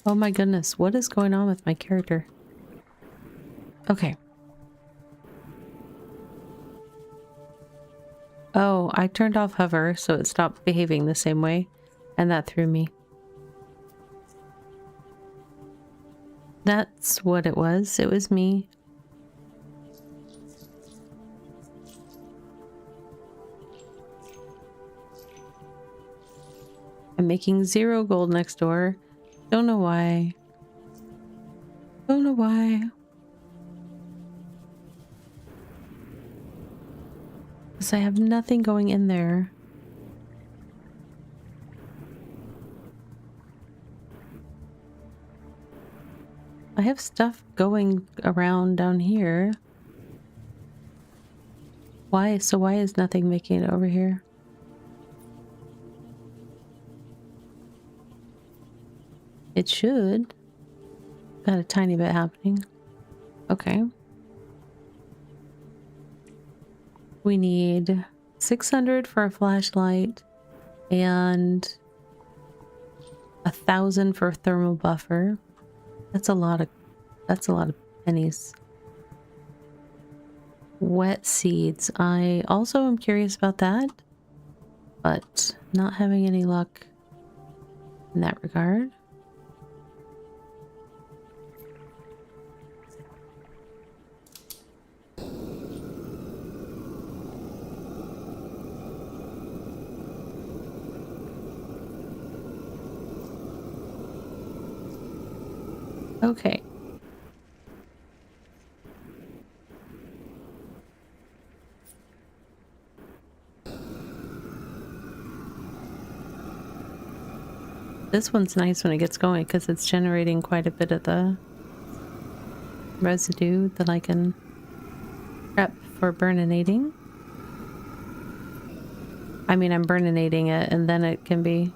Oh my goodness, what is going on with my character? Okay. Oh, I turned off hover, so it stopped behaving the same way, and that threw me. That's what it was. It was me. I'm making 0 gold next door. Don't know why. Don't know why. Because I have nothing going in there. I have stuff going around down here. Why? So why is nothing making it over here? It should. Got a tiny bit happening. Okay. We need 600 for a flashlight and 1,000 for a thermal buffer. That's a lot of pennies. Wet seeds. I also am curious about that, but not having any luck in that regard. Okay. This one's nice when it gets going because it's generating quite a bit of the residue that I can prep for burninating. I mean, I'm burninating it and then it can be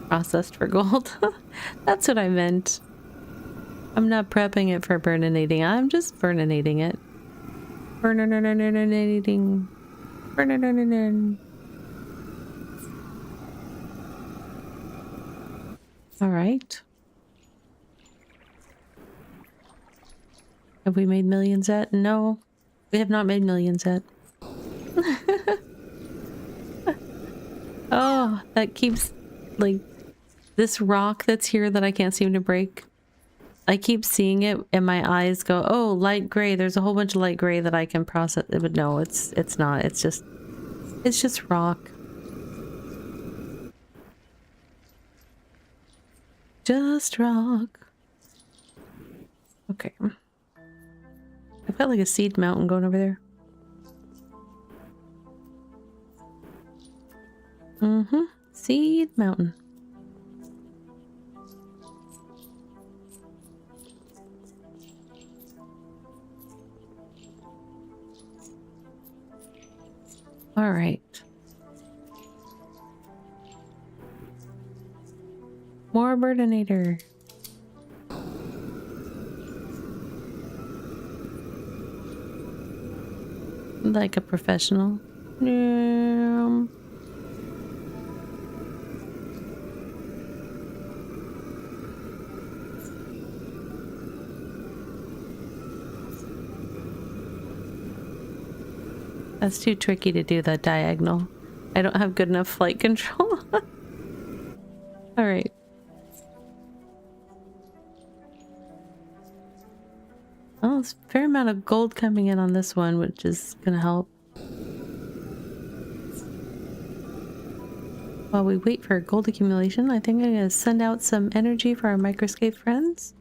processed for gold. That's what I meant. I'm not prepping it for burninating. I'm just burninating it. Burninating. Burninating. All right. Have we made millions yet? No, we have not made millions yet. Oh, that keeps, like, this rock that's here that I can't seem to break. I keep seeing it and my eyes go, oh, light gray. There's a whole bunch of light gray that I can process. But no, it's not. It's just rock. Just rock. Okay. I've got like a seed mountain going over there. Mm-hmm. Seed mountain. All right. More Burdinator. Like a professional. That's too tricky to do that diagonal. I don't have good enough flight control. All right. Oh, there's a fair amount of gold coming in on this one, which is going to help. While we wait for gold accumulation, I think I'm going to send out some energy for our microscape friends.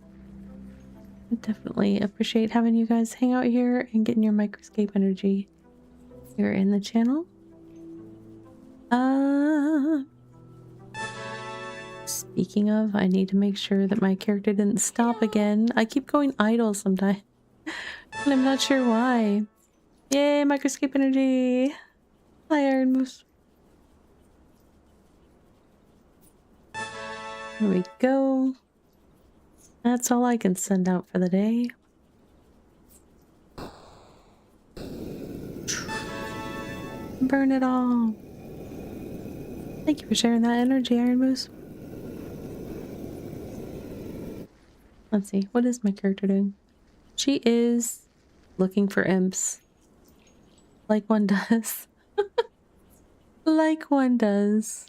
I definitely appreciate having you guys hang out here and getting your microscape energy here in the channel. Speaking of, I need to make sure that my character didn't stop again. I keep going idle sometimes, and I'm not sure why. Yay, microscape energy! Hi, Iron Moose. There we go. That's all I can send out for the day. Burn it all. Thank you for sharing that energy, Iron Moose. Let's see, what is my character doing? She is looking for imps. Like one does. Like one does.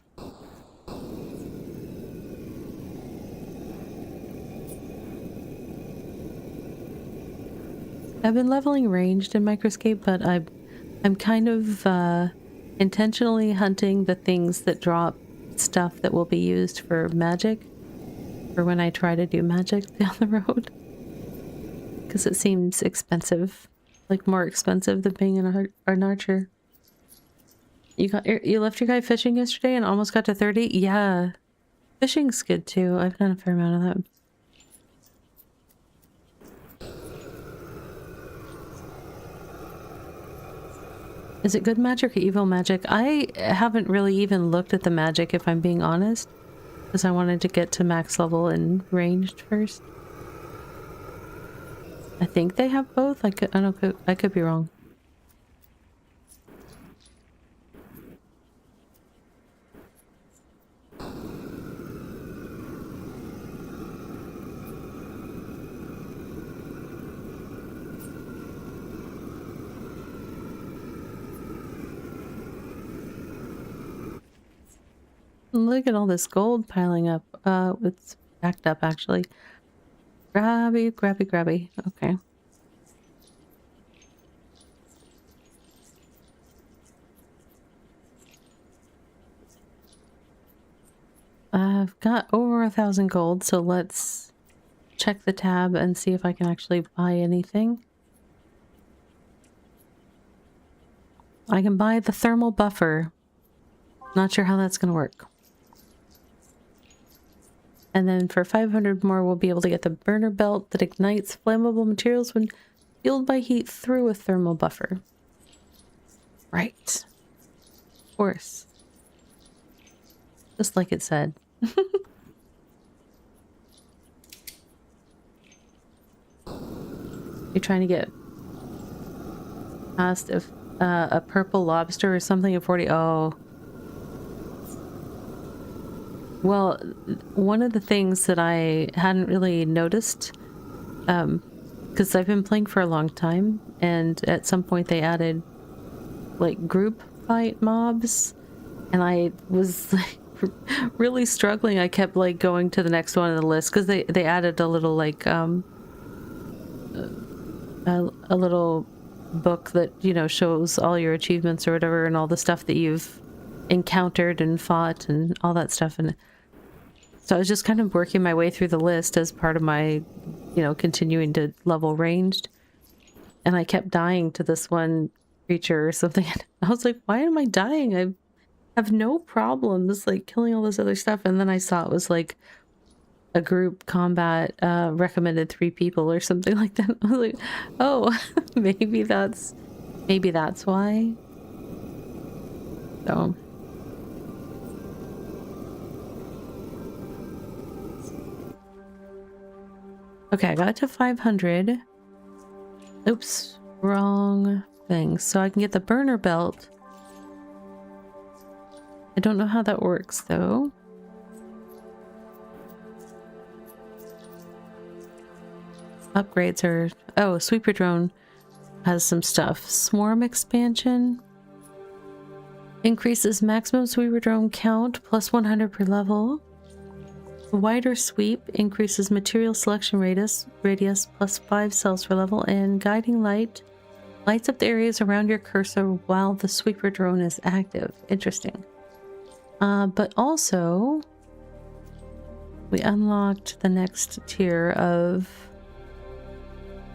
I've been leveling ranged in Microscape, but I'm kind of intentionally hunting the things that drop stuff that will be used for magic, for when I try to do magic down the road. Because it seems expensive, like more expensive than being an archer. You left your guy fishing yesterday and almost got to 30? Yeah, fishing's good too. I've done a fair amount of that. Is it good magic or evil magic? I haven't really even looked at the magic, if I'm being honest, because I wanted to get to max level and ranged first. I think they have both. I could be wrong. Look at all this gold piling up. It's backed up actually. Grabby, grabby, grabby. Okay. I've got over 1,000 gold, so let's check the tab and see if I can actually buy anything. I can buy the thermal buffer. Not sure how that's gonna work. And then for 500 more, we'll be able to get the burner belt that ignites flammable materials when fueled by heat through a thermal buffer. Right. Of course. Just like it said. You're trying to get past a purple lobster or something at 40. Oh. Well, one of the things that I hadn't really noticed, because I've been playing for a long time, and at some point they added like group fight mobs, and I was like really struggling. I kept like going to the next one on the list because they added a little like a little book that, you know, shows all your achievements or whatever and all the stuff that you've encountered and fought and all that stuff. And so I was just kind of working my way through the list as part of my, you know, continuing to level ranged. And I kept dying to this one creature or something. I was like, why am I dying? I have no problems like killing all this other stuff. And then I saw it was like a group combat recommended 3 people or something like that. I was like, oh, maybe that's why. So. Okay, I got to 500. Oops, wrong thing. So I can get the burner belt. I don't know how that works though. Upgrades are... Oh, sweeper drone has some stuff. Swarm expansion. Increases maximum sweeper drone count plus 100 per level. Wider sweep increases material selection radius plus 5 cells per level, and guiding light lights up the areas around your cursor while the sweeper drone is active. Interesting. But also we unlocked the next tier of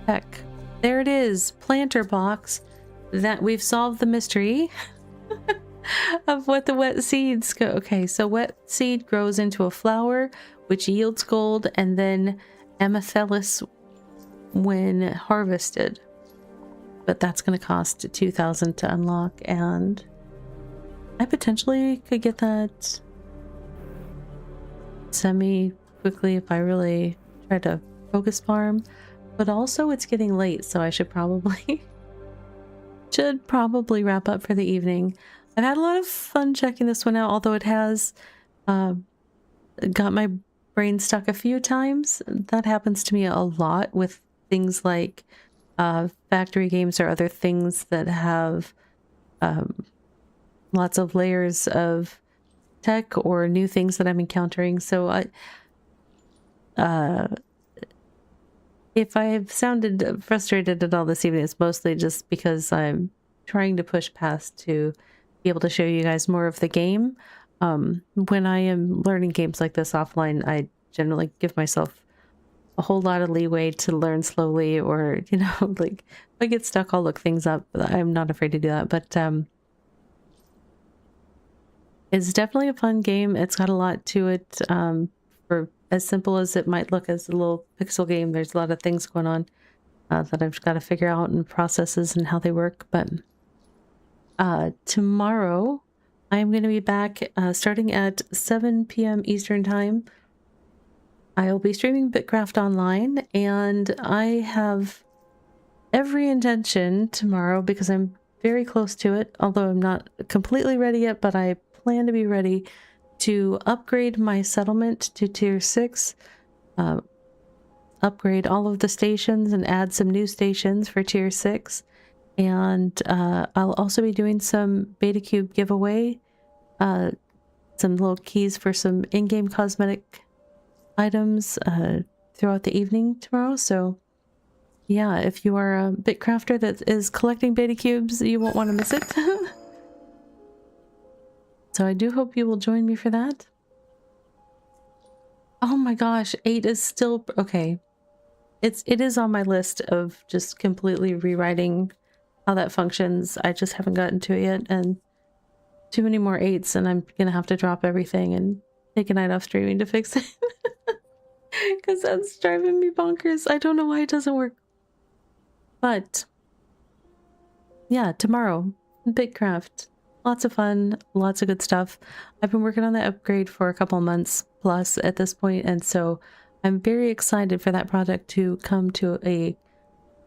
tech. There it is, planter box. That we've solved the mystery of what the wet seeds go. Okay, so wet seed grows into a flower which yields gold and then amethyst when harvested. But that's going to cost 2,000 to unlock, and I potentially could get that semi quickly if I really try to focus farm. But also it's getting late, so I should probably wrap up for the evening. I've had a lot of fun checking this one out, although it has got my brain stuck a few times. That happens to me a lot with things like factory games or other things that have lots of layers of tech or new things that I'm encountering. So if I've sounded frustrated at all this evening, it's mostly just because I'm trying to push past to be able to show you guys more of the game. When I am learning games like this offline, I generally give myself a whole lot of leeway to learn slowly, or, you know, like if I get stuck, I'll look things up. I'm not afraid to do that, but it's definitely a fun game. It's got a lot to it. For as simple as it might look as a little pixel game, there's a lot of things going on that I've got to figure out, and processes and how they work. But tomorrow I'm going to be back starting at 7 p.m. Eastern Time. I'll be streaming Bitcraft Online, and I have every intention tomorrow, because I'm very close to it, although I'm not completely ready yet, but I plan to be ready to upgrade my settlement to tier 6, upgrade all of the stations and add some new stations for tier 6. And I'll also be doing some beta cube giveaway, some little keys for some in-game cosmetic items throughout the evening tomorrow. So yeah, if you are a Bitcrafter that is collecting beta cubes, you won't want to miss it. So I do hope you will join me for that. Oh my gosh, 8 is still okay. It is on my list of just completely rewriting how that functions. I just haven't gotten to it yet, and too many more 8s, and I'm gonna have to drop everything and take a night off streaming to fix it. Because that's driving me bonkers. I don't know why it doesn't work. But yeah, tomorrow, Bitcraft. Lots of fun, lots of good stuff. I've been working on that upgrade for a couple months plus at this point, and so I'm very excited for that project to come to a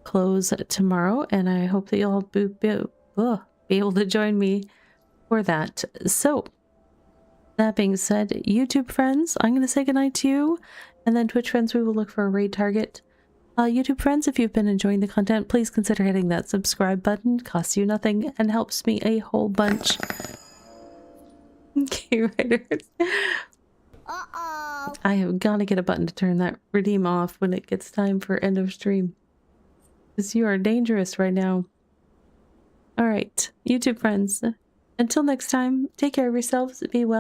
close tomorrow, and I hope that you'll be able to join me for that. So that being said, YouTube friends, I'm going to say goodnight to you, and then Twitch friends, we will look for a raid target. YouTube friends, if you've been enjoying the content, please consider hitting that subscribe button. It costs you nothing and helps me a whole bunch. Okay, writers. Uh-oh. I have got to get a button to turn that redeem off when it gets time for end of stream, because you are dangerous right now. All right, YouTube friends, until next time, take care of yourselves, be well.